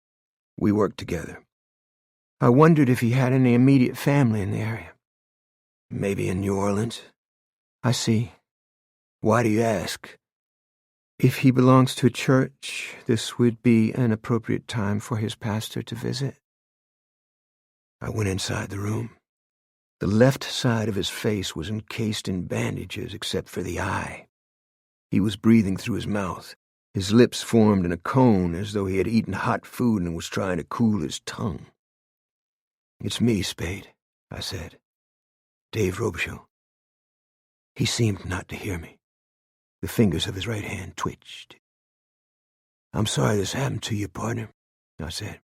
"We work together." "I wondered if he had any immediate family in the area." "Maybe in New Orleans." "I see. Why do you ask?" "If he belongs to a church, this would be an appropriate time for his pastor to visit." I went inside the room. The left side of his face was encased in bandages except for the eye. He was breathing through his mouth. His lips formed in a cone as though he had eaten hot food and was trying to cool his tongue. "It's me, Spade," I said. "Dave Robicheaux." He seemed not to hear me. The fingers of his right hand twitched. "I'm sorry this happened to you, partner," I said.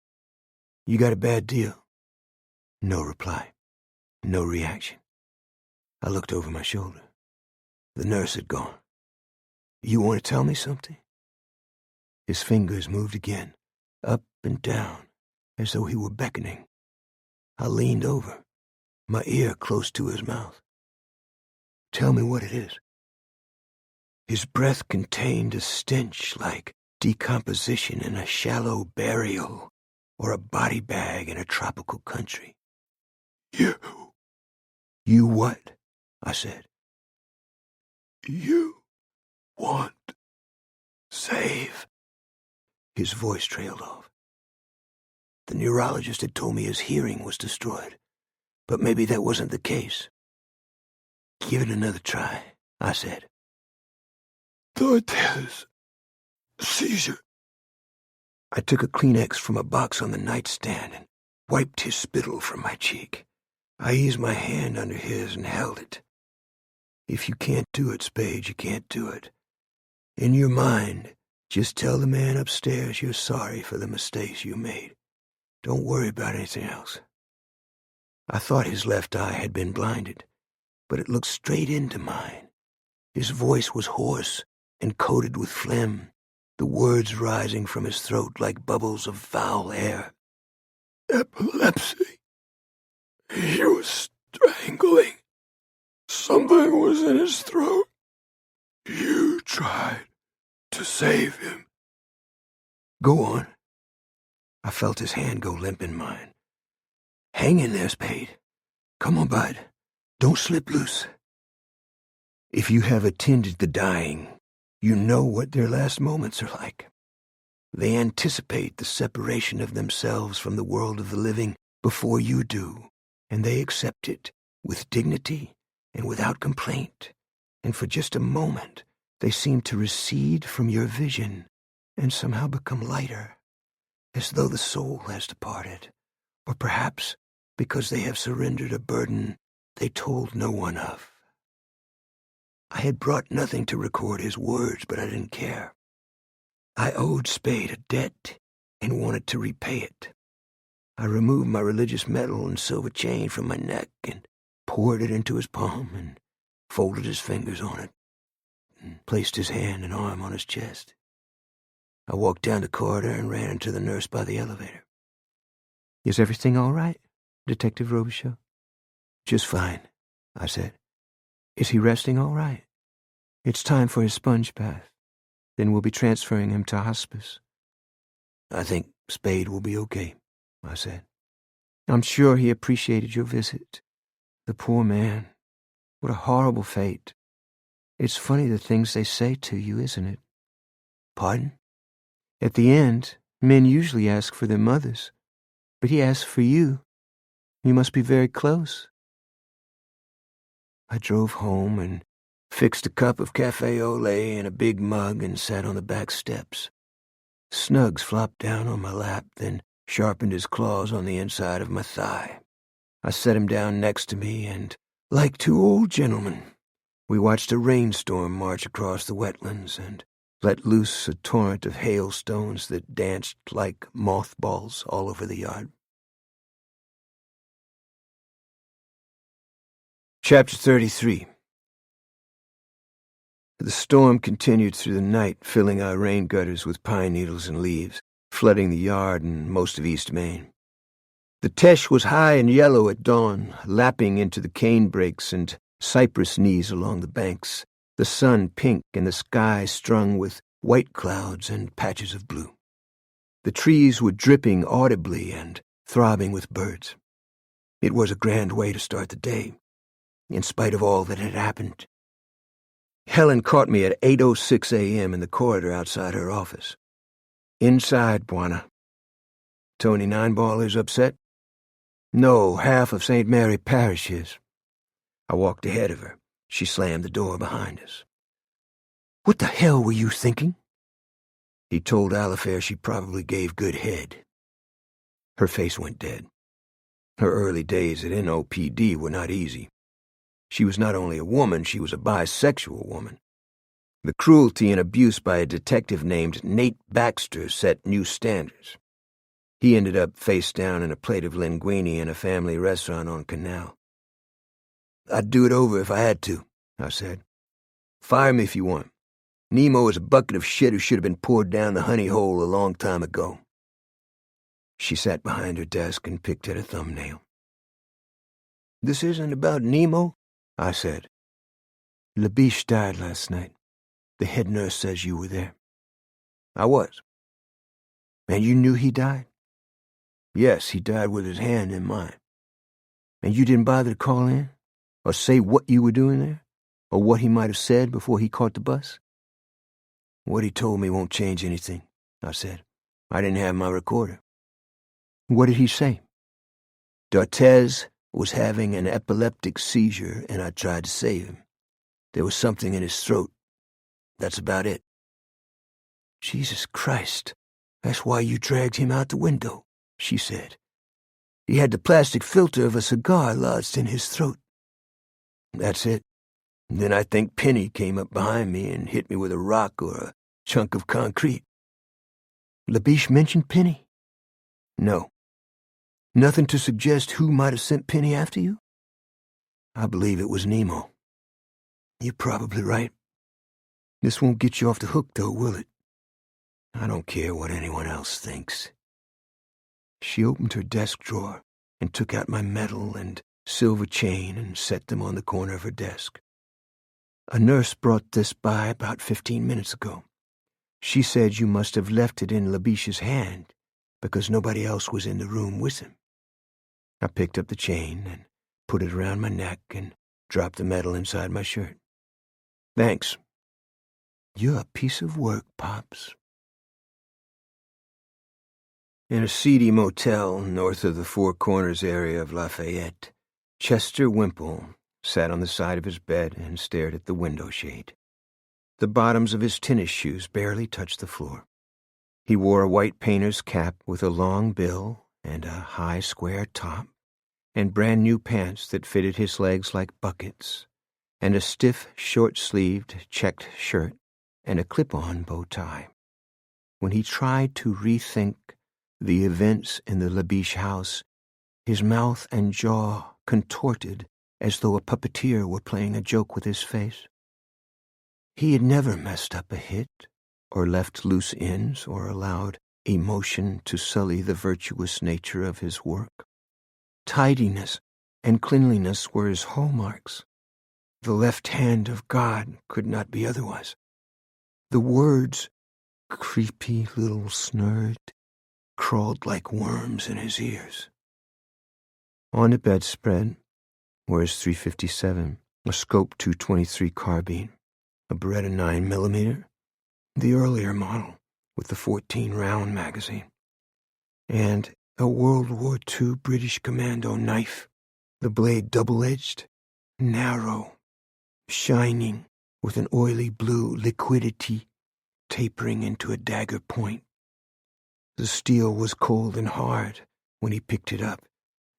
"You got a bad deal?" No reply. No reaction. I looked over my shoulder. The nurse had gone. "You want to tell me something?" His fingers moved again, up and down, as though he were beckoning. I leaned over, my ear close to his mouth. "Tell me what it is." His breath contained a stench like decomposition in a shallow burial or a body bag in a tropical country. You what?" I said. "You want save." His voice trailed off. The neurologist had told me his hearing was destroyed, but maybe that wasn't the case. "Give it another try," I said. "Thought there's a seizure." I took a Kleenex from a box on the nightstand and wiped his spittle from my cheek. I eased my hand under his and held it. "If you can't do it, Spade, you can't do it. In your mind, just tell the man upstairs you're sorry for the mistakes you made. Don't worry about anything else." I thought his left eye had been blinded, but it looked straight into mine. His voice was hoarse and coated with phlegm, the words rising from his throat like bubbles of foul air. "Epilepsy. He was strangling. Something was in his throat. You tried to save him." "Go on." I felt his hand go limp in mine. "Hang in there, Spade. Come on, bud. Don't slip loose." If you have attended the dying, you know what their last moments are like. They anticipate the separation of themselves from the world of the living before you do, and they accept it with dignity and without complaint, and for just a moment they seem to recede from your vision and somehow become lighter, as though the soul has departed, or perhaps because they have surrendered a burden they told no one of. I had brought nothing to record his words, but I didn't care. I owed Spade a debt and wanted to repay it. I removed my religious medal and silver chain from my neck and poured it into his palm and folded his fingers on it and placed his hand and arm on his chest. I walked down the corridor and ran into the nurse by the elevator. "Is everything all right, Detective Robicheaux?" "Just fine," I said. "Is he resting all right? It's time for his sponge bath. Then we'll be transferring him to hospice." "I think Spade will be okay," I said. "I'm sure he appreciated your visit. The poor man. What a horrible fate. It's funny the things they say to you, isn't it?" "Pardon?" "At the end, men usually ask for their mothers, but he asked for you. You must be very close." I drove home and fixed a cup of café au lait in a big mug and sat on the back steps. Snugs flopped down on my lap, then sharpened his claws on the inside of my thigh. I set him down next to me, and, like two old gentlemen, we watched a rainstorm march across the wetlands and let loose a torrent of hailstones that danced like mothballs all over the yard. Chapter 33. The storm continued through the night, filling our rain gutters with pine needles and leaves, flooding the yard and most of East Maine. The Teche was high and yellow at dawn, lapping into the cane brakes and cypress knees along the banks, the sun pink and the sky strung with white clouds and patches of blue. The trees were dripping audibly and throbbing with birds. It was a grand way to start the day, in spite of all that had happened. Helen caught me at 8:06 a.m. in the corridor outside her office. "Inside, Bwana." "Tony Nineball is upset?" No, half of St. Mary Parish is. I walked ahead of her. She slammed the door behind us. What the hell were you thinking? He told Alifair she probably gave good head. Her face went dead. Her early days at NOPD were not easy. She was not only a woman, she was a bisexual woman. The cruelty and abuse by a detective named Nate Baxter set new standards. He ended up face down in a plate of linguine in a family restaurant on Canal. I'd do it over if I had to, I said. Fire me if you want. Nemo is a bucket of shit who should have been poured down the honey hole a long time ago. She sat behind her desk and picked at a thumbnail. This isn't about Nemo, I said. Labiche died last night. The head nurse says you were there. I was. And you knew he died? Yes, he died with his hand in mine. And you didn't bother to call in? Or say what you were doing there? Or what he might have said before he caught the bus? What he told me won't change anything, I said. I didn't have my recorder. What did he say? D'Arthez was having an epileptic seizure, and I tried to save him. There was something in his throat. That's about it. Jesus Christ, that's why you dragged him out the window, she said. He had the plastic filter of a cigar lodged in his throat. That's it. And then I think Penny came up behind me and hit me with a rock or a chunk of concrete. Labiche mentioned Penny? No. Nothing to suggest who might have sent Penny after you? I believe it was Nemo. You're probably right. This won't get you off the hook, though, will it? I don't care what anyone else thinks. She opened her desk drawer and took out my medal and silver chain and set them on the corner of her desk. A nurse brought this by about 15 minutes ago. She said you must have left it in Labiche's hand because nobody else was in the room with him. I picked up the chain and put it around my neck and dropped the medal inside my shirt. Thanks. You're a piece of work, Pops. In a seedy motel north of the Four Corners area of Lafayette, Chester Wimple sat on the side of his bed and stared at the window shade. The bottoms of his tennis shoes barely touched the floor. He wore a white painter's cap with a long bill and a high square top, and brand-new pants that fitted his legs like buckets, and a stiff, short-sleeved, checked shirt, and a clip-on bow tie. When he tried to rethink the events in the Labiche house, his mouth and jaw contorted as though a puppeteer were playing a joke with his face. He had never messed up a hit, or left loose ends, or allowed emotion to sully the virtuous nature of his work. Tidiness and cleanliness were his hallmarks. The left hand of God could not be otherwise. The words, creepy little snurd, crawled like worms in his ears. On the bedspread were his .357, a Scope 223 carbine, a Beretta 9mm, the earlier model with the 14-round magazine, and a World War II British Commando knife, the blade double-edged, narrow, shining with an oily blue liquidity tapering into a dagger point. The steel was cold and hard when he picked it up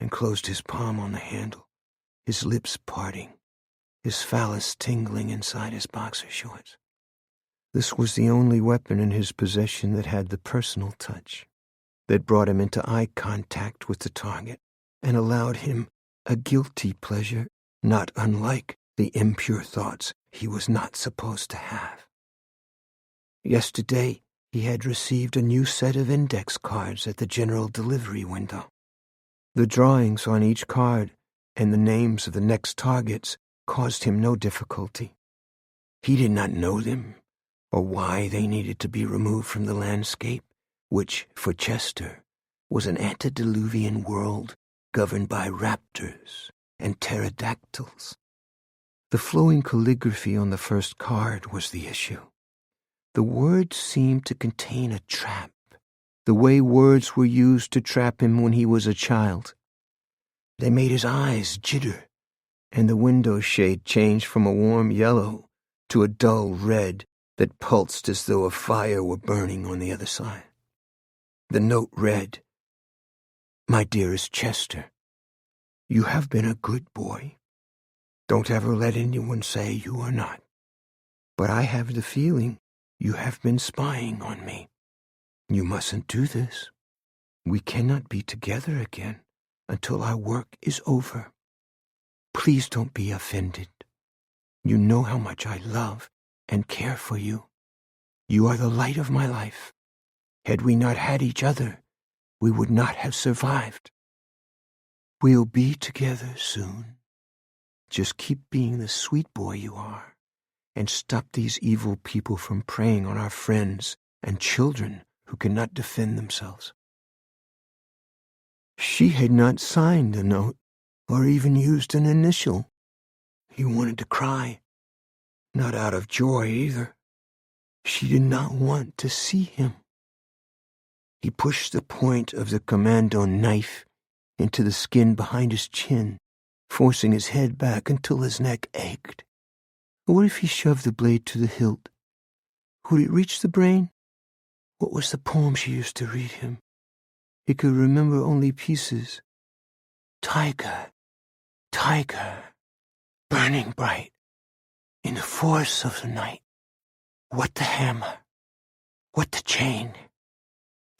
and closed his palm on the handle, his lips parting, his phallus tingling inside his boxer shorts. This was the only weapon in his possession that had the personal touch, that brought him into eye contact with the target and allowed him a guilty pleasure not unlike the impure thoughts he was not supposed to have. Yesterday, he had received a new set of index cards at the general delivery window. The drawings on each card and the names of the next targets caused him no difficulty. He did not know them, or why they needed to be removed from the landscape, which, for Chester, was an antediluvian world governed by raptors and pterodactyls. The flowing calligraphy on the first card was the issue. The words seemed to contain a trap, the way words were used to trap him when he was a child. They made his eyes jitter, and the window shade changed from a warm yellow to a dull red that pulsed as though a fire were burning on the other side. The note read, "My dearest Chester, you have been a good boy. Don't ever let anyone say you are not. But I have the feeling you have been spying on me. You mustn't do this. We cannot be together again until our work is over. Please don't be offended. You know how much I love and care for you. You are the light of my life. Had we not had each other, we would not have survived. We'll be together soon. Just keep being the sweet boy you are, and stop these evil people from preying on our friends and children who cannot defend themselves." She had not signed the note, or even used an initial. He wanted to cry, not out of joy either. She did not want to see him. He pushed the point of the commando knife into the skin behind his chin, forcing his head back until his neck ached. What if he shoved the blade to the hilt? Would it reach the brain? What was the poem she used to read him? He could remember only pieces. Tiger, tiger, burning bright, in the force of the night. What the hammer? What the chain?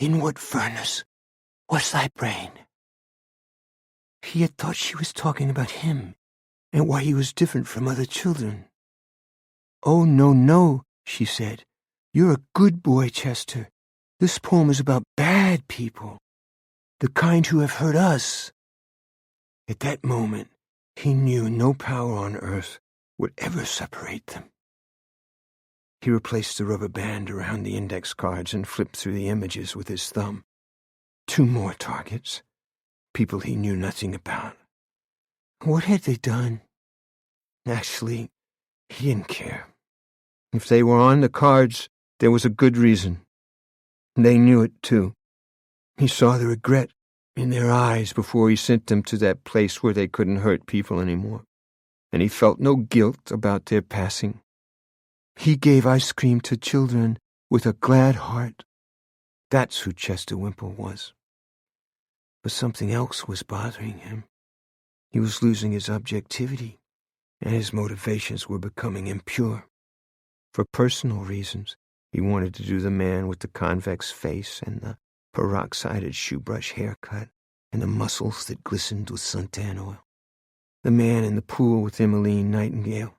In what furnace was thy brain? He had thought she was talking about him, and why he was different from other children. "Oh, no, no," she said. "You're a good boy, Chester. This poem is about bad people, the kind who have hurt us." At that moment, he knew no power on earth would ever separate them. He replaced the rubber band around the index cards and flipped through the images with his thumb. 2 more targets, people he knew nothing about. What had they done? Actually, he didn't care. If they were on the cards, there was a good reason. They knew it, too. He saw the regret in their eyes before he sent them to that place where they couldn't hurt people anymore, and he felt no guilt about their passing. He gave ice cream to children with a glad heart. That's who Chester Wimple was. But something else was bothering him. He was losing his objectivity, and his motivations were becoming impure. For personal reasons, he wanted to do the man with the convex face and the peroxided shoebrush haircut and the muscles that glistened with suntan oil. The man in the pool with Emmeline Nightingale.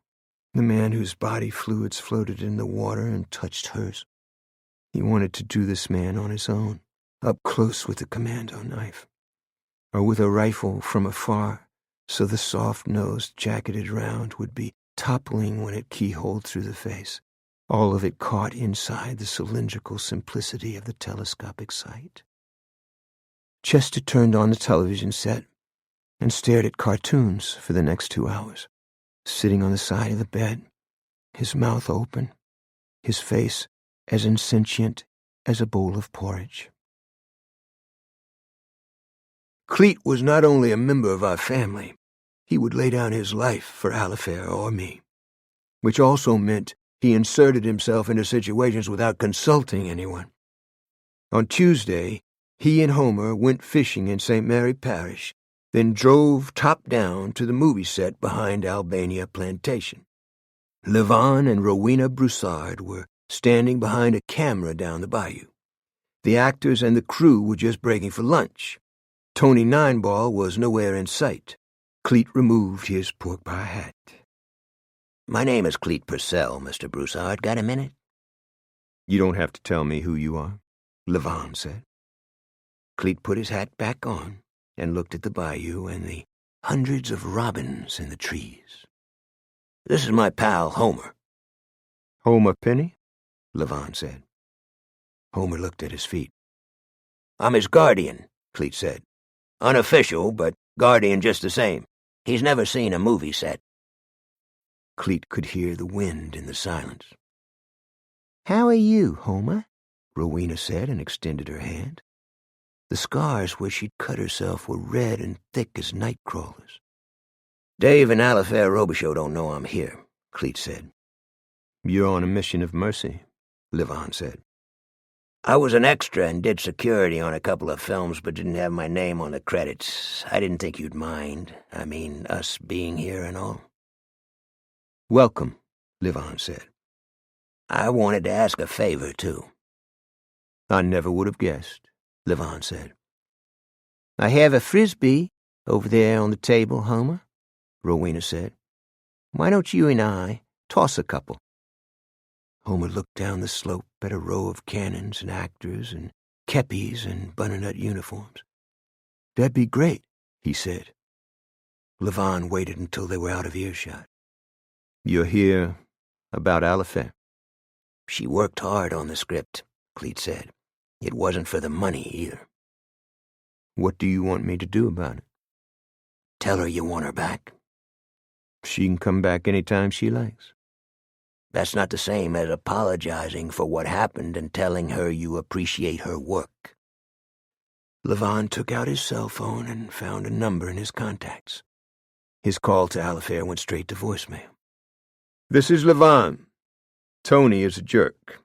The man whose body fluids floated in the water and touched hers. He wanted to do this man on his own, up close with the commando knife, or with a rifle from afar, so the soft-nosed, jacketed round would be toppling when it keyholed through the face, all of it caught inside the cylindrical simplicity of the telescopic sight. Chester turned on the television set and stared at cartoons for the next 2 hours, sitting on the side of the bed, his mouth open, his face as insentient as a bowl of porridge. Cleet was not only a member of our family, he would lay down his life for Alifair or me, which also meant he inserted himself into situations without consulting anyone. On Tuesday, he and Homer went fishing in St. Mary Parish, then drove top-down to the movie set behind Albania Plantation. Levon and Rowena Broussard were standing behind a camera down the bayou. The actors and the crew were just breaking for lunch. Tony Nineball was nowhere in sight. Cleet removed his pork pie hat. "My name is Cleet Purcell, Mr. Broussard. Got a minute?" "You don't have to tell me who you are," Levon said. Cleet put his hat back on and looked at the bayou and the hundreds of robins in the trees. "This is my pal, Homer." "Homer Penny?" Levon said. Homer looked at his feet. "I'm his guardian," Cleet said. "Unofficial, but guardian just the same. He's never seen a movie set." Cleet could hear the wind in the silence. "How are you, Homer?" Rowena said and extended her hand. The scars where she'd cut herself were red and thick as night crawlers. Dave and Alifair Robicheaux don't know I'm here, Cleet said. You're on a mission of mercy, Levon said. I was an extra and did security on a couple of films but didn't have my name on the credits. I didn't think you'd mind. I mean, us being here and all. Welcome, Levon said. I wanted to ask a favor, too. I never would have guessed, Levon said. I have a frisbee over there on the table, Homer, Rowena said. Why don't you and I toss a couple? Homer looked down the slope at a row of cannons and actors and kepis and butternut uniforms. That'd be great, he said. Levon waited until they were out of earshot. You're here about Alifair? She worked hard on the script, Cleet said. It wasn't for the money either. What do you want me to do about it? Tell her you want her back. She can come back any time she likes. That's not the same as apologizing for what happened and telling her you appreciate her work. Levon took out his cell phone and found a number in his contacts. His call to Alifair went straight to voicemail. This is Levon. Tony is a jerk.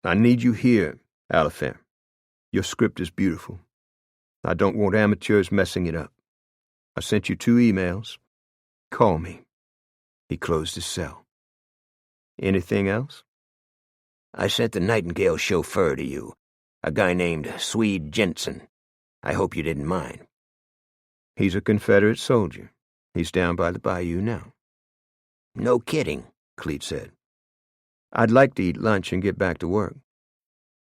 I need you here, Alifair. Your script is beautiful. I don't want amateurs messing it up. I sent you 2 emails. Call me. He closed his cell. Anything else? I sent the Nightingale chauffeur to you, a guy named Swede Jensen. I hope you didn't mind. He's a Confederate soldier. He's down by the bayou now. No kidding, Cleet said. I'd like to eat lunch and get back to work.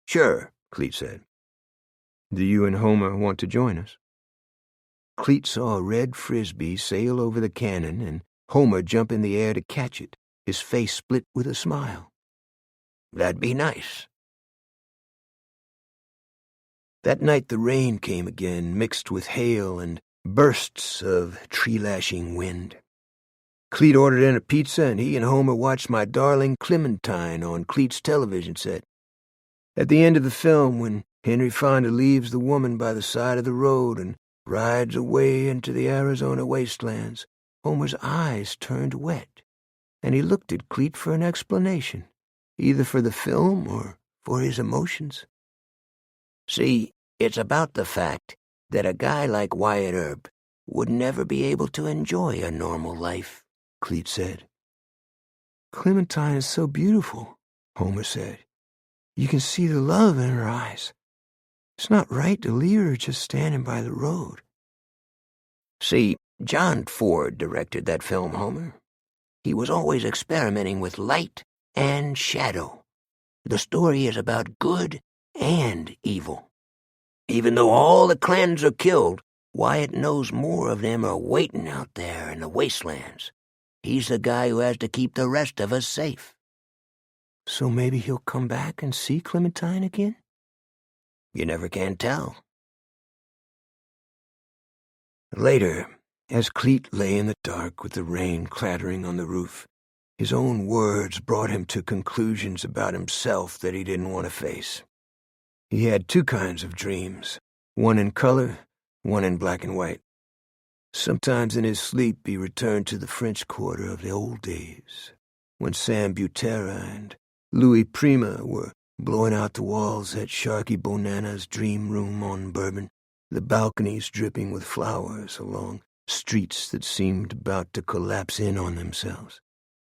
Sure, Cleet said. Do you and Homer want to join us? Cleet saw a red frisbee sail over the cannon and Homer jump in the air to catch it, his face split with a smile. That'd be nice. That night the rain came again, mixed with hail and bursts of tree-lashing wind. Cleet ordered in a pizza, and he and Homer watched My Darling Clementine on Cleet's television set. At the end of the film, when Henry Fonda leaves the woman by the side of the road and rides away into the Arizona wastelands, Homer's eyes turned wet, and he looked at Cleet for an explanation, either for the film or for his emotions. See, it's about the fact that a guy like Wyatt Earp would never be able to enjoy a normal life, Cleet said. Clementine is so beautiful, Homer said. You can see the love in her eyes. It's not right to leave her just standing by the road. See, John Ford directed that film, Homer. He was always experimenting with light and shadow. The story is about good and evil. Even though all the clans are killed, Wyatt knows more of them are waiting out there in the wastelands. He's the guy who has to keep the rest of us safe. So maybe he'll come back and see Clementine again? You never can tell. Later, as Cleet lay in the dark with the rain clattering on the roof, his own words brought him to conclusions about himself that he didn't want to face. He had 2 kinds of dreams, one in color, one in black and white. Sometimes in his sleep he returned to the French Quarter of the old days, when Sam Butera and Louis Prima were blowing out the walls at Sharky Bonanna's dream room on Bourbon, the balconies dripping with flowers along streets that seemed about to collapse in on themselves,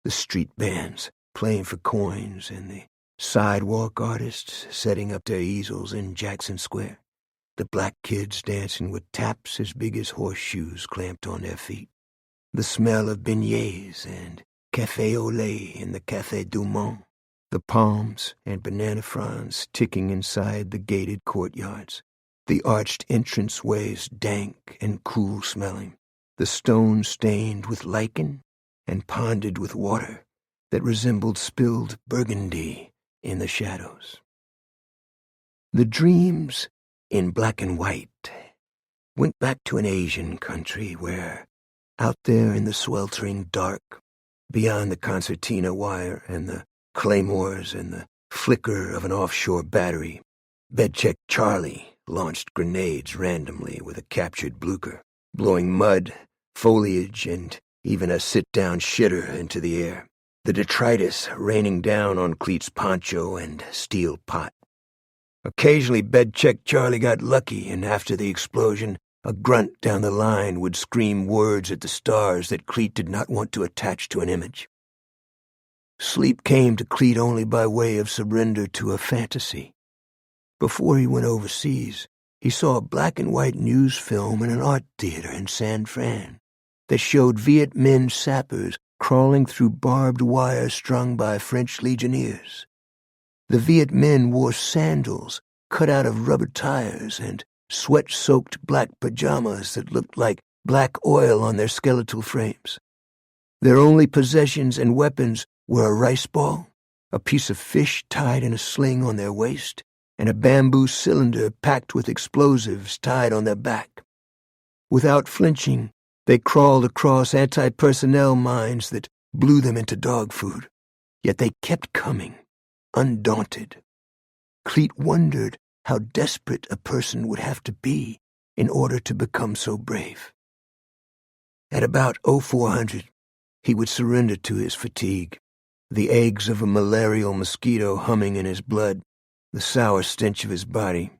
the street bands playing for coins, and the sidewalk artists setting up their easels in Jackson Square, the black kids dancing with taps as big as horseshoes clamped on their feet, the smell of beignets and café au lait in the Café du Monde, the palms and banana fronds ticking inside the gated courtyards, the arched entrance-ways dank and cool-smelling, the stones stained with lichen and ponded with water that resembled spilled burgundy in the shadows. The dreams, in black and white, went back to an Asian country where, out there in the sweltering dark, beyond the concertina wire and the claymores and the flicker of an offshore battery, Bedcheck Charlie launched grenades randomly with a captured Blucher, blowing mud, foliage, and even a sit-down shitter into the air, the detritus raining down on Cleet's poncho and steel pot. Occasionally, bed-check Charlie got lucky, and after the explosion, a grunt down the line would scream words at the stars that Cleet did not want to attach to an image. Sleep came to Cleet only by way of surrender to a fantasy. Before he went overseas, he saw a black-and-white news film in an art theater in San Fran that showed Viet Minh sappers crawling through barbed wire strung by French legionnaires. The Viet Minh wore sandals cut out of rubber tires and sweat-soaked black pajamas that looked like black oil on their skeletal frames. Their only possessions and weapons were a rice ball, a piece of fish tied in a sling on their waist, and a bamboo cylinder packed with explosives tied on their back. Without flinching, they crawled across anti-personnel mines that blew them into dog food. Yet they kept coming, undaunted. Cleet wondered how desperate a person would have to be in order to become so brave. At about 0400, he would surrender to his fatigue, the eggs of a malarial mosquito humming in his blood, the sour stench of his body,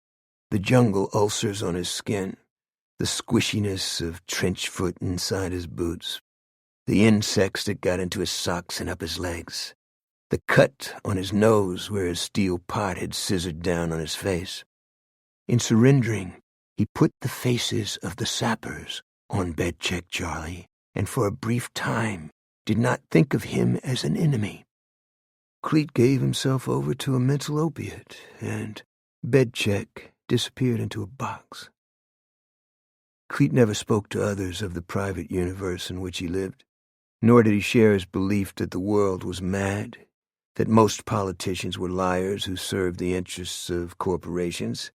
the jungle ulcers on his skin, the squishiness of trench foot inside his boots, the insects that got into his socks and up his legs, the cut on his nose where his steel pot had scissored down on his face. In surrendering, he put the faces of the sappers on bed-check Charlie, and for a brief time did not think of him as an enemy. Cleet gave himself over to a mental opiate, and bed-check disappeared into a box. Cleet never spoke to others of the private universe in which he lived, nor did he share his belief that the world was mad, that most politicians were liars who served the interests of corporations,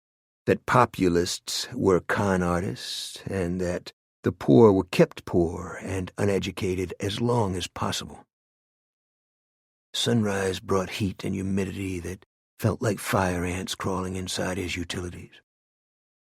that populists were con artists, and that the poor were kept poor and uneducated as long as possible. Sunrise brought heat and humidity that felt like fire ants crawling inside his utilities.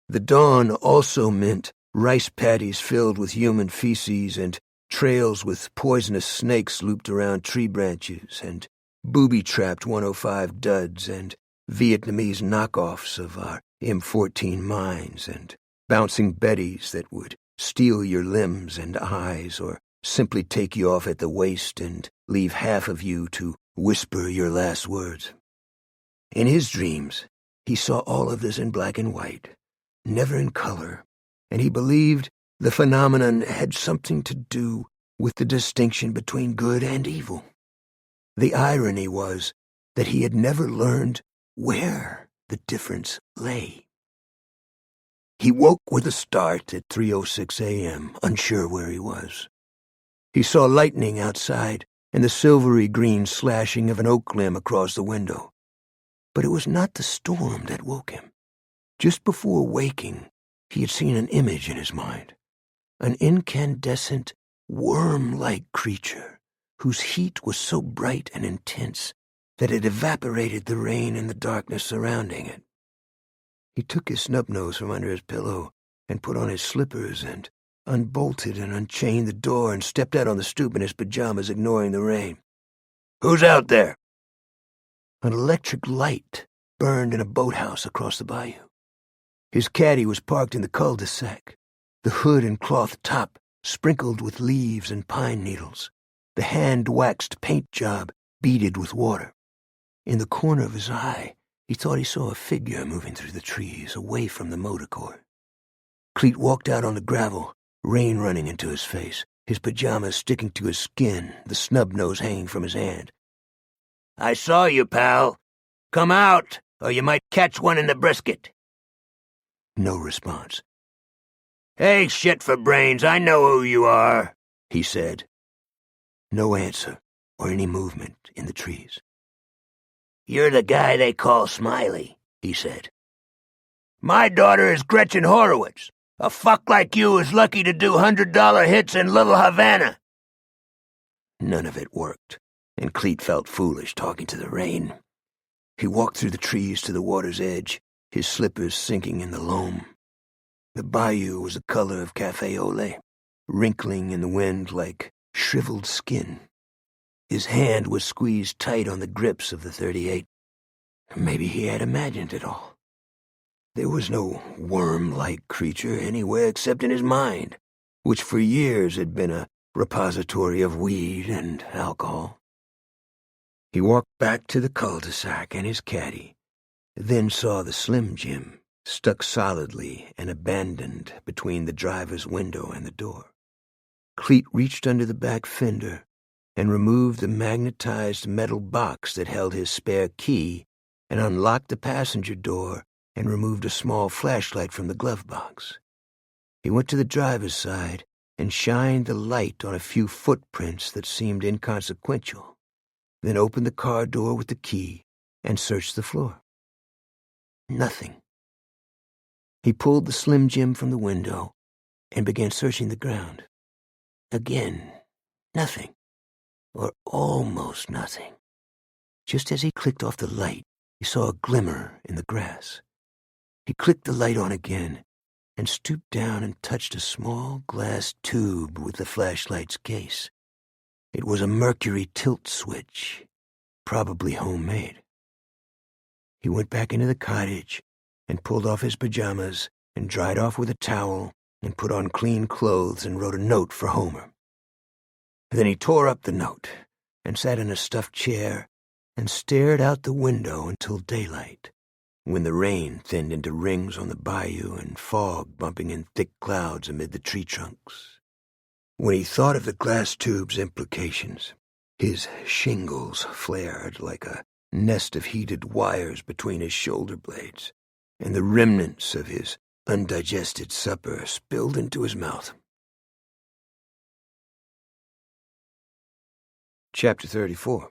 The dawn also meant rice paddies filled with human feces and trails with poisonous snakes looped around tree branches and booby-trapped 105 duds and Vietnamese knockoffs of our M14 mines and bouncing betties that would steal your limbs and eyes or simply take you off at the waist and leave half of you to whisper your last words. In his dreams, he saw all of this in black and white, never in color, and he believed the phenomenon had something to do with the distinction between good and evil. The irony was that he had never learned where the difference lay. He woke with a start at 3:06 a.m., unsure where he was. He saw lightning outside and the silvery green slashing of an oak limb across the window. But it was not the storm that woke him. Just before waking, he had seen an image in his mind, an incandescent, worm-like creature whose heat was so bright and intense that it evaporated the rain and the darkness surrounding it. He took his snub-nose from under his pillow and put on his slippers and unbolted and unchained the door and stepped out on the stoop in his pajamas, ignoring the rain. "Who's out there?" An electric light burned in a boathouse across the bayou. His caddy was parked in the cul-de-sac, the hood and cloth top sprinkled with leaves and pine needles, the hand-waxed paint job beaded with water. In the corner of his eye, he thought he saw a figure moving through the trees, away from the motor court. Cleet walked out on the gravel, rain running into his face, his pajamas sticking to his skin, the snub-nose hanging from his hand. "I saw you, pal. Come out, or you might catch one in the brisket." No response. "Hey, shit for brains, I know who you are," he said. No answer, or any movement in the trees. "You're the guy they call Smiley," he said. "My daughter is Gretchen Horowitz. A fuck like you is lucky to do $100 hits in Little Havana." None of it worked, and Cleet felt foolish talking to the rain. He walked through the trees to the water's edge, his slippers sinking in the loam. The bayou was the color of cafe au lait, wrinkling in the wind like shriveled skin. His hand was squeezed tight on the grips of the .38. Maybe he had imagined it all. There was no worm-like creature anywhere except in his mind, which for years had been a repository of weed and alcohol. He walked back to the cul-de-sac and his caddy, then saw the Slim Jim stuck solidly and abandoned between the driver's window and the door. Cleet reached under the back fender and removed the magnetized metal box that held his spare key and unlocked the passenger door and removed a small flashlight from the glove box. He went to the driver's side and shined the light on a few footprints that seemed inconsequential, then opened the car door with the key and searched the floor. Nothing. He pulled the Slim Jim from the window and began searching the ground. Again, nothing, or almost nothing. Just as he clicked off the light, he saw a glimmer in the grass. He clicked the light on again and stooped down and touched a small glass tube with the flashlight's case. It was a mercury tilt switch, probably homemade. He went back into the cottage and pulled off his pajamas and dried off with a towel and put on clean clothes and wrote a note for Homer. Then he tore up the note and sat in a stuffed chair and stared out the window until daylight, when the rain thinned into rings on the bayou and fog bumping in thick clouds amid the tree trunks. When he thought of the glass tube's implications, his shingles flared like a nest of heated wires between his shoulder blades, and the remnants of his undigested supper spilled into his mouth. Chapter 34.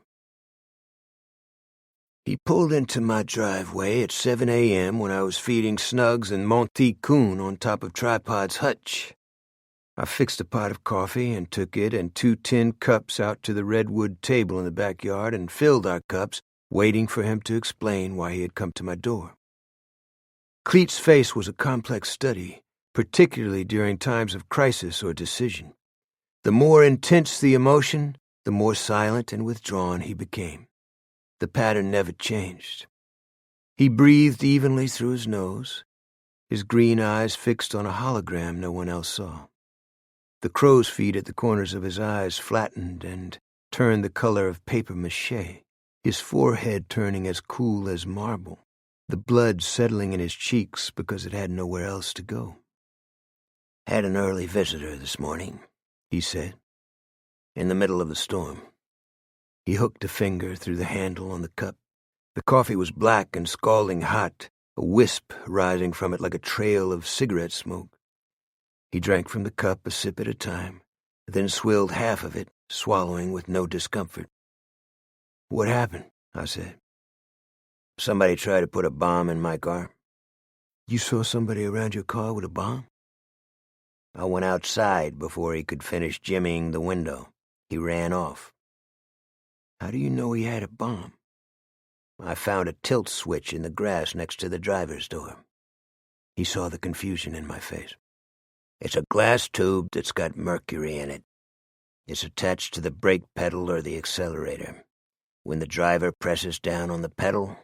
He pulled into my driveway at 7 a.m. when I was feeding Snugs and Monty Coon on top of Tripod's hutch. I fixed a pot of coffee and took it and 2 tin cups out to the redwood table in the backyard and filled our cups, waiting for him to explain why he had come to my door. Cleet's face was a complex study, particularly during times of crisis or decision. The more intense the emotion, the more silent and withdrawn he became. The pattern never changed. He breathed evenly through his nose, his green eyes fixed on a hologram no one else saw. The crow's feet at the corners of his eyes flattened and turned the color of papier-mâché, his forehead turning as cool as marble, the blood settling in his cheeks because it had nowhere else to go. "Had an early visitor this morning," he said, "in the middle of the storm." He hooked a finger through the handle on the cup. The coffee was black and scalding hot, a wisp rising from it like a trail of cigarette smoke. He drank from the cup a sip at a time, then swilled half of it, swallowing with no discomfort. "What happened?" I said. "Somebody tried to put a bomb in my car." "You saw somebody around your car with a bomb?" "I went outside before he could finish jimmying the window. He ran off." "How do you know he had a bomb?" "I found a tilt switch in the grass next to the driver's door." He saw the confusion in my face. "It's a glass tube that's got mercury in it. It's attached to the brake pedal or the accelerator. When the driver presses down on the pedal,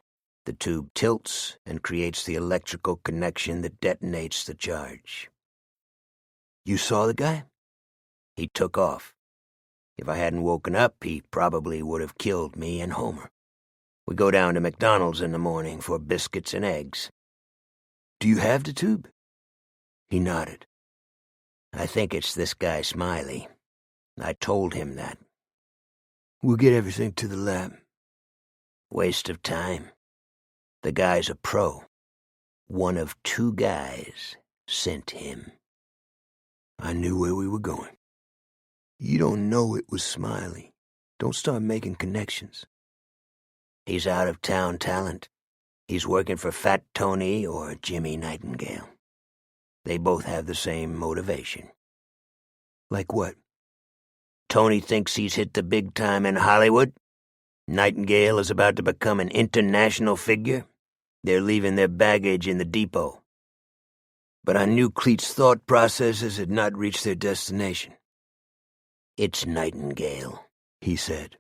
the tube tilts and creates the electrical connection that detonates the charge." "You saw the guy?" "He took off. If I hadn't woken up, he probably would have killed me and Homer. We go down to McDonald's in the morning for biscuits and eggs." "Do you have the tube?" He nodded. "I think it's this guy Smiley. I told him that." "We'll get everything to the lab." "Waste of time. The guy's a pro. One of 2 guys sent him." I knew where we were going. "You don't know it was Smiley. Don't start making connections." "He's out-of-town talent. He's working for Fat Tony or Jimmy Nightingale. They both have the same motivation." "Like what?" "Tony thinks he's hit the big time in Hollywood. Nightingale is about to become an international figure. They're leaving their baggage in the depot. But I knew Cleet's thought processes had not reached their destination. It's Nightingale, he said.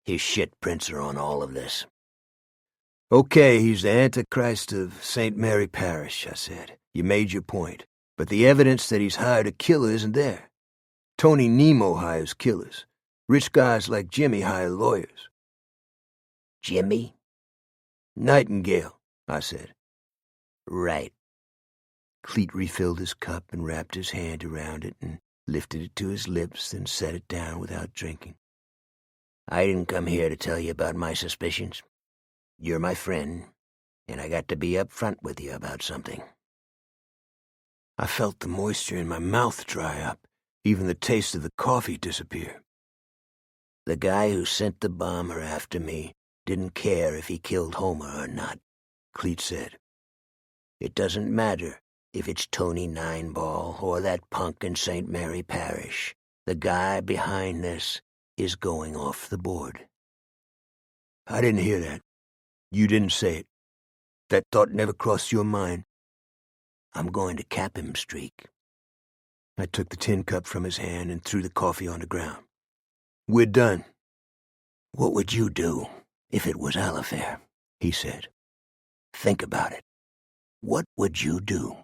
His shit prints are on all of this. Okay, he's the Antichrist of St. Mary Parish, I said. You made your point. But the evidence that he's hired a killer isn't there. Tony Nemo hires killers. Rich guys like Jimmy hire lawyers. Jimmy? Nightingale, I said. Right. Cleet refilled his cup and wrapped his hand around it and lifted it to his lips, then set it down without drinking. I didn't come here to tell you about my suspicions. You're my friend, and I got to be up front with you about something. I felt the moisture in my mouth dry up, even the taste of the coffee disappear. The guy who sent the bomber after me didn't care if he killed Homer or not, Cleet said. It doesn't matter if it's Tony Nineball or that punk in St. Mary Parish. The guy behind this is going off the board. I didn't hear that. You didn't say it. That thought never crossed your mind. I'm going to cap him, Streak. I took the tin cup from his hand and threw the coffee on the ground. We're done. What would you do if it was Alifair? He said. Think about it. What would you do?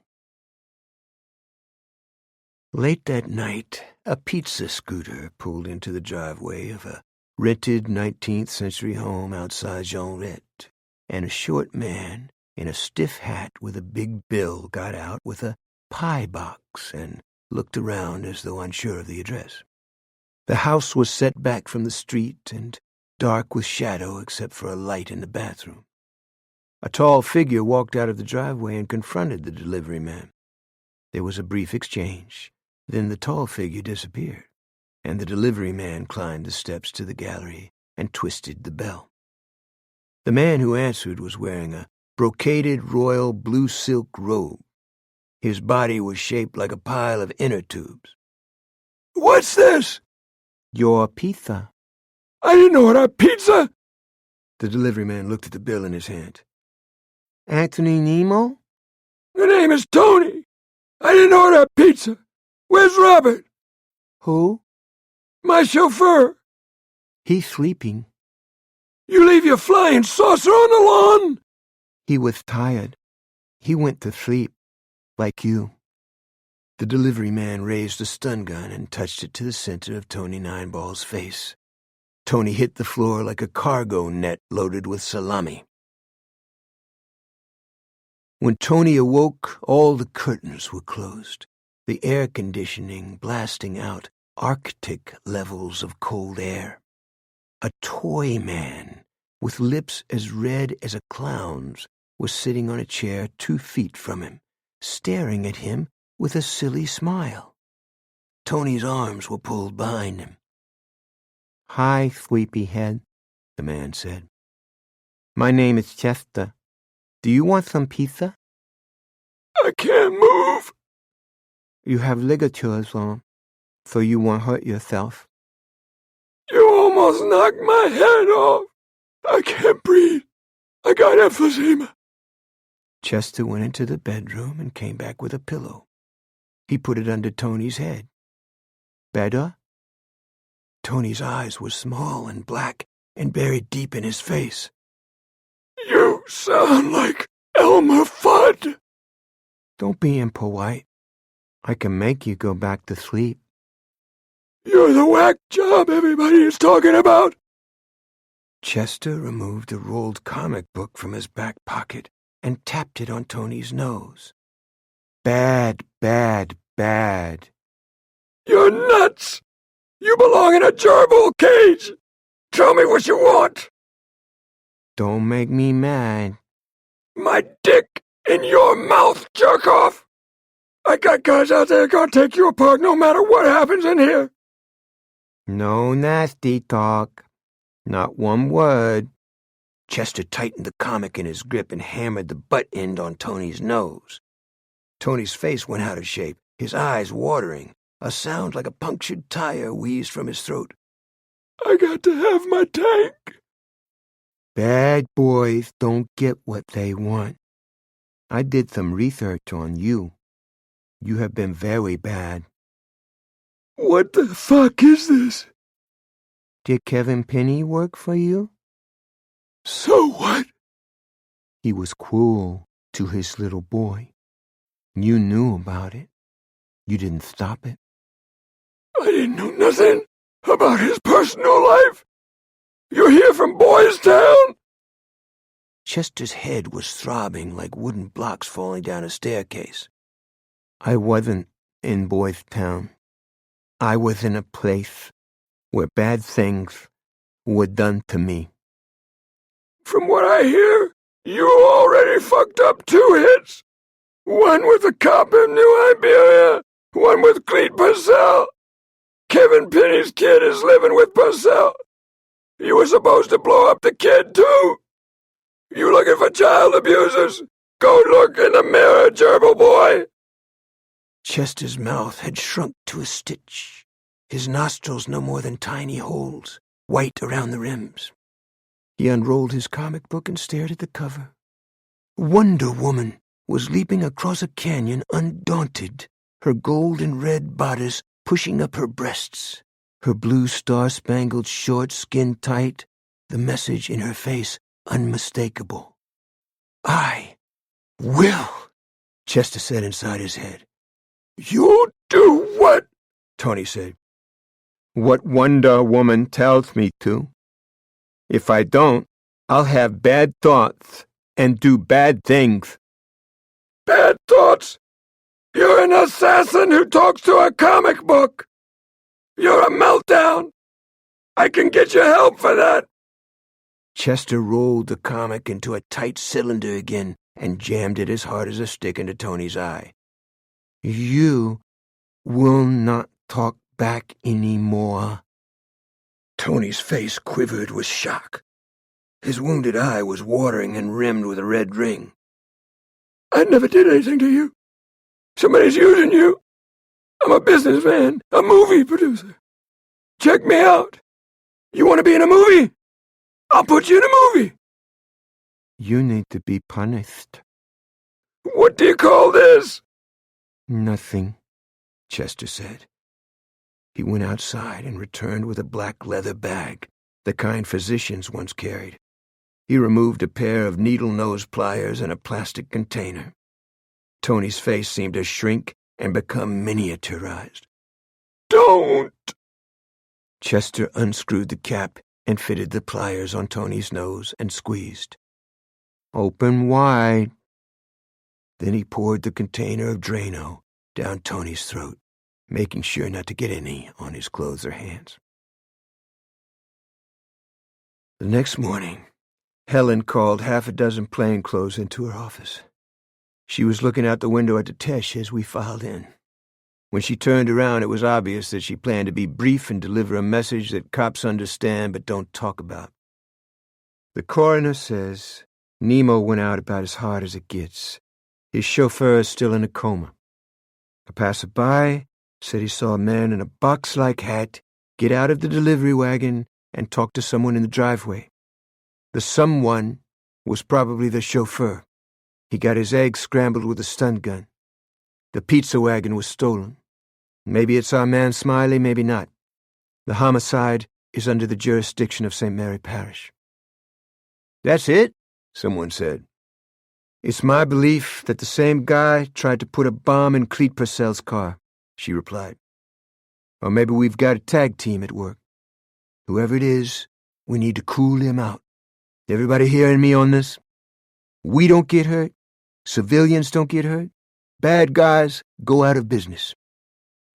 Late that night, a pizza scooter pulled into the driveway of a rented 19th century home outside Jeanrette, and a short man in a stiff hat with a big bill got out with a pie box and looked around as though unsure of the address. The house was set back from the street and dark with shadow except for a light in the bathroom. A tall figure walked out of the driveway and confronted the delivery man. There was a brief exchange. Then the tall figure disappeared, and the delivery man climbed the steps to the gallery and twisted the bell. The man who answered was wearing a brocaded royal blue silk robe. His body was shaped like a pile of inner tubes. What's this? Your pizza. I didn't order pizza. The delivery man looked at the bill in his hand. Anthony Nemo? The name is Tony. I didn't order pizza. Where's Robert? Who? My chauffeur. He's sleeping. You leave your flying saucer on the lawn? He was tired. He went to sleep, like you. The delivery man raised a stun gun and touched it to the center of Tony Nineball's face. Tony hit the floor like a cargo net loaded with salami. When Tony awoke, all the curtains were closed, the air conditioning blasting out Arctic levels of cold air. A toy man, with lips as red as a clown's, was sitting on a chair 2 feet from him, staring at him with a silly smile. Tony's arms were pulled behind him. Hi, sleepyhead, the man said. My name is Chester. Do you want some pizza? I can't move. You have ligatures on, so you won't hurt yourself. You almost knocked my head off. I can't breathe. I got emphysema. Chester went into the bedroom and came back with a pillow. He put it under Tony's head. Better? Tony's eyes were small and black and buried deep in his face. You sound like Elmer Fudd. Don't be impolite. I can make you go back to sleep. You're the whack job everybody is talking about. Chester removed a rolled comic book from his back pocket and tapped it on Tony's nose. Bad, bad, bad. You're nuts. You belong in a gerbil cage. Tell me what you want. Don't make me mad. My dick in your mouth, jerk off. I got guys out there gonna take you apart no matter what happens in here. No nasty talk. Not one word. Chester tightened the comic in his grip and hammered the butt end on Tony's nose. Tony's face went out of shape, his eyes watering. A sound like a punctured tire wheezed from his throat. I got to have my tank. Bad boys don't get what they want. I did some research on you. You have been very bad. What the fuck is this? Did Kevin Penny work for you? So what? He was cruel to his little boy. You knew about it. You didn't stop it. I didn't know nothing about his personal life. You're here from Boys Town? Chester's head was throbbing like wooden blocks falling down a staircase. I wasn't in Boys Town. I was in a place where bad things were done to me. From what I hear, you already fucked up 2 hits. One with a cop in New Iberia, one with Cleet Purcell. Kevin Penny's kid is living with Purcell. You were supposed to blow up the kid, too. You looking for child abusers? Go look in the mirror, gerbil boy. Chester's mouth had shrunk to a stitch, his nostrils no more than tiny holes, white around the rims. He unrolled his comic book and stared at the cover. Wonder Woman was leaping across a canyon undaunted, her gold and red bodice pushing up her breasts, her blue star-spangled shorts skin tight, the message in her face unmistakable. I will, Chester said inside his head. You do what? Tony said. What Wonder Woman tells me to. If I don't, I'll have bad thoughts and do bad things. Bad thoughts? You're an assassin who talks to a comic book. You're a meltdown. I can get you help for that. Chester rolled the comic into a tight cylinder again and jammed it as hard as a stick into Tony's eye. You will not talk back anymore. Tony's face quivered with shock. His wounded eye was watering and rimmed with a red ring. I never did anything to you. Somebody's using you. I'm a businessman, a movie producer. Check me out. You want to be in a movie? I'll put you in a movie. You need to be punished. What do you call this? Nothing, Chester said. He went outside and returned with a black leather bag, the kind physicians once carried. He removed a pair of needle-nose pliers and a plastic container. Tony's face seemed to shrink and become miniaturized. Don't! Chester unscrewed the cap and fitted the pliers on Tony's nose and squeezed. Open wide. Then he poured the container of Drano down Tony's throat, making sure not to get any on his clothes or hands. The next morning, Helen called 6 plainclothes into her office. She was looking out the window at the Tesh as we filed in. When she turned around, it was obvious that she planned to be brief and deliver a message that cops understand but don't talk about. The coroner says Nemo went out about as hard as it gets. His chauffeur is still in a coma. A passerby said he saw a man in a box-like hat get out of the delivery wagon and talk to someone in the driveway. The someone was probably the chauffeur. He got his eggs scrambled with a stun gun. The pizza wagon was stolen. Maybe it's our man Smiley, maybe not. The homicide is under the jurisdiction of St. Mary Parish. That's it, someone said. It's my belief that the same guy tried to put a bomb in Cleet Purcell's car, she replied. Or maybe we've got a tag team at work. Whoever it is, we need to cool him out. Everybody hearing me on this? We don't get hurt. Civilians don't get hurt. Bad guys go out of business.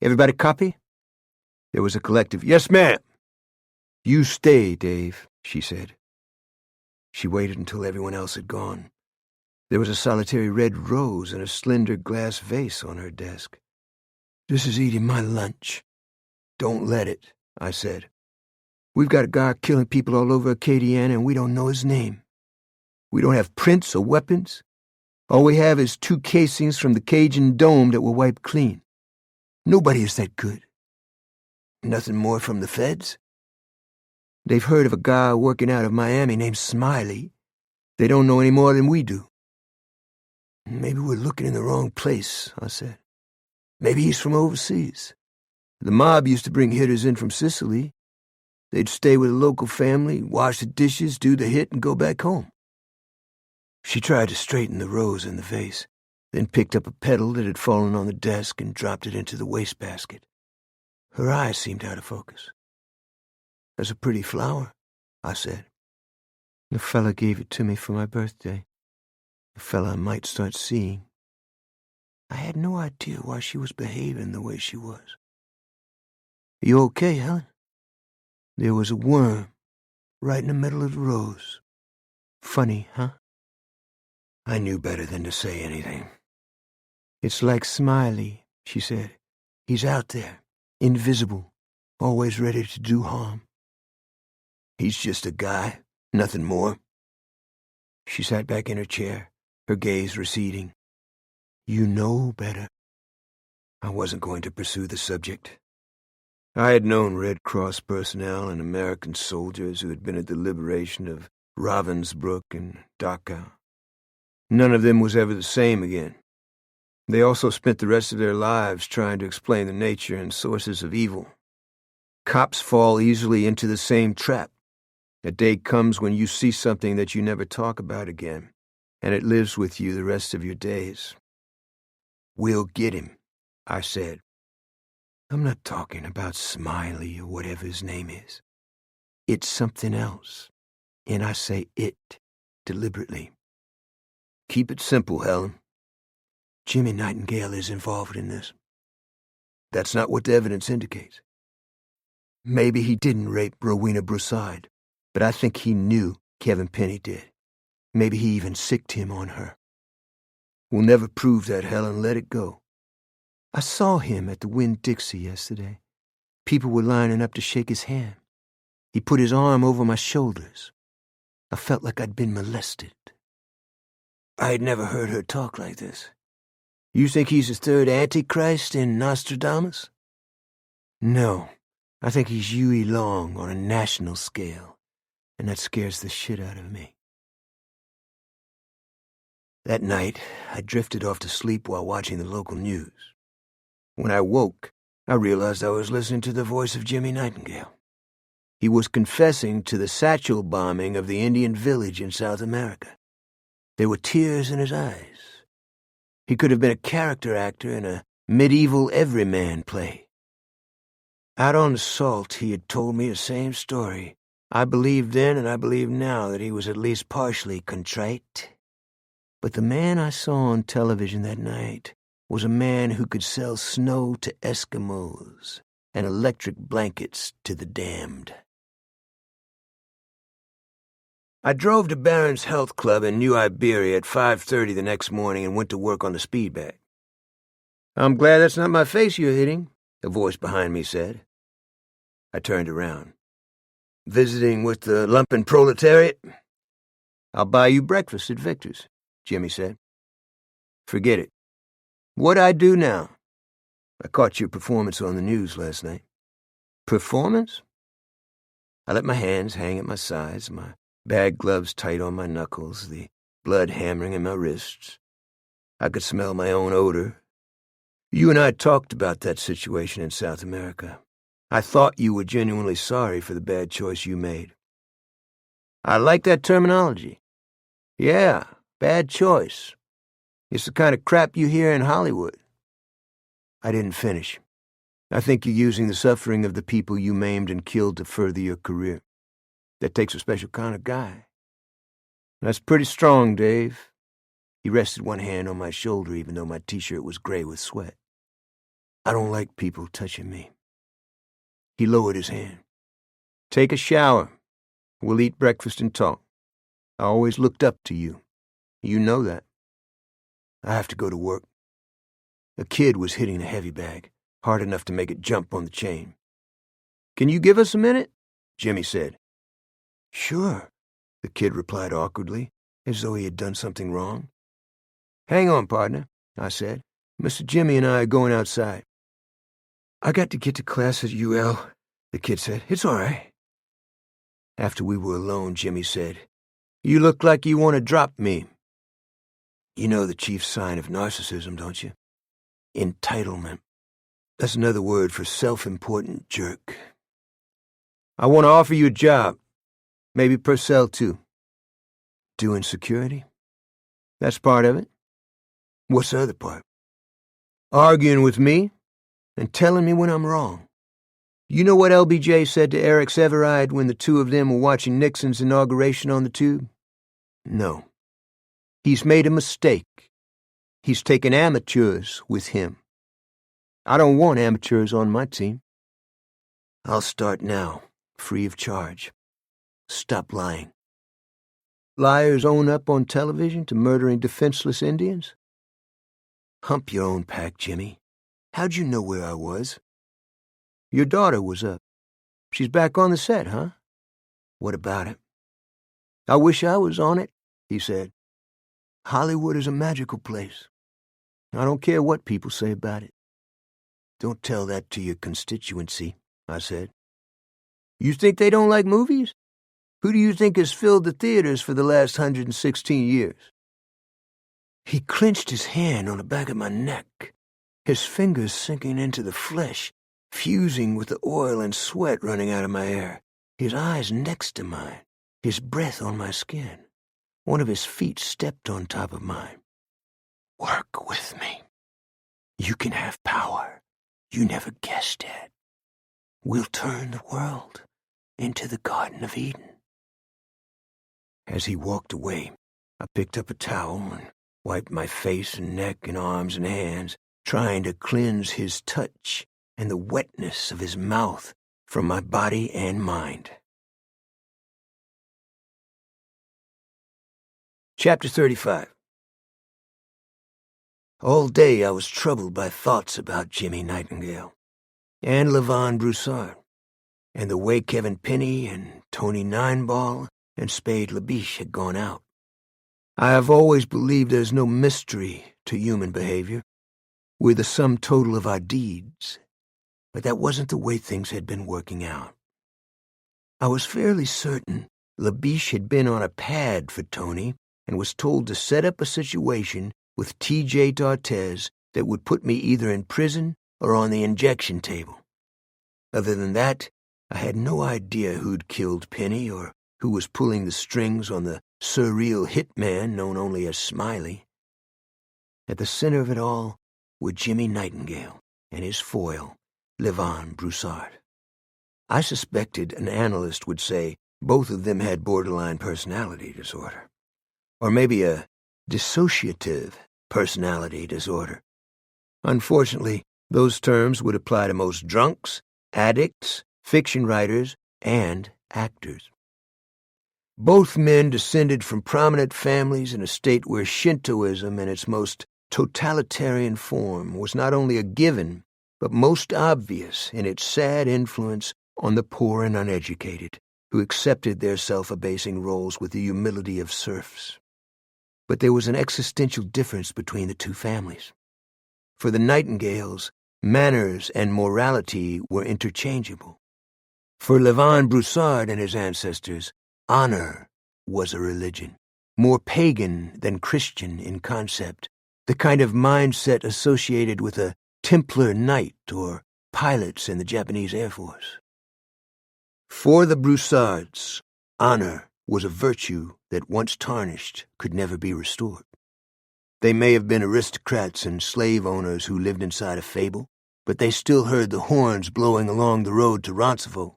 Everybody copy? There was a collective, yes, ma'am. You stay, Dave, she said. She waited until everyone else had gone. There was a solitary red rose in a slender glass vase on her desk. This is eating my lunch. Don't let it, I said. We've got a guy killing people all over Acadiana and we don't know his name. We don't have prints or weapons. All we have is 2 casings from the Cajun Dome that were wiped clean. Nobody is that good. Nothing more from the feds? They've heard of a guy working out of Miami named Smiley. They don't know any more than we do. Maybe we're looking in the wrong place, I said. Maybe he's from overseas. The mob used to bring hitters in from Sicily. They'd stay with a local family, wash the dishes, do the hit, and go back home. She tried to straighten the rose in the vase, then picked up a petal that had fallen on the desk and dropped it into the wastebasket. Her eyes seemed out of focus. "That's a pretty flower," I said. "The fella gave it to me for my birthday. A fella I might start seeing." I had no idea why she was behaving the way she was. "You okay, Helen?" There was a worm right in the middle of the rose. Funny, huh? I knew better than to say anything. "It's like Smiley," she said. "He's out there, invisible, always ready to do harm." "He's just a guy, nothing more." She sat back in her chair, her gaze receding. "You know better." I wasn't going to pursue the subject. I had known Red Cross personnel and American soldiers who had been at the liberation of Ravensbrück and Dachau. None of them was ever the same again. They also spent the rest of their lives trying to explain the nature and sources of evil. Cops fall easily into the same trap. A day comes when you see something that you never talk about again, and it lives with you the rest of your days. "We'll get him," I said. "I'm not talking about Smiley or whatever his name is. It's something else, and I say it deliberately. Keep it simple, Helen. Jimmy Nightingale is involved in this. That's not what the evidence indicates. Maybe he didn't rape Rowena Broussard, but I think he knew Kevin Penny did. Maybe he even sicked him on her. We'll never prove that, Helen. Let it go. I saw him at the Winn-Dixie yesterday. People were lining up to shake his hand. He put his arm over my shoulders. I felt like I'd been molested." I had never heard her talk like this. "You think he's the third Antichrist in Nostradamus?" "No, I think he's Huey Long on a national scale, and that scares the shit out of me." That night, I drifted off to sleep while watching the local news. When I woke, I realized I was listening to the voice of Jimmy Nightingale. He was confessing to the satchel bombing of the Indian village in South America. There were tears in his eyes. He could have been a character actor in a medieval everyman play. Out on the salt, he had told me the same story. I believed then and I believe now that he was at least partially contrite. But the man I saw on television that night was a man who could sell snow to Eskimos and electric blankets to the damned. I drove to Barron's Health Club in New Iberia at 5:30 the next morning and went to work on the speed bag. "I'm glad that's not my face you're hitting," a voice behind me said. I turned around. "Visiting with the lumpen proletariat?" "I'll buy you breakfast at Victor's," Jimmy said. "Forget it. What'd I do now?" "I caught your performance on the news last night." "Performance?" I let my hands hang at my sides, my bag gloves tight on my knuckles, the blood hammering in my wrists. I could smell my own odor. "You and I talked about that situation in South America. I thought you were genuinely sorry for the bad choice you made." "I like that terminology. Yeah, bad choice. It's the kind of crap you hear in Hollywood." I didn't finish. "I think you're using the suffering of the people you maimed and killed to further your career. That takes a special kind of guy." "That's pretty strong, Dave." He rested one hand on my shoulder even though my t-shirt was gray with sweat. "I don't like people touching me." He lowered his hand. "Take a shower. We'll eat breakfast and talk. I always looked up to you. You know that. I have to go to work." A kid was hitting the heavy bag, hard enough to make it jump on the chain. "Can you give us a minute?" Jimmy said. "Sure," the kid replied awkwardly, as though he had done something wrong. "Hang on, partner," I said. "Mr. Jimmy and I are going outside." "I got to get to class at UL," the kid said. "It's all right." After we were alone, Jimmy said, "You look like you want to drop me." You know the chief sign of narcissism, don't you? Entitlement. That's another word for self-important jerk. I want to offer you a job. Maybe Purcell, too. Doing security? That's part of it. What's the other part? Arguing with me and telling me when I'm wrong. You know what LBJ said to Eric Severide when the two of them were watching Nixon's inauguration on the tube? No. He's made a mistake. He's taken amateurs with him. I don't want amateurs on my team. I'll start now, free of charge. Stop lying. Liars own up on television to murdering defenseless Indians? Hump your own pack, Jimmy. How'd you know where I was? Your daughter was up. She's back on the set, huh? What about it? I wish I was on it, he said. Hollywood is a magical place. I don't care what people say about it. Don't tell that to your constituency, I said. You think they don't like movies? Who do you think has filled the theaters for the last 116 years? He clenched his hand on the back of my neck, his fingers sinking into the flesh, fusing with the oil and sweat running out of my hair, his eyes next to mine, his breath on my skin. One of his feet stepped on top of mine. Work with me. You can have power you never guessed at. We'll turn the world into the Garden of Eden. As he walked away, I picked up a towel and wiped my face and neck and arms and hands, trying to cleanse his touch and the wetness of his mouth from my body and mind. Chapter 35. All day I was troubled by thoughts about Jimmy Nightingale and Levon Broussard, and the way Kevin Penny and Tony Nineball and Spade LaBiche had gone out. I have always believed there's no mystery to human behavior. We're the sum total of our deeds, but that wasn't the way things had been working out. I was fairly certain LaBiche had been on a pad for Tony and was told to set up a situation with T.J. D'Artez that would put me either in prison or on the injection table. Other than that, I had no idea who'd killed Penny or who was pulling the strings on the surreal hitman known only as Smiley. At the center of it all were Jimmy Nightingale and his foil, Levon Broussard. I suspected an analyst would say both of them had borderline personality disorder, or maybe a dissociative personality disorder. Unfortunately, those terms would apply to most drunks, addicts, fiction writers, and actors. Both men descended from prominent families in a state where Shintoism in its most totalitarian form was not only a given, but most obvious in its sad influence on the poor and uneducated, who accepted their self-abasing roles with the humility of serfs. But there was an existential difference between the two families. For the Nightingales, manners and morality were interchangeable. For Levon Broussard and his ancestors, honor was a religion, more pagan than Christian in concept, the kind of mindset associated with a Templar knight or pilots in the Japanese Air Force. For the Broussards, honor was a virtue that once tarnished could never be restored. They may have been aristocrats and slave owners who lived inside a fable, but they still heard the horns blowing along the road to Roncevaux,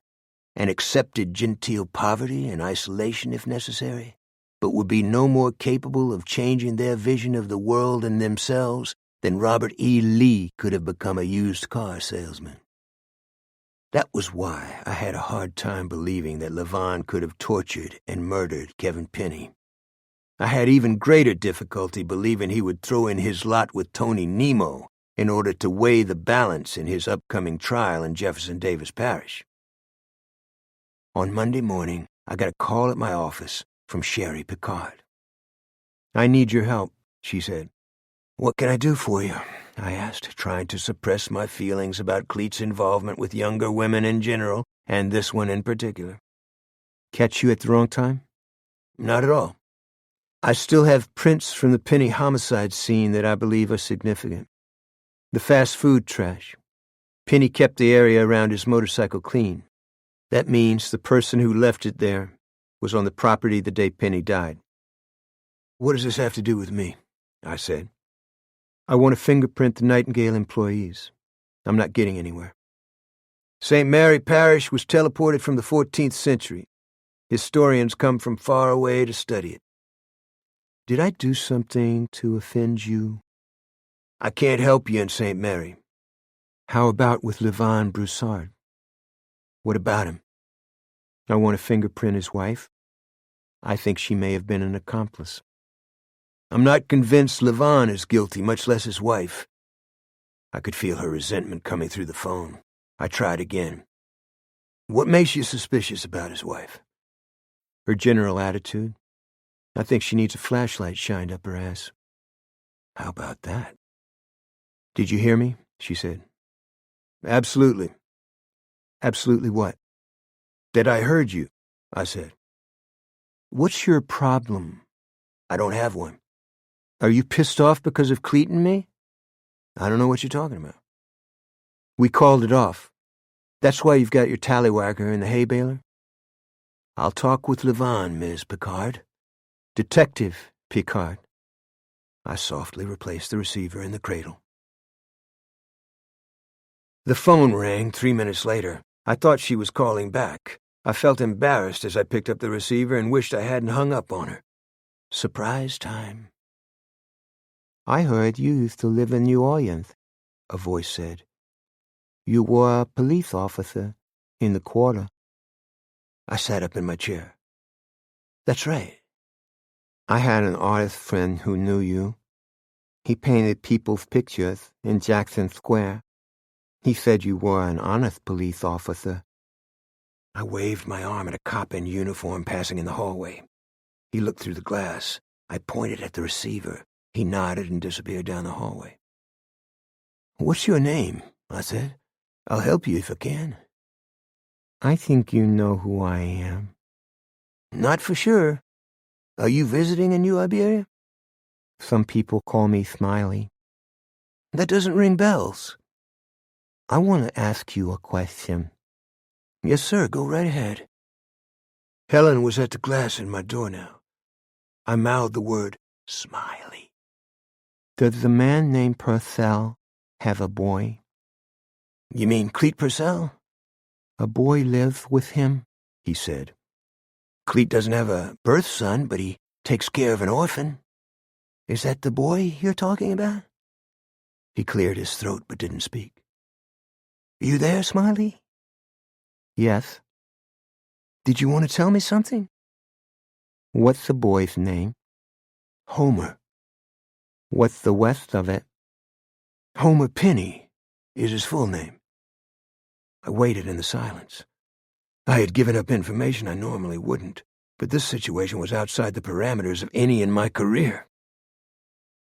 and accepted genteel poverty and isolation if necessary, but would be no more capable of changing their vision of the world and themselves than Robert E. Lee could have become a used car salesman. That was why I had a hard time believing that Levon could have tortured and murdered Kevin Penny. I had even greater difficulty believing he would throw in his lot with Tony Nemo in order to weigh the balance in his upcoming trial in Jefferson Davis Parish. On Monday morning, I got a call at my office from Sherry Picard. "I need your help," she said. "What can I do for you?" I asked, trying to suppress my feelings about Cleet's involvement with younger women in general, and this one in particular. "Catch you at the wrong time?" "Not at all." I still have prints from the Penny homicide scene that I believe are significant. The fast food trash. Penny kept the area around his motorcycle clean. That means the person who left it there was on the property the day Penny died. What does this have to do with me? I said. I want to fingerprint the Nightingale employees. I'm not getting anywhere. St. Mary Parish was teleported from the 14th century. Historians come from far away to study it. Did I do something to offend you? I can't help you in St. Mary. How about with Levon Broussard? What about him? I want to fingerprint his wife. I think she may have been an accomplice. I'm not convinced Levon is guilty, much less his wife. I could feel her resentment coming through the phone. I tried again. What makes you suspicious about his wife? Her general attitude. I think she needs a flashlight shined up her ass. How about that? Did you hear me? She said. Absolutely. Absolutely what? That I heard you, I said. What's your problem? I don't have one. Are you pissed off because of Cleet and me? I don't know what you're talking about. We called it off. That's why you've got your tallywhacker in the hay baler? I'll talk with Levon, Ms. Picard. Detective Picard. I softly replaced the receiver in the cradle. The phone rang 3 minutes later. I thought she was calling back. I felt embarrassed as I picked up the receiver and wished I hadn't hung up on her. Surprise time. I heard you used to live in New Orleans, a voice said. You were a police officer in the quarter. I sat up in my chair. That's right. I had an artist friend who knew you. He painted people's pictures in Jackson Square. He said you were an honest police officer. I waved my arm at a cop in uniform passing in the hallway. He looked through the glass. I pointed at the receiver. He nodded and disappeared down the hallway. What's your name? I said. I'll help you if I can. I think you know who I am. Not for sure. Are you visiting in New Iberia? Some people call me Smiley. That doesn't ring bells. I want to ask you a question. Yes, sir, go right ahead. Helen was at the glass in my door now. I mouthed the word, Smiley. Does the man named Purcell have a boy? You mean Cleet Purcell? A boy lives with him, he said. Cleet doesn't have a birth son, but he takes care of an orphan. Is that the boy you're talking about? He cleared his throat but didn't speak. You there, Smiley? Yes. Did you want to tell me something? What's the boy's name? Homer. What's the rest of it? Homer Penny is his full name. I waited in the silence. I had given up information I normally wouldn't, but this situation was outside the parameters of any in my career.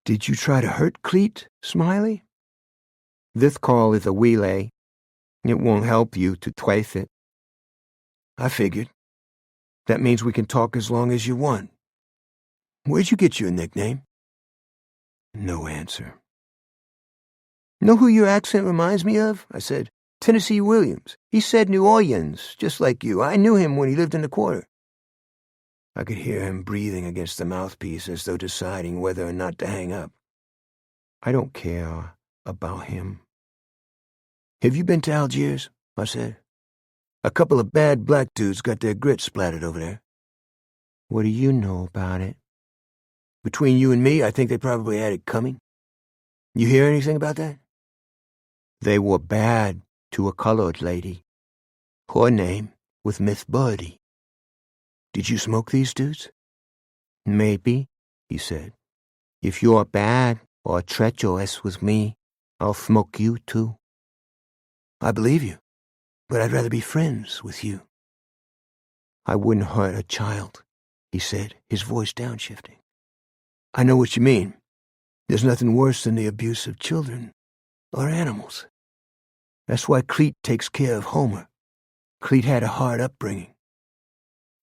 Did you try to hurt Cleet, Smiley? This call is a relay. It won't help you to trace it. I figured. That means we can talk as long as you want. Where'd you get your nickname? No answer. Know who your accent reminds me of? I said. Tennessee Williams. He said New Orleans, just like you. I knew him when he lived in the quarter. I could hear him breathing against the mouthpiece as though deciding whether or not to hang up. I don't care about him. Have you been to Algiers? I said. A couple of bad black dudes got their grit splattered over there. What do you know about it? Between you and me, I think they probably had it coming. You hear anything about that? They were bad to a colored lady. Her name was Miss Birdie. Did you smoke these dudes? Maybe, he said. If you're bad or treacherous with me, I'll smoke you too. I believe you, but I'd rather be friends with you. I wouldn't hurt a child, he said, his voice downshifting. I know what you mean. There's nothing worse than the abuse of children or animals. That's why Cleet takes care of Homer. Cleet had a hard upbringing.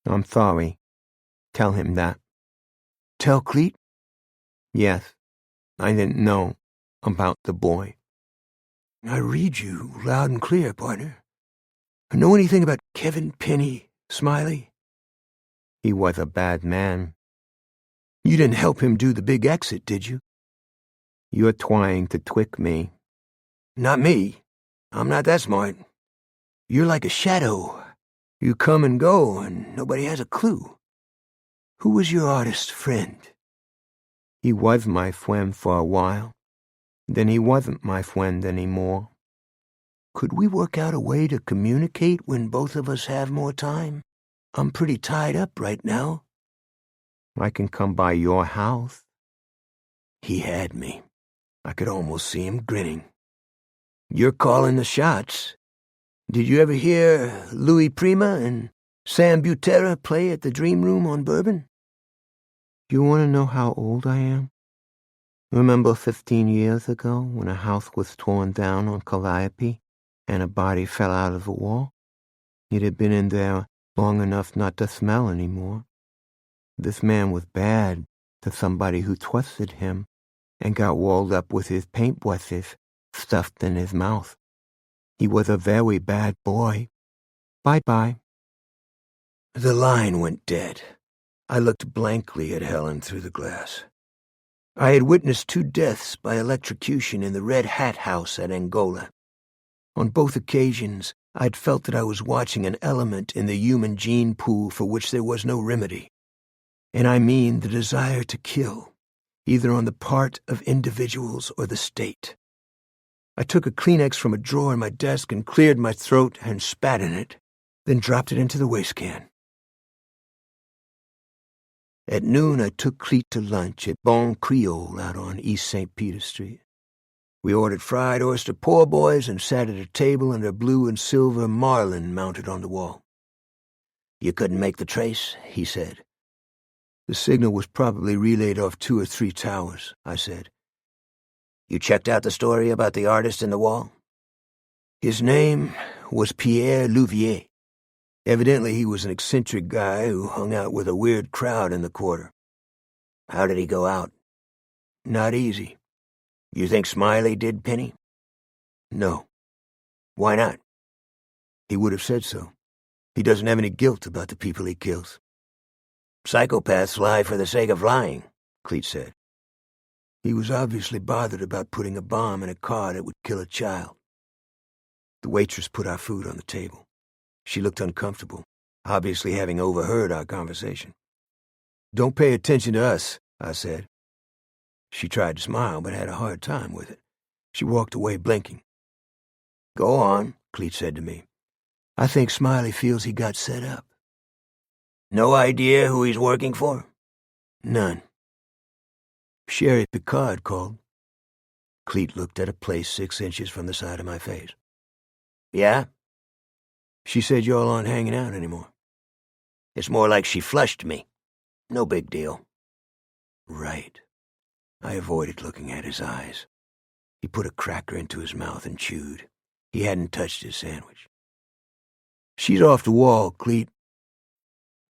I'm sorry. Tell him that. tell Cleet? Yes, I didn't know about the boy. I read you loud and clear, partner. Know anything about Kevin Penny Smiley? He was a bad man. You didn't help him do the big exit, did you? You're trying to trick me. Not me. I'm not that smart. You're like a shadow. You come and go, and nobody has a clue. Who was your artist friend? He was my friend for a while. Then he wasn't my friend anymore. Could we work out a way to communicate when both of us have more time? I'm pretty tied up right now. I can come by your house. He had me. I could almost see him grinning. You're calling the shots. Did you ever hear Louis Prima and Sam Butera play at the Dream Room on Bourbon? Do you want to know how old I am? Remember 15 years ago when a house was torn down on Calliope and a body fell out of the wall? It had been in there long enough not to smell anymore. This man was bad to somebody who trusted him and got walled up with his paintbrushes stuffed in his mouth. He was a very bad boy. Bye-bye. The line went dead. I looked blankly at Helen through the glass. I had witnessed 2 deaths by electrocution in the Red Hat House at Angola. On both occasions, I'd felt that I was watching an element in the human gene pool for which there was no remedy. And I mean the desire to kill, either on the part of individuals or the state. I took a Kleenex from a drawer in my desk and cleared my throat and spat in it, then dropped it into the waste can. At noon, I took Cleet to lunch at Bon Creole out on East St. Peter Street. We ordered fried oyster po' boys and sat at a table under a blue and silver marlin mounted on the wall. You couldn't make the trace, he said. The signal was probably relayed off 2 or 3 towers, I said. You checked out the story about the artist in the wall? His name was Pierre Louvier. Evidently he was an eccentric guy who hung out with a weird crowd in the quarter. How did he go out? Not easy. You think Smiley did Penny? No. Why not? He would have said so. He doesn't have any guilt about the people he kills. Psychopaths lie for the sake of lying, Cleet said. He was obviously bothered about putting a bomb in a car that would kill a child. The waitress put our food on the table. She looked uncomfortable, obviously having overheard our conversation. Don't pay attention to us, I said. She tried to smile, but had a hard time with it. She walked away blinking. Go on, Cleet said to me. I think Smiley feels he got set up. No idea who he's working for? None. Sherry Picard called. Cleet looked at a place 6 inches from the side of my face. Yeah? She said y'all aren't hanging out anymore. It's more like she flushed me. No big deal. Right. I avoided looking at his eyes. He put a cracker into his mouth and chewed. He hadn't touched his sandwich. She's off the wall, Cleet.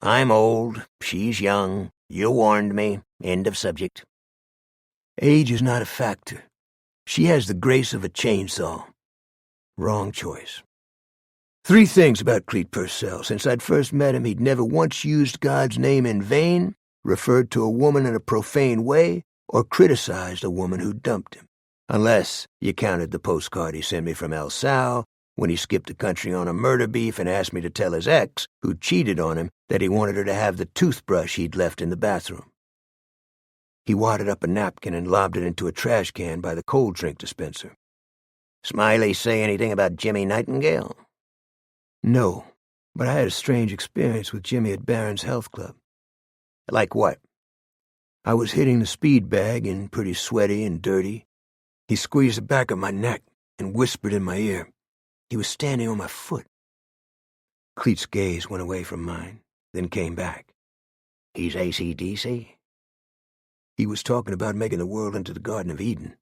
I'm old. She's young. You warned me. End of subject. Age is not a factor. She has the grace of a chainsaw. Wrong choice. 3 things about Cleet Purcell. Since I'd first met him, he'd never once used God's name in vain, referred to a woman in a profane way, or criticized a woman who dumped him. Unless you counted the postcard he sent me from El Sal, when he skipped the country on a murder beef and asked me to tell his ex, who cheated on him, that he wanted her to have the toothbrush he'd left in the bathroom. He wadded up a napkin and lobbed it into a trash can by the cold drink dispenser. Smiley say anything about Jimmy Nightingale? No, but I had a strange experience with Jimmy at Barron's Health Club. Like what? I was hitting the speed bag and pretty sweaty and dirty. He squeezed the back of my neck and whispered in my ear. He was standing on my foot. Cleet's gaze went away from mine, then came back. He's AC/DC? He was talking about making the world into the Garden of Eden.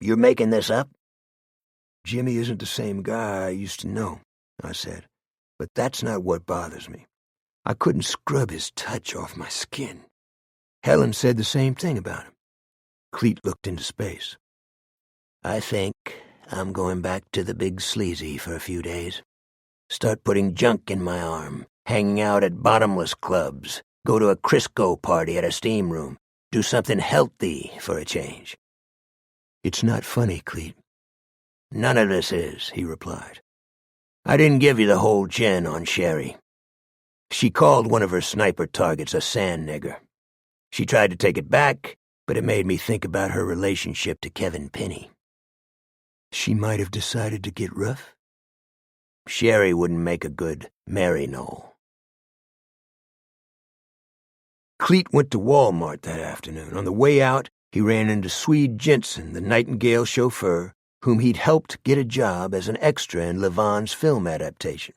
You're making this up? Jimmy isn't the same guy I used to know, I said, but that's not what bothers me. I couldn't scrub his touch off my skin. Helen said the same thing about him. Cleet looked into space. I think I'm going back to the big sleazy for a few days. Start putting junk in my arm, hanging out at bottomless clubs, go to a Crisco party at a steam room, do something healthy for a change. It's not funny, Cleet. None of this is, he replied. I didn't give you the whole gin on Sherry. She called one of her sniper targets a sand nigger. She tried to take it back, but it made me think about her relationship to Kevin Penny. She might have decided to get rough. Sherry wouldn't make a good Mary Knoll. Cleet went to Walmart that afternoon. On the way out, he ran into Swede Jensen, the Nightingale chauffeur, whom he'd helped get a job as an extra in Levon's film adaptation.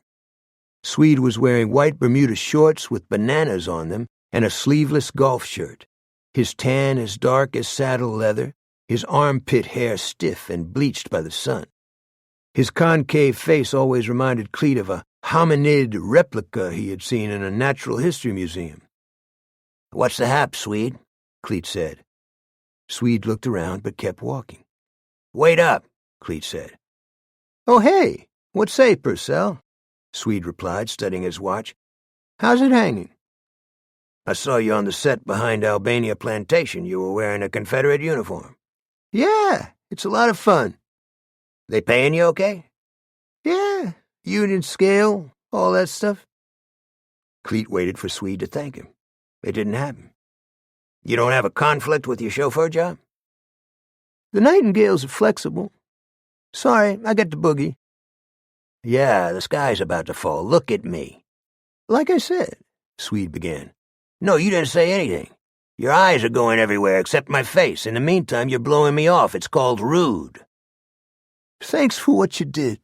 Swede was wearing white Bermuda shorts with bananas on them and a sleeveless golf shirt, his tan as dark as saddle leather, his armpit hair stiff and bleached by the sun. His concave face always reminded Cleet of a hominid replica he had seen in a natural history museum. "What's the hap, Swede?" Cleet said. Swede looked around but kept walking. "Wait up," Cleet said. "Oh, hey, what say, Purcell?" Swede replied, studying his watch. "How's it hanging?" "I saw you on the set behind Albania Plantation. You were wearing a Confederate uniform." "Yeah, it's a lot of fun." "They paying you okay?" "Yeah, union scale, all that stuff." Cleet waited for Swede to thank him. It didn't happen. "You don't have a conflict with your chauffeur job?" "The Nightingales are flexible. Sorry, I got to boogie." "Yeah, the sky's about to fall. Look at me." "Like I said," Swede began. "No, you didn't say anything. Your eyes are going everywhere except my face. In the meantime, you're blowing me off. It's called rude." "Thanks for what you did.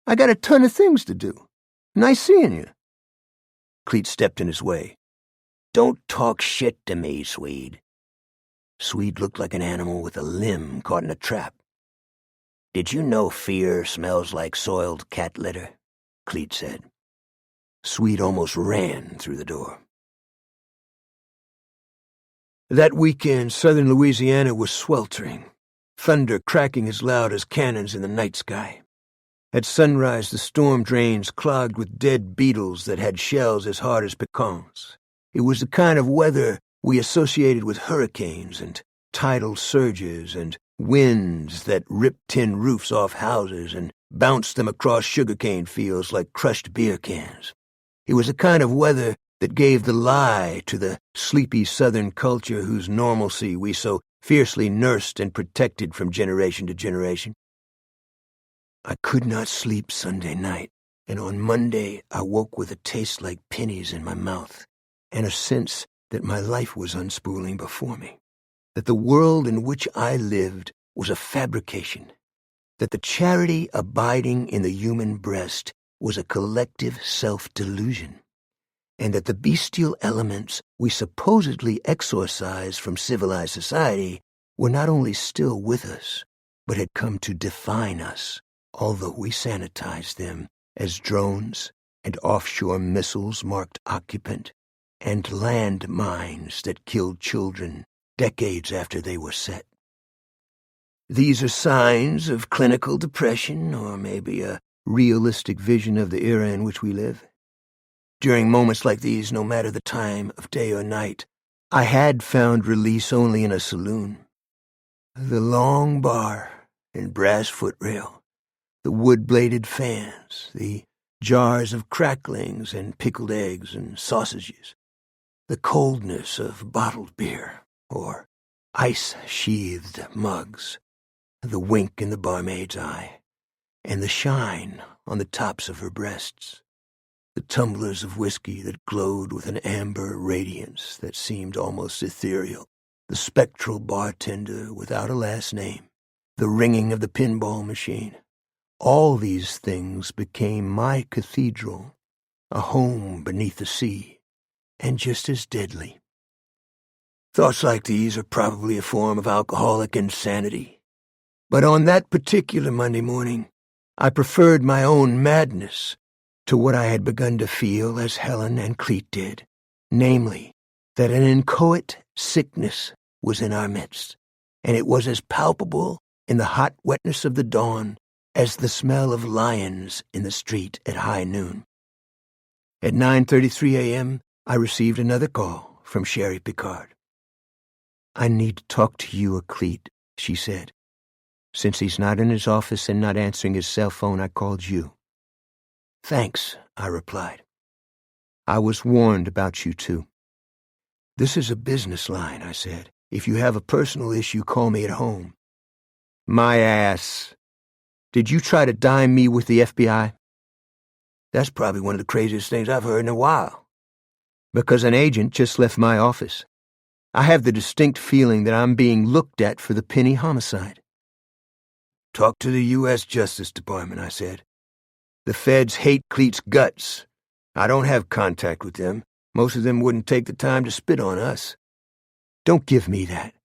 I got a ton of things to do. Nice seeing you." Cleet stepped in his way. "Don't talk shit to me, Swede." Swede looked like an animal with a limb caught in a trap. "Did you know fear smells like soiled cat litter?" Cleet said. Swede almost ran through the door. That weekend, southern Louisiana was sweltering, thunder cracking as loud as cannons in the night sky. At sunrise, the storm drains clogged with dead beetles that had shells as hard as pecans. It was the kind of weather we associated with hurricanes and tidal surges and winds that ripped tin roofs off houses and bounced them across sugarcane fields like crushed beer cans. It was the kind of weather that gave the lie to the sleepy southern culture whose normalcy we so fiercely nursed and protected from generation to generation. I could not sleep Sunday night, and on Monday I woke with a taste like pennies in my mouth and a sense that my life was unspooling before me, that the world in which I lived was a fabrication, that the charity abiding in the human breast was a collective self-delusion, and that the bestial elements we supposedly exorcised from civilized society were not only still with us, but had come to define us, although we sanitized them as drones and offshore missiles marked occupant, and land mines that killed children decades after they were set. These are signs of clinical depression, or maybe a realistic vision of the era in which we live. During moments like these, no matter the time of day or night, I had found release only in a saloon. The long bar and brass footrail, the wood-bladed fans, the jars of cracklings and pickled eggs and sausages, the coldness of bottled beer or ice-sheathed mugs, the wink in the barmaid's eye, and the shine on the tops of her breasts, the tumblers of whiskey that glowed with an amber radiance that seemed almost ethereal, the spectral bartender without a last name, the ringing of the pinball machine. All these things became my cathedral, a home beneath the sea, and just as deadly. Thoughts like these are probably a form of alcoholic insanity. But on that particular Monday morning, I preferred my own madness to what I had begun to feel as Helen and Cleet did, namely, that an inchoate sickness was in our midst, and it was as palpable in the hot wetness of the dawn as the smell of lions in the street at high noon. At 9:33 a.m., I received another call from Sherry Picard. "I need to talk to you, Aclete," she said. "Since he's not in his office and not answering his cell phone, I called you." "Thanks," I replied. "I was warned about you, too." "This is a business line," I said. "If you have a personal issue, call me at home." "My ass. Did you try to dime me with the FBI?" "That's probably one of the craziest things I've heard in a while." "Because an agent just left my office. I have the distinct feeling that I'm being looked at for the Penny homicide." "Talk to the U.S. Justice Department," I said. "The feds hate Cleet's guts. I don't have contact with them. Most of them wouldn't take the time to spit on us." "Don't give me that.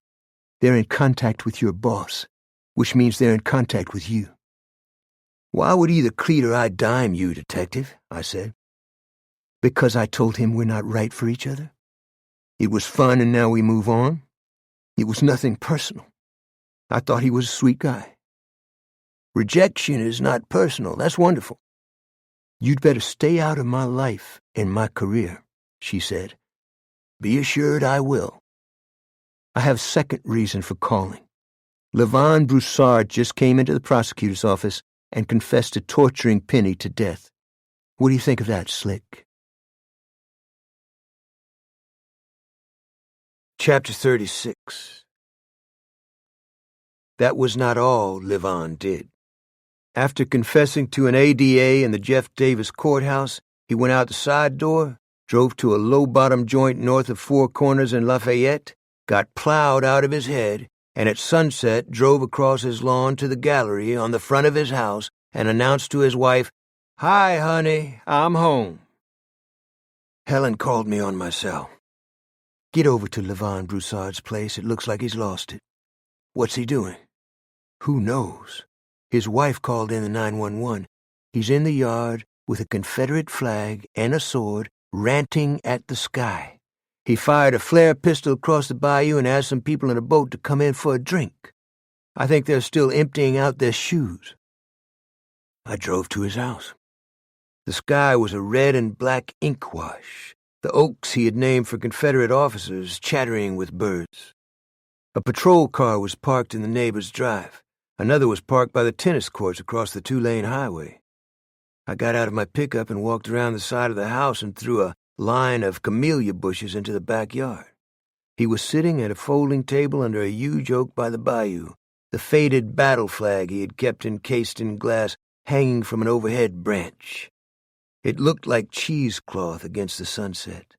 They're in contact with your boss, which means they're in contact with you." "Why would either Cleet or I dime you, Detective?" I said. "Because I told him we're not right for each other. It was fun and now we move on. It was nothing personal. I thought he was a sweet guy." "Rejection is not personal. That's wonderful." "You'd better stay out of my life and my career," she said. "Be assured I will." "I have a second reason for calling. Levon Broussard just came into the prosecutor's office and confessed to torturing Penny to death. What do you think of that, Slick?" Chapter 36. That was not all Levon did. After confessing to an ADA in the Jeff Davis courthouse, he went out the side door, drove to a low-bottom joint north of Four Corners in Lafayette, got plowed out of his head, and at sunset drove across his lawn to the gallery on the front of his house and announced to his wife, "Hi, honey, I'm home." Helen called me on my cell. "Get over to Levon Broussard's place. It looks like he's lost it." "What's he doing?" "Who knows? His wife called in the 911. He's in the yard with a Confederate flag and a sword, ranting at the sky. He fired a flare pistol across the bayou and asked some people in a boat to come in for a drink. I think they're still emptying out their shoes." I drove to his house. The sky was a red and black ink wash, the oaks he had named for Confederate officers chattering with birds. A patrol car was parked in the neighbor's drive. Another was parked by the tennis courts across the two-lane highway. I got out of my pickup and walked around the side of the house and through a line of camellia bushes into the backyard. He was sitting at a folding table under a huge oak by the bayou, the faded battle flag he had kept encased in glass hanging from an overhead branch. It looked like cheesecloth against the sunset.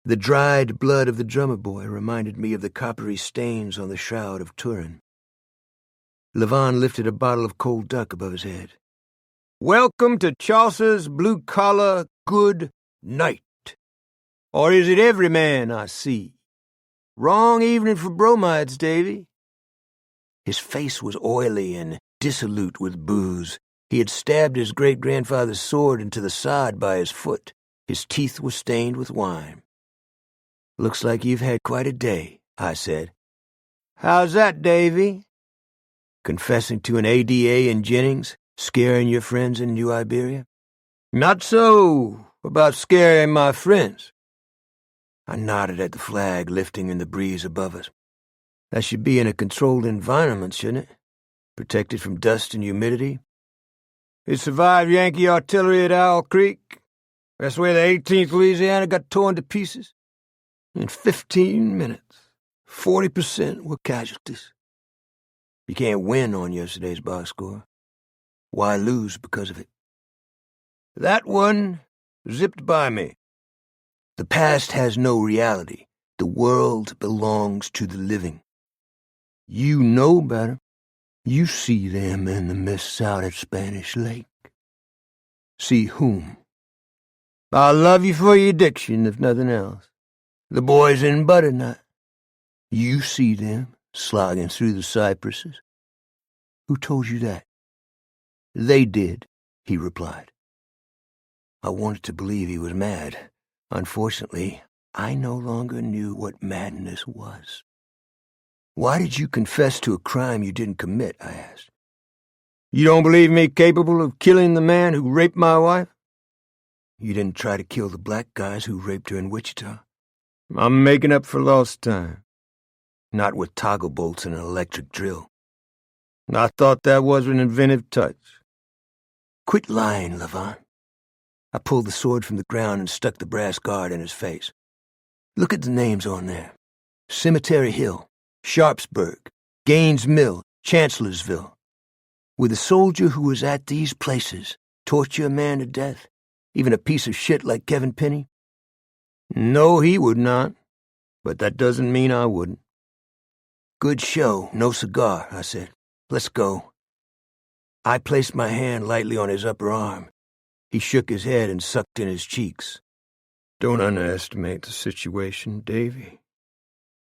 The dried blood of the drummer boy reminded me of the coppery stains on the shroud of Turin. Levon lifted a bottle of cold duck above his head. "Welcome to Chaucer's blue-collar good night. Or is it every man I see? Wrong evening for bromides, Davy." His face was oily and dissolute with booze. He had stabbed his great-grandfather's sword into the sod by his foot. His teeth were stained with wine. "Looks like you've had quite a day," I said. "How's that, Davy?" "Confessing to an ADA in Jennings, scaring your friends in New Iberia?" "Not so about scaring my friends." I nodded at the flag lifting in the breeze above us. "That should be in a controlled environment, shouldn't it? Protected from dust and humidity." "It survived Yankee artillery at Owl Creek. That's where the 18th Louisiana got torn to pieces. In 15 minutes, 40% were casualties. You can't win on yesterday's box score. Why lose because of it?" "That one zipped by me." "The past has no reality. The world belongs to the living." "You know better. You see them in the mists out at Spanish Lake." "See whom?" "I love you for your diction, if nothing else. The boys in Butternut." "You see them slogging through the cypresses." "Who told you that?" "They did," he replied. I wanted to believe he was mad. Unfortunately, I no longer knew what madness was. "Why did you confess to a crime you didn't commit?" I asked. "You don't believe me capable of killing the man who raped my wife?" "You didn't try to kill the black guys who raped her in Wichita?" "I'm making up for lost time." "Not with toggle bolts and an electric drill." "I thought that was an inventive touch." "Quit lying, Levant." I pulled the sword from the ground and stuck the brass guard in his face. "Look at the names on there. Cemetery Hill, Sharpsburg, Gaines Mill, Chancellorsville. Would the soldier who was at these places torture a man to death, even a piece of shit like Kevin Penny?" "No, he would not, but that doesn't mean I wouldn't." "Good show, no cigar," I said. "Let's go." I placed my hand lightly on his upper arm. He shook his head and sucked in his cheeks. "Don't underestimate the situation, Davy."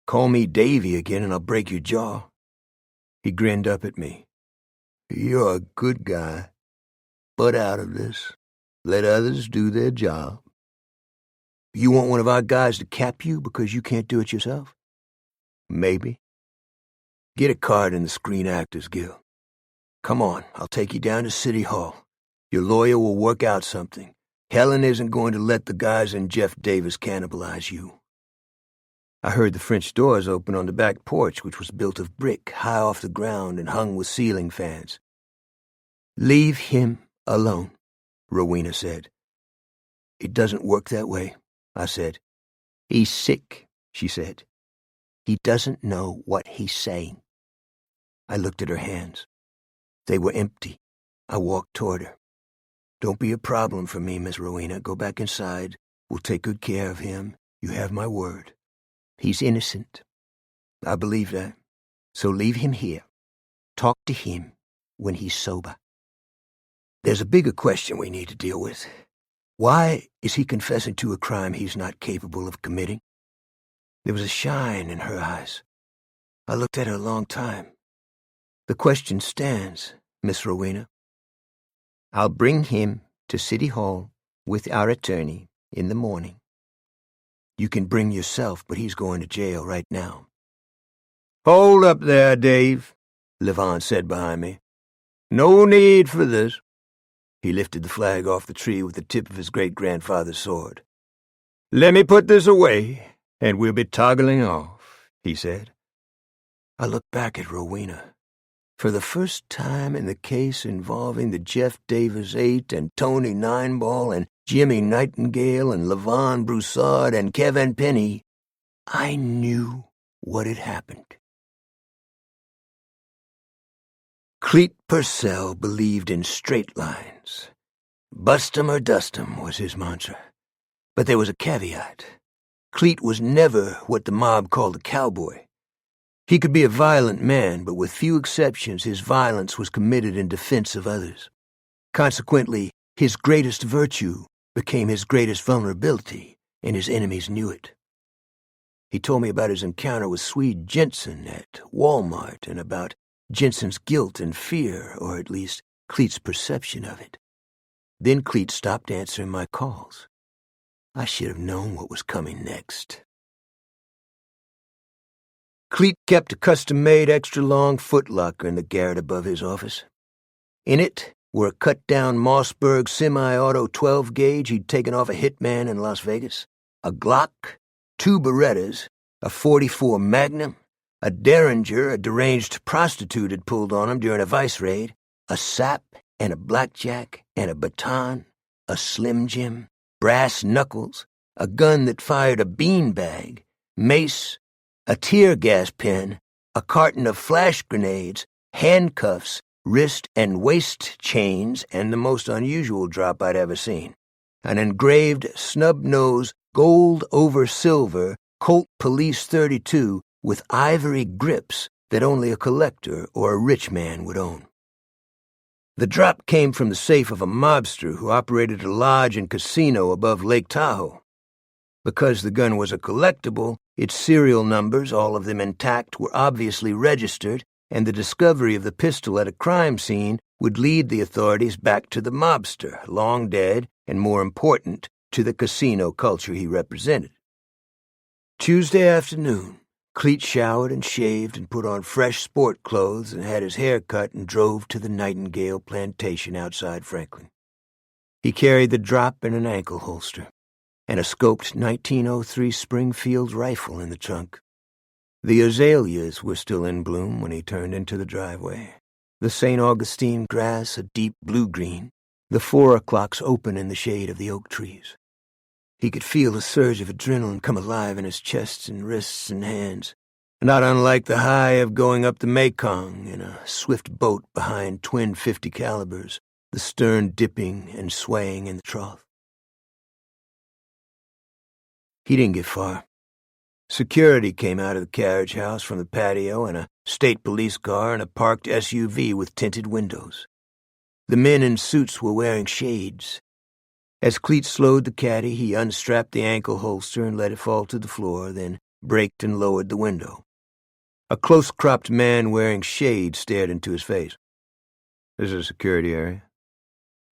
"Call me Davy again and I'll break your jaw." He grinned up at me. "You're a good guy. But out of this. Let others do their job." "You want one of our guys to cap you because you can't do it yourself?" "Maybe." "Get a card in the Screen Actors Guild. Come on, I'll take you down to City Hall. Your lawyer will work out something. Helen isn't going to let the guys in Jeff Davis cannibalize you." I heard the French doors open on the back porch, which was built of brick, high off the ground and hung with ceiling fans. "Leave him alone," Rowena said. "It doesn't work that way," I said. "He's sick," she said. "He doesn't know what he's saying." I looked at her hands. They were empty. I walked toward her. "Don't be a problem for me, Miss Rowena. Go back inside. We'll take good care of him. You have my word. He's innocent. I believe that. So leave him here. Talk to him when he's sober. There's a bigger question we need to deal with. Why is he confessing to a crime he's not capable of committing?" There was a shine in her eyes. I looked at her a long time. "The question stands, Miss Rowena. I'll bring him to City Hall with our attorney in the morning. You can bring yourself, but he's going to jail right now." "Hold up there, Dave," Levant said behind me. "No need for this." He lifted the flag off the tree with the tip of his great-grandfather's sword. "Let me put this away, and we'll be toggling off," he said. I looked back at Rowena. For the first time in the case involving the Jeff Davis 8 and Tony Nineball and Jimmy Nightingale and Levon Broussard and Kevin Penny, I knew what had happened. Cleet Purcell believed in straight lines. Bust 'em or dust 'em was his mantra. But there was a caveat. Cleet was never what the mob called a cowboy. He could be a violent man, but with few exceptions his violence was committed in defense of others. Consequently, his greatest virtue became his greatest vulnerability, and his enemies knew it. He told me about his encounter with Swede Jensen at Walmart and about Jensen's guilt and fear, or at least Cleet's perception of it. Then Cleet stopped answering my calls. I should have known what was coming next. Cleet kept a custom-made extra-long footlocker in the garret above his office. In it were a cut-down Mossberg semi-auto 12-gauge he'd taken off a hitman in Las Vegas, a Glock, 2 Berettas, a .44 Magnum, a Derringer a deranged prostitute had pulled on him during a vice raid, a sap and a blackjack and a baton, a Slim Jim, brass knuckles, a gun that fired a beanbag, mace, a tear gas pen, a carton of flash grenades, handcuffs, wrist and waist chains, and the most unusual drop I'd ever seen, an engraved snub-nose gold over silver Colt Police 32 with ivory grips that only a collector or a rich man would own. The drop came from the safe of a mobster who operated a lodge and casino above Lake Tahoe. Because the gun was a collectible, its serial numbers, all of them intact, were obviously registered, and the discovery of the pistol at a crime scene would lead the authorities back to the mobster, long dead, and more important, to the casino culture he represented. Tuesday afternoon, Cleet showered and shaved and put on fresh sport clothes and had his hair cut and drove to the Nightingale plantation outside Franklin. He carried the drop in an ankle holster and a scoped 1903 Springfield rifle in the trunk. The azaleas were still in bloom when he turned into the driveway. The St. Augustine grass a deep blue-green, the 4 o'clocks open in the shade of the oak trees. He could feel a surge of adrenaline come alive in his chest and wrists and hands, not unlike the high of going up the Mekong in a swift boat behind twin 50 calibers, the stern dipping and swaying in the trough. He didn't get far. Security came out of the carriage house from the patio and a state police car and a parked SUV with tinted windows. The men in suits were wearing shades. As Cleet slowed the caddy, he unstrapped the ankle holster and let it fall to the floor, then braked and lowered the window. A close-cropped man wearing shades stared into his face. "This is a security area."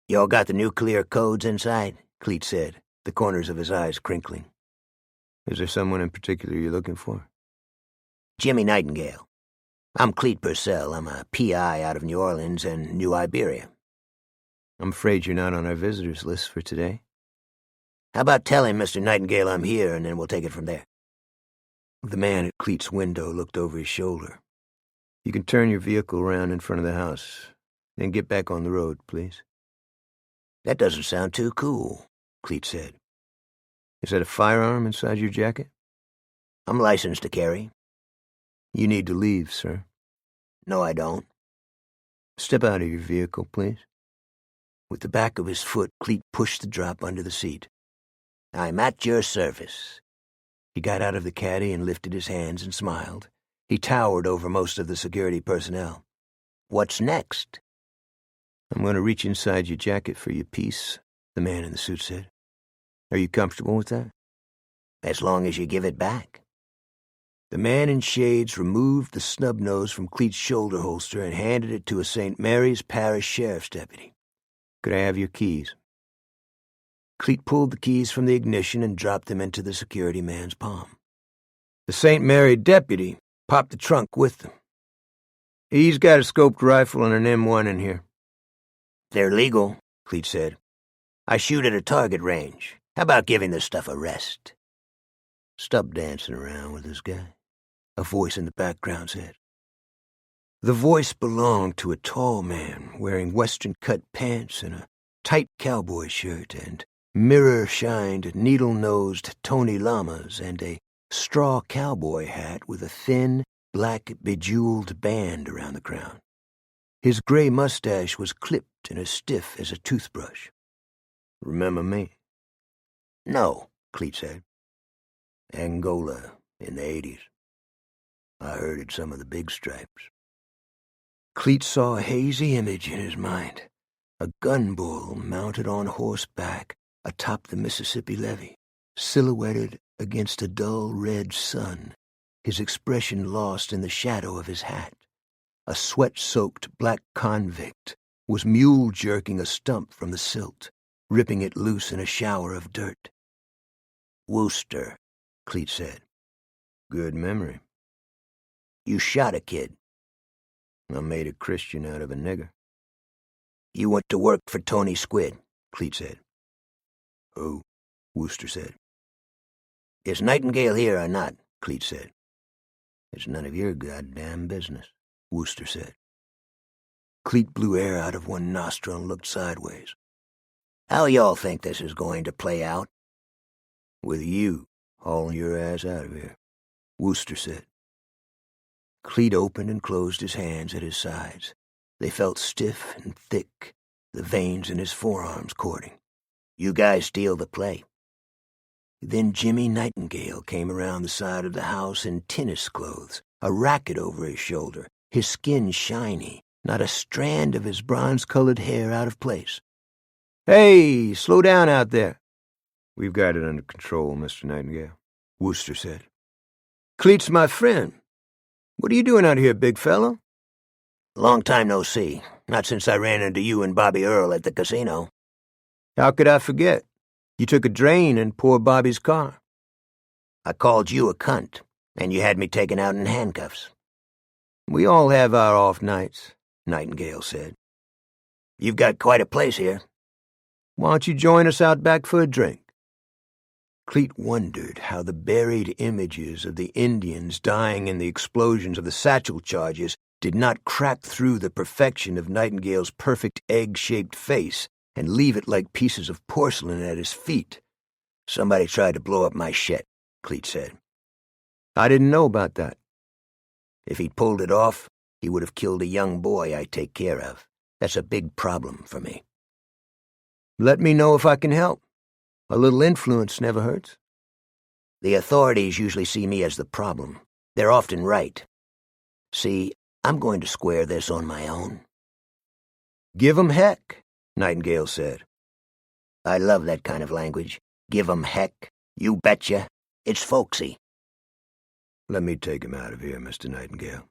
"Y'all got the nuclear codes inside?" Cleet said, the corners of his eyes crinkling. "Is there someone in particular you're looking for?" "Jimmy Nightingale. I'm Cleet Purcell. I'm a PI out of New Orleans and New Iberia." "I'm afraid you're not on our visitors list for today." "How about telling Mr. Nightingale I'm here, and then we'll take it from there?" The man at Cleet's window looked over his shoulder. "You can turn your vehicle around in front of the house, then get back on the road, please." "That doesn't sound too cool," Cleet said. "Is that a firearm inside your jacket?" "I'm licensed to carry." "You need to leave, sir." "No, I don't." "Step out of your vehicle, please." With the back of his foot, Cleet pushed the drop under the seat. "I'm at your service." He got out of the caddy and lifted his hands and smiled. He towered over most of the security personnel. "What's next?" "I'm going to reach inside your jacket for your piece," the man in the suit said. "Are you comfortable with that?" "As long as you give it back." The man in shades removed the snub nose from Cleet's shoulder holster and handed it to a St. Mary's Parish Sheriff's deputy. "Could I have your keys?" Cleet pulled the keys from the ignition and dropped them into the security man's palm. The St. Mary deputy popped the trunk with them. "He's got a scoped rifle and an M1 in here." "They're legal," Cleet said. "I shoot at a target range. How about giving this stuff a rest?" "Stop dancing around with this guy," a voice in the background said. The voice belonged to a tall man wearing western-cut pants and a tight cowboy shirt and mirror-shined, needle-nosed Tony Lamas and a straw cowboy hat with a thin, black, bejeweled band around the crown. His gray mustache was clipped and as stiff as a toothbrush. "Remember me?" "No," Cleet said. "Angola in the 80s. I herded some of the big stripes." Cleet saw a hazy image in his mind, a gun bull mounted on horseback atop the Mississippi levee, silhouetted against a dull red sun, his expression lost in the shadow of his hat. A sweat-soaked black convict was mule-jerking a stump from the silt, ripping it loose in a shower of dirt. "Wooster," Cleet said. "Good memory." "You shot a kid." "I made a Christian out of a nigger." "You went to work for Tony Squid," Cleet said. "Who?" Wooster said. "Is Nightingale here or not?" Cleet said. "It's none of your goddamn business," Wooster said. Cleet blew air out of one nostril and looked sideways. "How y'all think this is going to play out?" "With you hauling your ass out of here," Wooster said. Cleet opened and closed his hands at his sides. They felt stiff and thick, the veins in his forearms cording. "You guys steal the play." Then Jimmy Nightingale came around the side of the house in tennis clothes, a racket over his shoulder, his skin shiny, not a strand of his bronze-colored hair out of place. "Hey, slow down out there." "We've got it under control, Mr. Nightingale," Wooster said. "Cleet's my friend. What are you doing out here, big fellow?" "Long time no see. Not since I ran into you and Bobby Earl at the casino." "How could I forget? You took a drain in poor Bobby's car." I called you a cunt, and you had me taken out in handcuffs. We all have our off nights, Nightingale said. You've got quite a place here. Why don't you join us out back for a drink? Cleet wondered how the buried images of the Indians dying in the explosions of the satchel charges did not crack through the perfection of Nightingale's perfect egg-shaped face and leave it like pieces of porcelain at his feet. Somebody tried to blow up my shed, Cleet said. I didn't know about that. If he'd pulled it off, he would have killed a young boy I take care of. That's a big problem for me. Let me know if I can help. A little influence never hurts. The authorities usually see me as the problem. They're often right. See, I'm going to square this on my own. Give 'em heck, Nightingale said. I love that kind of language. Give 'em heck. You betcha. It's folksy. Let me take him out of here, Mr. Nightingale,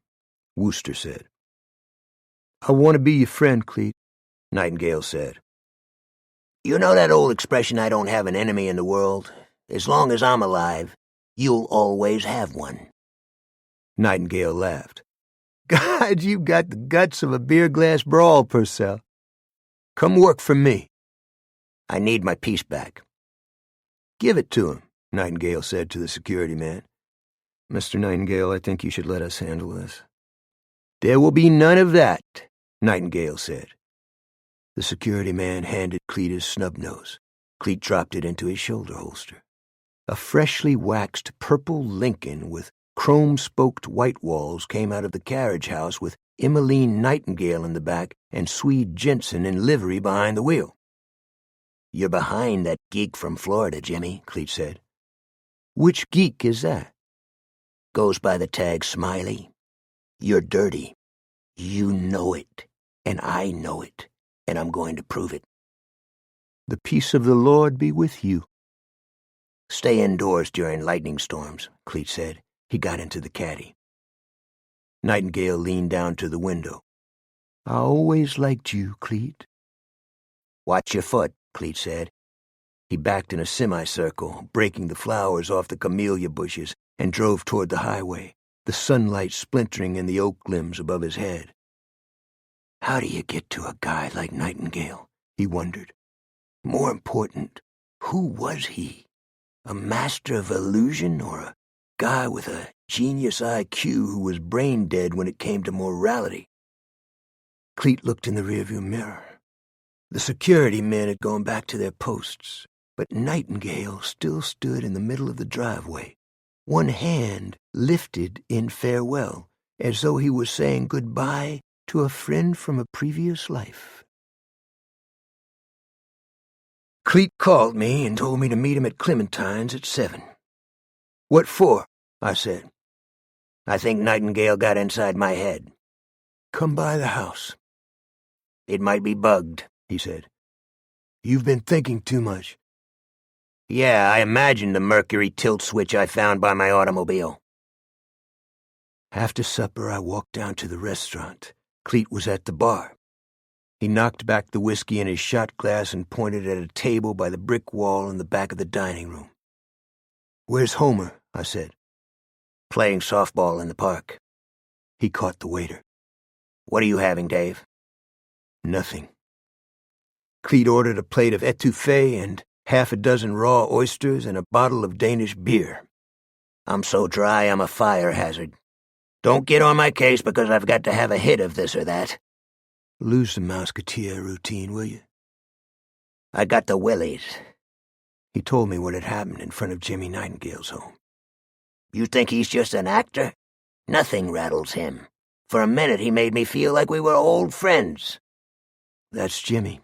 Wooster said. I want to be your friend, Cleet, Nightingale said. You know that old expression, I don't have an enemy in the world? As long as I'm alive, you'll always have one. Nightingale laughed. God, you've got the guts of a beer glass brawl, Purcell. Come work for me. I need my piece back. Give it to him, Nightingale said to the security man. Mr. Nightingale, I think you should let us handle this. There will be none of that, Nightingale said. The security man handed Cleet his snub nose. Cleet dropped it into his shoulder holster. A freshly waxed purple Lincoln with chrome-spoked white walls came out of the carriage house with Emmeline Nightingale in the back and Swede Jensen in livery behind the wheel. You're behind that geek from Florida, Jimmy, Cleet said. Which geek is that? Goes by the tag Smiley. You're dirty. You know it, and I know it, and I'm going to prove it. The peace of the Lord be with you. Stay indoors during lightning storms, Cleet said. He got into the caddy. Nightingale leaned down to the window. I always liked you, Cleet. Watch your foot, Cleet said. He backed in a semicircle, breaking the flowers off the camellia bushes, and drove toward the highway, the sunlight splintering in the oak limbs above his head. How do you get to a guy like Nightingale? He wondered. More important, who was he? A master of illusion or a guy with a genius IQ who was brain dead when it came to morality? Cleet looked in the rearview mirror. The security men had gone back to their posts, but Nightingale still stood in the middle of the driveway, one hand lifted in farewell, as though he was saying goodbye to a friend from a previous life. Cleet called me and told me to meet him at Clementine's at 7. What for? I said. I think Nightingale got inside my head. Come by the house. It might be bugged, he said. You've been thinking too much. Yeah, I imagined the mercury tilt switch I found by my automobile. After supper, I walked down to the restaurant. Cleet was at the bar. He knocked back the whiskey in his shot glass and pointed at a table by the brick wall in the back of the dining room. Where's Homer? I said. Playing softball in the park. He caught the waiter. What are you having, Dave? Nothing. Cleet ordered a plate of etouffee and half a dozen raw oysters and a bottle of Danish beer. I'm so dry I'm a fire hazard. Don't get on my case because I've got to have a hit of this or that. Lose the Musketeer routine, will you? I got the willies. He told me what had happened in front of Jimmy Nightingale's home. You think he's just an actor? Nothing rattles him. For a minute he made me feel like we were old friends. That's Jimmy.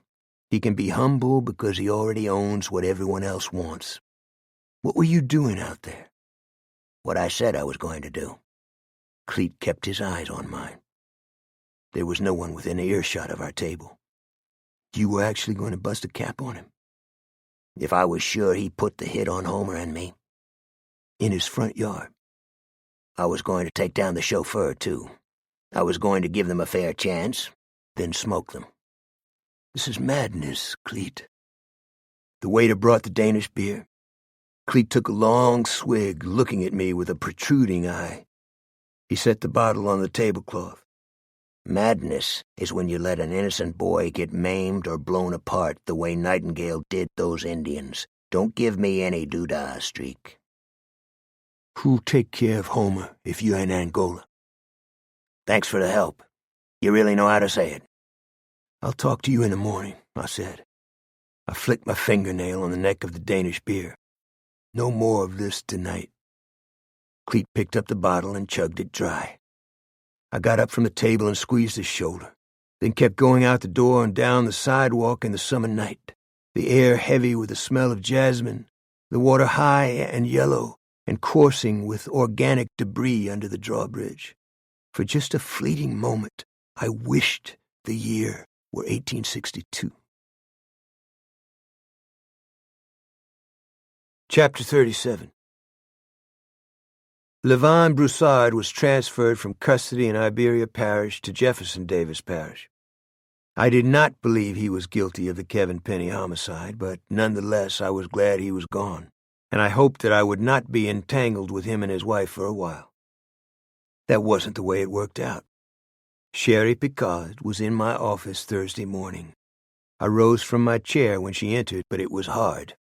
He can be humble because he already owns what everyone else wants. What were you doing out there? What I said I was going to do. Cleet kept his eyes on mine. There was no one within earshot of our table. You were actually going to bust a cap on him? If I was sure he put the hit on Homer and me. In his front yard. I was going to take down the chauffeur, too. I was going to give them a fair chance, then smoke them. This is madness, Cleet. The waiter brought the Danish beer. Cleet took a long swig, looking at me with a protruding eye. He set the bottle on the tablecloth. Madness is when you let an innocent boy get maimed or blown apart the way Nightingale did those Indians. Don't give me any doodah streak. Who'll take care of Homer if you're in Angola? Thanks for the help. You really know how to say it. I'll talk to you in the morning, I said. I flicked my fingernail on the neck of the Danish beer. No more of this tonight. Cleet picked up the bottle and chugged it dry. I got up from the table and squeezed his shoulder, then kept going out the door and down the sidewalk in the summer night, the air heavy with the smell of jasmine, the water high and yellow and coursing with organic debris under the drawbridge. For just a fleeting moment, I wished the year were 1862. Chapter 37. Levin Broussard was transferred from custody in Iberia Parish to Jefferson Davis Parish. I did not believe he was guilty of the Kevin Penny homicide, but nonetheless I was glad he was gone, and I hoped that I would not be entangled with him and his wife for a while. That wasn't the way it worked out. Sherry Picard was in my office Thursday morning. I rose from my chair when she entered, but it was hard.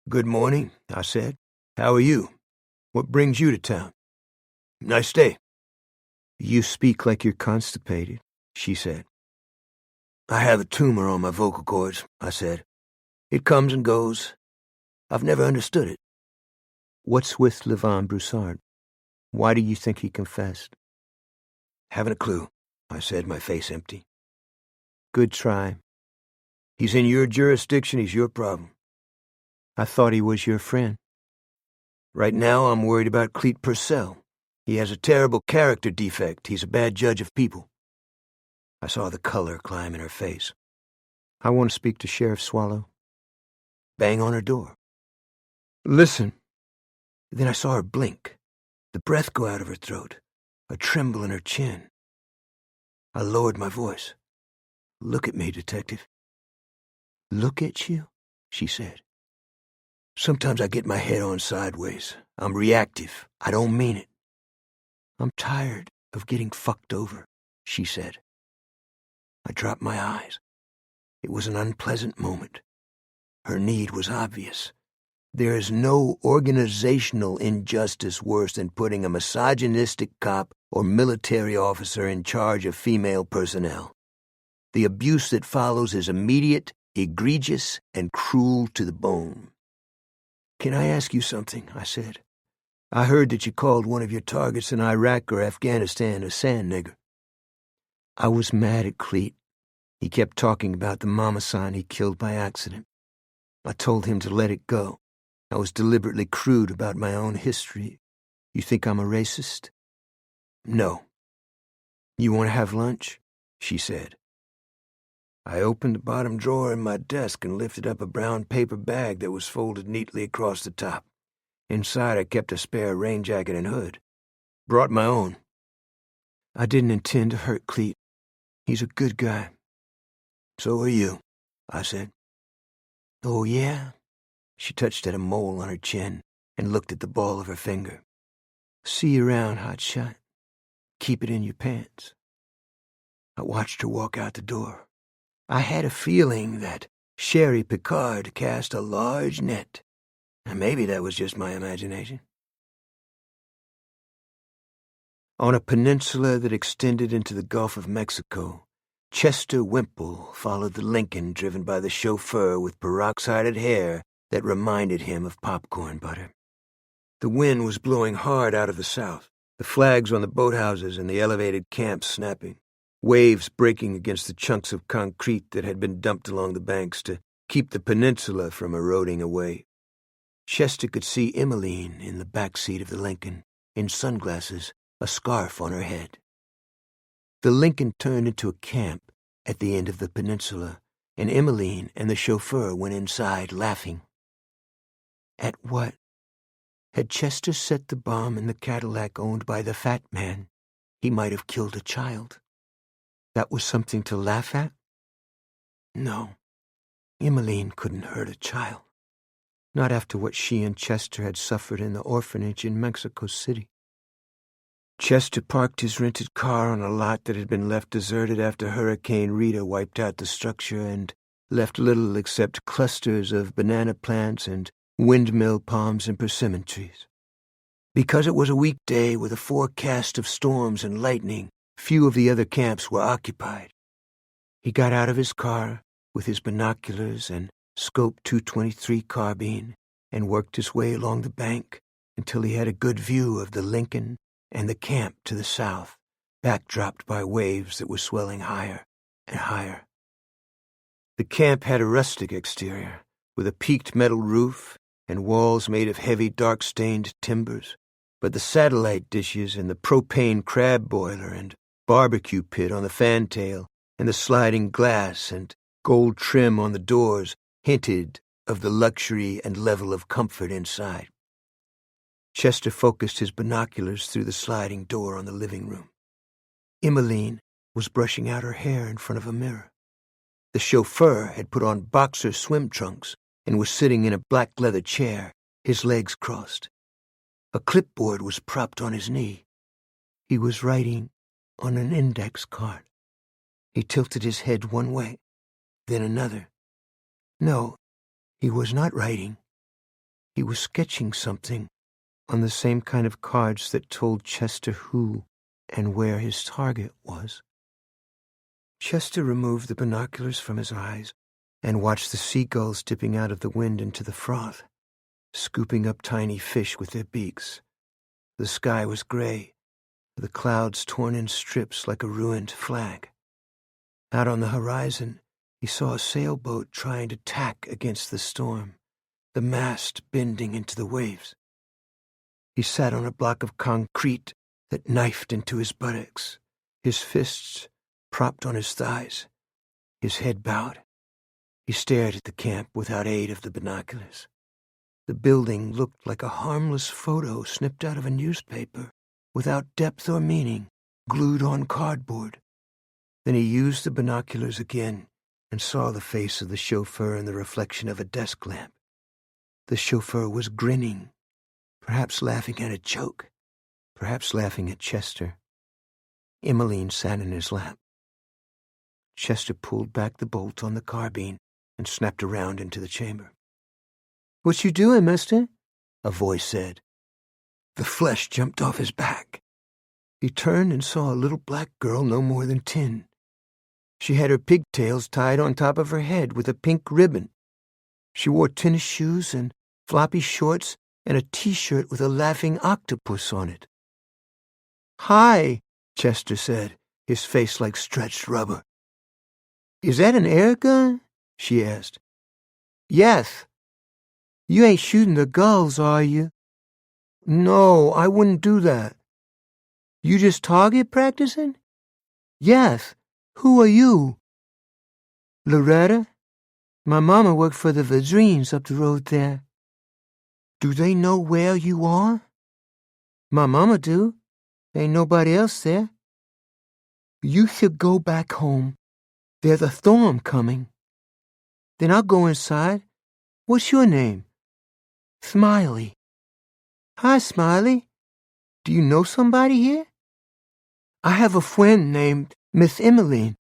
"Good morning," I said. "How are you? What brings you to town?" "Nice day." "You speak like you're constipated," she said. "I have a tumor on my vocal cords," I said. "It comes and goes. I've never understood it." "What's with Levin Broussard? Why do you think he confessed?" "Haven't a clue," I said, my face empty. "Good try. He's in your jurisdiction, he's your problem." "I thought he was your friend." "Right now I'm worried about Cleet Purcell. He has a terrible character defect. He's a bad judge of people." I saw the color climb in her face. "I want to speak to Sheriff Swallow." Bang on her door. "Listen." Then I saw her blink, the breath go out of her throat, a tremble in her chin. I lowered my voice. "Look at me, Detective." "Look at you?" she said. "Sometimes I get my head on sideways. I'm reactive. I don't mean it." "I'm tired of getting fucked over," she said. I dropped my eyes. It was an unpleasant moment. Her need was obvious. There is no organizational injustice worse than putting a misogynistic cop or military officer in charge of female personnel. The abuse that follows is immediate, egregious, and cruel to the bone. "Can I ask you something?" I said. "I heard that you called one of your targets in Iraq or Afghanistan a sand nigger." I was mad at Cleet. He kept talking about the mama sign he killed by accident. I told him to let it go. I was deliberately crude about my own history. "You think I'm a racist?" "No." "You want to have lunch?" she said. I opened the bottom drawer in my desk and lifted up a brown paper bag that was folded neatly across the top. Inside I kept a spare rain jacket and hood. Brought my own. "I didn't intend to hurt Cleet. He's a good guy." "So are you," I said. "Oh, yeah?" She touched at a mole on her chin and looked at the ball of her finger. "See you around, hotshot. Keep it in your pants." I watched her walk out the door. I had a feeling that Sherry Picard cast a large net, and maybe that was just my imagination. On a peninsula that extended into the Gulf of Mexico, Chester Wimple followed the Lincoln driven by the chauffeur with peroxided hair that reminded him of popcorn butter. The wind was blowing hard out of the south, the flags on the boathouses and the elevated camps snapping, waves breaking against the chunks of concrete that had been dumped along the banks to keep the peninsula from eroding away. Chester could see Emmeline in the back seat of the Lincoln, in sunglasses, a scarf on her head. The Lincoln turned into a camp at the end of the peninsula, and Emmeline and the chauffeur went inside laughing. At what? Had Chester set the bomb in the Cadillac owned by the fat man, he might have killed a child. That was something to laugh at? No, Emmeline couldn't hurt a child. Not after what she and Chester had suffered in the orphanage in Mexico City. Chester parked his rented car on a lot that had been left deserted after Hurricane Rita wiped out the structure and left little except clusters of banana plants and windmill palms and persimmon trees. Because it was a weekday with a forecast of storms and lightning, few of the other camps were occupied. He got out of his car with his binoculars and Scope 223 carbine and worked his way along the bank until he had a good view of the Lincoln and the camp to the south, backdropped by waves that were swelling higher and higher. The camp had a rustic exterior, with a peaked metal roof and walls made of heavy dark-stained timbers, but the satellite dishes and the propane crab boiler and barbecue pit on the fantail and the sliding glass and gold trim on the doors hinted of the luxury and level of comfort inside. Chester focused his binoculars through the sliding door on the living room. Emmeline was brushing out her hair in front of a mirror. The chauffeur had put on boxer swim trunks and was sitting in a black leather chair, his legs crossed. A clipboard was propped on his knee. He was writing on an index card. He tilted his head one way, then another. No, he was not writing. He was sketching something on the same kind of cards that told Chester who and where his target was. Chester removed the binoculars from his eyes and watched the seagulls dipping out of the wind into the froth, scooping up tiny fish with their beaks. The sky was gray, the clouds torn in strips like a ruined flag. Out on the horizon, he saw a sailboat trying to tack against the storm, the mast bending into the waves. He sat on a block of concrete that knifed into his buttocks, his fists propped on his thighs, his head bowed. He stared at the camp without aid of the binoculars. The building looked like a harmless photo snipped out of a newspaper, without depth or meaning, glued on cardboard. Then he used the binoculars again and saw the face of the chauffeur in the reflection of a desk lamp. The chauffeur was grinning, perhaps laughing at a joke, perhaps laughing at Chester. Emmeline sat in his lap. Chester pulled back the bolt on the carbine and snapped around into the chamber. "What you doing, mister?" a voice said. The flesh jumped off his back. He turned and saw a little black girl no more than 10. She had her pigtails tied on top of her head with a pink ribbon. She wore tennis shoes and floppy shorts and a T-shirt with a laughing octopus on it. "Hi," Chester said, his face like stretched rubber. "Is that an air gun?" she asked. "Yes." "You ain't shooting the gulls, are you?" "No, I wouldn't do that." "You just target practicing?" "Yes. Who are you?" "Loretta. My mama worked for the Vadrines up the road there." "Do they know where you are?" "My mama do. Ain't nobody else there." "You should go back home. There's a storm coming." "Then I'll go inside. What's your name?" "Smiley." "Hi, Smiley. Do you know somebody here?" "I have a friend named Miss Emmeline."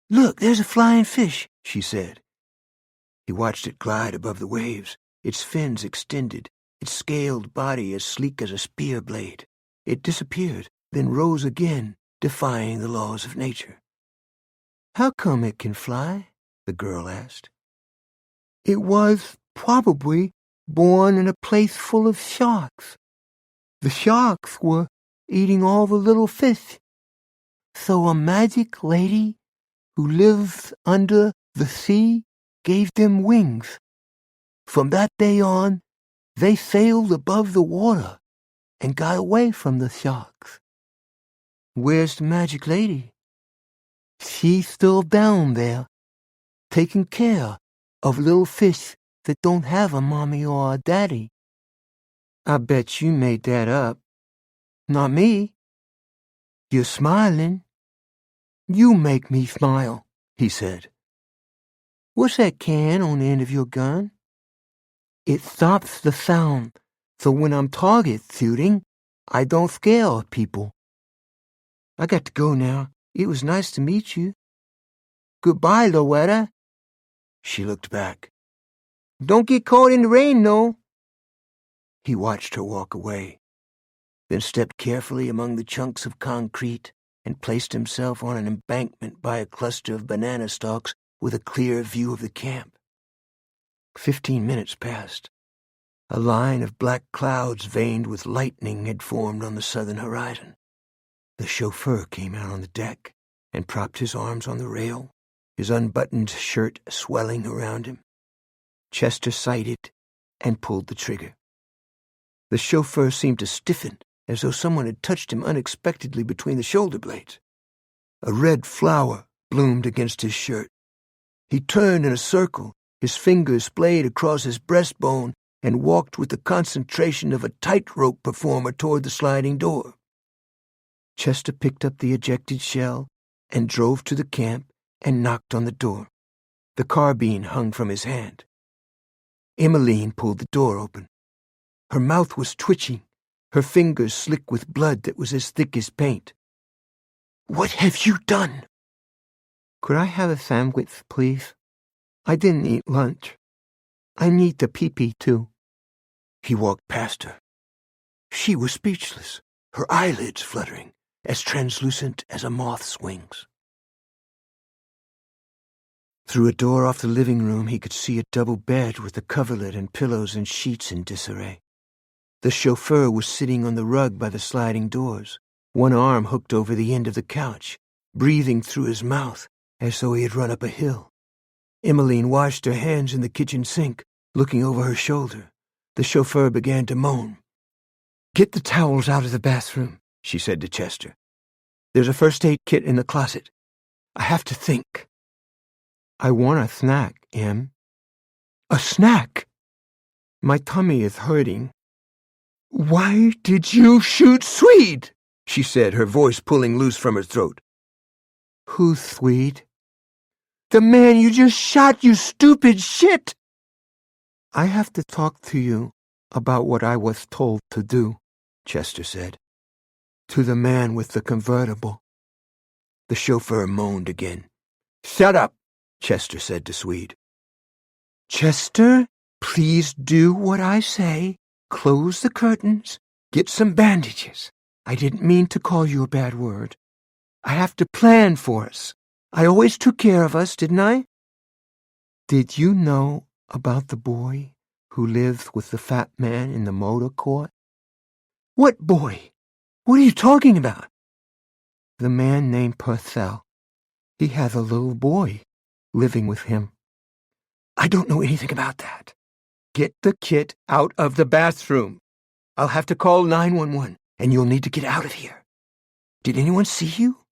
"Look, there's a flying fish," she said. He watched it glide above the waves, its fins extended, its scaled body as sleek as a spear blade. It disappeared, then rose again, defying the laws of nature. "How come it can fly?" the girl asked. "It was, probably, born in a place full of sharks. The sharks were eating all the little fish. So a magic lady who lives under the sea gave them wings. From that day on, they sailed above the water and got away from the sharks." "Where's the magic lady?" "She's still down there, taking care of little fish that don't have a mommy or a daddy." "I bet you made that up." "Not me." "You're smiling." "You make me smile," he said. "What's that can on the end of your gun?" It stops the sound, so when I'm target shooting, I don't scare people. I got to go now. It was nice to meet you. Goodbye, Loretta. She looked back. Don't get caught in the rain, though. He watched her walk away, then stepped carefully among the chunks of concrete and placed himself on an embankment by a cluster of banana stalks with a clear view of the camp. 15 minutes passed. A line of black clouds veined with lightning had formed on the southern horizon. The chauffeur came out on the deck and propped his arms on the rail, his unbuttoned shirt swelling around him. Chester sighted and pulled the trigger. The chauffeur seemed to stiffen, as though someone had touched him unexpectedly between the shoulder blades. A red flower bloomed against his shirt. He turned in a circle, his fingers splayed across his breastbone, and walked with the concentration of a tightrope performer toward the sliding door. Chester picked up the ejected shell and drove to the camp and knocked on the door. The carbine hung from his hand. Emmeline pulled the door open. Her mouth was twitching, her fingers slick with blood that was as thick as paint. "What have you done?" "Could I have a sandwich, please? I didn't eat lunch. I need the pee-pee, too." He walked past her. She was speechless, her eyelids fluttering, as translucent as a moth's wings. Through a door off the living room, he could see a double bed with the coverlet and pillows and sheets in disarray. The chauffeur was sitting on the rug by the sliding doors, one arm hooked over the end of the couch, breathing through his mouth as though he had run up a hill. Emmeline washed her hands in the kitchen sink, looking over her shoulder. The chauffeur began to moan. "Get the towels out of the bathroom," she said to Chester. "There's a first aid kit in the closet. I have to think." "I want a snack, Em." "A snack?" "My tummy is hurting." "Why did you shoot Swede?" she said, her voice pulling loose from her throat. "Who's Swede?" "The man you just shot, you stupid shit!" "I have to talk to you about what I was told to do," Chester said. "To the man with the convertible." The chauffeur moaned again. "Shut up," Chester said to Swede. "Chester, please do what I say. Close the curtains. Get some bandages. I didn't mean to call you a bad word. I have to plan for us. I always took care of us, didn't I?" "Did you know about the boy who lived with the fat man in the motor court?" "What boy? What are you talking about?" "The man named Purcell. He has a little boy living with him." "I don't know anything about that. Get the kit out of the bathroom. I'll have to call 911, and you'll need to get out of here. Did anyone see you?"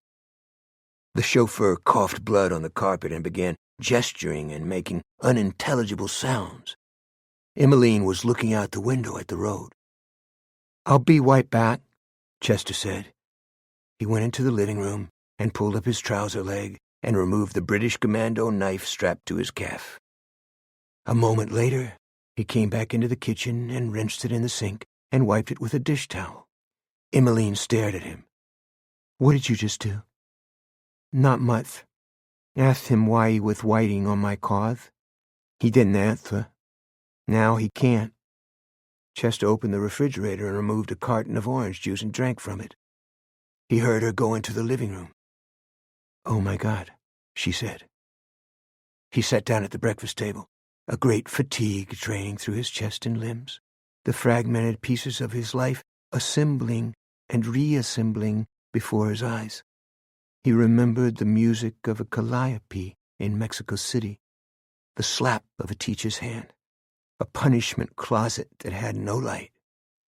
The chauffeur coughed blood on the carpet and began gesturing and making unintelligible sounds. Emmeline was looking out the window at the road. "I'll be right back," Chester said. He went into the living room and pulled up his trouser leg and removed the British Commando knife strapped to his calf. A moment later, he came back into the kitchen and rinsed it in the sink and wiped it with a dish towel. Emmeline stared at him. "What did you just do?" "Not much. Asked him why he was waiting on my cars. He didn't answer. Now he can't." Chester opened the refrigerator and removed a carton of orange juice and drank from it. He heard her go into the living room. "Oh, my God," she said. He sat down at the breakfast table, a great fatigue draining through his chest and limbs, the fragmented pieces of his life assembling and reassembling before his eyes. He remembered the music of a calliope in Mexico City, the slap of a teacher's hand, a punishment closet that had no light,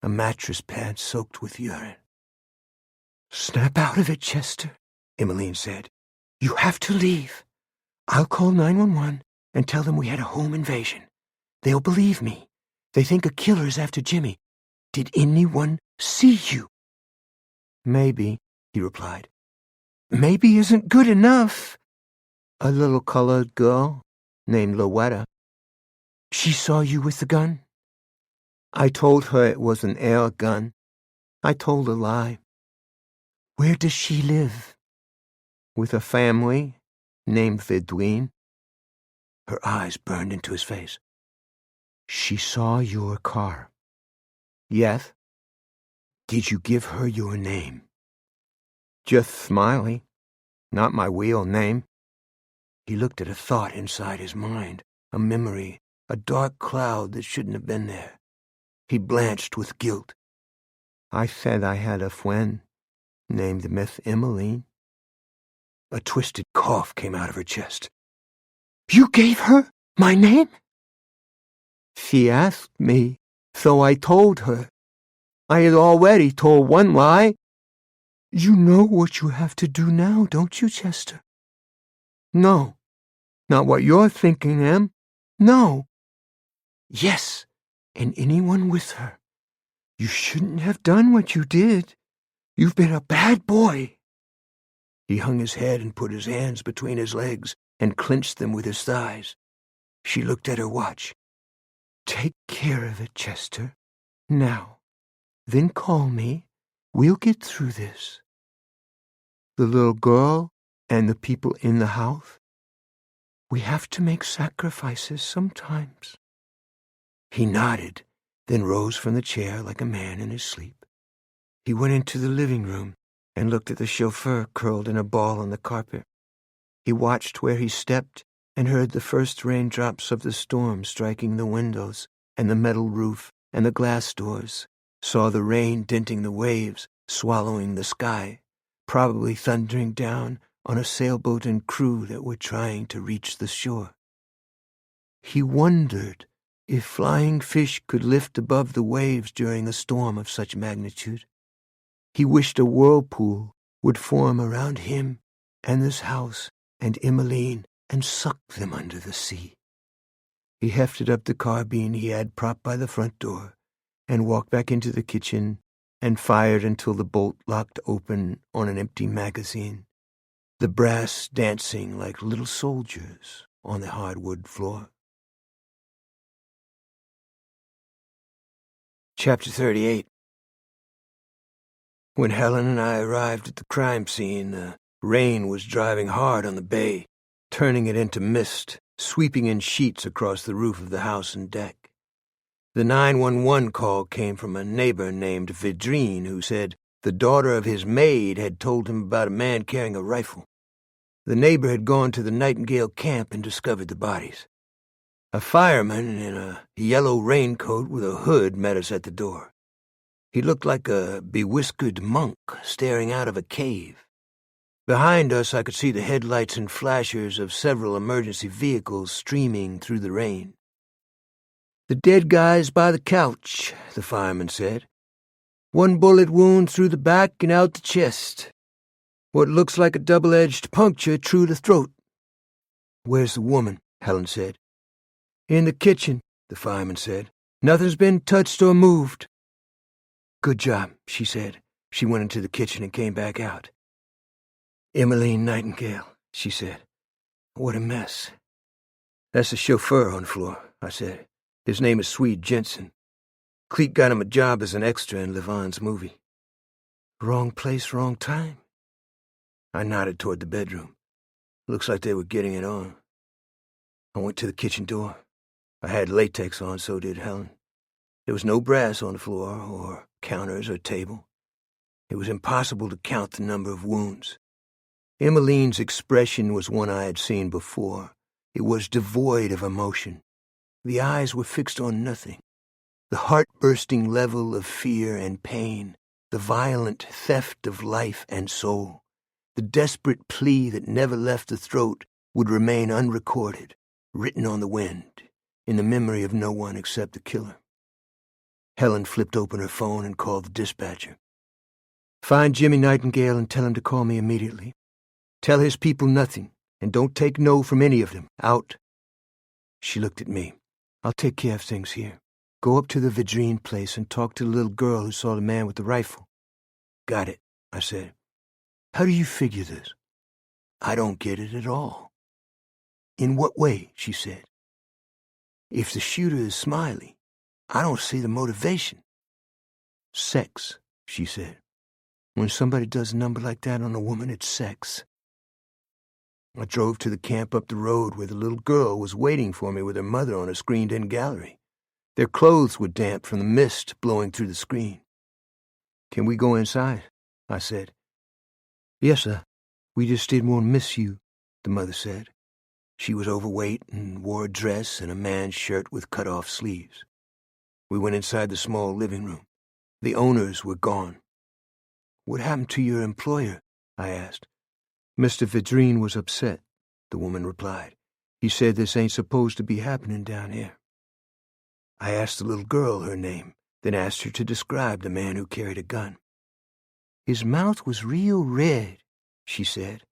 a mattress pad soaked with urine. "Snap out of it, Chester," Emmeline said. "You have to leave. I'll call 911 and tell them we had a home invasion. They'll believe me. They think a killer's after Jimmy. Did anyone see you?" "Maybe," he replied. "Maybe isn't good enough." "A little colored girl named Loretta." "She saw you with the gun?" I told her it was an air gun. I told a lie. Where does she live? With a family named Vidween. Her eyes burned into his face. She saw your car. Yes. Did you give her your name? Just Smiley, not my real name. He looked at a thought inside his mind, a memory, a dark cloud that shouldn't have been there. He blanched with guilt. I said I had a friend named Miss Emmeline. A twisted cough came out of her chest. You gave her my name? She asked me, so I told her. I had already told one lie. You know what you have to do now, don't you, Chester? No. Not what you're thinking, Em. No. Yes, and anyone with her. You shouldn't have done what you did. You've been a bad boy. He hung his head and put his hands between his legs and clenched them with his thighs. She looked at her watch. Take care of it, Chester. Now. Then call me. We'll get through this. The little girl and the people in the house. We have to make sacrifices sometimes. He nodded, then rose from the chair like a man in his sleep. He went into the living room and looked at the chauffeur curled in a ball on the carpet. He watched where he stepped and heard the first raindrops of the storm striking the windows and the metal roof and the glass doors, saw the rain denting the waves, swallowing the sky, probably thundering down on a sailboat and crew that were trying to reach the shore. He wondered if flying fish could lift above the waves during a storm of such magnitude. He wished a whirlpool would form around him and this house and Emmeline and suck them under the sea. He hefted up the carbine he had propped by the front door and walked back into the kitchen and fired until the bolt locked open on an empty magazine, the brass dancing like little soldiers on the hardwood floor. Chapter 38. When Helen and I arrived at the crime scene, the rain was driving hard on the bay, turning it into mist, sweeping in sheets across the roof of the house and deck. The 911 call came from a neighbor named Vidrine, who said the daughter of his maid had told him about a man carrying a rifle. The neighbor had gone to the Nightingale camp and discovered the bodies. A fireman in a yellow raincoat with a hood met us at the door. He looked like a bewhiskered monk staring out of a cave. Behind us I could see the headlights and flashers of several emergency vehicles streaming through the rain. The dead guy's by the couch, the fireman said. One bullet wound through the back and out the chest. What looks like a double-edged puncture through the throat. Where's the woman? Helen said. In the kitchen, the fireman said. Nothing's been touched or moved. Good job, she said. She went into the kitchen and came back out. Emmeline Nightingale, she said. What a mess. That's the chauffeur on the floor, I said. His name is Swede Jensen. Cleet got him a job as an extra in Levon's movie. Wrong place, wrong time. I nodded toward the bedroom. Looks like they were getting it on. I went to the kitchen door. I had latex on, so did Helen. There was no brass on the floor, or counters or table. It was impossible to count the number of wounds. Emmeline's expression was one I had seen before. It was devoid of emotion. The eyes were fixed on nothing. The heart-bursting level of fear and pain, the violent theft of life and soul, the desperate plea that never left the throat would remain unrecorded, written on the wind, in the memory of no one except the killer. Helen flipped open her phone and called the dispatcher. Find Jimmy Nightingale and tell him to call me immediately. Tell his people nothing, and don't take no from any of them. Out. She looked at me. I'll take care of things here. Go up to the Vidrine place and talk to the little girl who saw the man with the rifle. Got it, I said. How do you figure this? I don't get it at all. In what way? She said. If the shooter is Smiley, I don't see the motivation. Sex, she said. When somebody does a number like that on a woman, it's sex. I drove to the camp up the road where the little girl was waiting for me with her mother on a screened-in gallery. Their clothes were damp from the mist blowing through the screen. Can we go inside? I said. Yes, sir. We just didn't want to miss you, the mother said. She was overweight and wore a dress and a man's shirt with cut-off sleeves. We went inside the small living room. The owners were gone. What happened to your employer? I asked. Mr. Vidrine was upset, the woman replied. He said this ain't supposed to be happening down here. I asked the little girl her name, then asked her to describe the man who carried a gun. His mouth was real red, she said.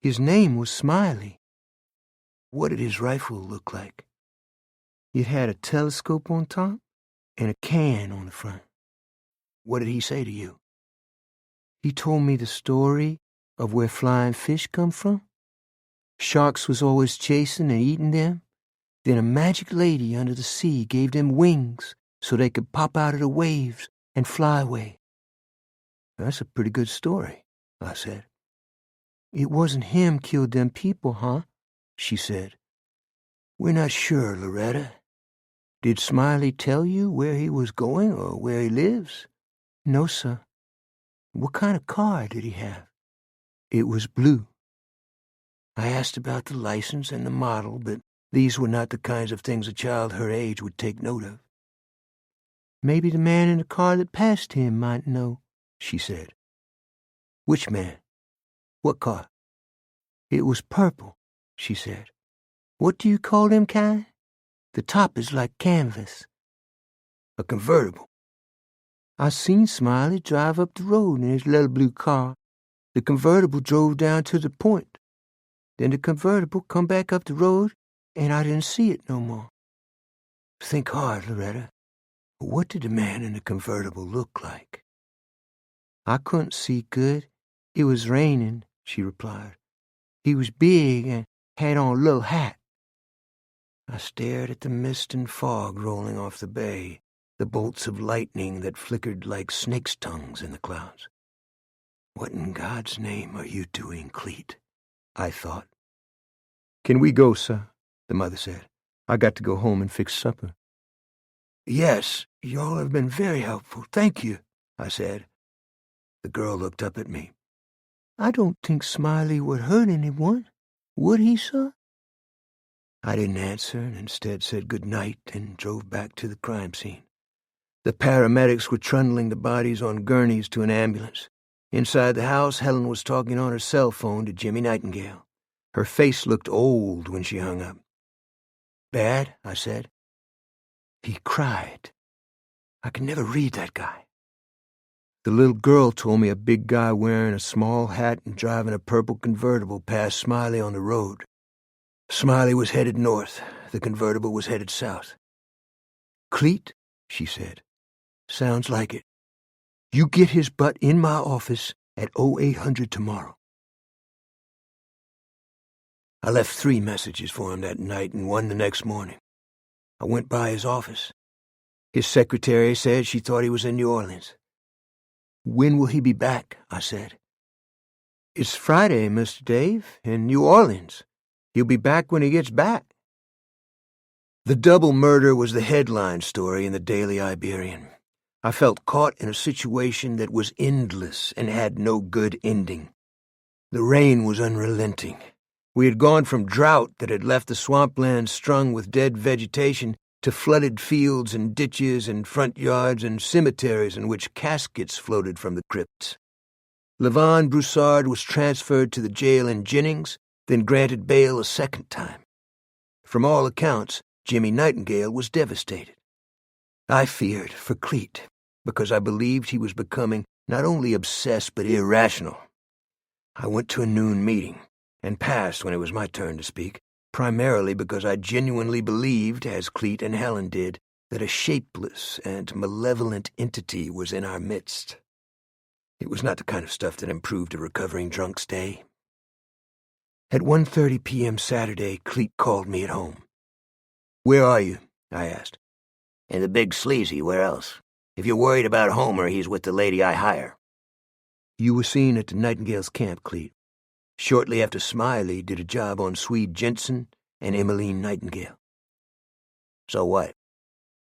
His name was Smiley. What did his rifle look like? It had a telescope on top and a can on the front. What did he say to you? He told me the story of where flying fish come from. Sharks was always chasing and eating them. Then a magic lady under the sea gave them wings so they could pop out of the waves and fly away. That's a pretty good story, I said. It wasn't him killed them people, huh? She said. We're not sure, Loretta. Did Smiley tell you where he was going or where he lives? No, sir. What kind of car did he have? It was blue. I asked about the license and the model, but these were not the kinds of things a child her age would take note of. Maybe the man in the car that passed him might know, she said. Which man? What car? It was purple, she said. What do you call them kind? The top is like canvas. A convertible. I seen Smiley drive up the road in his little blue car. The convertible drove down to the point. Then the convertible come back up the road, and I didn't see it no more. Think hard, Loretta. What did the man in the convertible look like? I couldn't see good. It was raining, she replied. He was big and had on a little hat. I stared at the mist and fog rolling off the bay, the bolts of lightning that flickered like snakes' tongues in the clouds. What in God's name are you doing, Cleet? I thought. Can we go, sir? The mother said. I got to go home and fix supper. Yes, y'all have been very helpful. Thank you, I said. The girl looked up at me. I don't think Smiley would hurt anyone. Would he, sir? I didn't answer and instead said good night and drove back to the crime scene. The paramedics were trundling the bodies on gurneys to an ambulance. Inside the house, Helen was talking on her cell phone to Jimmy Nightingale. Her face looked old when she hung up. Bad? I said. He cried. I could never read that guy. The little girl told me a big guy wearing a small hat and driving a purple convertible passed Smiley on the road. Smiley was headed north. The convertible was headed south. Cleet, she said. Sounds like it. You get his butt in my office at 0800 tomorrow. I left 3 messages for him that night and 1 the next morning. I went by his office. His secretary said she thought he was in New Orleans. When will he be back? I said. It's Friday, Mr. Dave, in New Orleans. He'll be back when he gets back. The double murder was the headline story in the Daily Iberian. I felt caught in a situation that was endless and had no good ending. The rain was unrelenting. We had gone from drought that had left the swamplands strung with dead vegetation to flooded fields and ditches and front yards and cemeteries in which caskets floated from the crypts. Levon Broussard was transferred to the jail in Jennings, then granted bail a second time. From all accounts, Jimmy Nightingale was devastated. I feared for Cleet, because I believed he was becoming not only obsessed but irrational. I went to a noon meeting, and passed when it was my turn to speak, primarily because I genuinely believed, as Cleet and Helen did, that a shapeless and malevolent entity was in our midst. It was not the kind of stuff that improved a recovering drunk's day. At 1:30 p.m. Saturday, Cleet called me at home. Where are you? I asked. And the big sleazy, where else? If you're worried about Homer, he's with the lady I hire. You were seen at the Nightingale's camp, Cleet. Shortly after Smiley did a job on Swede Jensen and Emmeline Nightingale. So what?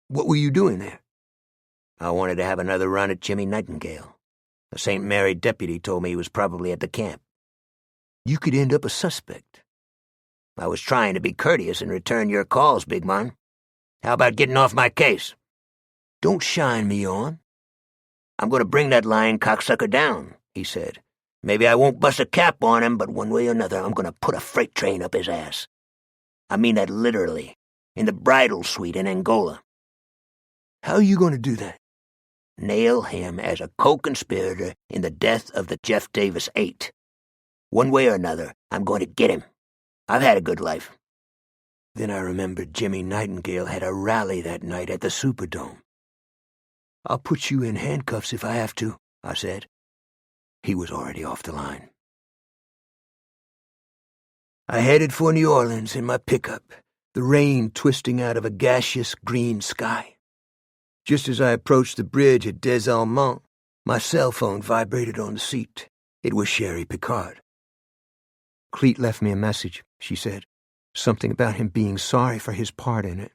What were you doing there? I wanted to have another run at Jimmy Nightingale. The St. Mary deputy told me he was probably at the camp. You could end up a suspect. I was trying to be courteous and return your calls, big man. How about getting off my case? Don't shine me on. I'm going to bring that lying cocksucker down, he said. Maybe I won't bust a cap on him, but one way or another I'm going to put a freight train up his ass. I mean that literally, in the bridal suite in Angola. How are you going to do that? Nail him as a co-conspirator in the death of the Jeff Davis 8. One way or another, I'm going to get him. I've had a good life. Then I remembered Jimmy Nightingale had a rally that night at the Superdome. I'll put you in handcuffs if I have to, I said. He was already off the line. I headed for New Orleans in my pickup, the rain twisting out of a gaseous green sky. Just as I approached the bridge at Des Allemands, my cell phone vibrated on the seat. It was Sherry Picard. Cleet left me a message, she said. Something about him being sorry for his part in it.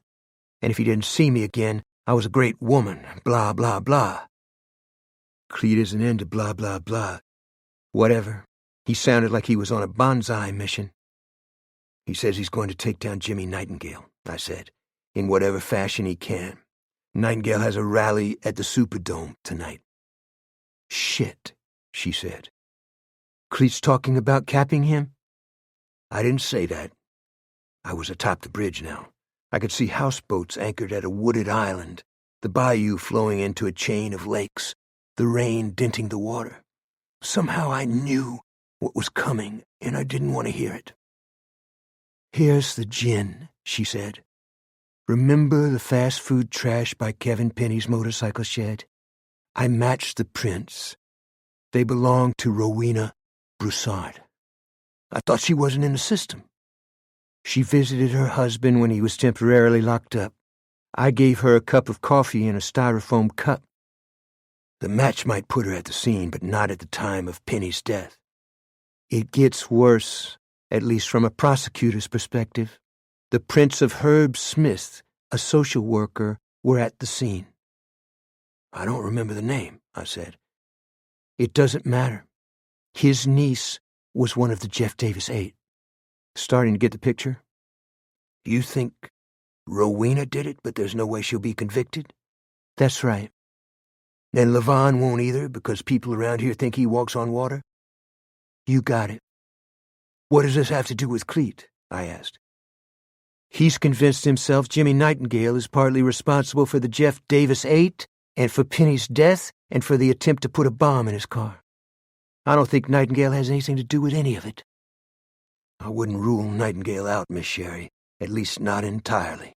And if he didn't see me again, I was a great woman, blah, blah, blah. Cleet isn't into blah, blah, blah. Whatever. He sounded like he was on a bonsai mission. He says he's going to take down Jimmy Nightingale, I said, in whatever fashion he can. Nightingale has a rally at the Superdome tonight. Shit, she said. Cleet's talking about capping him? I didn't say that. I was atop the bridge now. I could see houseboats anchored at a wooded island, the bayou flowing into a chain of lakes, the rain denting the water. Somehow I knew what was coming, and I didn't want to hear it. Here's the gin, she said. Remember the fast food trash by Kevin Penny's motorcycle shed? I matched the prints. They belonged to Rowena Broussard. I thought she wasn't in the system. She visited her husband when he was temporarily locked up. I gave her a cup of coffee in a styrofoam cup. The match might put her at the scene, but not at the time of Penny's death. It gets worse, at least from a prosecutor's perspective. The prints of Herb Smith, a social worker, were at the scene. I don't remember the name, I said. It doesn't matter. His niece was one of the Jeff Davis 8. Starting to get the picture? You think Rowena did it, but there's no way she'll be convicted? That's right. And Levon won't either, because people around here think he walks on water? You got it. What does this have to do with Cleet? I asked. He's convinced himself Jimmy Nightingale is partly responsible for the Jeff Davis 8 and for Penny's death and for the attempt to put a bomb in his car. I don't think Nightingale has anything to do with any of it. I wouldn't rule Nightingale out, Miss Sherry, at least not entirely.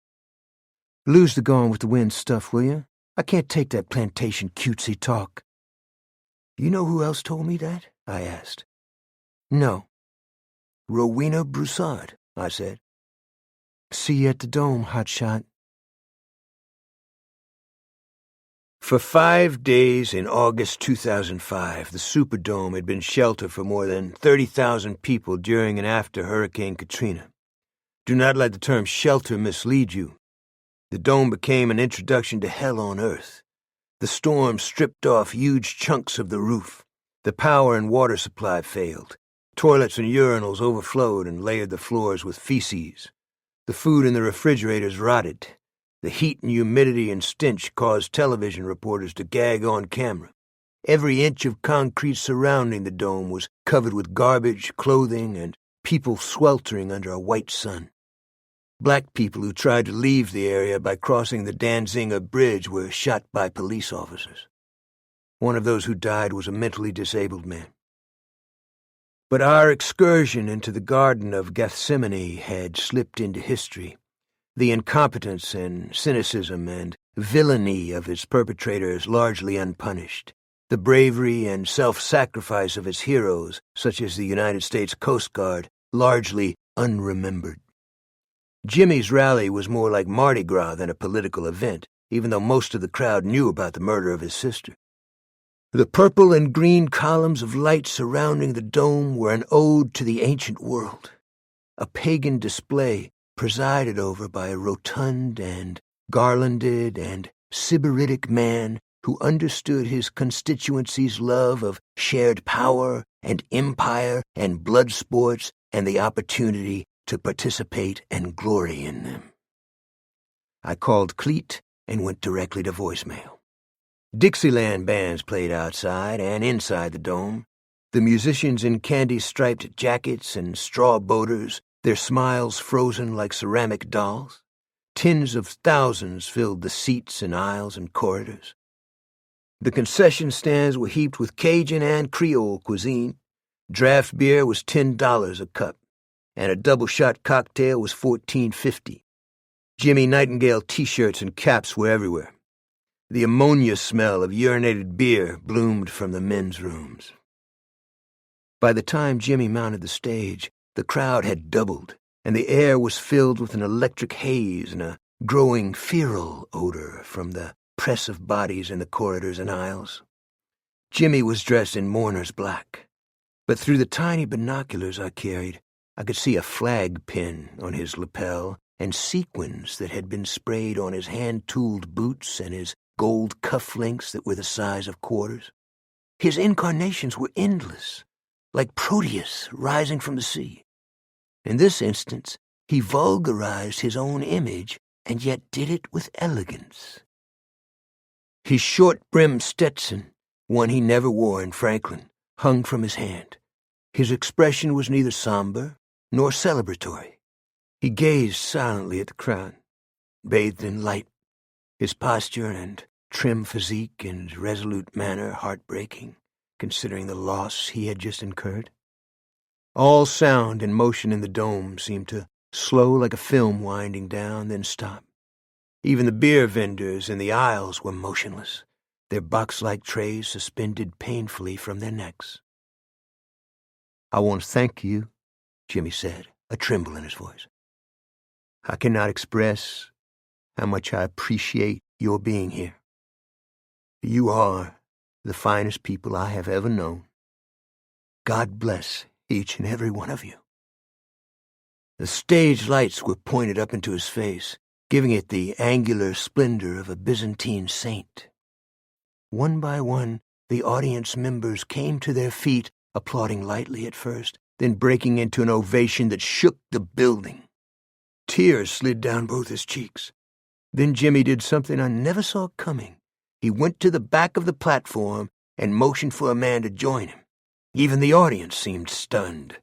Lose the Gone with the Wind stuff, will you? I can't take that plantation cutesy talk. You know who else told me that? I asked. No. Rowena Broussard, I said. See you at the Dome, hotshot. For 5 days in August 2005, the Superdome had been shelter for more than 30,000 people during and after Hurricane Katrina. Do not let the term shelter mislead you. The dome became an introduction to hell on earth. The storm stripped off huge chunks of the roof. The power and water supply failed. Toilets and urinals overflowed and layered the floors with feces. The food in the refrigerators rotted. The heat and humidity and stench caused television reporters to gag on camera. Every inch of concrete surrounding the dome was covered with garbage, clothing, and people sweltering under a white sun. Black people who tried to leave the area by crossing the Danziger Bridge were shot by police officers. One of those who died was a mentally disabled man. But our excursion into the Garden of Gethsemane had slipped into history. The incompetence and cynicism and villainy of its perpetrators largely unpunished. The bravery and self-sacrifice of its heroes, such as the United States Coast Guard, largely unremembered. Jimmy's rally was more like Mardi Gras than a political event. even though most of the crowd knew about the murder of his sister. The purple and green columns of light surrounding the dome were an ode to the ancient world, a pagan display presided over by a rotund and garlanded and sybaritic man who understood his constituency's love of shared power and empire and blood sports and the opportunity to participate and glory in them. I called Cleet and went directly to voicemail. Dixieland bands played outside and inside the dome, the musicians in candy-striped jackets and straw boaters, their smiles frozen like ceramic dolls. Tens of thousands filled the seats and aisles and corridors. The concession stands were heaped with Cajun and Creole cuisine. Draft beer was $10 a cup, and a double-shot cocktail was $14.50. Jimmy Nightingale T-shirts and caps were everywhere. The ammonia smell of urinated beer bloomed from the men's rooms. By the time Jimmy mounted the stage, the crowd had doubled, and the air was filled with an electric haze and a growing feral odor from the press of bodies in the corridors and aisles. Jimmy was dressed in mourner's black, but through the tiny binoculars I carried, I could see a flag pin on his lapel and sequins that had been sprayed on his hand-tooled boots and his gold cufflinks that were the size of quarters. His incarnations were endless, like Proteus rising from the sea. In this instance, he vulgarized his own image and yet did it with elegance. His short-brimmed Stetson, one he never wore in Franklin, hung from his hand. His expression was neither somber nor celebratory. He gazed silently at the crowd, bathed in light, his posture and trim physique and resolute manner heartbreaking, considering the loss he had just incurred. All sound and motion in the dome seemed to slow like a film winding down, then stop. Even the beer vendors in the aisles were motionless, their box-like trays suspended painfully from their necks. "I want to thank you," Jimmy said, a tremble in his voice. "I cannot express how much I appreciate your being here. You are the finest people I have ever known. God bless each and every one of you." The stage lights were pointed up into his face, giving it the angular splendor of a Byzantine saint. One by one, the audience members came to their feet, applauding lightly at first, then breaking into an ovation that shook the building. Tears slid down both his cheeks. Then Jimmy did something I never saw coming. He went to the back of the platform and motioned for a man to join him. Even the audience seemed stunned.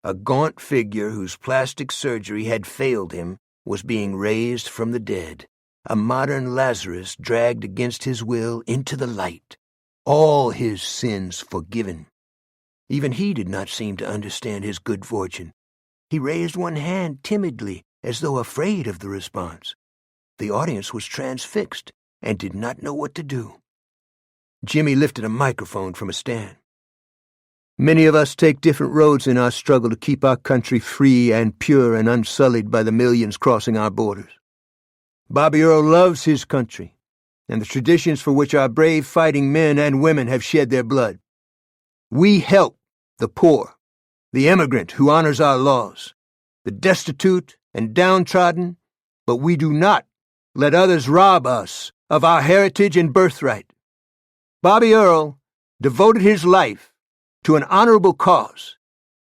A gaunt figure whose plastic surgery had failed him was being raised from the dead, a modern Lazarus dragged against his will into the light, all his sins forgiven. Even he did not seem to understand his good fortune. He raised one hand timidly, as though afraid of the response. The audience was transfixed and did not know what to do. Jimmy lifted a microphone from a stand. "Many of us take different roads in our struggle to keep our country free and pure and unsullied by the millions crossing our borders. Bobby Earl loves his country and the traditions for which our brave fighting men and women have shed their blood. We help the poor, the immigrant who honors our laws, the destitute and downtrodden, but we do not let others rob us of our heritage and birthright. Bobby Earl devoted his life to an honorable cause,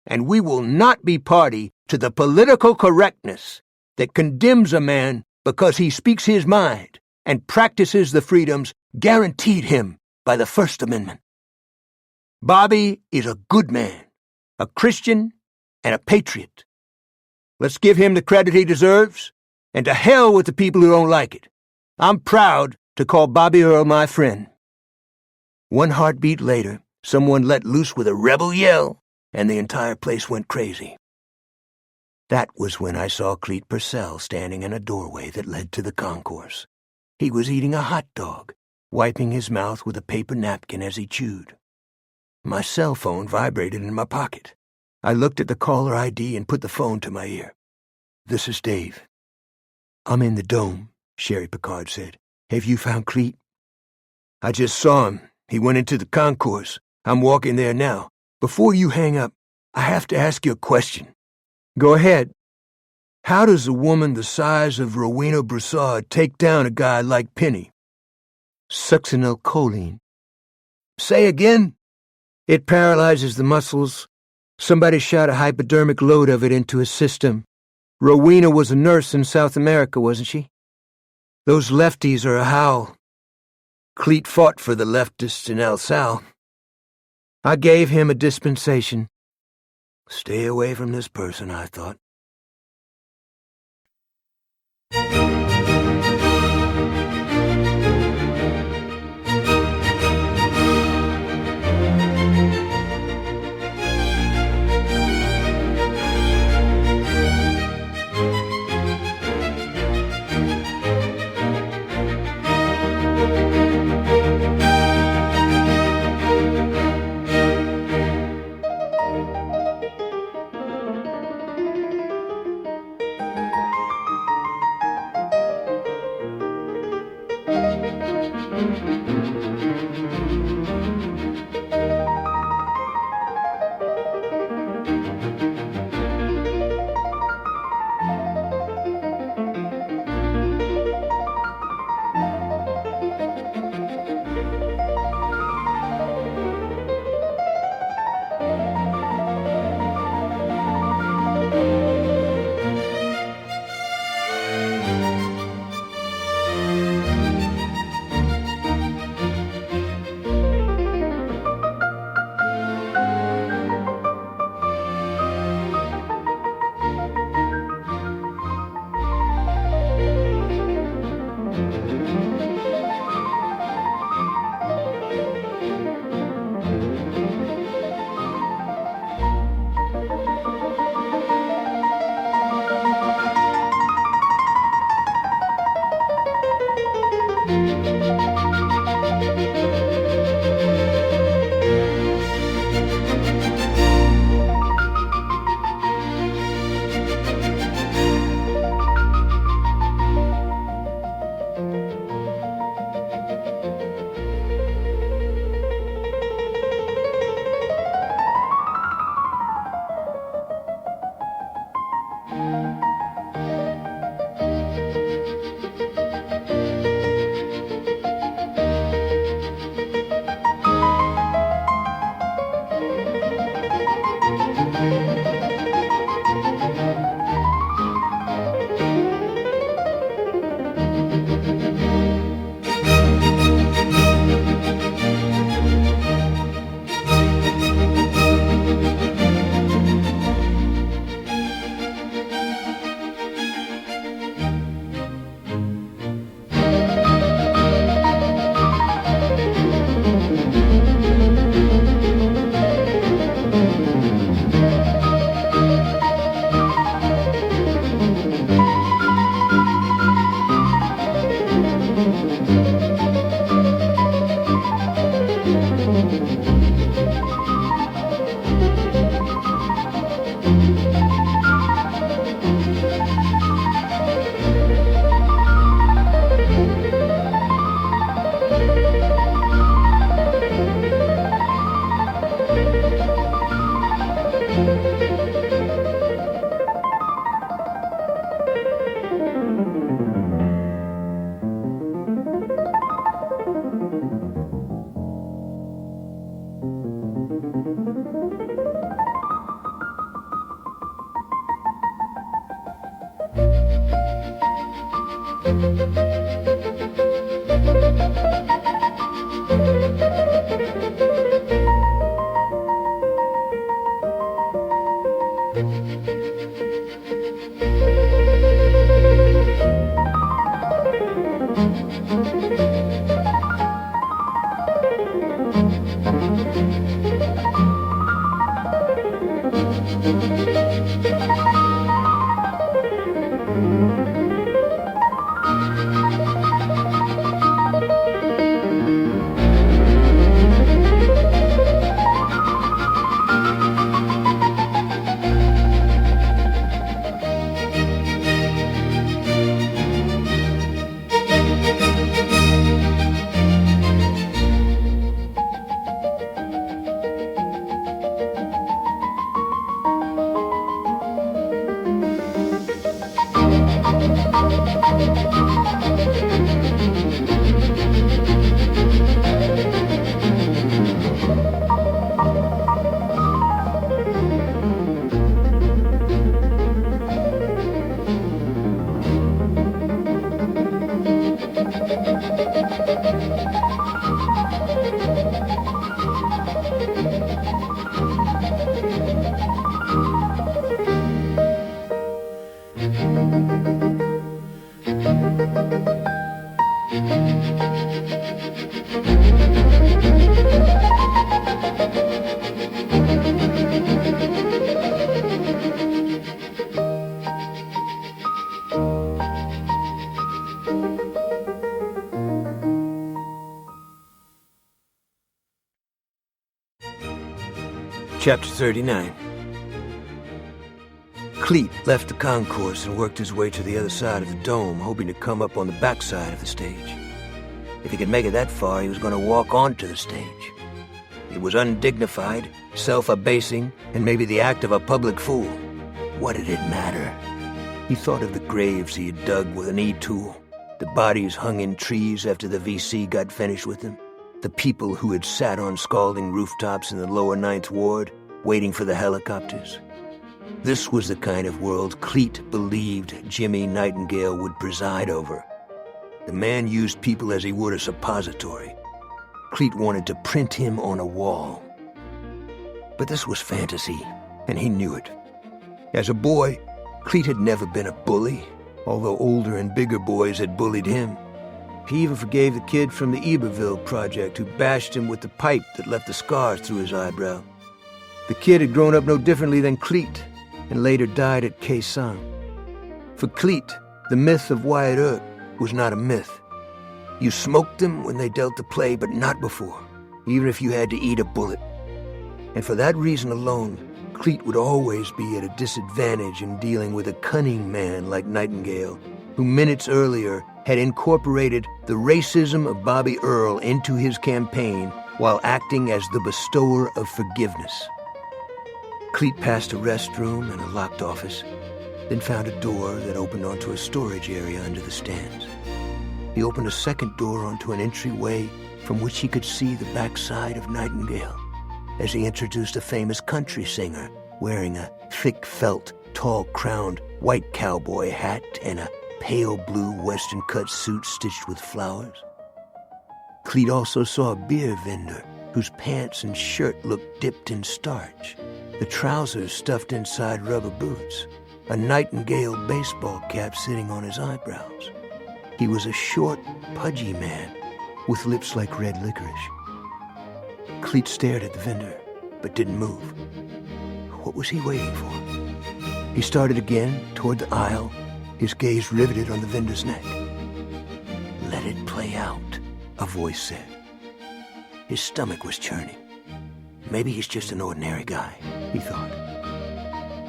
and we will not be party to the political correctness that condemns a man because he speaks his mind and practices the freedoms guaranteed him by the First Amendment. Bobby is a good man, a Christian, and a patriot. Let's give him the credit he deserves, and to hell with the people who don't like it. I'm proud to call Bobby Earl my friend." One heartbeat later, someone let loose with a rebel yell, and the entire place went crazy. That was when I saw Cleet Purcell standing in a doorway that led to the concourse. He was eating a hot dog, wiping his mouth with a paper napkin as he chewed. My cell phone vibrated in my pocket. I looked at the caller ID and put the phone to my ear. "This is Dave." "I'm in the dome," Sherry Picard said, Have you found Cleet? I just saw him. He went into the concourse. I'm walking there now. Before you hang up, I have to ask you a question. Go ahead. How does a woman the size of Rowena Broussard take down a guy like Penny? Succinylcholine. Say again? It paralyzes the muscles. Somebody shot a hypodermic load of it into his system. Rowena was a nurse in South America, wasn't she? Those lefties are a howl. Cleet fought for the leftists in El Sal. I gave him a dispensation. Stay away from this person, I thought. Chapter 39. Cleet left the concourse and worked his way to the other side of the dome, hoping to come up on the backside of the stage. If he could make it that far, he was going to walk onto the stage. It was undignified, self-abasing, and maybe the act of a public fool. What did it matter? He thought of the graves he had dug with an E-tool, the bodies hung in trees after the VC got finished with them, the people who had sat on scalding rooftops in the lower Ninth Ward, waiting for the helicopters. This was the kind of world Cleet believed Jimmy Nightingale would preside over. The man used people as he would a suppository. Cleet wanted to print him on a wall. But this was fantasy, and he knew it. As a boy, Cleet had never been a bully, although older and bigger boys had bullied him. He even forgave the kid from the Iberville project who bashed him with the pipe that left the scars through his eyebrow. The kid had grown up no differently than Cleet, and later died at Quezon. For Cleet, the myth of Wyatt Earp was not a myth. You smoked them when they dealt the play, but not before, even if you had to eat a bullet. And for that reason alone, Cleet would always be at a disadvantage in dealing with a cunning man like Nightingale, who minutes earlier had incorporated the racism of Bobby Earl into his campaign while acting as the bestower of forgiveness. Cleet passed a restroom and a locked office, then found a door that opened onto a storage area under the stands. He opened a second door onto an entryway from which he could see the backside of Nightingale as he introduced a famous country singer wearing a thick felt, tall-crowned white cowboy hat and a pale blue western-cut suit stitched with flowers. Cleet also saw a beer vendor whose pants and shirt looked dipped in starch, the trousers stuffed inside rubber boots, a Nightingale baseball cap sitting on his eyebrows. He was a short, pudgy man with lips like red licorice. Cleet stared at the vendor, but didn't move. What was he waiting for? He started again toward the aisle, his gaze riveted on the vendor's neck. "Let it play out," a voice said. His stomach was churning. Maybe he's just an ordinary guy, he thought.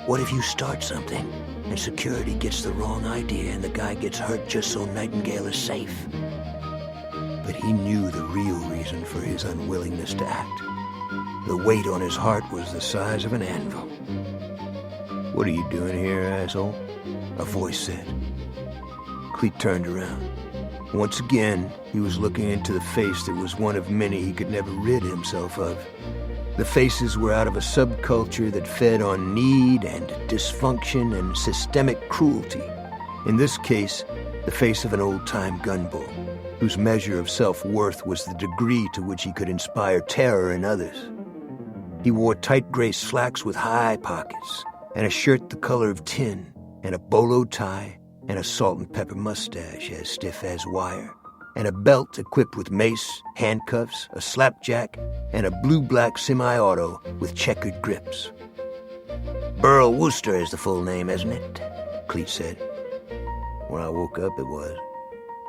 What if you start something and security gets the wrong idea and the guy gets hurt just so Nightingale is safe? But he knew the real reason for his unwillingness to act. The weight on his heart was the size of an anvil. "What are you doing here, asshole?" a voice said. Cleet turned around. Once again, he was looking into the face that was one of many he could never rid himself of. The faces were out of a subculture that fed on need and dysfunction and systemic cruelty. In this case, the face of an old-time gun bull, whose measure of self-worth was the degree to which he could inspire terror in others. He wore tight gray slacks with high pockets, and a shirt the color of tin, and a bolo tie, and a salt and pepper mustache as stiff as wire, and a belt equipped with mace, handcuffs, a slapjack, and a blue-black semi-auto with checkered grips. "Burl Wooster is the full name, isn't it?" Cleet said. "When I woke up, it was.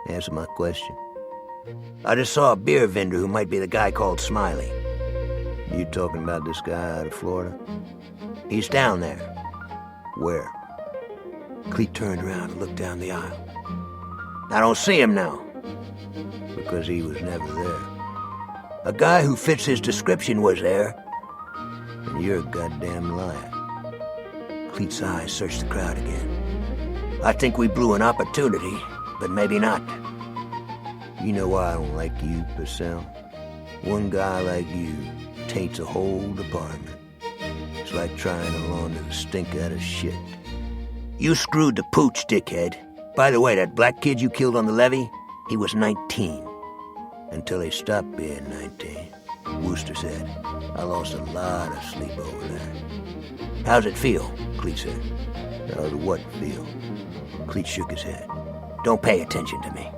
Answer my question." "I just saw a beer vendor who might be the guy called Smiley." "You talking about this guy out of Florida?" "He's down there." "Where?" Cleet turned around and looked down the aisle. "I don't see him now." "Because he was never there." "A guy who fits his description was there." "And you're a goddamn liar." Cleet's eyes searched the crowd again. "I think we blew an opportunity, but maybe not." "You know why I don't like you, Purcell? One guy like you taints a whole department. It's like trying to launder the stink out of shit." "You screwed the pooch, dickhead. By the way, that black kid you killed on the levee, he was 19. "Until he stopped being 19, Wooster said. "I lost a lot of sleep over that." "How's it feel?" Cleet said. "How's what feel?" Cleet shook his head. "Don't pay attention to me."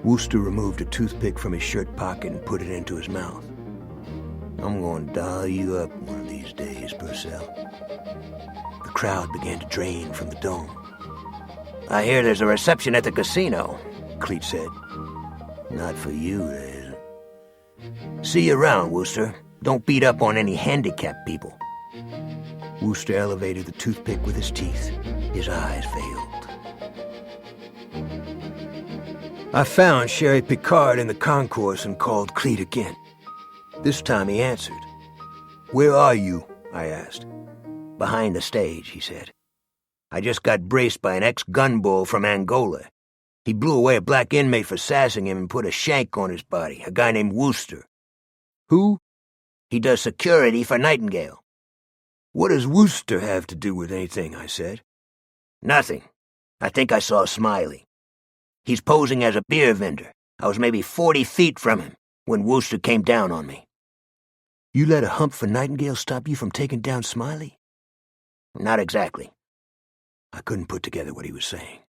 Wooster removed a toothpick from his shirt pocket and put it into his mouth. "I'm going to dial you up one of these days, Purcell." The crowd began to drain from the dome. "I hear there's a reception at the casino," Cleet said. "Not for you, there isn't." "See you around, Wooster. Don't beat up on any handicapped people." Wooster elevated the toothpick with his teeth. His eyes veiled. I found Sherry Picard in the concourse and called Cleet again. This time he answered. "Where are you?" I asked. "Behind the stage," he said. "I just got braced by an ex-gun bull from Angola. He blew away a black inmate for sassing him and put a shank on his body, a guy named Wooster." "Who?" "He does security for Nightingale." "What does Wooster have to do with anything?" I said. "Nothing. I think I saw Smiley. He's posing as a beer vendor. I was maybe 40 feet from him when Wooster came down on me." "You let a hump for Nightingale stop you from taking down Smiley?" "Not exactly." I couldn't put together what he was saying.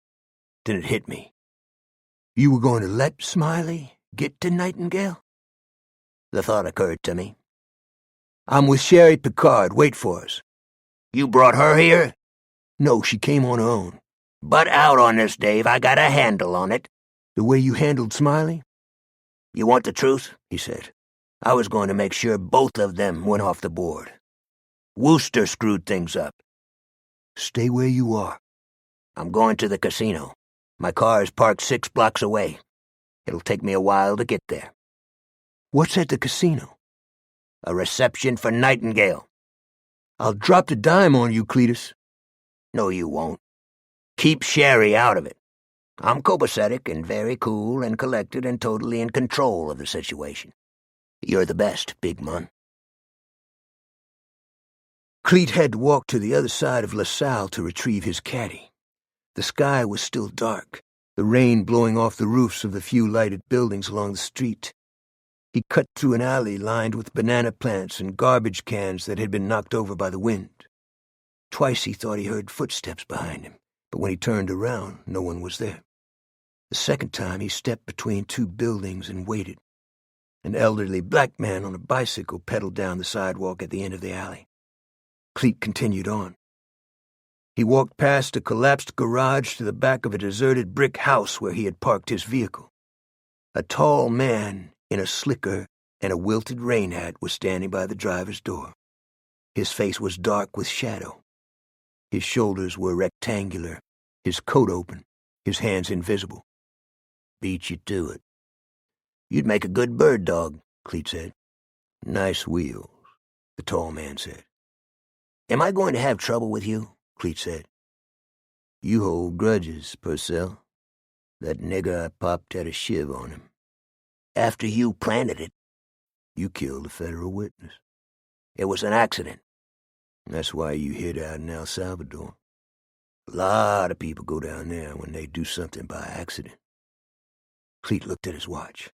Then it hit me. "You were going to let Smiley get to Nightingale?" The thought occurred to me. "I'm with Sherry Picard. Wait for us." "You brought her here?" "No, she came on her own." "Butt out on this, Dave. I got a handle on it." "The way you handled Smiley?" "You want the truth?" he said. "I was going to make sure both of them went off the board. Wooster screwed things up." "Stay where you are." "I'm going to the casino. My car is parked 6 blocks away. It'll take me a while to get there." "What's at the casino?" "A reception for Nightingale." "I'll drop the dime on you, Cletus." "No, you won't. Keep Sherry out of it. I'm copacetic and very cool and collected and totally in control of the situation. You're the best, big man." Cleet had to walk to the other side of LaSalle to retrieve his caddy. The sky was still dark, the rain blowing off the roofs of the few lighted buildings along the street. He cut through an alley lined with banana plants and garbage cans that had been knocked over by the wind. Twice he thought he heard footsteps behind him, but when he turned around, no one was there. The second time he stepped between 2 buildings and waited. An elderly black man on a bicycle pedaled down the sidewalk at the end of the alley. Cleet continued on. He walked past a collapsed garage to the back of a deserted brick house where he had parked his vehicle. A tall man in a slicker and a wilted rain hat was standing by the driver's door. His face was dark with shadow. His shoulders were rectangular, his coat open, his hands invisible. "Beat you to it." "You'd make a good bird dog," Cleet said. "Nice wheels," the tall man said. "Am I going to have trouble with you?" Cleet said. "You hold grudges, Purcell. That nigger I popped had a shiv on him." "After you planted it." "You killed a federal witness." "It was an accident." "That's why you hid out in El Salvador. A lot of people go down there when they do something by accident." Cleet looked at his watch.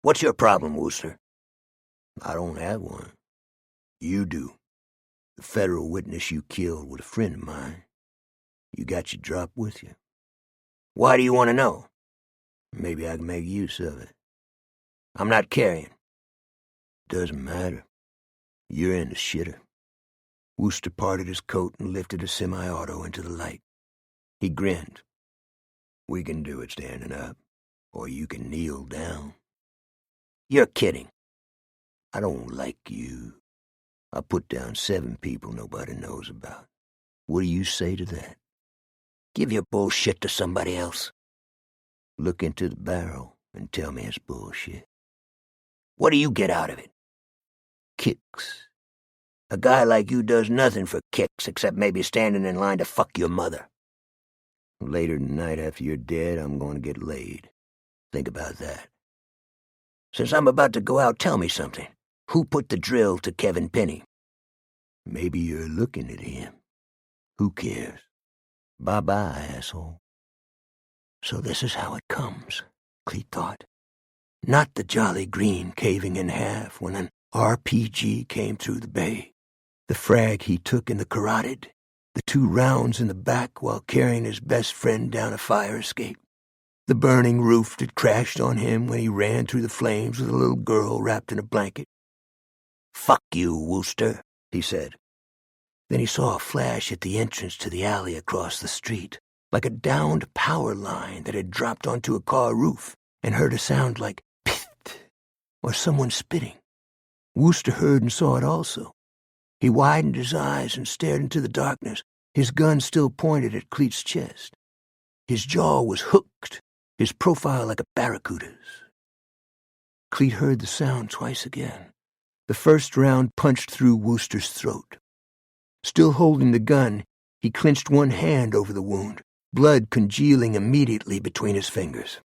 "What's your problem, Wooster?" "I don't have one. You do. The federal witness you killed was a friend of mine. You got your drop with you." "Why do you want to know?" "Maybe I can make use of it." "I'm not carrying." "Doesn't matter. You're in the shitter." Wooster parted his coat and lifted a semi-auto into the light. He grinned. "We can do it standing up, or you can kneel down." "You're kidding." "I don't like you. I put down 7 people nobody knows about. What do you say to that?" "Give your bullshit to somebody else." "Look into the barrel and tell me it's bullshit." "What do you get out of it?" "Kicks." "A guy like you does nothing for kicks except maybe standing in line to fuck your mother." "Later tonight after you're dead, I'm going to get laid. Think about that." "Since I'm about to go out, tell me something. Who put the drill to Kevin Penny?" "Maybe you're looking at him. Who cares? Bye-bye, asshole." So this is how it comes, Cleet thought. Not the Jolly Green caving in half when an RPG came through the bay. The frag he took in the carotid. The 2 rounds in the back while carrying his best friend down a fire escape. The burning roof that crashed on him when he ran through the flames with a little girl wrapped in a blanket. "Fuck you, Wooster," he said. Then he saw a flash at the entrance to the alley across the street, like a downed power line that had dropped onto a car roof, and heard a sound like pfft, or someone spitting. Wooster heard and saw it also. He widened his eyes and stared into the darkness, his gun still pointed at Cleet's chest. His jaw was hooked, his profile like a barracuda's. Cleet heard the sound twice again. The first round punched through Wooster's throat. Still holding the gun, he clenched one hand over the wound, blood congealing immediately between his fingers.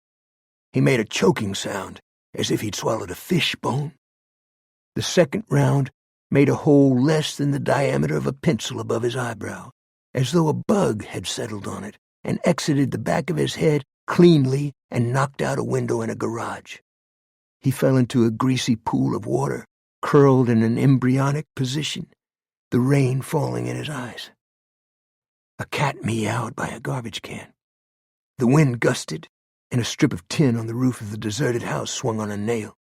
He made a choking sound, as if he'd swallowed a fish bone. The second round made a hole less than the diameter of a pencil above his eyebrow, as though a bug had settled on it and exited the back of his head cleanly and knocked out a window in a garage. He fell into a greasy pool of water, curled in an embryonic position, the rain falling in his eyes. A cat meowed by a garbage can. The wind gusted, and a strip of tin on the roof of the deserted house swung on a nail.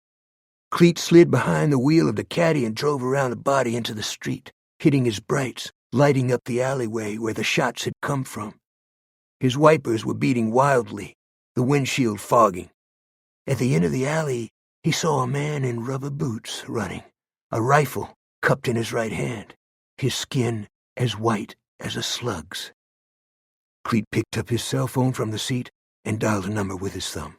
Cleet slid behind the wheel of the caddy and drove around the body into the street, hitting his brights, lighting up the alleyway where the shots had come from. His wipers were beating wildly, the windshield fogging. At the end of the alley, he saw a man in rubber boots running, a rifle cupped in his right hand, his skin as white as a slug's. Cleet picked up his cell phone from the seat and dialed a number with his thumb.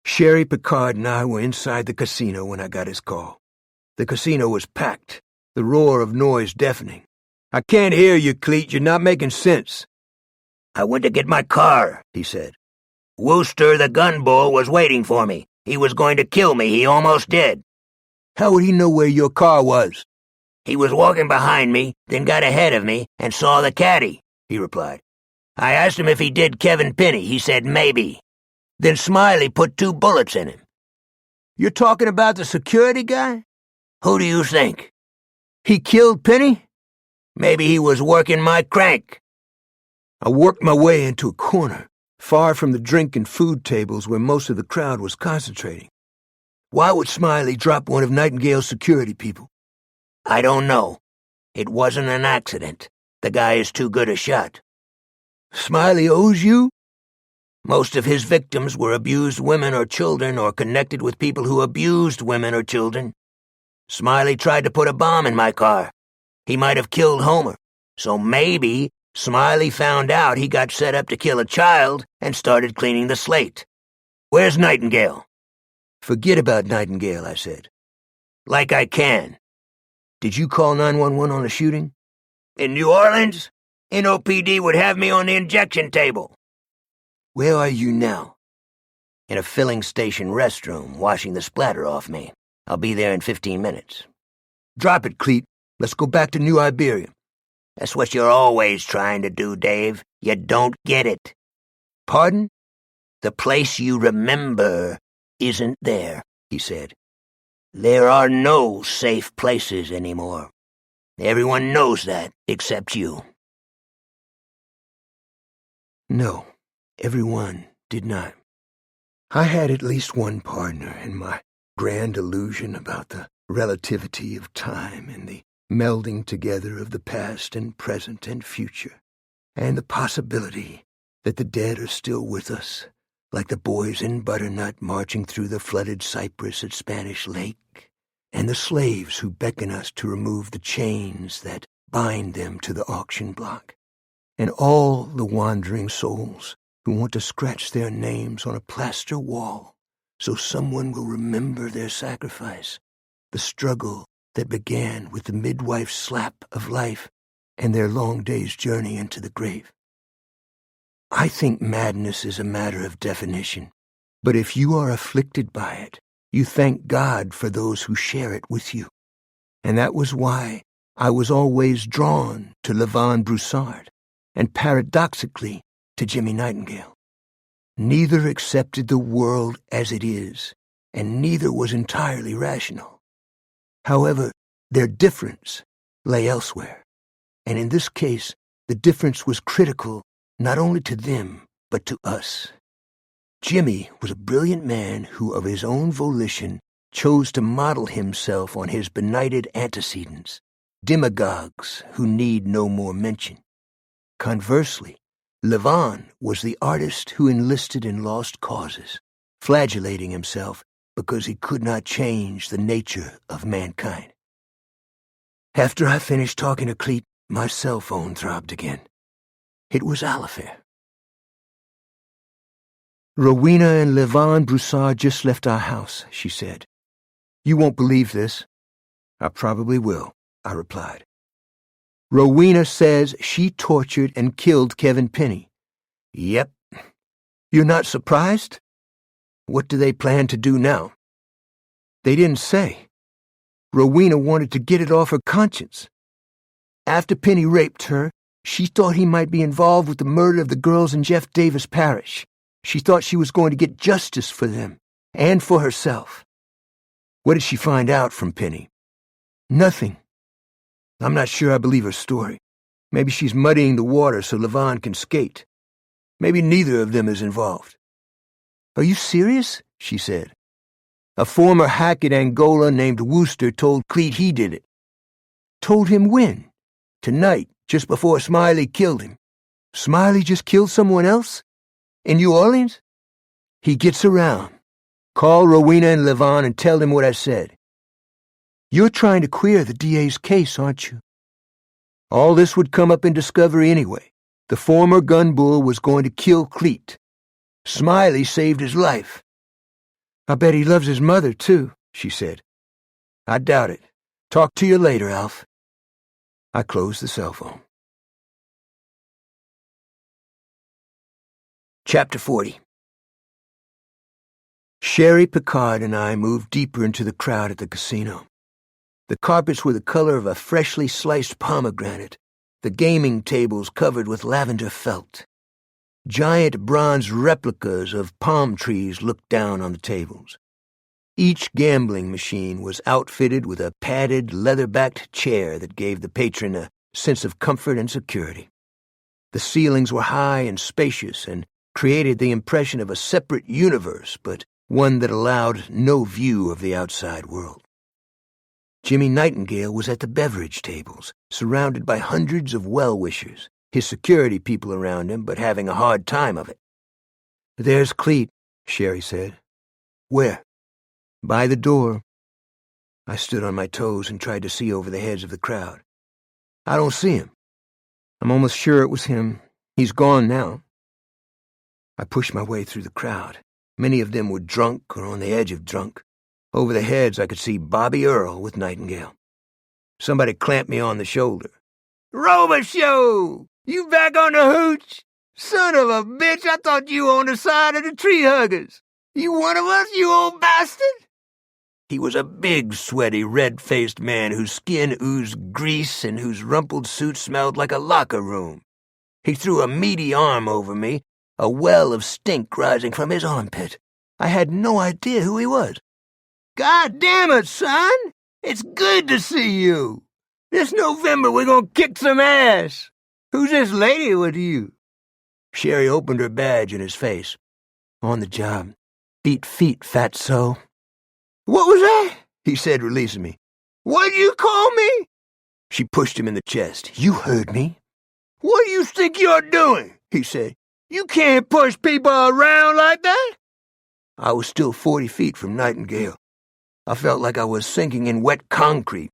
Sherry Picard and I were inside the casino when I got his call. The casino was packed, the roar of noise deafening. "I can't hear you, Cleet. You're not making sense." "I went to get my car," he said. "Wooster the gun bull was waiting for me. He was going to kill me. He almost did." "How would he know where your car was?" "He was walking behind me, then got ahead of me and saw the caddy," he replied. "I asked him if he did Kevin Penny. He said maybe. Then Smiley put 2 bullets in him." "You're talking about the security guy?" "Who do you think?" "He killed Penny?" "Maybe he was working my crank." I worked my way into a corner, far from the drink and food tables where most of the crowd was concentrating. Why would Smiley drop one of Nightingale's security people? "I don't know. It wasn't an accident. The guy is too good a shot." "Smiley owes you?" "Most of his victims were abused women or children or connected with people who abused women or children. Smiley tried to put a bomb in my car. He might have killed Homer. So maybe Smiley found out he got set up to kill a child and started cleaning the slate. Where's Nightingale?" "Forget about Nightingale," I said. "Like I can." "Did you call 911 on the shooting?" "In New Orleans? NOPD would have me on the injection table." "Where are you now?" "In a filling station restroom, washing the splatter off me. I'll be there in 15 minutes. "Drop it, Cleet. Let's go back to New Iberia." "That's what you're always trying to do, Dave. You don't get it." "Pardon?" "The place you remember isn't there," he said. "There are no safe places anymore. Everyone knows that except you." No, everyone did not. I had at least one partner in my grand illusion about the relativity of time and the melding together of the past and present and future, and the possibility that the dead are still with us, like the boys in Butternut marching through the flooded cypress at Spanish Lake, and the slaves who beckon us to remove the chains that bind them to the auction block, and all the wandering souls who want to scratch their names on a plaster wall so someone will remember their sacrifice, the struggle that began with the midwife's slap of life and their long day's journey into the grave. I think madness is a matter of definition, but if you are afflicted by it, you thank God for those who share it with you. And that was why I was always drawn to Levon Broussard, and paradoxically to Jimmy Nightingale. Neither accepted the world as it is, and neither was entirely rational. However, their difference lay elsewhere, and in this case, the difference was critical not only to them, but to us. Jimmy was a brilliant man who, of his own volition, chose to model himself on his benighted antecedents, demagogues who need no more mention. Conversely, Levon was the artist who enlisted in lost causes, flagellating himself because he could not change the nature of mankind. After I finished talking to Cleet, my cell phone throbbed again. It was Alifair. "Rowena and Levon Broussard just left our house," she said. "You won't believe this." "I probably will," I replied. "Rowena says she tortured and killed Kevin Penny." "Yep." "You're not surprised?" "What do they plan to do now?" "They didn't say. Rowena wanted to get it off her conscience. After Penny raped her, she thought he might be involved with the murder of the girls in Jeff Davis Parish. She thought she was going to get justice for them, and for herself." "What did she find out from Penny?" "Nothing. I'm not sure I believe her story. Maybe she's muddying the water so Levon can skate. Maybe neither of them is involved." "Are you serious?" she said. "A former hack at Angola named Wooster told Cleet he did it." "Told him when?" "Tonight, just before Smiley killed him." "Smiley just killed someone else? In New Orleans?" "He gets around. Call Rowena and Levon and tell them what I said." "You're trying to queer the DA's case, aren't you?" "All this would come up in discovery anyway. The former gun bull was going to kill Cleet. Smiley saved his life." "I bet he loves his mother, too," she said. "I doubt it. Talk to you later, Alf." I closed the cell phone. Chapter 40. Sherry, Picard, and I moved deeper into the crowd at the casino. The carpets were the color of a freshly sliced pomegranate, the gaming tables covered with lavender felt. Giant bronze replicas of palm trees looked down on the tables. Each gambling machine was outfitted with a padded, leather-backed chair that gave the patron a sense of comfort and security. The ceilings were high and spacious and created the impression of a separate universe, but one that allowed no view of the outside world. Jimmy Nightingale was at the beverage tables, surrounded by hundreds of well-wishers, his security people around him, but having a hard time of it. "There's Cleet," Sherry said. "Where?" "By the door." I stood on my toes and tried to see over the heads of the crowd. "I don't see him." "I'm almost sure it was him. He's gone now." I pushed my way through the crowd. Many of them were drunk or on the edge of drunk. Over the heads I could see Bobby Earl with Nightingale. Somebody clamped me on the shoulder. "Robicheaux! You back on the hooch? Son of a bitch, I thought you were on the side of the tree huggers. You one of us, you old bastard?" He was a big, sweaty, red-faced man whose skin oozed grease and whose rumpled suit smelled like a locker room. He threw a meaty arm over me, a well of stink rising from his armpit. I had no idea who he was. "God damn it, son! It's good to see you. This November we're gonna kick some ass. Who's this lady with you?" Sherry opened her badge in his face. "On the job. Beat feet, fatso." "What was that?" he said, releasing me. "What'd you call me?" She pushed him in the chest. "You heard me." "What do you think you're doing?" he said. "You can't push people around like that." I was still 40 feet from Nightingale. I felt like I was sinking in wet concrete.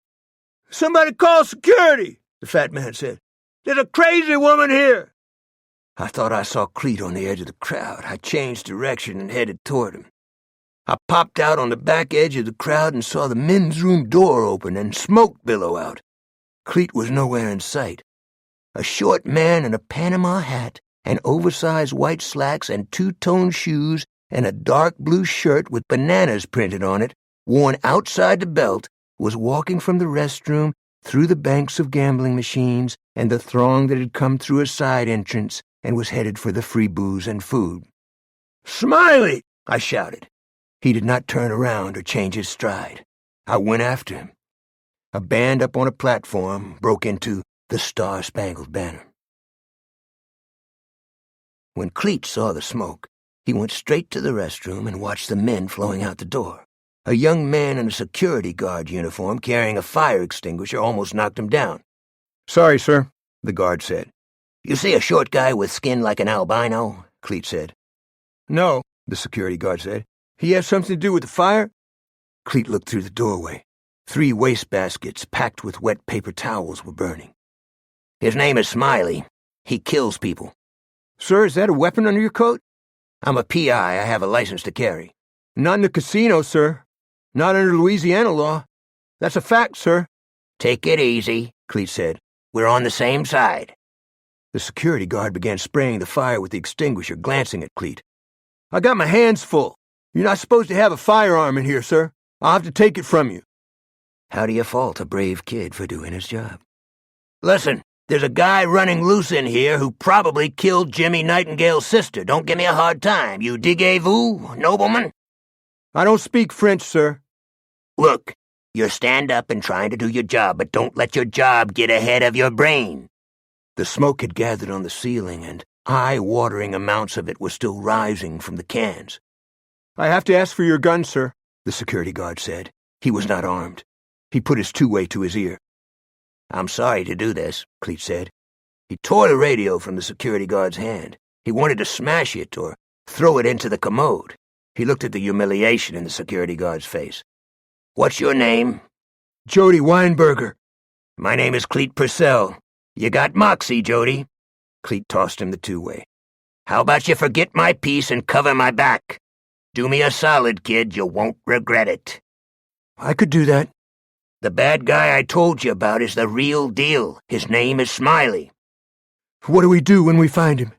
"Somebody call security," the fat man said. "There's a crazy woman here." I thought I saw Cleet on the edge of the crowd. I changed direction and headed toward him. I popped out on the back edge of the crowd and saw the men's room door open and smoke billow out. Cleet was nowhere in sight. A short man in a Panama hat and oversized white slacks and two-tone shoes and a dark blue shirt with bananas printed on it, worn outside the belt, was walking from the restroom through the banks of gambling machines and the throng that had come through a side entrance and was headed for the free booze and food. "Smiley!" I shouted. He did not turn around or change his stride. I went after him. A band up on a platform broke into the Star-Spangled Banner. When Cleet saw the smoke, he went straight to the restroom and watched the men flowing out the door. A young man in a security guard uniform carrying a fire extinguisher almost knocked him down. "Sorry, sir," the guard said. "You see a short guy with skin like an albino?" Cleet said. "No," the security guard said. He has something to do with the fire? Cleet looked through the doorway. 3 wastebaskets packed with wet paper towels were burning. His name is Smiley. He kills people. Sir, is that a weapon under your coat? I'm a PI. I have a license to carry. Not in the casino, sir. Not under Louisiana law. That's a fact, sir. Take it easy, Cleet said. We're on the same side. The security guard began spraying the fire with the extinguisher, glancing at Cleet. I got my hands full. You're not supposed to have a firearm in here, sir. I'll have to take it from you. How do you fault a brave kid for doing his job? Listen, there's a guy running loose in here who probably killed Jimmy Nightingale's sister. Don't give me a hard time, you digez-vous, nobleman? I don't speak French, sir. Look, you're stand up and trying to do your job, but don't let your job get ahead of your brain. The smoke had gathered on the ceiling, and eye-watering amounts of it were still rising from the cans. I have to ask for your gun, sir, the security guard said. He was not armed. He put his 2-way to his ear. I'm sorry to do this, Cleet said. He tore the radio from the security guard's hand. He wanted to smash it or throw it into the commode. He looked at the humiliation in the security guard's face. What's your name? Jody Weinberger. My name is Cleet Purcell. You got moxie, Jody. Cleet tossed him the 2-way. How about you forget my piece and cover my back? Do me a solid, kid. You won't regret it. I could do that. The bad guy I told you about is the real deal. His name is Smiley. What do we do when we find him?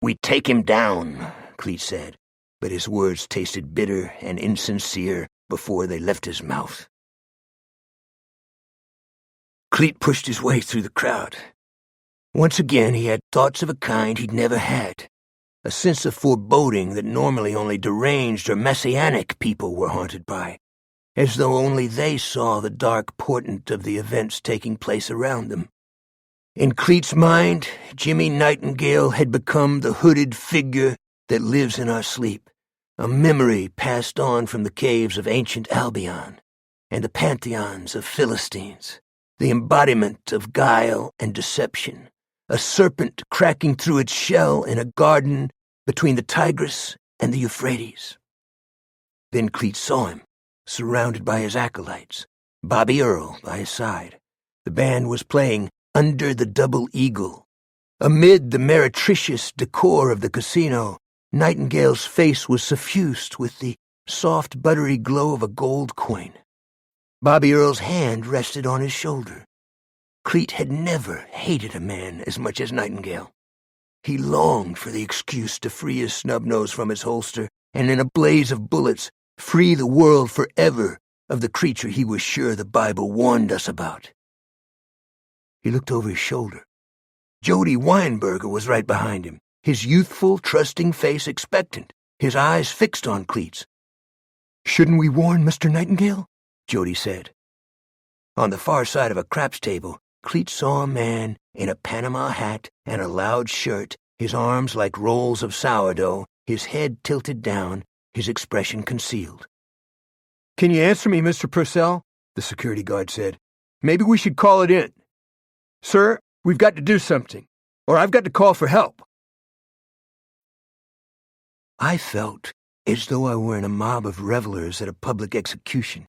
We take him down, Cleet said, but his words tasted bitter and insincere before they left his mouth. Cleet pushed his way through the crowd. Once again he had thoughts of a kind he'd never had, a sense of foreboding that normally only deranged or messianic people were haunted by, as though only they saw the dark portent of the events taking place around them. In Cleet's mind, Jimmy Nightingale had become the hooded figure that lives in our sleep, a memory passed on from the caves of ancient Albion and the pantheons of Philistines, the embodiment of guile and deception, a serpent cracking through its shell in a garden between the Tigris and the Euphrates. Then Cleet saw him, surrounded by his acolytes, Bobby Earl by his side. The band was playing Under the Double Eagle. Amid the meretricious decor of the casino, Nightingale's face was suffused with the soft, buttery glow of a gold coin. Bobby Earl's hand rested on his shoulder. Cleet had never hated a man as much as Nightingale. He longed for the excuse to free his snub-nose from his holster and in a blaze of bullets free the world forever of the creature he was sure the Bible warned us about. He looked over his shoulder. Jody Weinberger was right behind him, his youthful, trusting face expectant, his eyes fixed on Cleet's. "Shouldn't we warn Mr. Nightingale?" Jody said. On the far side of a craps table, Cleet saw a man in a Panama hat and a loud shirt, his arms like rolls of sourdough, his head tilted down, his expression concealed. "Can you answer me, Mr. Purcell?" the security guard said. "Maybe we should call it in. Sir, we've got to do something, or I've got to call for help." I felt as though I were in a mob of revelers at a public execution.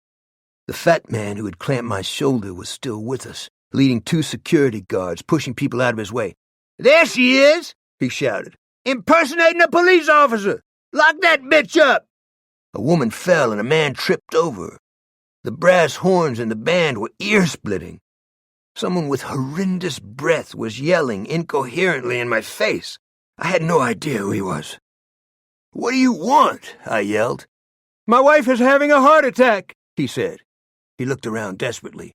The fat man who had clamped my shoulder was still with us, leading 2 security guards, pushing people out of his way. "There she is!" he shouted. "Impersonating a police officer! Lock that bitch up!" A woman fell and a man tripped over her. The brass horns in the band were ear-splitting. Someone with horrendous breath was yelling incoherently in my face. I had no idea who he was. "What do you want?" I yelled. "My wife is having a heart attack," he said. He looked around desperately.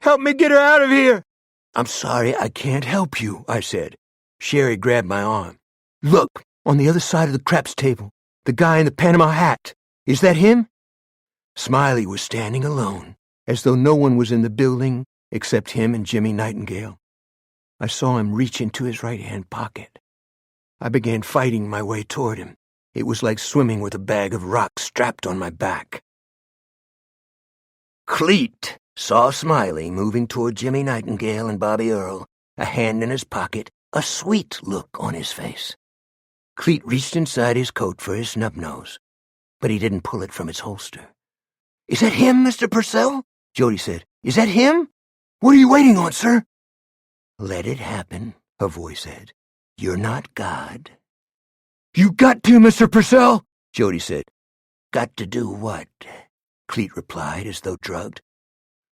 "Help me get her out of here." "I'm sorry, I can't help you," I said. Sherry grabbed my arm. "Look, on the other side of the craps table, the guy in the Panama hat. Is that him?" Smiley was standing alone, as though no one was in the building except him and Jimmy Nightingale. I saw him reach into his right-hand pocket. I began fighting my way toward him. It was like swimming with a bag of rocks strapped on my back. Cleet saw Smiley moving toward Jimmy Nightingale and Bobby Earl, a hand in his pocket, a sweet look on his face. Cleet reached inside his coat for his snub-nose. but he didn't pull it from its holster. "Is that him, Mr. Purcell?" Jody said. "Is that him? What are you waiting on, sir?" "Let it happen," her voice said. "You're not God." "You got to, Mr. Purcell," Jody said. "Got to do what?" Cleet replied, as though drugged.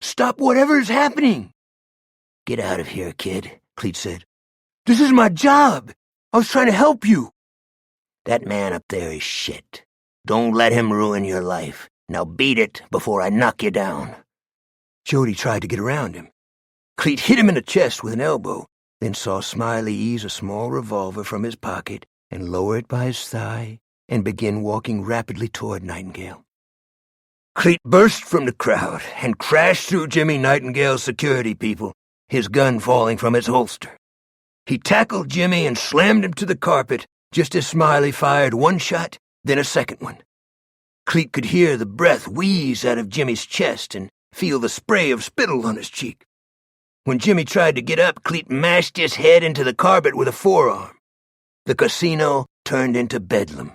"Stop whatever is happening." "Get out of here, kid," Cleet said. "This is my job. I was trying to help you." "That man up there is shit. Don't let him ruin your life. Now beat it before I knock you down." Jody tried to get around him. Cleet hit him in the chest with an elbow, then saw Smiley ease a small revolver from his pocket and lower it by his thigh and begin walking rapidly toward Nightingale. Cleet burst from the crowd and crashed through Jimmy Nightingale's security people, his gun falling from its holster. He tackled Jimmy and slammed him to the carpet just as Smiley fired one shot, then a second one. Cleet could hear the breath wheeze out of Jimmy's chest and feel the spray of spittle on his cheek. When Jimmy tried to get up, Cleet mashed his head into the carpet with a forearm. The casino turned into bedlam.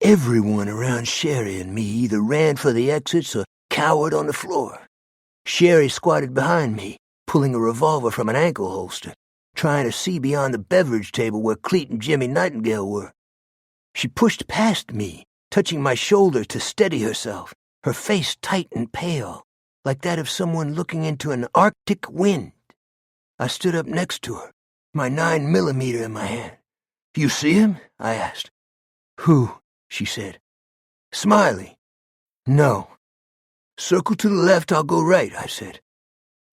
Everyone around Sherry and me either ran for the exits or cowered on the floor. Sherry squatted behind me, pulling a revolver from an ankle holster, trying to see beyond the beverage table where Cleet and Jimmy Nightingale were. She pushed past me, touching my shoulder to steady herself, her face tight and pale, like that of someone looking into an Arctic wind. I stood up next to her, my 9mm in my hand. "You see him?" I asked. "Who?" she said. "Smiley." "No." "Circle to the left, I'll go right," I said.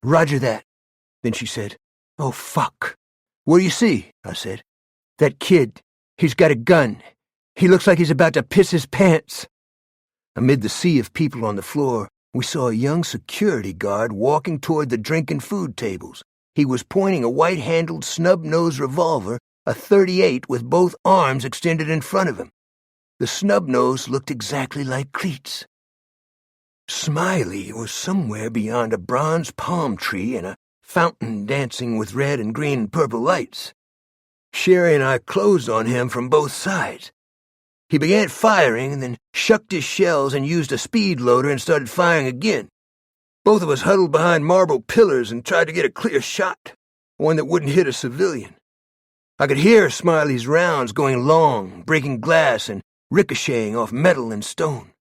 "Roger that." Then she said, "Oh, fuck." "What do you see?" I said. "That kid. He's got a gun. He looks like he's about to piss his pants." Amid the sea of people on the floor, we saw a young security guard walking toward the drink and food tables. He was pointing a white-handled, snub-nosed revolver, a .38 with both arms extended in front of him. The snub-nose looked exactly like Cleet's. Smiley was somewhere beyond a bronze palm tree and a fountain dancing with red and green and purple lights. Sherry and I closed on him from both sides. He began firing and then shucked his shells and used a speed loader and started firing again. Both of us huddled behind marble pillars and tried to get a clear shot, one that wouldn't hit a civilian. I could hear Smiley's rounds going long, breaking glass and ricocheting off metal and stone.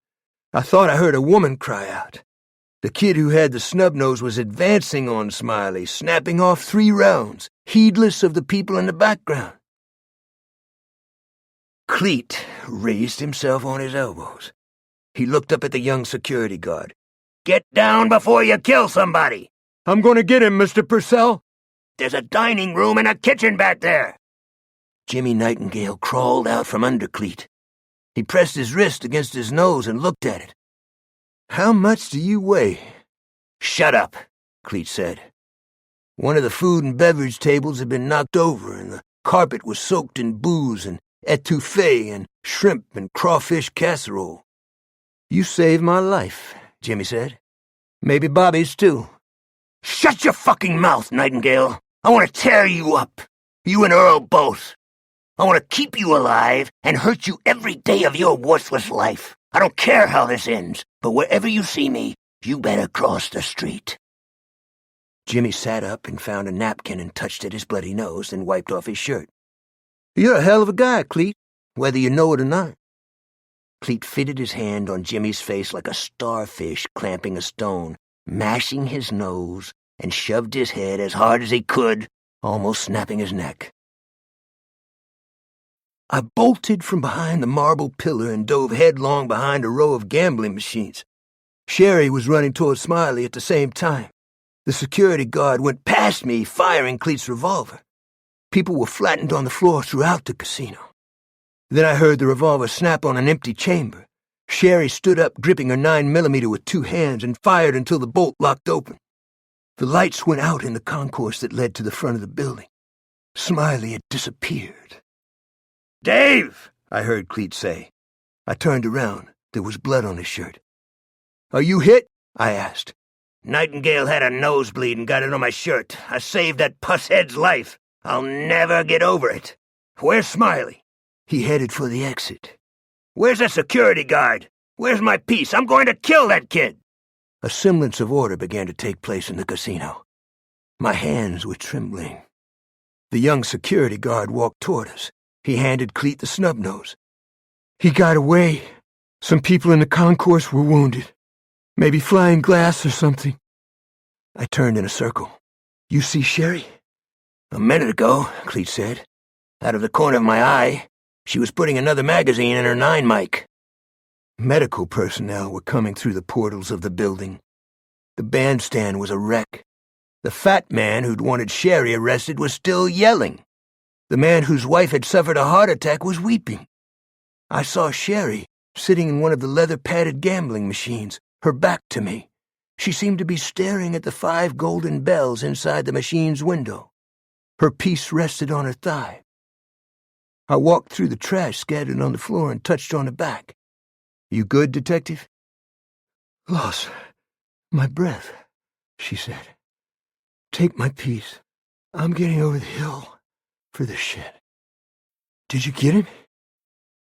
I thought I heard a woman cry out. The kid who had the snub-nose was advancing on Smiley, snapping off 3 rounds, heedless of the people in the background. Cleet raised himself on his elbows. He looked up at the young security guard. "Get down before you kill somebody." "I'm going to get him, Mr. Purcell." "There's a dining room and a kitchen back there." Jimmy Nightingale crawled out from under Cleet. He pressed his wrist against his nose and looked at it. "How much do you weigh?" "Shut up," Cleet said. One of the food and beverage tables had been knocked over, and the carpet was soaked in booze and etouffee and shrimp and crawfish casserole. "You saved my life," Jimmy said. "Maybe Bobby's too." "Shut your fucking mouth, Nightingale. I want to tear you up. You and Earl both. I want to keep you alive and hurt you every day of your worthless life. I don't care how this ends, but wherever you see me, you better cross the street." Jimmy sat up and found a napkin and touched at his bloody nose, then wiped off his shirt. "You're a hell of a guy, Cleet, whether you know it or not." Cleet fitted his hand on Jimmy's face like a starfish clamping a stone, mashing his nose, and shoved his head as hard as he could, almost snapping his neck. I bolted from behind the marble pillar and dove headlong behind a row of gambling machines. Sherry was running toward Smiley at the same time. The security guard went past me, firing Cleet's revolver. People were flattened on the floor throughout the casino. Then I heard the revolver snap on an empty chamber. Sherry stood up, gripping her 9mm with 2 hands, and fired until the bolt locked open. The lights went out in the concourse that led to the front of the building. Smiley had disappeared. "Dave!" I heard Cleet say. I turned around. There was blood on his shirt. "Are you hit?" I asked. "Nightingale had a nosebleed and got it on my shirt. I saved that pusshead's life. I'll never get over it. Where's Smiley?" He headed for the exit. "Where's the security guard? Where's my piece? I'm going to kill that kid!" A semblance of order began to take place in the casino. My hands were trembling. The young security guard walked toward us. He handed Cleet the snub-nose. "He got away. Some people in the concourse were wounded. Maybe flying glass or something." I turned in a circle. "You see Sherry?" "A minute ago," Cleet said. "Out of the corner of my eye, she was putting another magazine in her 9 mic." Medical personnel were coming through the portals of the building. The bandstand was a wreck. The fat man who'd wanted Sherry arrested was still yelling. The man whose wife had suffered a heart attack was weeping. I saw Sherry sitting in one of the leather-padded gambling machines, her back to me. She seemed to be staring at the 5 golden bells inside the machine's window. Her piece rested on her thigh. I walked through the trash scattered on the floor and touched on her back. "You good, detective?" "Lost my breath," she said. "Take my piece. I'm getting over the hill for this shit." "Did you get him?"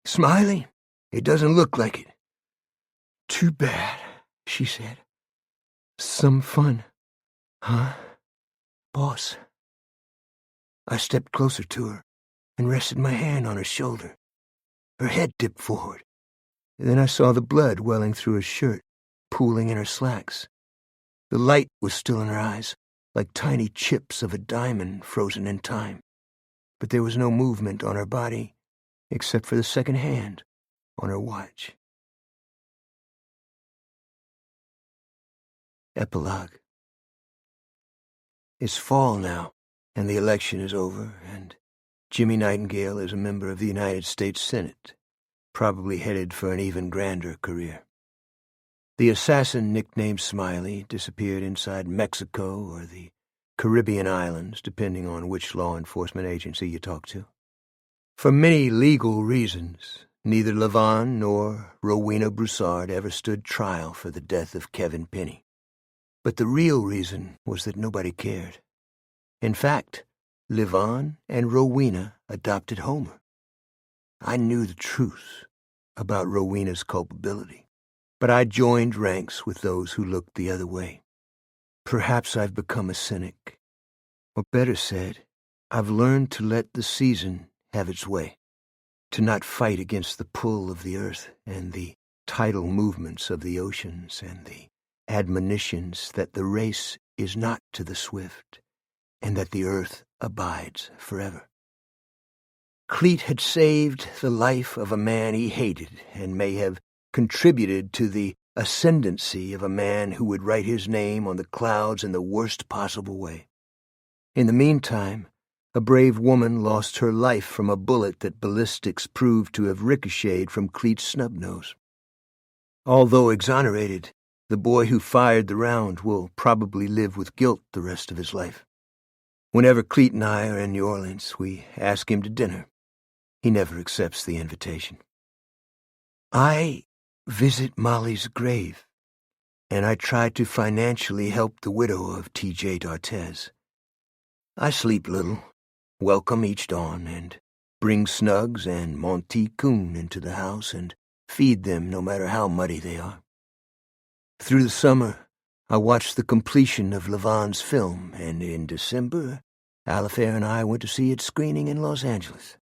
"Smiley? It doesn't look like it." "Too bad," she said. "Some fun, huh, boss?" I stepped closer to her and rested my hand on her shoulder. Her head dipped forward. Then I saw the blood welling through her shirt, pooling in her slacks. The light was still in her eyes, like tiny chips of a diamond frozen in time. But there was no movement on her body, except for the second hand on her watch. Epilogue. It's fall now, and the election is over, and Jimmy Nightingale is a member of the United States Senate, probably headed for an even grander career. The assassin nicknamed Smiley disappeared inside Mexico or the Caribbean islands, depending on which law enforcement agency you talk to. For many legal reasons, neither Levon nor Rowena Broussard ever stood trial for the death of Kevin Penny. But the real reason was that nobody cared. In fact, Levon and Rowena adopted Homer. I knew the truth about Rowena's culpability, but I joined ranks with those who looked the other way. Perhaps I've become a cynic. Or better said, I've learned to let the season have its way, to not fight against the pull of the earth and the tidal movements of the oceans and the admonitions that the race is not to the swift and that the earth abides forever. Cleet had saved the life of a man he hated and may have contributed to the ascendancy of a man who would write his name on the clouds in the worst possible way. In the meantime, a brave woman lost her life from a bullet that ballistics proved to have ricocheted from Cleet's snub-nose. Although exonerated, the boy who fired the round will probably live with guilt the rest of his life. Whenever Cleet and I are in New Orleans, we ask him to dinner. He never accepts the invitation. I visit Molly's grave, and I try to financially help the widow of T.J. D'Artez. I sleep little, welcome each dawn, and bring Snugs and Monty Coon into the house and feed them no matter how muddy they are. Through the summer, I watched the completion of Levon's film, and in December, Alifair and I went to see its screening in Los Angeles.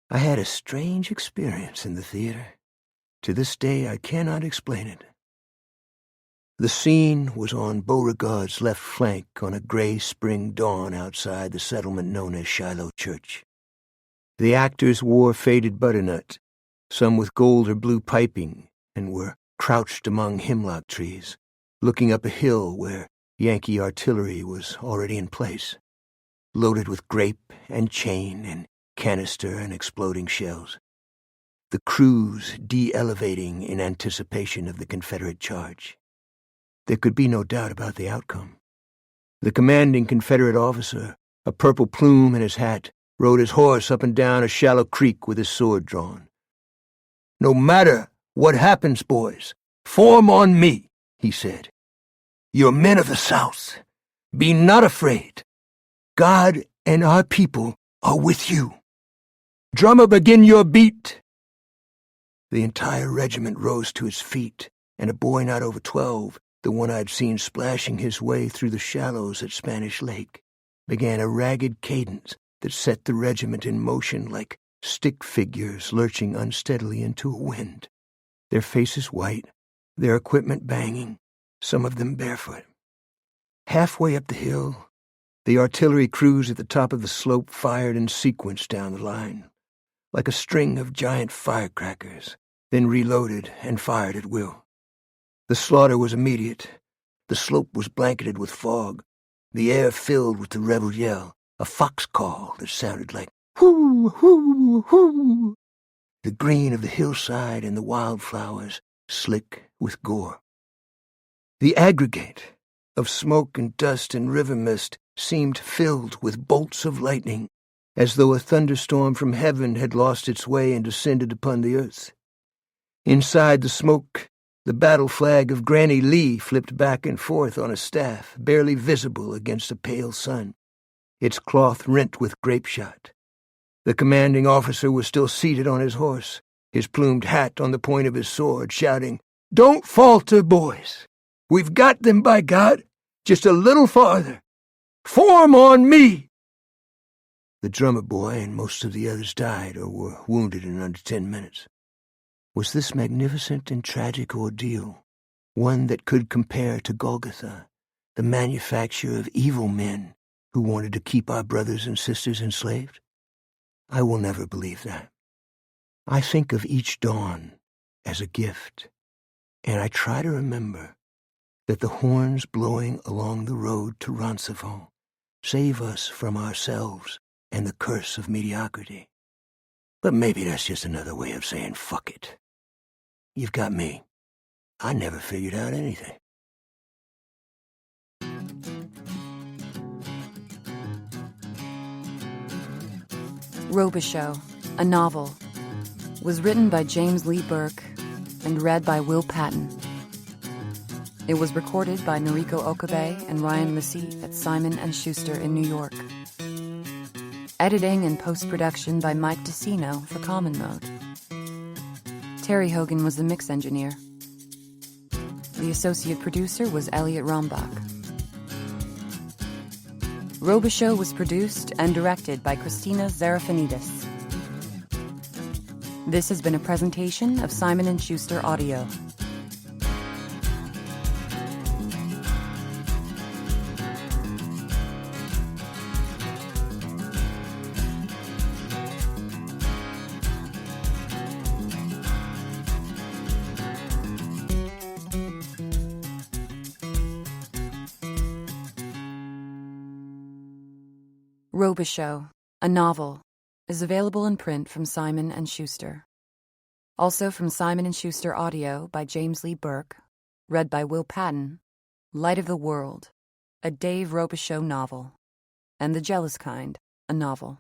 I had a strange experience in the theater. To this day, I cannot explain it. The scene was on Beauregard's left flank on a gray spring dawn outside the settlement known as Shiloh Church. The actors wore faded butternut, some with gold or blue piping, and were crouched among hemlock trees, looking up a hill where Yankee artillery was already in place, loaded with grape and chain and canister and exploding shells. The crews de-elevating in anticipation of the Confederate charge. There could be no doubt about the outcome. The commanding Confederate officer, a purple plume in his hat, rode his horse up and down a shallow creek with his sword drawn. "No matter what happens, boys, form on me," he said. "You're men of the South. Be not afraid. God and our people are with you." Drummer, begin your beat. The entire regiment rose to its feet, and a boy not over 12, the one I'd seen splashing his way through the shallows at Spanish Lake, began a ragged cadence that set the regiment in motion like stick figures lurching unsteadily into a wind, their faces white, their equipment banging, some of them barefoot. Halfway up the hill, the artillery crews at the top of the slope fired in sequence down the line, like a string of giant firecrackers, then reloaded and fired at will. The slaughter was immediate. The slope was blanketed with fog, the air filled with the rebel yell, a fox call that sounded like "hoo, hoo, hoo." The green of the hillside and the wildflowers slick with gore. The aggregate of smoke and dust and river mist seemed filled with bolts of lightning, as though a thunderstorm from heaven had lost its way and descended upon the earth. Inside the smoke, the battle flag of Granny Lee flipped back and forth on a staff, barely visible against a pale sun, its cloth rent with grape shot. The commanding officer was still seated on his horse, his plumed hat on the point of his sword, shouting, "Don't falter, boys! We've got them, by God! Just a little farther! Form on me!" The drummer boy and most of the others died or were wounded in under 10 minutes. Was this magnificent and tragic ordeal one that could compare to Golgotha, the manufacture of evil men who wanted to keep our brothers and sisters enslaved? I will never believe that. I think of each dawn as a gift, and I try to remember that the horns blowing along the road to Roncesvalles save us from ourselves and the curse of mediocrity. But maybe that's just another way of saying fuck it. You've got me. I never figured out anything. Robicheaux, a novel, was written by James Lee Burke and read by Will Patton. It was recorded by Noriko Okabe and Ryan Lissy at Simon & Schuster in New York. Editing and post-production by Mike DeCino for Common Mode. Terry Hogan was the mix engineer. The associate producer was Elliot Rombach. Robicheaux was produced and directed by Christina Zarafanidis. This has been a presentation of Simon & Schuster Audio. Robicheaux, a novel, is available in print from Simon & Schuster. Also from Simon & Schuster Audio by James Lee Burke, read by Will Patton, Light of the World, a Dave Robicheaux novel, and The Jealous Kind, a novel.